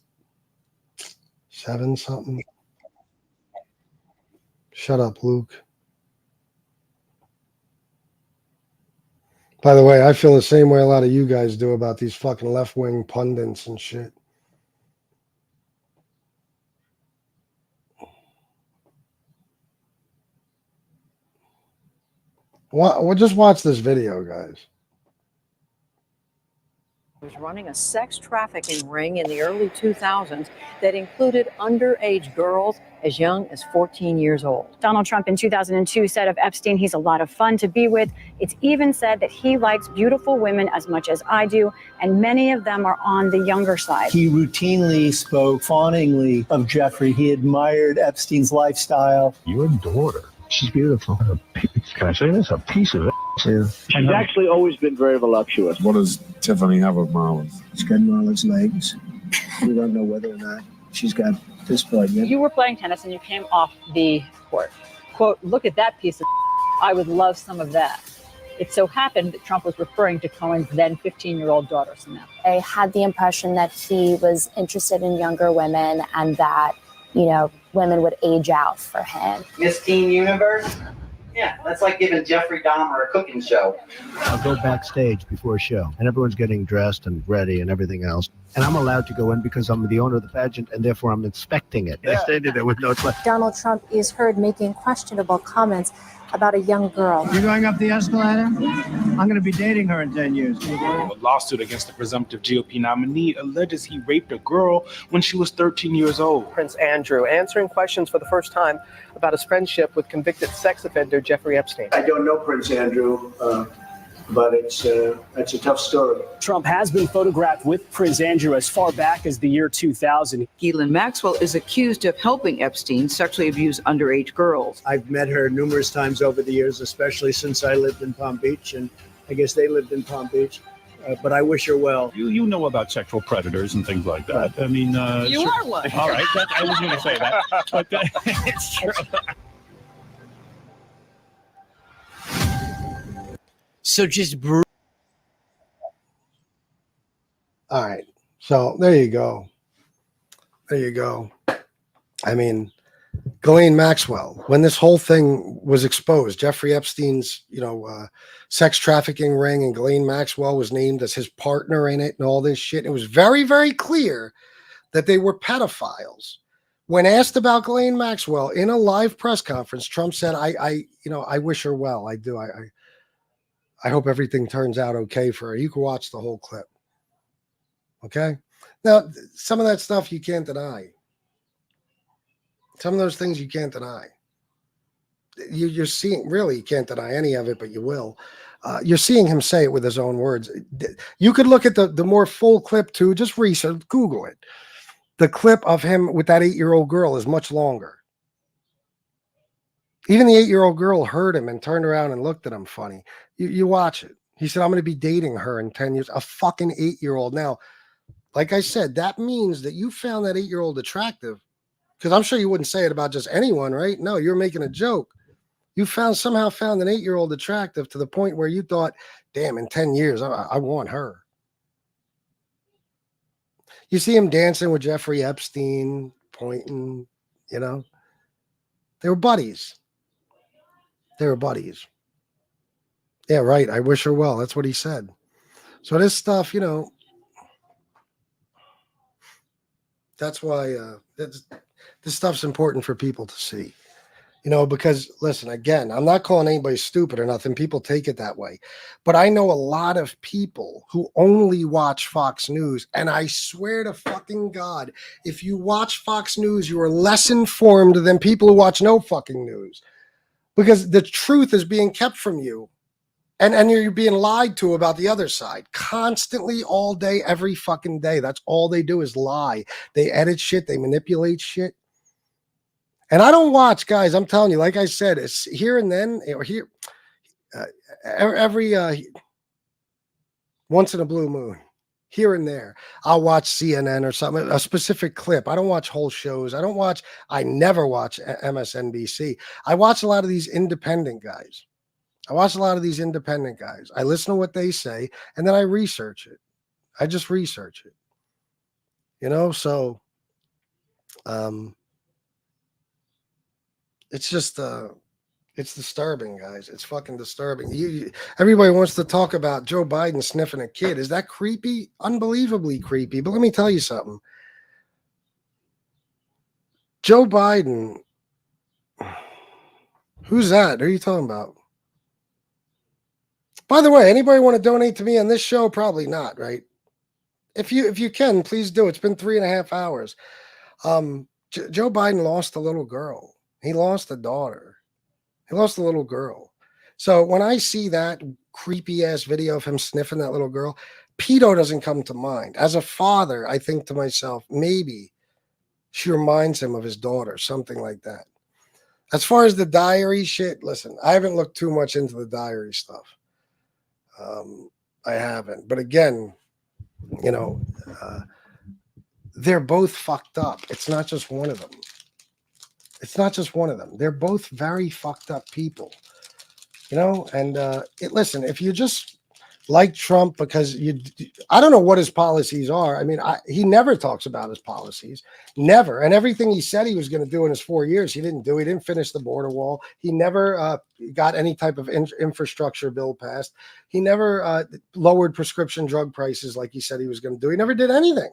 7 something. Shut up, Luke. By the way, I feel the same way a lot of you guys do about these fucking left-wing pundits and shit. Well, just watch this video, guys.
Was running a sex trafficking ring in the early 2000s that included underage girls as young as 14 years old.
Donald Trump in 2002 said of Epstein, he's a lot of fun to be with. It's even said that he likes beautiful women as much as I do, and many of them are on the younger side.
He routinely spoke fawningly of Jeffrey. He admired Epstein's lifestyle.
Your daughter, she's beautiful. Can I say this? A piece of it.
She's actually always been very voluptuous.
What does Tiffany have of Marlon's?
She's got Marlon's legs. We don't know whether or not she's got this pregnant.
You were playing tennis and you came off the court. Quote, look at that piece of I would love some of that. It so happened that Trump was referring to Cohen's then 15-year-old daughter, Samantha.
I had the impression that he was interested in younger women and that, you know, women would age out for him.
Miss Teen Universe? Yeah, that's like giving Jeffrey Dahmer a cooking show.
I'll go backstage before a show, and everyone's getting dressed and ready and everything else. And I'm allowed to go in because I'm the owner of the pageant, and therefore I'm inspecting it. I standing there with no left.
Donald Trump is heard making questionable comments about a young girl.
You're going up the escalator? I'm going to be dating her in 10 years.
A lawsuit against the presumptive GOP nominee alleges he raped a girl when she was 13 years old.
Prince Andrew answering questions for the first time about his friendship with convicted sex offender Jeffrey Epstein.
I don't know Prince Andrew, but it's a tough story.
Trump has been photographed with Prince Andrew as far back as the year 2000.
Ghislaine Maxwell is accused of helping Epstein sexually abuse underage girls.
I've met her numerous times over the years, especially since I lived in Palm Beach, and I guess they lived in Palm Beach. But I wish her well.
You know about sexual predators and things like that. I mean,
You are one.
All right, I was going to say that, but it's true.
So just
All right. So there you go. There you go. I mean, Ghislaine Maxwell, when this whole thing was exposed, Jeffrey Epstein's, sex trafficking ring, and Ghislaine Maxwell was named as his partner in it and all this shit. It was very, very clear that they were pedophiles. When asked about Ghislaine Maxwell in a live press conference, Trump said, I wish her well. I do. I hope everything turns out okay for her. You can watch the whole clip. Okay? Now, some of that stuff you can't deny. Some of those things you can't deny. You're seeing, really, you can't deny any of it, but you will. You're seeing him say it with his own words. You could look at the more full clip too. Just research, Google it. The clip of him with that 8-year-old girl is much longer. Even the 8-year-old girl heard him and turned around and looked at him funny. You watch it. He said, I'm going to be dating her in 10 years. A fucking 8-year-old. Now, like I said, that means that you found that 8-year-old attractive. Because I'm sure you wouldn't say it about just anyone, right? No, you're making a joke. You somehow found an 8-year-old attractive to the point where you thought, damn, in 10 years, I want her. You see him dancing with Jeffrey Epstein, pointing, They were buddies. They were buddies. Yeah, right. I wish her well. That's what he said. So this stuff, that's why this stuff's important for people to see. Because listen, again, I'm not calling anybody stupid or nothing. People take it that way. But I know a lot of people who only watch Fox News. And I swear to fucking God, if you watch Fox News, you are less informed than people who watch no fucking news. Because the truth is being kept from you. And you're being lied to about the other side constantly, all day, every fucking day. That's all they do is lie. They edit shit. They manipulate shit. And I don't watch, guys. I'm telling you, like I said, it's here and then, or here, every once in a blue moon, here and there, I'll watch CNN or something, a specific clip. I don't watch whole shows. I never watch MSNBC. I watch a lot of these independent guys. I watch a lot of these independent guys. I listen to what they say, and then I research it. I just research it. You know, so it's just it's disturbing, guys. It's fucking disturbing. Everybody wants to talk about Joe Biden sniffing a kid. Is that creepy? Unbelievably creepy. But let me tell you something. Joe Biden. Who's that? Who are you talking about? By the way, anybody want to donate to me on this show? Probably not, right? If you can, please do. It's been 3.5 hours. Joe Biden lost a little girl. He lost a daughter. He lost a little girl. So when I see that creepy ass video of him sniffing that little girl, pedo doesn't come to mind. As a father, I think to myself, maybe she reminds him of his daughter, something like that. As far as the diary shit, listen, I haven't looked too much into the diary stuff. I haven't. But again, you know, they're both fucked up. It's not just one of them. It's not just one of them. They're both very fucked up people. You know, and listen, if you just like Trump because I don't know what his policies are. I mean, he never talks about his policies, never. And everything he said he was going to do in his 4 years, he didn't do. He didn't finish the border wall. He never got any type of infrastructure bill passed. He never lowered prescription drug prices like he said he was going to do. He never did anything.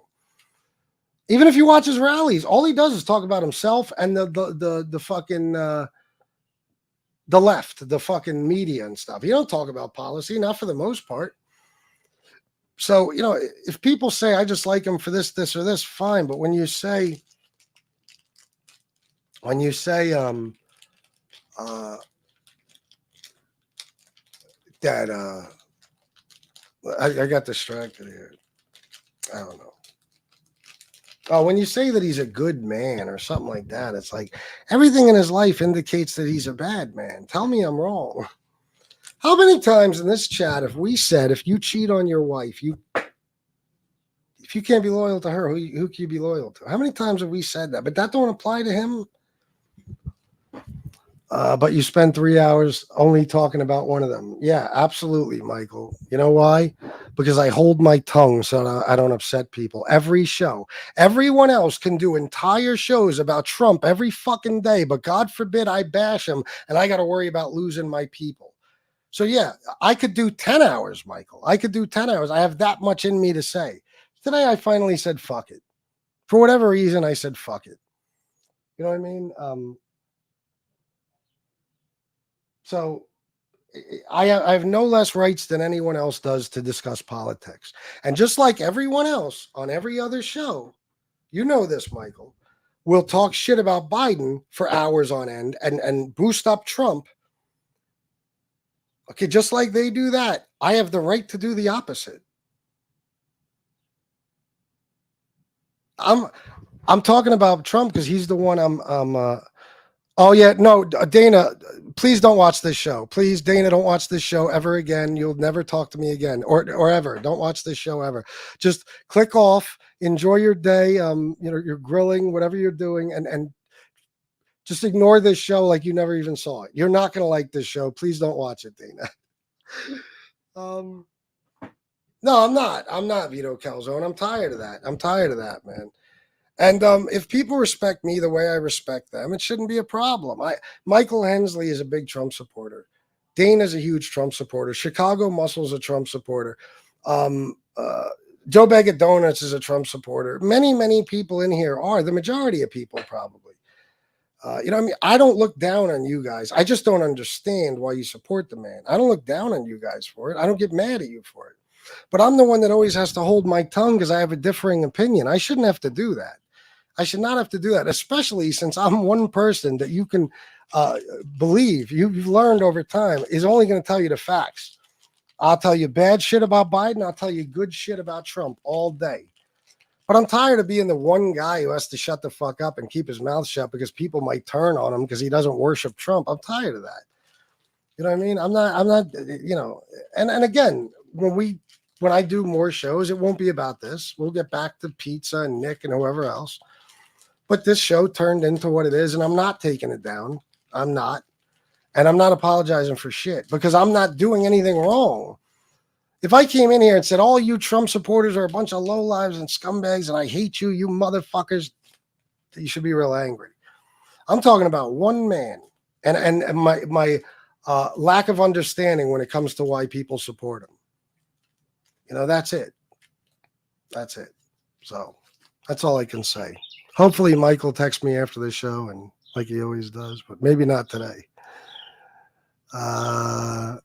Even if you watch his rallies, all he does is talk about himself and the fucking the left, the fucking media and stuff. He don't talk about policy, not for the most part. So, you know, if people say, I just like him for this, or this, fine. But when you say that, I got distracted here. I don't know. Oh, when you say that he's a good man or something like that, it's like everything in his life indicates that he's a bad man. Tell me I'm wrong. How many times in this chat have we said if you cheat on your wife, if you can't be loyal to her, who can you be loyal to? How many times have we said that? But that don't apply to him. But you spend 3 hours only talking about one of them. Yeah, absolutely, Michael. You know why? Because I hold my tongue so I don't upset people. Every show. Everyone else can do entire shows about Trump every fucking day, but God forbid I bash him and I got to worry about losing my people. So yeah, I could do 10 hours, Michael. I could do 10 hours. I have that much in me to say. Today I finally said fuck it. For whatever reason, I said fuck it. You know what I mean? So I have no less rights than anyone else does to discuss politics. And just like everyone else on every other show, you know this, Michael, will talk shit about Biden for hours on end and boost up Trump. Okay, just like they do that, I have the right to do the opposite. I'm talking about Trump because he's the one oh yeah, no, Dana, please don't watch this show. Please, Dana, don't watch this show ever again. You'll never talk to me again, or ever. Don't watch this show ever. Just click off. Enjoy your day. You know, you're grilling, whatever you're doing, and just ignore this show like you never even saw it. You're not gonna like this show. Please don't watch it, Dana. No, I'm not. I'm not Vito Calzone. I'm tired of that. I'm tired of that, man. And if people respect me the way I respect them, it shouldn't be a problem. Michael Hensley is a big Trump supporter. Dana's a huge Trump supporter. Chicago Muscle's a Trump supporter. Joe Bag of Donuts is a Trump supporter. Many, many people in here are. The majority of people probably. You know what I mean? I don't look down on you guys. I just don't understand why you support the man. I don't look down on you guys for it. I don't get mad at you for it. But I'm the one that always has to hold my tongue because I have a differing opinion. I shouldn't have to do that. I should not have to do that, especially since I'm one person that you can believe, you've learned over time, is only going to tell you the facts. I'll tell you bad shit about Biden. I'll tell you good shit about Trump all day. But I'm tired of being the one guy who has to shut the fuck up and keep his mouth shut because people might turn on him because he doesn't worship Trump. I'm tired of that. You know what I mean? I'm not, you know, and again, when I do more shows, it won't be about this. We'll get back to Pizza and Nick and whoever else. But this show turned into what it is, and I'm not taking it down. I'm not. And I'm not apologizing for shit because I'm not doing anything wrong. If I came in here and said, all you Trump supporters are a bunch of lowlives and scumbags and I hate you, you motherfuckers, you should be real angry. I'm talking about one man and my lack of understanding when it comes to why people support him. You know, that's it. That's it. So that's all I can say. Hopefully Mike will text me after the show, and like he always does, but maybe not today. I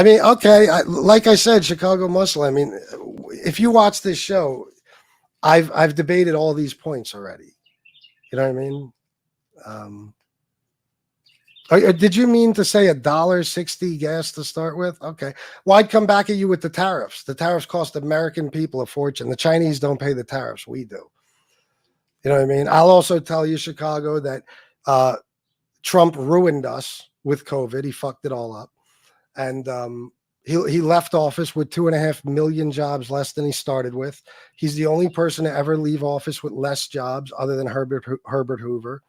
mean, okay, like I said, Chicago Muscle. I mean, if you watch this show, I've debated all these points already. You know what I mean? Did you mean to say $1.60 gas to start with? Okay. Well, I'd come back at you with the tariffs. The tariffs cost American people a fortune. The Chinese don't pay the tariffs. We do. You know what I mean? I'll also tell you, Chicago, that Trump ruined us with COVID. He fucked it all up. And he left office with 2.5 million jobs less than he started with. He's the only person to ever leave office with less jobs other than Herbert Hoover.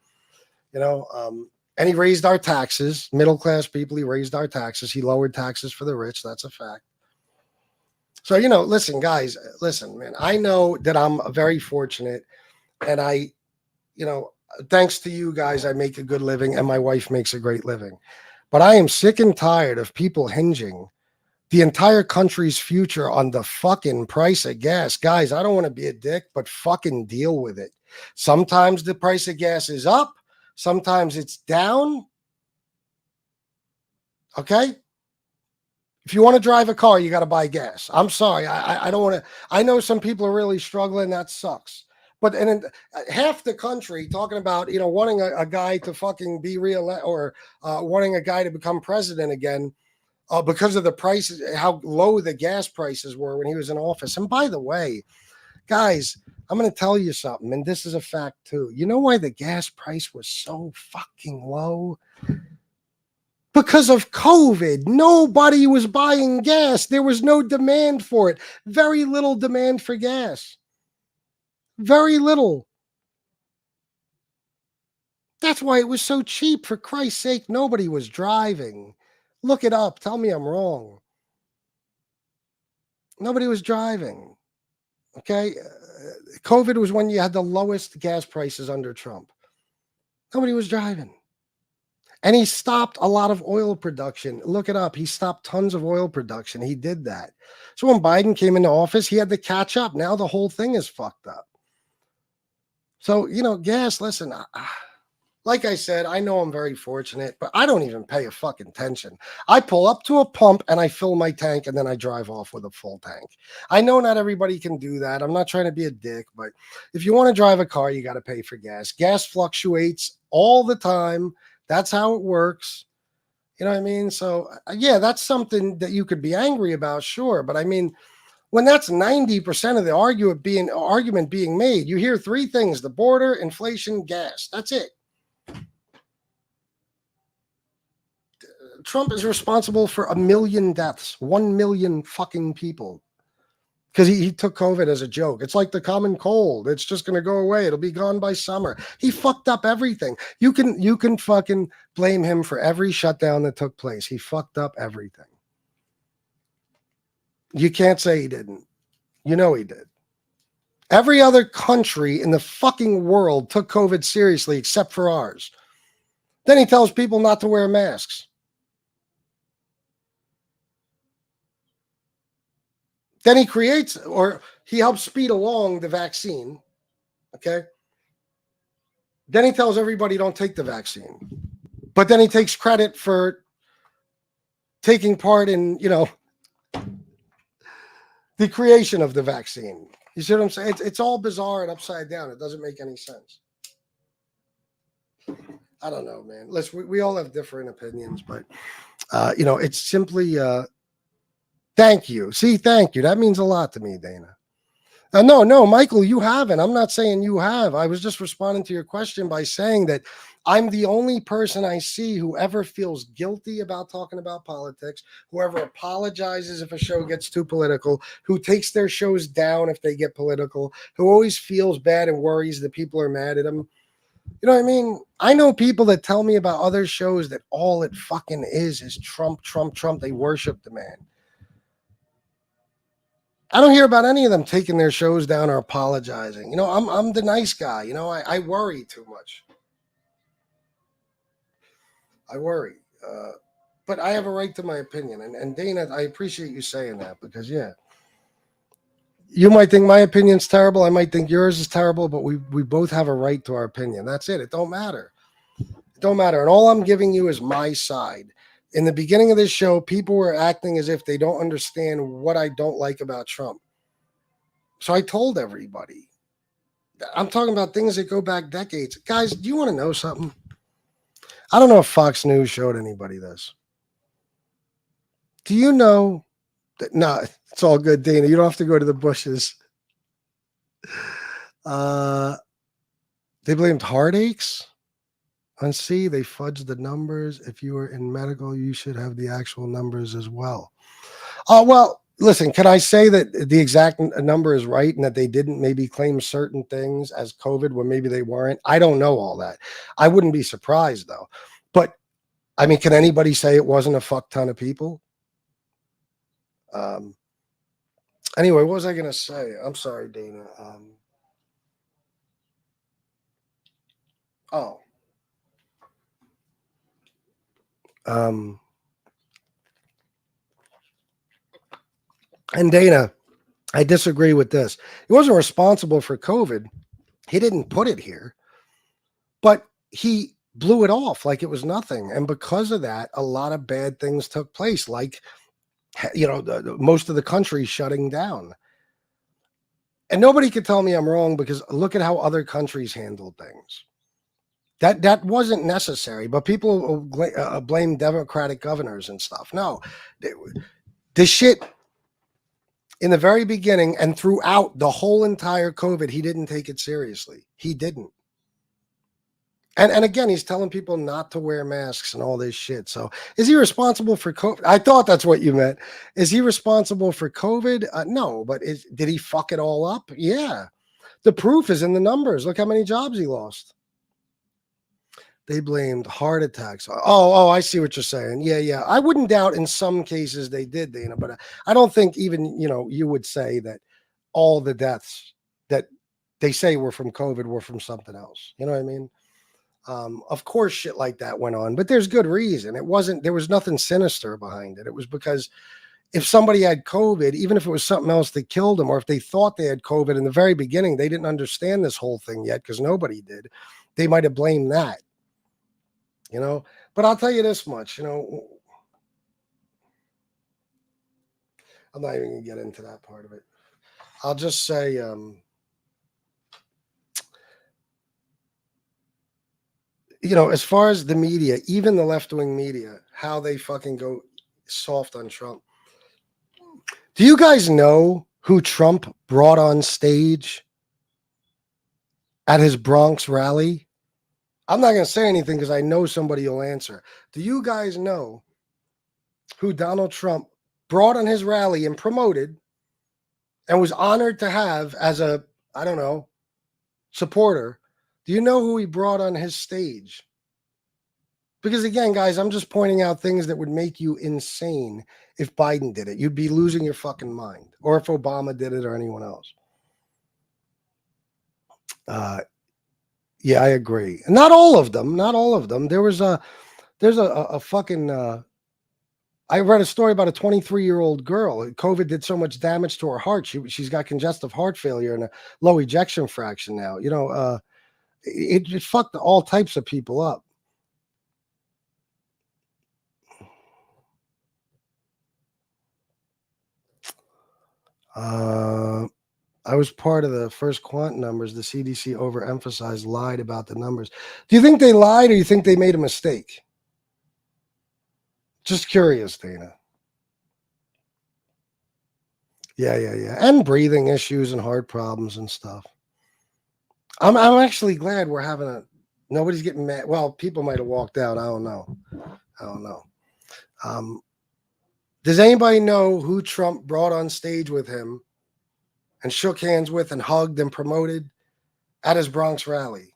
You know, and he raised our taxes, middle-class people. He raised our taxes. He lowered taxes for the rich. That's a fact. So, you know, listen, guys, listen, man, I know that I'm very fortunate and you know, thanks to you guys, I make a good living and my wife makes a great living. But I am sick and tired of people hinging the entire country's future on the fucking price of gas. Guys, I don't want to be a dick, but fucking deal with it. Sometimes the price of gas is up. Sometimes it's down. Okay? If you want to drive a car, you got to buy gas. I'm sorry. I don't want to. I know some people are really struggling. That sucks. But and half the country talking about, you know, wanting a guy to fucking be reelected or wanting a guy to become president again because of the prices, how low the gas prices were when he was in office. And by the way, guys, I'm going to tell you something, and this is a fact too. You know why the gas price was so fucking low? Because of COVID. Nobody was buying gas. There was no demand for it. Very little demand for gas. Very little. That's why it was so cheap. For Christ's sake, nobody was driving. Look it up. Tell me I'm wrong. Nobody was driving. Okay? COVID was when you had the lowest gas prices under Trump. Nobody was driving. And he stopped a lot of oil production. Look it up. He stopped tons of oil production. He did that. So when Biden came into office, he had to catch up. Now the whole thing is fucked up. So, you know, gas, listen, like I said, I know I'm very fortunate, but I don't even pay a fucking attention. I pull up to a pump and I fill my tank and then I drive off with a full tank. I know not everybody can do that. I'm not trying to be a dick, but if you want to drive a car, you got to pay for gas. Gas fluctuates all the time. That's how it works. You know what I mean? So, yeah, that's something that you could be angry about, sure. But I mean, when that's 90% of the argument being made, you hear three things: the border, inflation, gas. That's it. Trump is responsible for 1 million deaths, 1 million fucking people, because he took COVID as a joke. It's like the common cold. It's just going to go away. It'll be gone by summer. He fucked up everything. You can fucking blame him for every shutdown that took place. He fucked up everything. You can't say he didn't. You know he did. Every other country in the fucking world took COVID seriously except for ours. Then he tells people not to wear masks. Then he creates, or he helps speed along the vaccine. Okay. Then he tells everybody don't take the vaccine. But then he takes credit for taking part in, you know, the creation of the vaccine. You see what I'm saying? It's all bizarre and upside down. It doesn't make any sense. I don't know, man. Listen, we all have different opinions, but, you know, it's simply, thank you. See, thank you. That means a lot to me, Dana. No, Michael, you haven't. I'm not saying you have. I was just responding to your question by saying that I'm the only person I see who ever feels guilty about talking about politics, whoever apologizes if a show gets too political, who takes their shows down if they get political, who always feels bad and worries that people are mad at them. You know what I mean? I know people that tell me about other shows that all it fucking is Trump, Trump, Trump. They worship the man. I don't hear about any of them taking their shows down or apologizing. You know, I'm the nice guy. You know, I worry too much. I worry. But I have a right to my opinion. And Dana, I appreciate you saying that because, yeah, you might think my opinion's terrible. I might think yours is terrible, but we both have a right to our opinion. That's it. It don't matter. It don't matter. And all I'm giving you is my side. In the beginning of this show, people were acting as if they don't understand what I don't like about Trump. So I told everybody. I'm talking about things that go back decades. Guys, do you want to know something? I don't know if Fox News showed anybody this. Do you know that? No, it's all good, Dana. You don't have to go to the bushes. They blamed heartaches on C. They fudged the numbers. If you were in medical, you should have the actual numbers as well. Oh, well, listen, can I say that the exact number is right and that they didn't maybe claim certain things as COVID when maybe they weren't? I don't know all that. I wouldn't be surprised, though. But, I mean, can anybody say it wasn't a fuck ton of people? Anyway, what was I going to say? I'm sorry, Dana. And Dana, I disagree with this. He wasn't responsible for COVID. He didn't put it here, but he blew it off like it was nothing. And because of that, a lot of bad things took place, like, you know, most of the country shutting down. And nobody could tell me I'm wrong because look at how other countries handled things. That wasn't necessary, but people blame Democratic governors and stuff. No, the shit in the very beginning and throughout the whole entire COVID, he didn't take it seriously. He didn't. And again, he's telling people not to wear masks and all this shit. So is he responsible for COVID? I thought that's what you meant. Is he responsible for COVID? No, but did he fuck it all up? Yeah. The proof is in the numbers. Look how many jobs he lost. They blamed heart attacks. Oh, I see what you're saying. Yeah. I wouldn't doubt in some cases they did, Dana, but I don't think even, you know, you would say that all the deaths that they say were from COVID were from something else. You know what I mean? Of course, shit like that went on, but there's good reason. There was nothing sinister behind it. It was because if somebody had COVID, even if it was something else that killed them, or if they thought they had COVID in the very beginning, they didn't understand this whole thing yet because nobody did. They might have blamed that. You know, but I'll tell you this much, you know, I'm not even going to get into that part of it. I'll just say, you know, as far as the media, even the left-wing media, how they fucking go soft on Trump. Do you guys know who Trump brought on stage at his Bronx rally? I'm not going to say anything because I know somebody will answer. Do you guys know who Donald Trump brought on his rally and promoted and was honored to have as a, I don't know, supporter? Do you know who he brought on his stage? Because again, guys, I'm just pointing out things that would make you insane if Biden did it. You'd be losing your fucking mind. Or if Obama did it or anyone else. Yeah, I agree. Not all of them. There's a fucking, I read a story about a 23-year-old girl. COVID did so much damage to her heart. She's got congestive heart failure and a low ejection fraction now. You know, it fucked all types of people up. I was part of the first quant numbers. The CDC overemphasized, lied about the numbers. Do you think they lied or you think they made a mistake? Just curious, Dana. Yeah. And breathing issues and heart problems and stuff. I'm actually glad we're having nobody's getting mad. Well, people might have walked out. I don't know. Does anybody know who Trump brought on stage with him and shook hands with and hugged and promoted at his Bronx rally?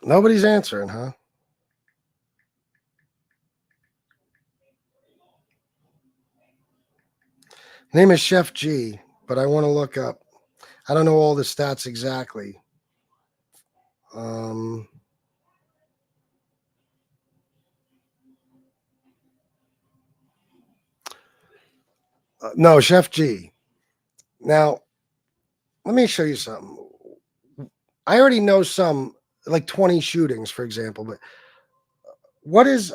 Nobody's answering, huh? Name is Chef G, but I want to look up. I don't know all the stats exactly. No, Chef G. Now, let me show you something. I already know some, like 20 shootings, for example, but what is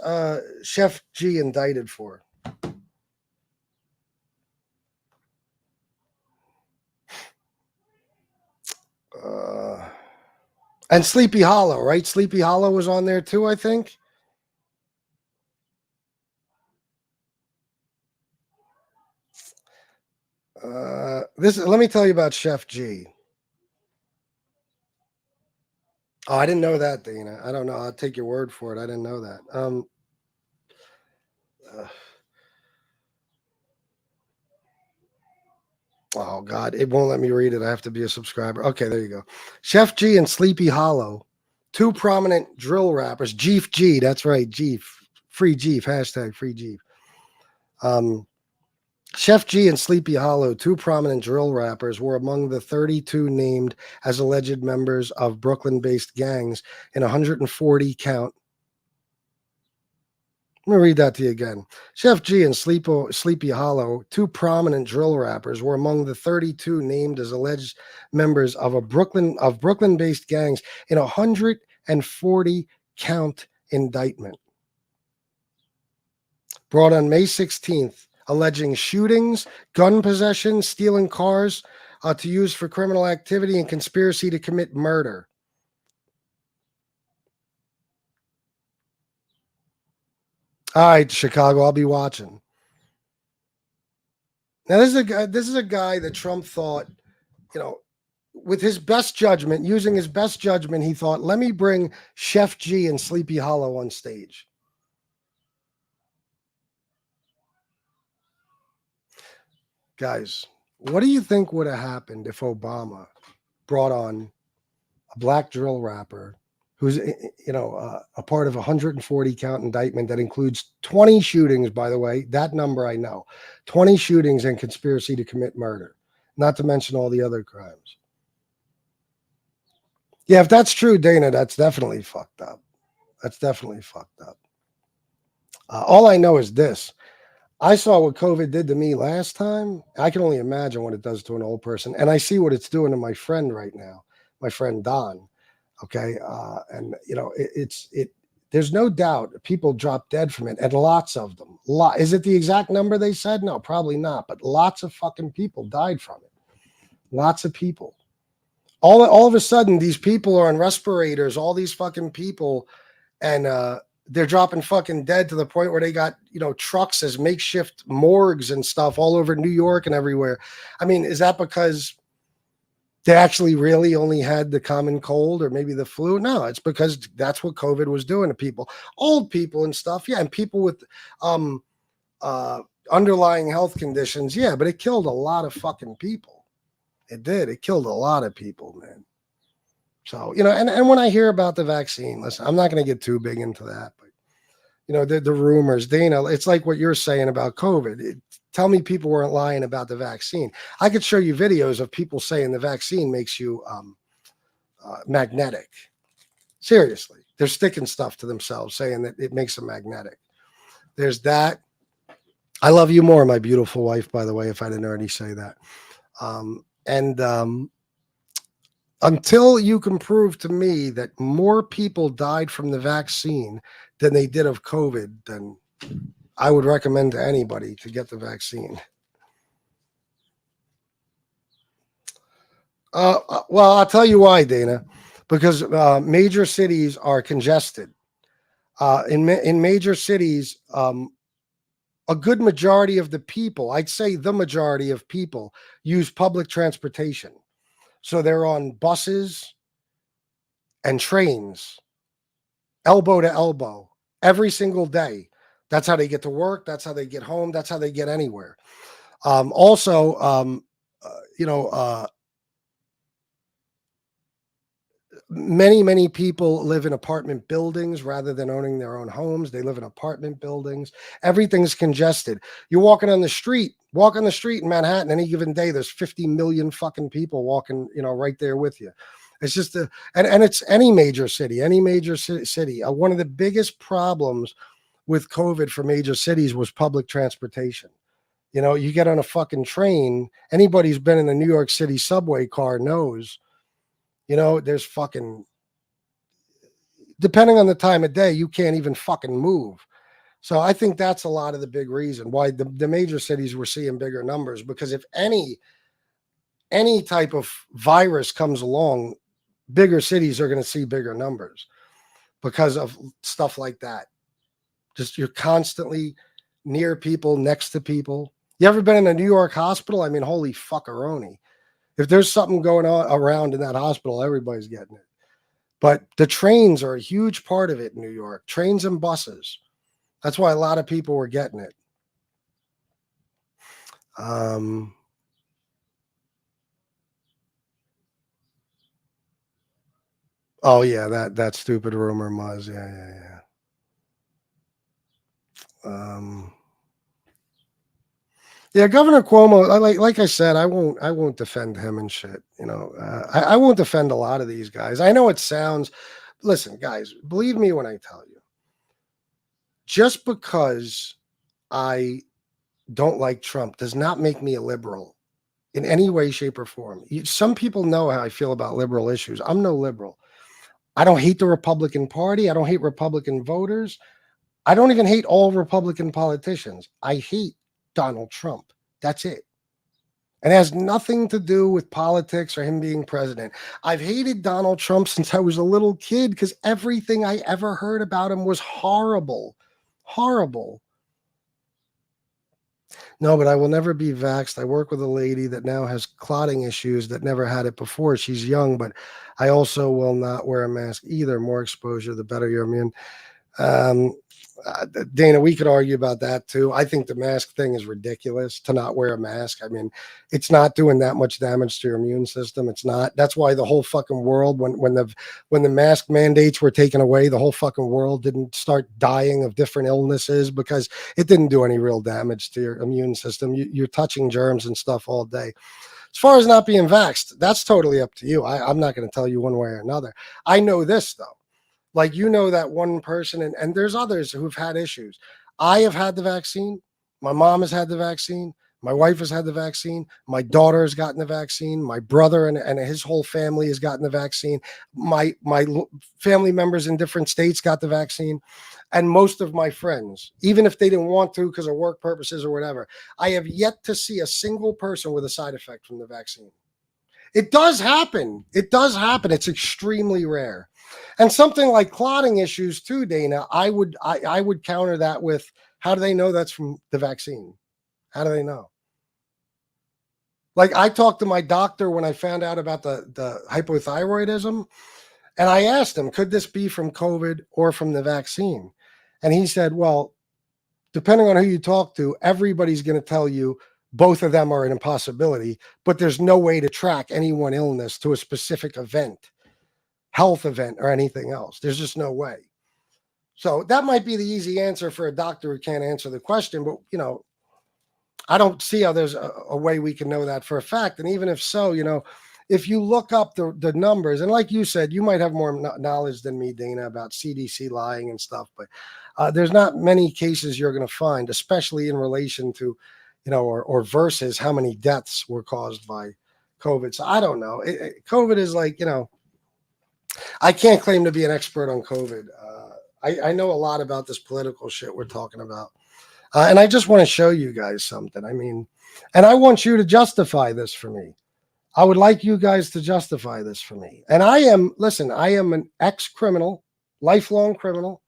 Chef G indicted for? And Sleepy Hollow, right? Sleepy Hollow was on there too, I think. Let me tell you about Chef G. Oh, I didn't know that, Dana. I don't know. I'll take your word for it. I didn't know that. Oh God, it won't let me read it. I have to be a subscriber. Okay, there you go. Chef G and Sleepy Hollow, two prominent drill rappers. Jeef G, that's right, Jeef. Free Jeef, hashtag free Jeef. Chef G and Sleepy Hollow, two prominent drill rappers, were among the 32 named as alleged members of Brooklyn-based gangs in 140 count. Let me read that to you again. Chef G and Sleepy Hollow, two prominent drill rappers, were among the 32 named as alleged members of Brooklyn-based gangs in a 140 count indictment brought on May 16th, alleging shootings, gun possession, stealing cars to use for criminal activity, and conspiracy to commit murder. All right, Chicago, I'll be watching. Now, this is a guy that Trump thought, with his best judgment, using his best judgment, he thought, let me bring Chef G and Sleepy Hollow on stage. Guys, what do you think would have happened if Obama brought on a black drill rapper who's, a part of a 140 count indictment that includes 20 shootings, by the way, that number I know, 20 shootings and conspiracy to commit murder, not to mention all the other crimes. Yeah, if that's true, Dana, that's definitely fucked up. That's definitely fucked up. All I know is this. I saw what COVID did to me last time. I can only imagine what it does to an old person. And I see what it's doing to my friend right now, my friend Don. Okay. And there's no doubt people drop dead from it, and lots of them. Is it the exact number they said? No, probably not. But lots of fucking people died from it. Lots of people. All of a sudden, these people are on respirators, all these fucking people, and they're dropping fucking dead to the point where they got, trucks as makeshift morgues and stuff all over New York and everywhere. I mean, is that because they actually really only had the common cold or maybe the flu? No, it's because that's what COVID was doing to people, old people and stuff. Yeah. And people with underlying health conditions. Yeah. But it killed a lot of fucking people. It did. It killed a lot of people, man. So, and when I hear about the vaccine, listen, I'm not going to get too big into that, but, the rumors, Dana, it's like what you're saying about COVID. Tell me people weren't lying about the vaccine. I could show you videos of people saying the vaccine makes you magnetic. Seriously, they're sticking stuff to themselves saying that it makes them magnetic. There's that. I love you more, my beautiful wife, by the way, if I didn't already say that. Until you can prove to me that more people died from the vaccine than they did of COVID, then I would recommend to anybody to get the vaccine. Well, I'll tell you why, Dana, because major cities are congested. In major cities, a good majority of the people, I'd say the majority of people, use public transportation. So they're on buses and trains, elbow to elbow, every single day. That's how they get to work. That's how they get home. That's how they get anywhere. many people live in apartment buildings rather than owning their own homes. They live in apartment buildings. Everything's congested. You're walking on the street, walk on the street in Manhattan any given day. There's 50 million fucking people walking, right there with you. It's just and it's any major city. One of the biggest problems with COVID for major cities was public transportation. You get on a fucking train. Anybody who's been in the New York City subway car knows, there's fucking, depending on the time of day, you can't even fucking move. So I think that's a lot of the big reason why the major cities were seeing bigger numbers, because if any type of virus comes along, bigger cities are going to see bigger numbers because of stuff like that. Just you're constantly near people, next to people. You ever been in a New York hospital? I mean, holy fuckaroni. If there's something going on around in that hospital, everybody's getting it. But the trains are a huge part of it in New York. Trains and buses. That's why a lot of people were getting it. Oh yeah, that stupid rumor, Muzz. Yeah. Yeah, Governor Cuomo. Like I said, I won't defend him and shit. I won't defend a lot of these guys. I know it sounds. Listen, guys, believe me when I tell you. Just because I don't like Trump does not make me a liberal in any way, shape, or form. Some people know how I feel about liberal issues. I'm no liberal. I don't hate the Republican Party. I don't hate Republican voters. I don't even hate all Republican politicians. I hate Donald Trump. That's it. And it has nothing to do with politics or him being president. I've hated Donald Trump since I was a little kid because everything I ever heard about him was horrible. Horrible. No, but I will never be vaxxed. I work with a lady that now has clotting issues that never had it before. She's young, but I also will not wear a mask either. More exposure, the better you're immune. Dana, we could argue about that too. I think the mask thing is ridiculous to not wear a mask. I mean, it's not doing that much damage to your immune system. It's not. That's why the whole fucking world, when the mask mandates were taken away, the whole fucking world didn't start dying of different illnesses because it didn't do any real damage to your immune system. You're touching germs and stuff all day. As far as not being vaxxed, that's totally up to you. I'm not going to tell you one way or another. I know this though. Like, that one person, and there's others who've had issues. I have had the vaccine. My mom has had the vaccine. My wife has had the vaccine. My daughter has gotten the vaccine. My brother and his whole family has gotten the vaccine. My family members in different states got the vaccine. And most of my friends, even if they didn't want to because of work purposes or whatever, I have yet to see a single person with a side effect from the vaccine. It does happen. It does happen. It's extremely rare. And something like clotting issues too, Dana, I would counter that with, how do they know that's from the vaccine? How do they know? Like, I talked to my doctor when I found out about the hypothyroidism, and I asked him, could this be from COVID or from the vaccine? And he said, well, depending on who you talk to, everybody's going to tell you both of them are an impossibility, but there's no way to track any one illness to a specific event, health event, or anything else. There's just no way. So that might be the easy answer for a doctor who can't answer the question, but I don't see how there's a way we can know that for a fact. And even if so, if you look up the numbers, and like you said, you might have more knowledge than me, Dana, about CDC lying and stuff, but there's not many cases you're going to find, especially in relation to, or versus how many deaths were caused by COVID. So I don't know. COVID is like, I can't claim to be an expert on COVID. I know a lot about this political shit we're talking about. And I just want to show you guys something. I mean, and I want you to justify this for me. I would like you guys to justify this for me. And I am an ex-criminal, lifelong criminal,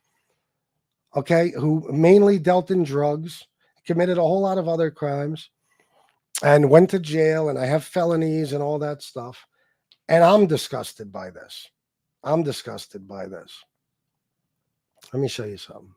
okay, who mainly dealt in drugs, committed a whole lot of other crimes, and went to jail, and I have felonies and all that stuff. And I'm disgusted by this. I'm disgusted by this. Let me show you something.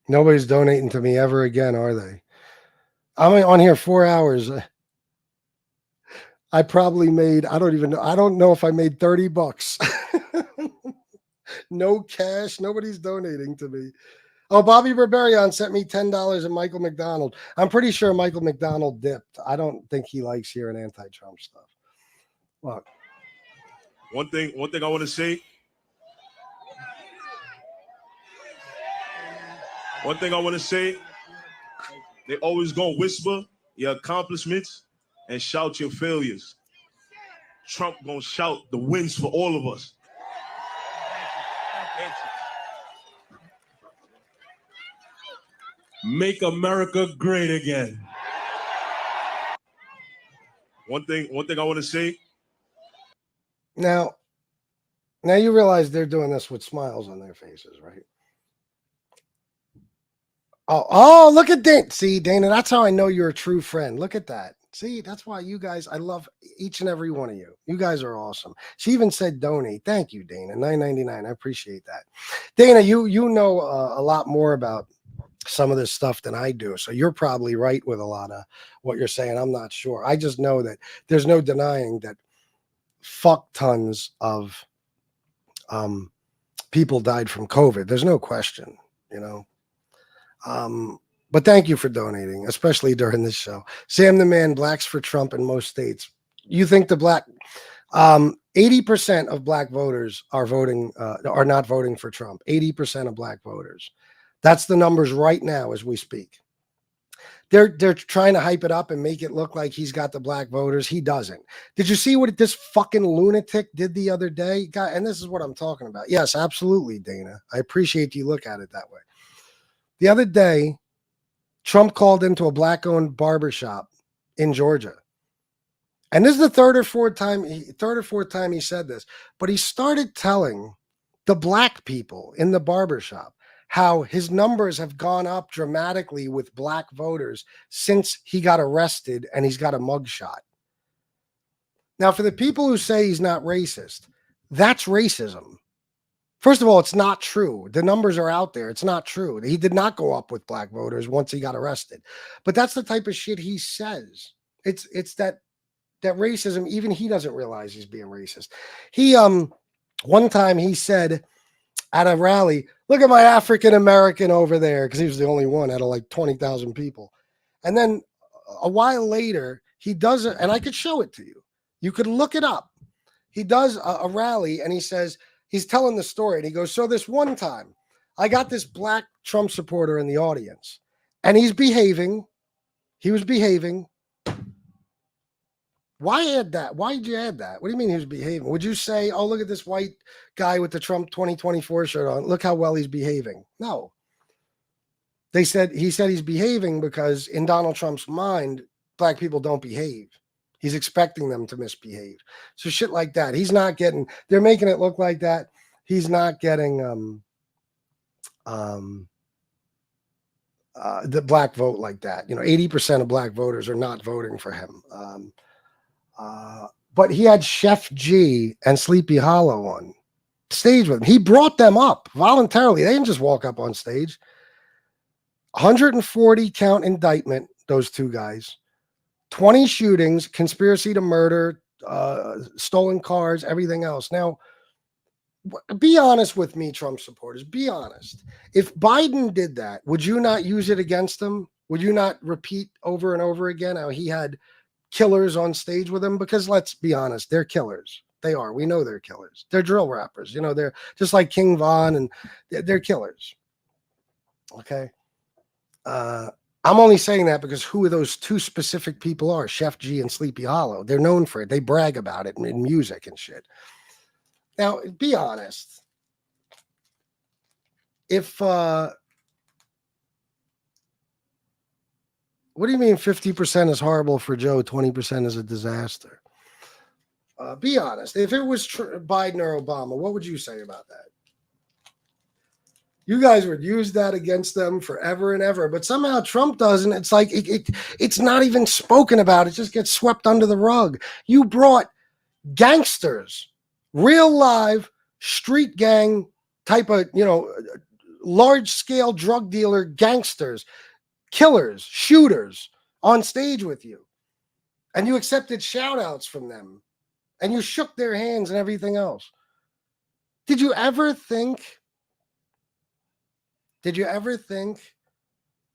Nobody's donating to me ever again, are they? I'm on here 4 hours. I probably made, I don't know if I made $30. No cash. Nobody's donating to me. Oh, Bobby Berberian sent me $10 and Michael McDonald. I'm pretty sure Michael McDonald dipped. I don't think he likes hearing anti-Trump stuff. Look.
One thing I want to say. One thing I want to say. They always gonna whisper your accomplishments and shout your failures. Trump gonna shout the wins for all of us. Make America great again. One thing I want to say.
Now you realize they're doing this with smiles on their faces, right? Oh, look at Dana. See, Dana, that's how I know you're a true friend. Look at that. See, that's why you guys, I love each and every one of you. You guys are awesome. She even said donate. Thank you, Dana. $9.99. I appreciate that. Dana, you know a lot more about some of this stuff than I do. So you're probably right with a lot of what you're saying. I'm not sure. I just know that there's no denying that fuck tons of people died from COVID. There's no question, you know. But thank you for donating, especially during this show. Sam the Man, blacks for Trump in most states. You think the 80% of black voters are not voting for Trump. 80% of black voters. That's the numbers right now as we speak. They're trying to hype it up and make it look like he's got the black voters. He doesn't. Did you see what this fucking lunatic did the other day? And this is what I'm talking about. Yes, absolutely, Dana. I appreciate you look at it that way. The other day, Trump called into a black-owned barbershop in Georgia. And this is the third or fourth time he said this. But he started telling the black people in the barbershop how his numbers have gone up dramatically with black voters since he got arrested and he's got a mugshot. Now, for the people who say he's not racist, that's racism. First of all, it's not true. The numbers are out there. It's not true. He did not go up with black voters once he got arrested. But that's the type of shit he says. It's that racism, even he doesn't realize he's being racist. He one time he said at a rally, look at my African American over there, because he was the only one out of like 20,000 people. And then a while later, he does it, and I could show it to you. You could look it up. He does a rally, and he says, he's telling the story, and he goes, so this one time, I got this black Trump supporter in the audience, and he's behaving. He was behaving. Why add that? Why did you add that? What do you mean he was behaving? Would you say, oh, look at this white guy with the Trump 2024 shirt on. Look how well he's behaving. No. He said he's behaving because in Donald Trump's mind, black people don't behave. He's expecting them to misbehave. So shit like that. He's not getting, they're making it look like that. He's not getting the black vote like that. 80% of black voters are not voting for him. But he had Chef G and Sleepy Hollow on stage with him. He brought them up voluntarily. They didn't just walk up on stage. 140 count indictment, those two guys. 20 shootings, conspiracy to murder, stolen cars, everything else. Now, be honest with me, Trump supporters. Be honest. If Biden did that, would you not use it against him? Would you not repeat over and over again how he had killers on stage with him? Because let's be honest, they're killers. They are. We know they're killers. They're drill rappers. They're just like King Von, and they're killers. Okay. I'm only saying that because who those two specific people are, Chef G and Sleepy Hollow. They're known for it. They brag about it in music and shit. Now, be honest. If what do you mean 50% is horrible for Joe, 20% is a disaster? Be honest. If it was Biden or Obama, what would you say about that? You guys would use that against them forever and ever, but somehow Trump doesn't. It's like it's not even spoken about. It just gets swept under the rug. You brought gangsters, real live street gang type of, large-scale drug dealer, gangsters, killers, shooters on stage with you. And you accepted shout-outs from them. And you shook their hands and everything else. Did you ever think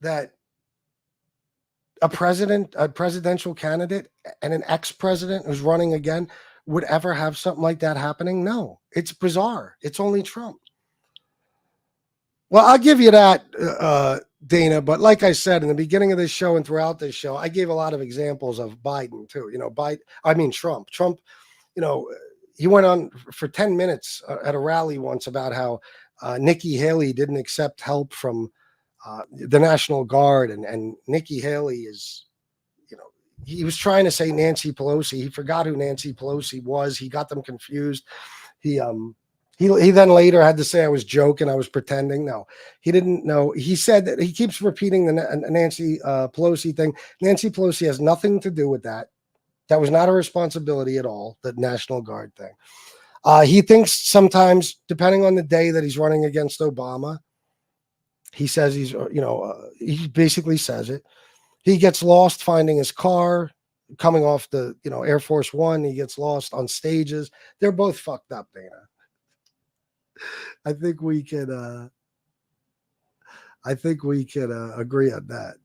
that a presidential candidate and an ex-president who's running again would ever have something like that happening? No, it's bizarre. It's only Trump. Well, I'll give you that, Dana. But like I said in the beginning of this show and throughout this show, I gave a lot of examples of Biden too. Trump. Trump, he went on for 10 minutes at a rally once about how Nikki Haley didn't accept help from the National Guard, and Nikki Haley is, he was trying to say Nancy Pelosi. He forgot who Nancy Pelosi was. He got them confused. He then later had to say I was joking, I was pretending. No, he didn't know. He said that he keeps repeating the Nancy Pelosi thing. Nancy Pelosi has nothing to do with that. That was not a responsibility at all, the National Guard thing. He thinks sometimes, depending on the day that he's running against Obama, he says he basically says it. He gets lost finding his car, coming off the, Air Force One. He gets lost on stages. They're both fucked up, Dana. I think we could agree on that.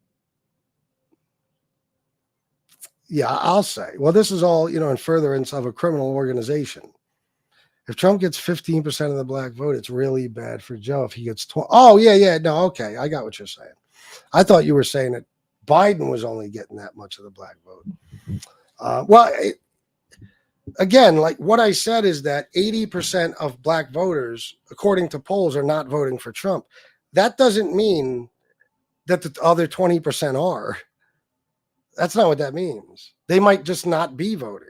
Yeah, I'll say. Well, this is all, in furtherance of a criminal organization. If Trump gets 15% of the black vote, it's really bad for Joe. If he gets 20, oh yeah, no, okay, I got what you're saying. I thought you were saying that Biden was only getting that much of the black vote. Again, like what I said is that 80% of black voters, according to polls, are not voting for Trump. That doesn't mean that the other 20% are. That's not what that means. They might just not be voting.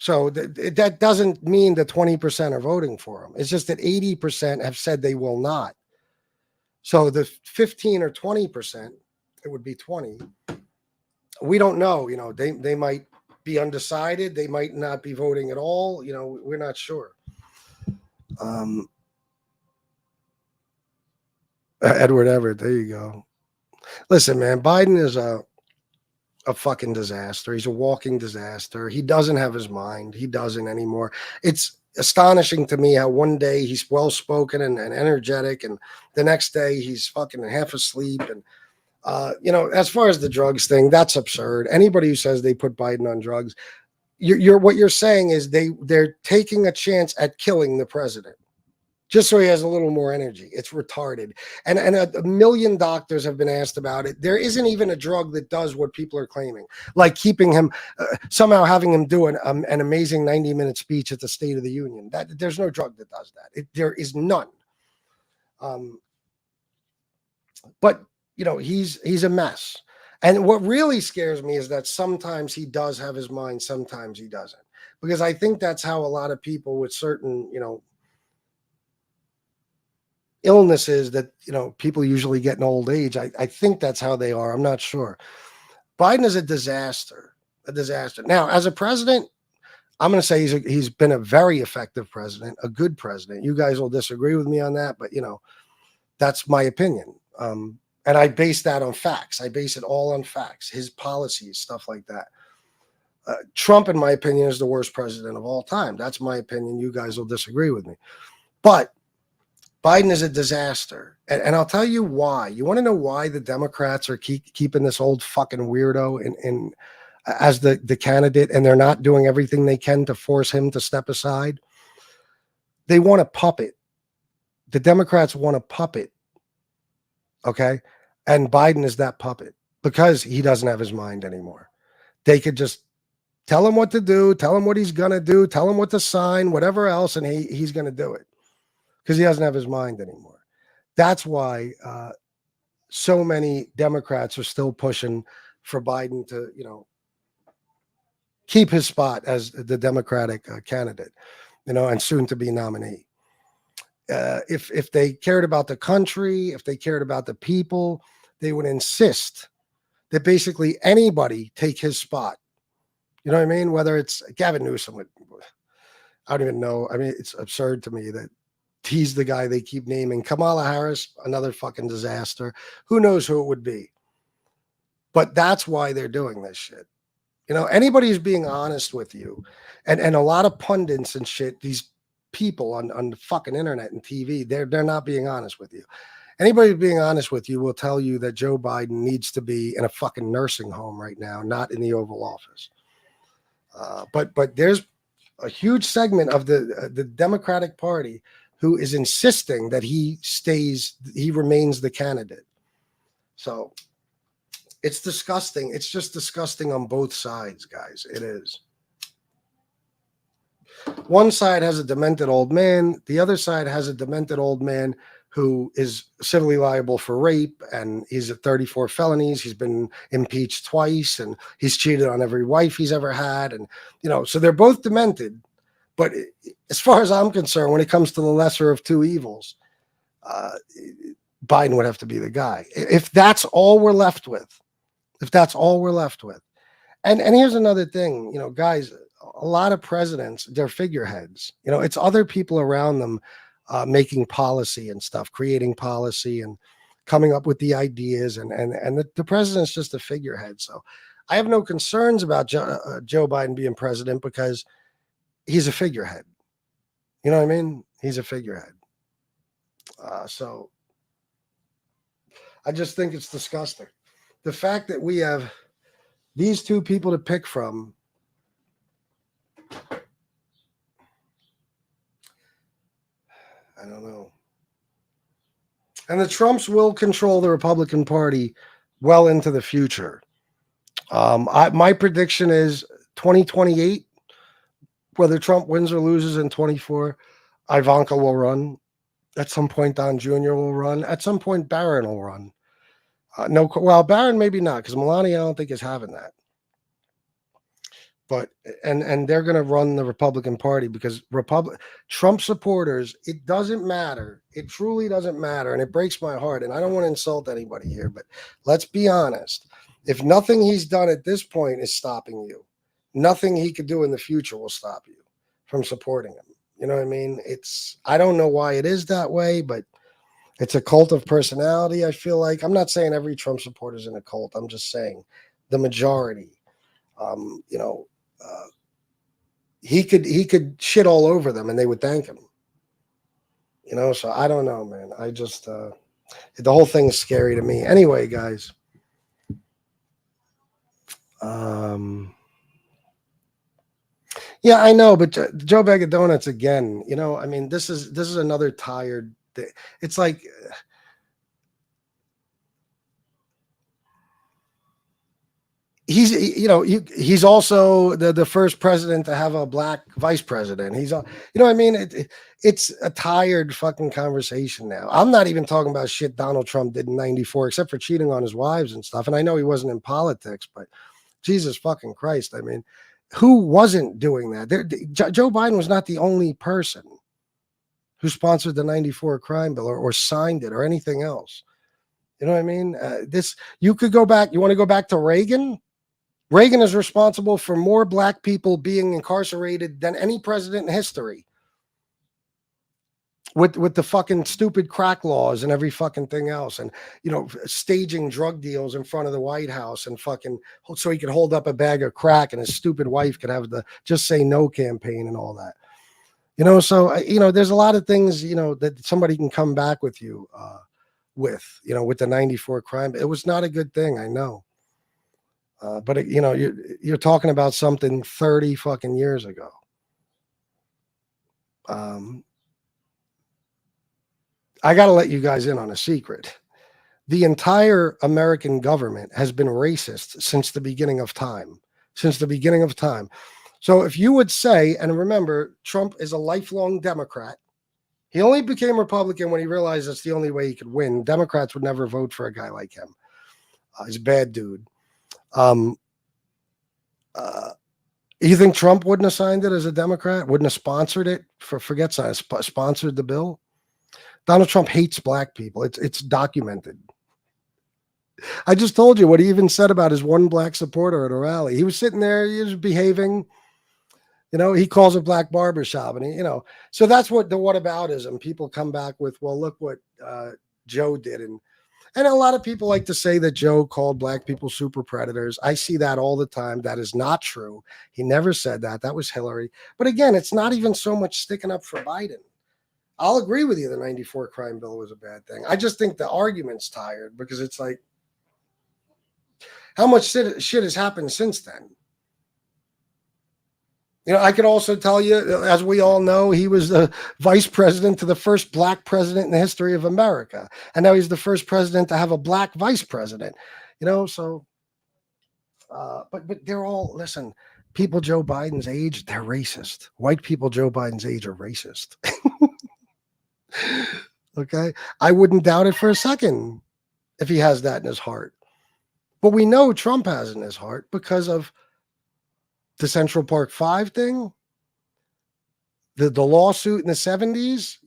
So that doesn't mean that 20% are voting for him. It's just that 80% have said they will not. So the 15 or 20%, it would be 20. We don't know. They might be undecided. They might not be voting at all. We're not sure. Edward Everett, there you go. Listen, man, Biden is a fucking disaster. He's a walking disaster. He doesn't have his mind. He doesn't anymore. It's astonishing to me how one day he's well-spoken and energetic, and the next day he's fucking half asleep. And as far as the drugs thing, that's absurd. Anybody who says they put Biden on drugs, what you're saying is they're taking a chance at killing the president just so he has a little more energy. It's retarded. And a million doctors have been asked about it. There isn't even a drug that does what people are claiming, like keeping him, somehow having him do an amazing 90-minute speech at the State of the Union. There's no drug that does that. There is none. But he's a mess. And what really scares me is that sometimes he does have his mind, sometimes he doesn't. Because I think that's how a lot of people with certain, illnesses that, people usually get in old age. I think that's how they are. I'm not sure. Biden is a disaster. Now, as a president, I'm going to say he's been a very effective president, a good president. You guys will disagree with me on that, but, that's my opinion. And I base that on facts. I base it all on facts, his policies, stuff like that. Trump, in my opinion, is the worst president of all time. That's my opinion. You guys will disagree with me. But Biden is a disaster. And I'll tell you why. You want to know why the Democrats are keeping this old fucking weirdo in as the candidate, and they're not doing everything they can to force him to step aside? They want a puppet. The Democrats want a puppet. Okay? And Biden is that puppet because he doesn't have his mind anymore. They could just tell him what to do, tell him what he's going to do, tell him what to sign, whatever else, and he's going to do it because he doesn't have his mind anymore. That's why so many Democrats are still pushing for Biden to, keep his spot as the Democratic candidate, and soon to be nominee. If they cared about the country, if they cared about the people, they would insist that basically anybody take his spot. You know what I mean? Whether it's Gavin Newsom, I don't even know. I mean, it's absurd to me that he's the guy they keep naming. Kamala Harris, another fucking disaster. Who knows who it would be? But that's why they're doing this shit. You know, anybody who's being honest with you, and a lot of pundits and shit, these people on the fucking internet and TV, they're not being honest with you. Anybody who's being honest with you will tell you that Joe Biden needs to be in a fucking nursing home right now, not in the Oval Office. But there's a huge segment of the Democratic Party who is insisting that he remains the candidate. So it's disgusting. It's just disgusting on both sides, guys. It is. One side has a demented old man. The other side has a demented old man who is civilly liable for rape, and he's at 34 felonies. He's been impeached twice, and he's cheated on every wife he's ever had. And, you know, so they're both demented. But as far as I'm concerned, when it comes to the lesser of two evils, Biden would have to be the guy. If that's all we're left with. And here's another thing, you know, guys, a lot of presidents, they're figureheads. You know, it's other people around them making policy and stuff, creating policy and coming up with the ideas. And the president's just a figurehead. So I have no concerns about Joe Biden being president because he's a figurehead. You know what I mean? He's a figurehead. So I just think it's disgusting. The fact that we have these two people to pick from, I don't know. And the Trumps will control the Republican Party well into the future. My prediction is 2028, whether Trump wins or loses in 24, Ivanka will run. At some point, Don Jr. will run. At some point, Barron will run. Barron maybe not, because Melania, I don't think is having that. But and they're going to run the Republican Party because Trump supporters, it doesn't matter. It truly doesn't matter, and it breaks my heart. And I don't want to insult anybody here, but let's be honest. If nothing he's done at this point is stopping you, nothing he could do in the future will stop you from supporting him. You know what I mean? I don't know why it is that way, but it's a cult of personality. I feel like I'm not saying every Trump supporter is in a cult. I'm just saying the majority. He could shit all over them and they would thank him. You know, so I don't know, man. I just the whole thing is scary to me. Anyway, guys. Yeah, I know, but Joe Bag of Donuts again. You know, I mean, this is another tired day. It's like he's also the first president to have a black vice president. He's, you know what I mean? It's a tired fucking conversation now. I'm not even talking about shit Donald Trump did in 94, except for cheating on his wives and stuff. And I know he wasn't in politics, but Jesus fucking Christ. I mean, who wasn't doing that? Joe Biden was not the only person who sponsored the 94 crime bill or signed it or anything else. You know what I mean? You could go back. You want to go back to Reagan? Reagan is responsible for more black people being incarcerated than any president in history. With the fucking stupid crack laws and every fucking thing else, and staging drug deals in front of the White House and fucking so he could hold up a bag of crack and his stupid wife could have the Just Say No campaign and all that. So there's a lot of things that somebody can come back with you with the 94 crime. It was not a good thing, I know. But you're talking about something 30 fucking years ago. I got to let you guys in on a secret. The entire American government has been racist since the beginning of time. So if you would say, and remember, Trump is a lifelong Democrat. He only became Republican when he realized that's the only way he could win. Democrats would never vote for a guy like him. He's a bad dude. You think Trump wouldn't have signed it as a Democrat? Wouldn't have sponsored it? Sponsored the bill? Donald Trump hates black people. It's documented. I just told you what he even said about his one black supporter at a rally. He was sitting there, he was behaving. You know, he calls it black barbershop, and so that's what the whataboutism. People come back with, well, look what Joe did, and a lot of people like to say that Joe called black people super predators. I see that all the time. That is not true. He never said that. That was Hillary. But again, it's not even so much sticking up for Biden. I'll agree with you. The 94 crime bill was a bad thing. I just think the argument's tired because it's like, how much shit has happened since then? I could also tell you, as we all know, he was the vice president to the first black president in the history of America. And now he's the first president to have a black vice president, so, but they're all, listen, people Joe Biden's age, they're racist. White people Joe Biden's age are racist. Okay. I wouldn't doubt it for a second if he has that in his heart. But we know Trump has in his heart because of the Central Park 5 thing, the lawsuit in the 70s,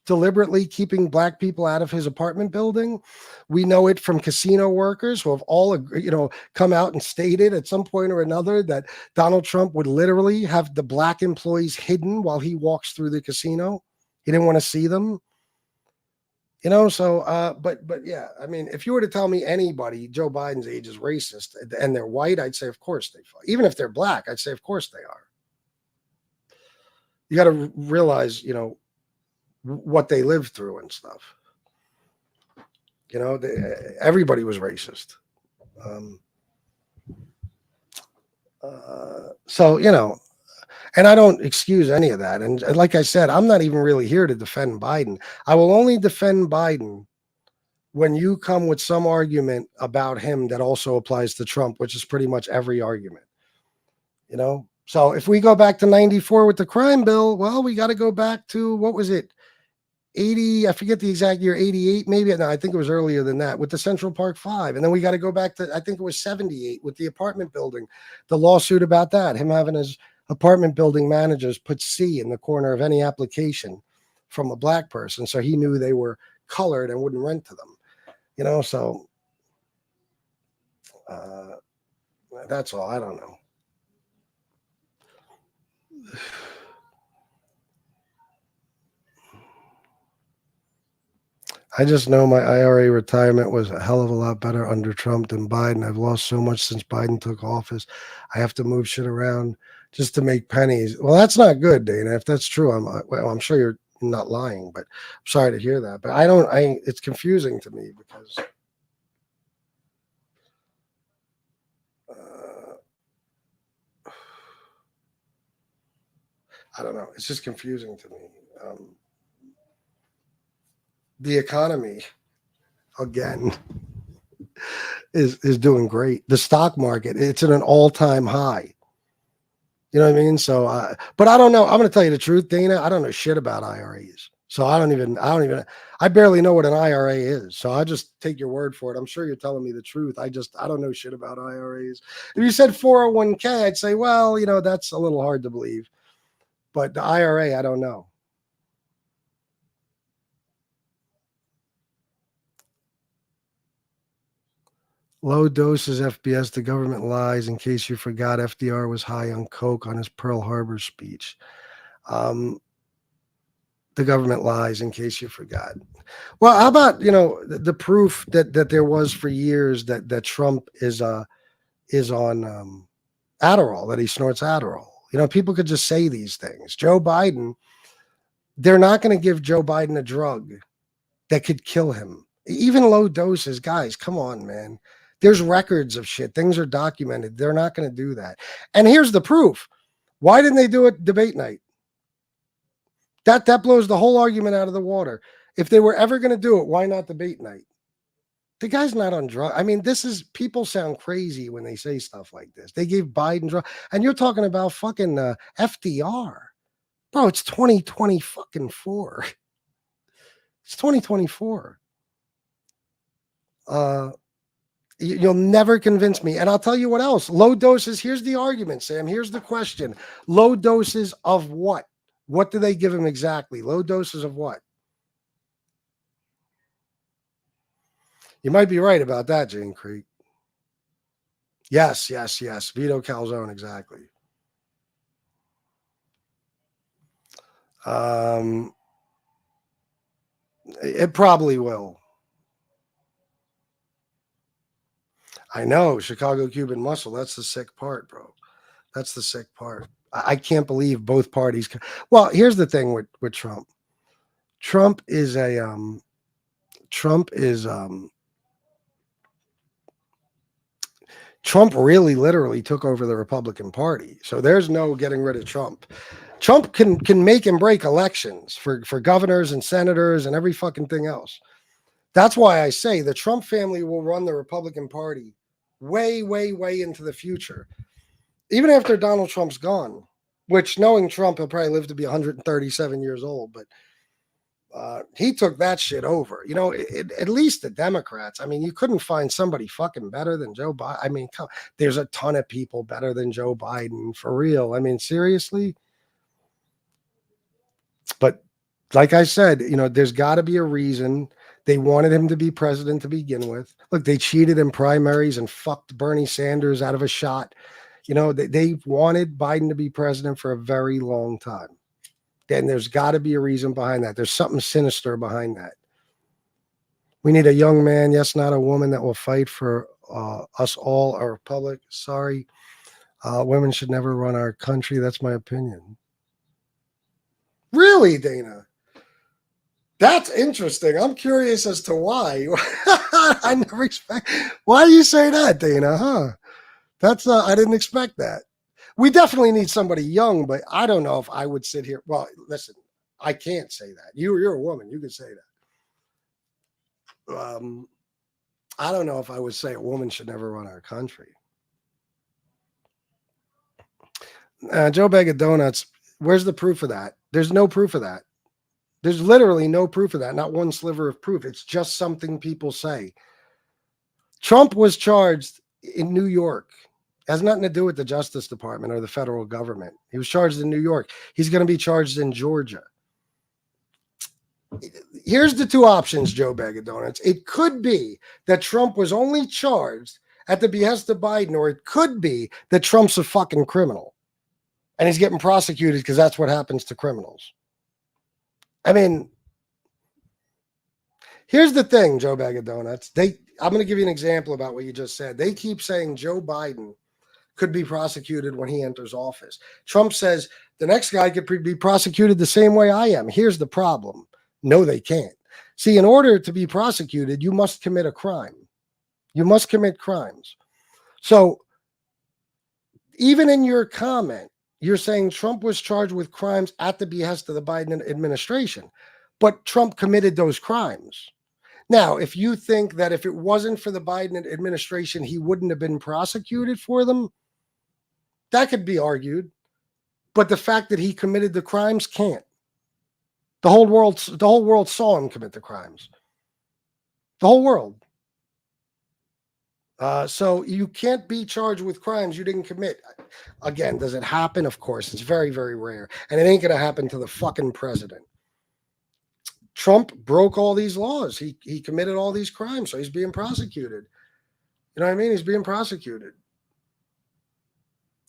deliberately keeping black people out of his apartment building. We know it from casino workers who have all, come out and stated at some point or another that Donald Trump would literally have the black employees hidden while he walks through the casino. He didn't want to see them. But yeah, I mean, if you were to tell me anybody Joe Biden's age is racist and they're white, I'd say, of course they are. Even if they're black, I'd say, of course they are. You got to realize, what they lived through and stuff. Everybody was racist. And I don't excuse any of that. And like I said, I'm not even really here to defend Biden. I will only defend Biden when you come with some argument about him that also applies to Trump, which is pretty much every argument. So if we go back to 94 with the crime bill, well, we got to go back to, what was it? 80, I forget the exact year, 88, maybe. No, I think it was earlier than that with the Central Park 5. And then we got to go back to, I think it was 78 with the apartment building, the lawsuit about that, him having his apartment building managers put C in the corner of any application from a black person. So he knew they were colored and wouldn't rent to them, so that's all. I don't know. I just know my IRA retirement was a hell of a lot better under Trump than Biden. I've lost so much since Biden took office. I have to move shit around just to make pennies. Well, that's not good, Dana. If that's true, I'm sure you're not lying, but I'm sorry to hear that. But it's confusing to me because I don't know. It's just confusing to me. The economy, again, is doing great. The stock market, it's at an all-time high. You know what I mean? So, but I don't know. I'm going to tell you the truth, Dana. I don't know shit about IRAs. So I barely know what an IRA is. So I just take your word for it. I'm sure you're telling me the truth. I don't know shit about IRAs. If you said 401k, I'd say, well, that's a little hard to believe. But the IRA, I don't know. Low doses FBS, the government lies. In case you forgot, FDR was high on coke on his Pearl Harbor speech. The government lies, in case you forgot. Well, how about, the proof that there was for years that Trump is on Adderall, that he snorts Adderall. People could just say these things. Joe Biden, they're not going to give Joe Biden a drug that could kill him. Even low doses, guys, come on, man. There's records of shit. Things are documented. They're not going to do that. And here's the proof. Why didn't they do it debate night? That blows the whole argument out of the water. If they were ever going to do it, why not debate night? The guy's not on drugs. I mean, people sound crazy when they say stuff like this. They gave Biden drugs. And you're talking about fucking FDR. Bro, it's 2020 fucking 4. It's 2024. You'll never convince me. And I'll tell you what else. Low doses. Here's the argument, Sam. Here's the question. Low doses of what? What do they give him exactly? Low doses of what? You might be right about that, Jane Creek. Yes. Vito Calzone, exactly. It probably will. I know, Chicago Cuban muscle. That's the sick part, bro. That's the sick part. I can't believe both parties. Well, here's the thing with Trump. Trump is Trump really literally took over the Republican Party. So there's no getting rid of Trump. Trump can make and break elections for governors and senators and every fucking thing else. That's why I say the Trump family will run the Republican Party way, way, way into the future. Even after Donald Trump's gone, which knowing Trump, he'll probably live to be 137 years old, but he took that shit over. You know, at least the Democrats, I mean, you couldn't find somebody fucking better than Joe Biden. I mean, there's a ton of people better than Joe Biden, for real. I mean, seriously. But like I said, you know, there's got to be a reason. They wanted him to be president to begin with. Look, they cheated in primaries and fucked Bernie Sanders out of a shot. You know, they wanted Biden to be president for a very long time. And there's got to be a reason behind that. There's something sinister behind that. We need a young man, yes, not a woman, that will fight for us all, our republic. Sorry. Women should never run our country. That's my opinion. Really, Dana? That's interesting. I'm curious as to why. I never expect. Why do you say that, Dana? Huh? That's I didn't expect that. We definitely need somebody young, but I don't know if I would sit here. Well, listen, I can't say that. You're a woman. You can say that. I don't know if I would say a woman should never run our country. Joe Bag of Donuts. Where's the proof of that? There's no proof of that. There's literally no proof of that. Not one sliver of proof. It's just something people say. Trump was charged in New York. It has nothing to do with the Justice Department or the federal government. He was charged in New York. He's going to be charged in Georgia. Here's the two options, Joe Bag of Donuts. It could be that Trump was only charged at the behest of Biden, or it could be that Trump's a fucking criminal and he's getting prosecuted because that's what happens to criminals. I mean, here's the thing, Joe Bag of Donuts. I'm going to give you an example about what you just said. They keep saying Joe Biden could be prosecuted when he enters office. Trump says the next guy could be prosecuted the same way I am. Here's the problem. No, they can't. See, in order to be prosecuted, you must commit a crime. You must commit crimes. So even in your comment, you're saying Trump was charged with crimes at the behest of the Biden administration, but Trump committed those crimes. Now, if you think that if it wasn't for the Biden administration, he wouldn't have been prosecuted for them, that could be argued. But the fact that he committed the crimes can't. The whole world saw him commit the crimes. The whole world. So you can't be charged with crimes you didn't commit. Again, does it happen? Of course. It's very, very rare. And it ain't going to happen to the fucking president. Trump broke all these laws. He committed all these crimes, so he's being prosecuted. You know what I mean? He's being prosecuted.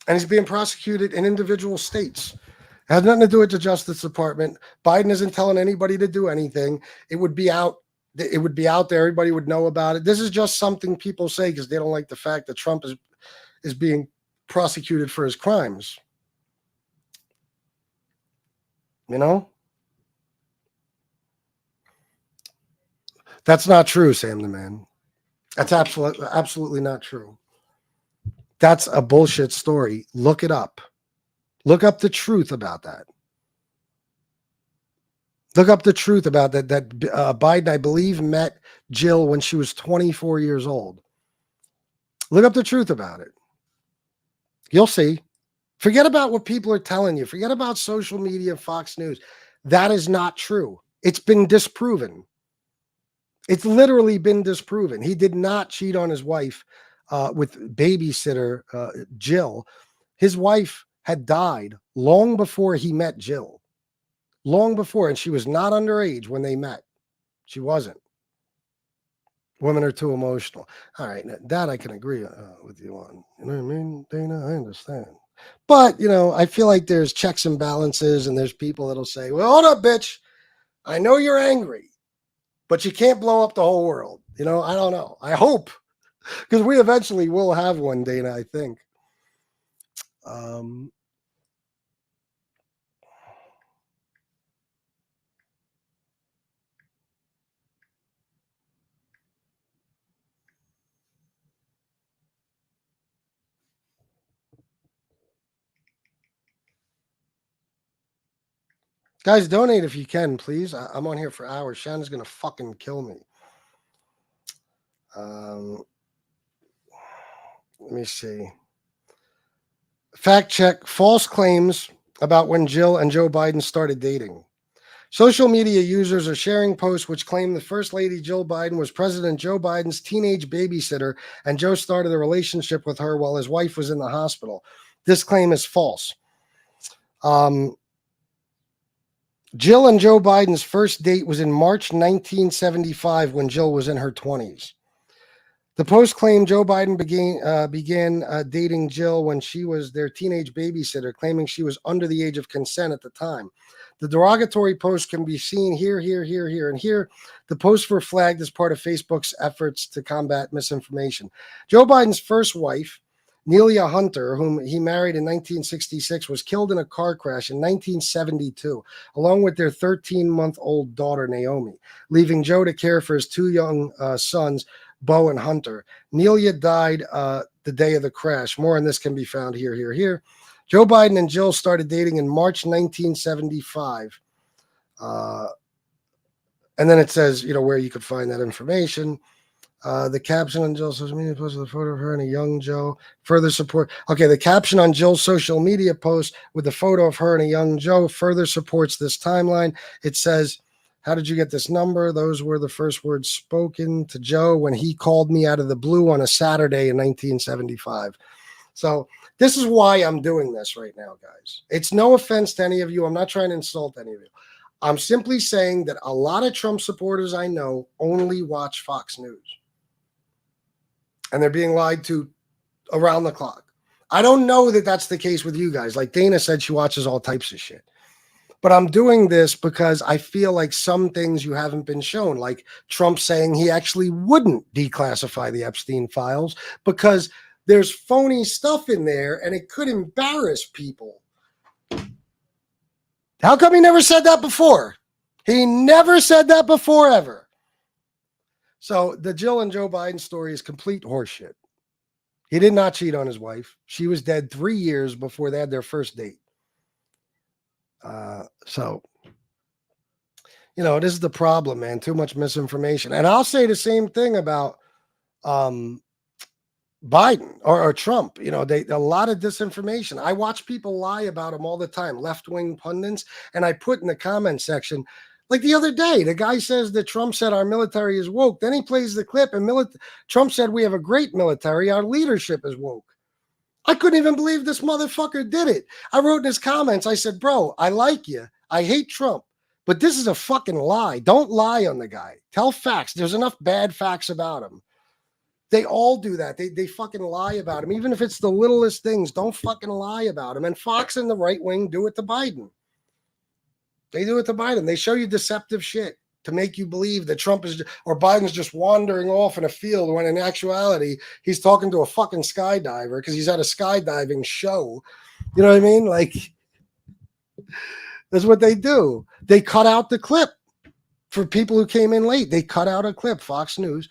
And he's being prosecuted in individual states. It has nothing to do with the Justice Department. Biden isn't telling anybody to do anything. It would be out. It would be out there. Everybody would know about it. This is just something people say because they don't like the fact that Trump is being prosecuted for his crimes. You know? That's not true, Sam the Man. That's absolutely not true. That's a bullshit story. Look it up. Look up the truth about that. Look up the truth about that. Biden, I believe, met Jill when she was 24 years old. Look up the truth about it. You'll see. Forget about what people are telling you. Forget about social media, Fox News. That is not true. It's been disproven. It's literally been disproven. He did not cheat on his wife with babysitter Jill. His wife had died long before he met Jill. Long before, and she was not underage when they met. She wasn't. Women are too emotional. All right, that I can agree with you on. You know what I mean, Dana? I understand. But, I feel like there's checks and balances, and there's people that'll say, well, hold up, bitch. I know you're angry, but you can't blow up the whole world. I don't know. I hope, because we eventually will have one, Dana, I think. Guys, donate if you can, please. I'm on here for hours. Shannon's going to fucking kill me. Let me see. Fact check. False claims about when Jill and Joe Biden started dating. Social media users are sharing posts which claim the First Lady Jill Biden was President Joe Biden's teenage babysitter, and Joe started a relationship with her while his wife was in the hospital. This claim is false. Jill and Joe Biden's first date was in March 1975 when Jill was in her 20s. The post claimed Joe Biden began dating Jill when she was their teenage babysitter, claiming she was under the age of consent at the time. The derogatory posts can be seen here, and here. The posts were flagged as part of Facebook's efforts to combat misinformation. Joe Biden's first wife, Nelia Hunter, whom he married in 1966, was killed in a car crash in 1972, along with their 13-month-old daughter, Naomi, leaving Joe to care for his two young sons, Bo and Hunter. Nelia died the day of the crash. More on this can be found here. Joe Biden and Jill started dating in March 1975. And then it says, where you could find that information. The caption on Jill's social media post with a photo of her and a young Joe. Further support. Okay, the caption on Jill's social media post with the photo of her and a young Joe further supports this timeline. It says, how did you get this number? Those were the first words spoken to Joe when he called me out of the blue on a Saturday in 1975. So this is why I'm doing this right now, guys. It's no offense to any of you. I'm not trying to insult any of you. I'm simply saying that a lot of Trump supporters I know only watch Fox News. And they're being lied to around the clock. I don't know that that's the case with you guys. Like Dana said, she watches all types of shit. But I'm doing this because I feel like some things you haven't been shown, like Trump saying he actually wouldn't declassify the Epstein files because there's phony stuff in there and it could embarrass people. How come he never said that before? He never said that before, ever. So the Jill and Joe Biden story is complete horseshit. He did not cheat on his wife. She was dead 3 years before they had their first date. So, this is the problem, man. Too much misinformation. And I'll say the same thing about Biden or Trump. A lot of disinformation. I watch people lie about him all the time, left-wing pundits, and I put in the comment section, like the other day, the guy says that Trump said our military is woke. Then he plays the clip, and Trump said we have a great military. Our leadership is woke. I couldn't even believe this motherfucker did it. I wrote in his comments, I said, bro, I like you. I hate Trump, but this is a fucking lie. Don't lie on the guy. Tell facts. There's enough bad facts about him. They all do that. They fucking lie about him. Even if it's the littlest things, don't fucking lie about him. And Fox and the right wing do it to Biden. They do it to Biden. They show you deceptive shit to make you believe that Trump is or Biden's just wandering off in a field when in actuality he's talking to a fucking skydiver because he's at a skydiving show. You know what I mean? Like, that's what they do. They cut out the clip for people who came in late. They cut out a clip. Fox News,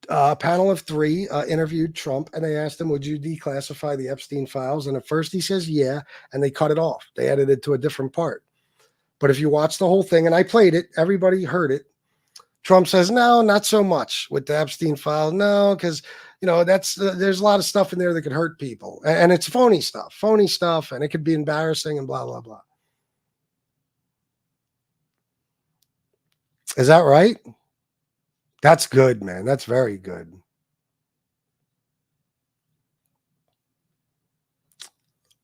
a panel of 3 interviewed Trump, and they asked him, would you declassify the Epstein files? And at first he says, yeah, and they cut it off. They edited it to a different part. But if you watch the whole thing, and I played it, everybody heard it. Trump says, no, not so much with the Epstein file. No, because, that's there's a lot of stuff in there that could hurt people. And it's phony stuff, and it could be embarrassing and blah, blah, blah. Is that right? That's good, man. That's very good.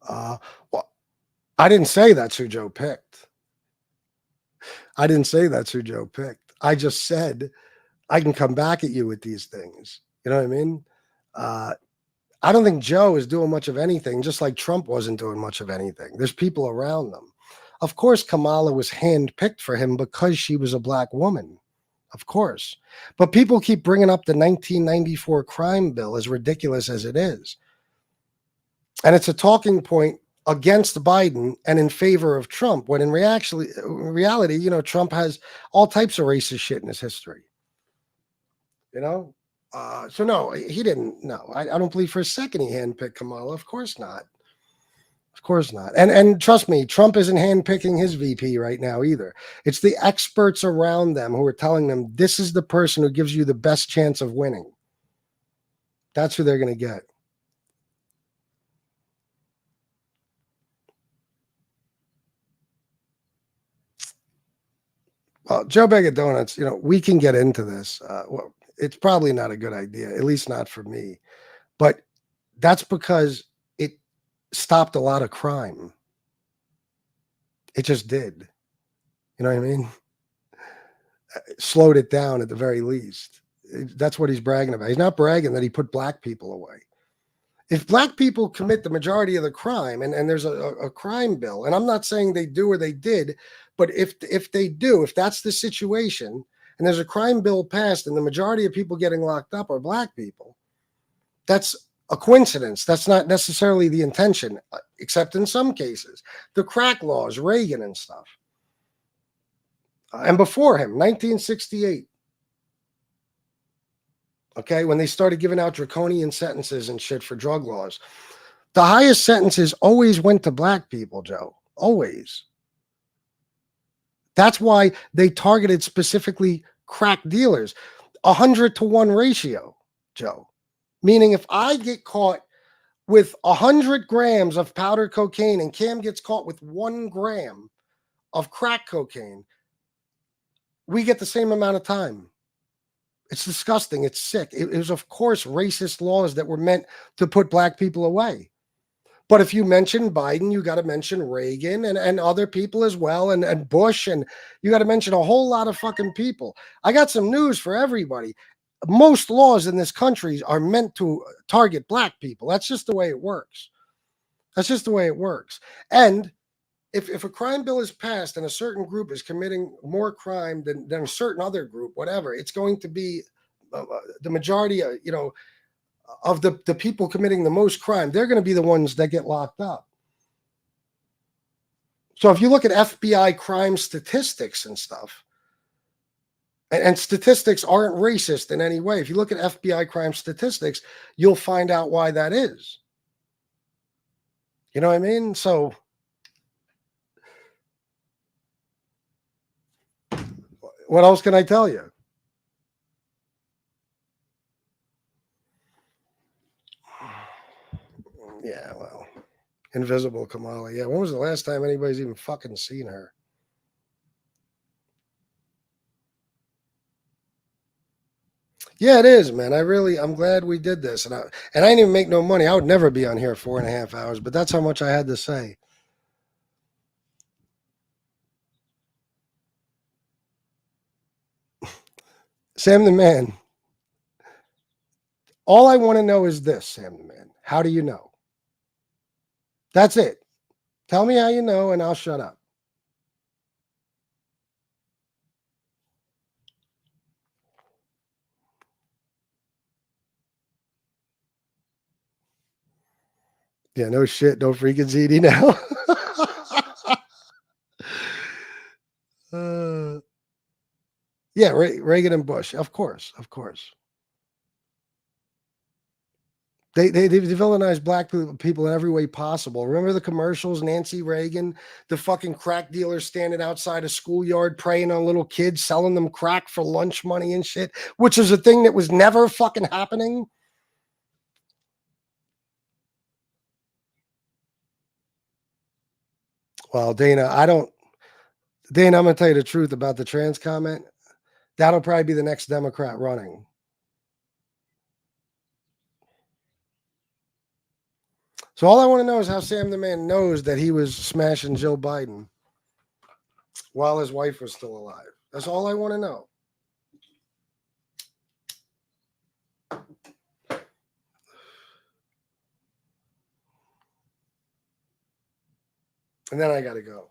Well, I didn't say that's who Joe picked. I didn't say that's who Joe picked. I just said I can come back at you with these things. You know what I mean? I don't think Joe is doing much of anything, just like Trump wasn't doing much of anything. There's people around them. Of course, Kamala was handpicked for him because she was a black woman. Of course. But people keep bringing up the 1994 crime bill, as ridiculous as it is. And it's a talking point against Biden and in favor of Trump, when in reality, you know, Trump has all types of racist shit in his history. You know? So no, he didn't. No, I don't believe for a second he handpicked Kamala. Of course not. Of course not. And trust me, Trump isn't handpicking his VP right now either. It's the experts around them who are telling them this is the person who gives you the best chance of winning. That's who they're going to get. Well, Joe Bag of Donuts, you know, we can get into this. Well, it's probably not a good idea, at least not for me. But that's because it stopped a lot of crime. It just did. You know what I mean? Slowed it down at the very least. That's what he's bragging about. He's not bragging that he put black people away. If black people commit the majority of the crime, and there's a crime bill, and I'm not saying they do or they did, but if they do, if that's the situation, and there's a crime bill passed and the majority of people getting locked up are black people, that's a coincidence. That's not necessarily the intention, except in some cases. The crack laws, Reagan and stuff. And before him, 1968. Okay, when they started giving out draconian sentences and shit for drug laws. The highest sentences always went to black people, Joe. Always. That's why they targeted specifically crack dealers. 100-to-1 ratio, Joe. Meaning if I get caught with 100 grams of powdered cocaine and Cam gets caught with 1 gram of crack cocaine, we get the same amount of time. It's disgusting. It's sick. It was, of course, racist laws that were meant to put black people away. But if you mention Biden, you got to mention Reagan and other people as well, and Bush, and you got to mention a whole lot of fucking people. I got some news for everybody. Most laws in this country are meant to target black people. That's just the way it works. That's just the way it works. And if a crime bill is passed and a certain group is committing more crime than a certain other group, whatever, it's going to be the majority, of the people committing the most crime. They're going to be the ones that get locked up. So if you look at FBI crime statistics and stuff, and statistics aren't racist in any way. If you look at FBI crime statistics, you'll find out why that is. You know what I mean? So what else can I tell you? Yeah, well, invisible Kamala. Yeah, when was the last time anybody's even fucking seen her? Yeah, it is, man. I'm glad we did this. And I didn't even make no money. I would never be on here 4.5 hours, but that's how much I had to say. Sam the Man. All I want to know is this, Sam the Man. How do you know? That's it. Tell me how you know, and I'll shut up. Yeah, no shit. No freaking ZD now. Yeah, Reagan and Bush. Of course. They villainized black people in every way possible. Remember the commercials, Nancy Reagan, the fucking crack dealer standing outside a schoolyard preying on little kids, selling them crack for lunch money and shit, which is a thing that was never fucking happening. Well, Dana, I'm going to tell you the truth about the trans comment. That'll probably be the next Democrat running. So all I want to know is how Sam the Man knows that he was smashing Joe Biden while his wife was still alive. That's all I want to know. And then I got to go.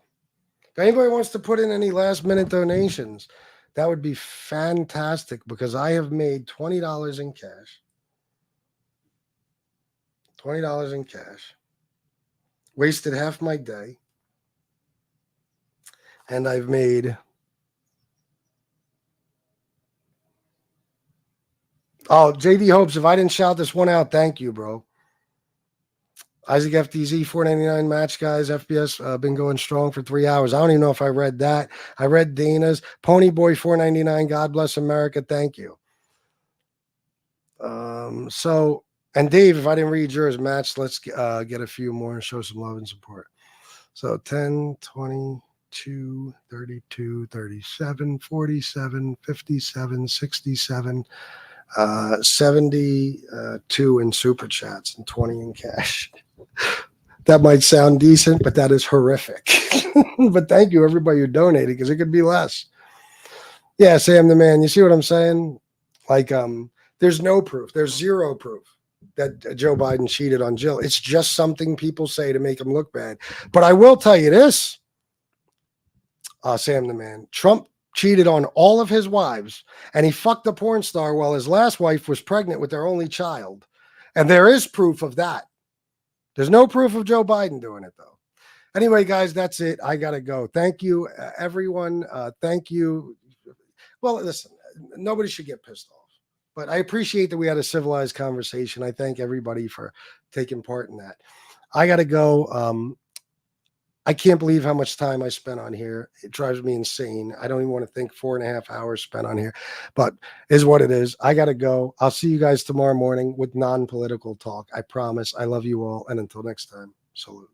If anybody wants to put in any last-minute donations, that would be fantastic because I have made $20 in cash. $20 in cash. Wasted half my day. And I've made... Oh, JD Hopes, if I didn't shout this one out, thank you, bro. Isaac FDZ, $4.99 match, guys. FBS been going strong for 3 hours. I don't even know if I read that. I read Dana's. Pony Boy, $4.99. God bless America. Thank you. So, and Dave, if I didn't read yours, match, let's get a few more and show some love and support. So 10, 22, 32, 37, 47, 57, 67, 72 in super chats and 20 in cash. That might sound decent, but that is horrific. But thank you, everybody who donated, because it could be less. Yeah, Sam the man. You see what I'm saying? Like, there's no proof. There's zero proof that Joe Biden cheated on Jill. It's just something people say to make him look bad. But I will tell you this, Sam the man. Trump cheated on all of his wives, and he fucked a porn star while his last wife was pregnant with their only child. And there is proof of that. There's no proof of Joe Biden doing it, though. Anyway, guys, that's it. I got to go. Thank you, everyone. Thank you. Well, listen, nobody should get pissed off, but I appreciate that we had a civilized conversation. I thank everybody for taking part in that. I got to go. I can't believe how much time I spent on here. It drives me insane. I don't even want to think 4.5 hours spent on here, but is what it is. I got to go. I'll see you guys tomorrow morning with non-political talk. I promise. I love you all. And until next time, salute.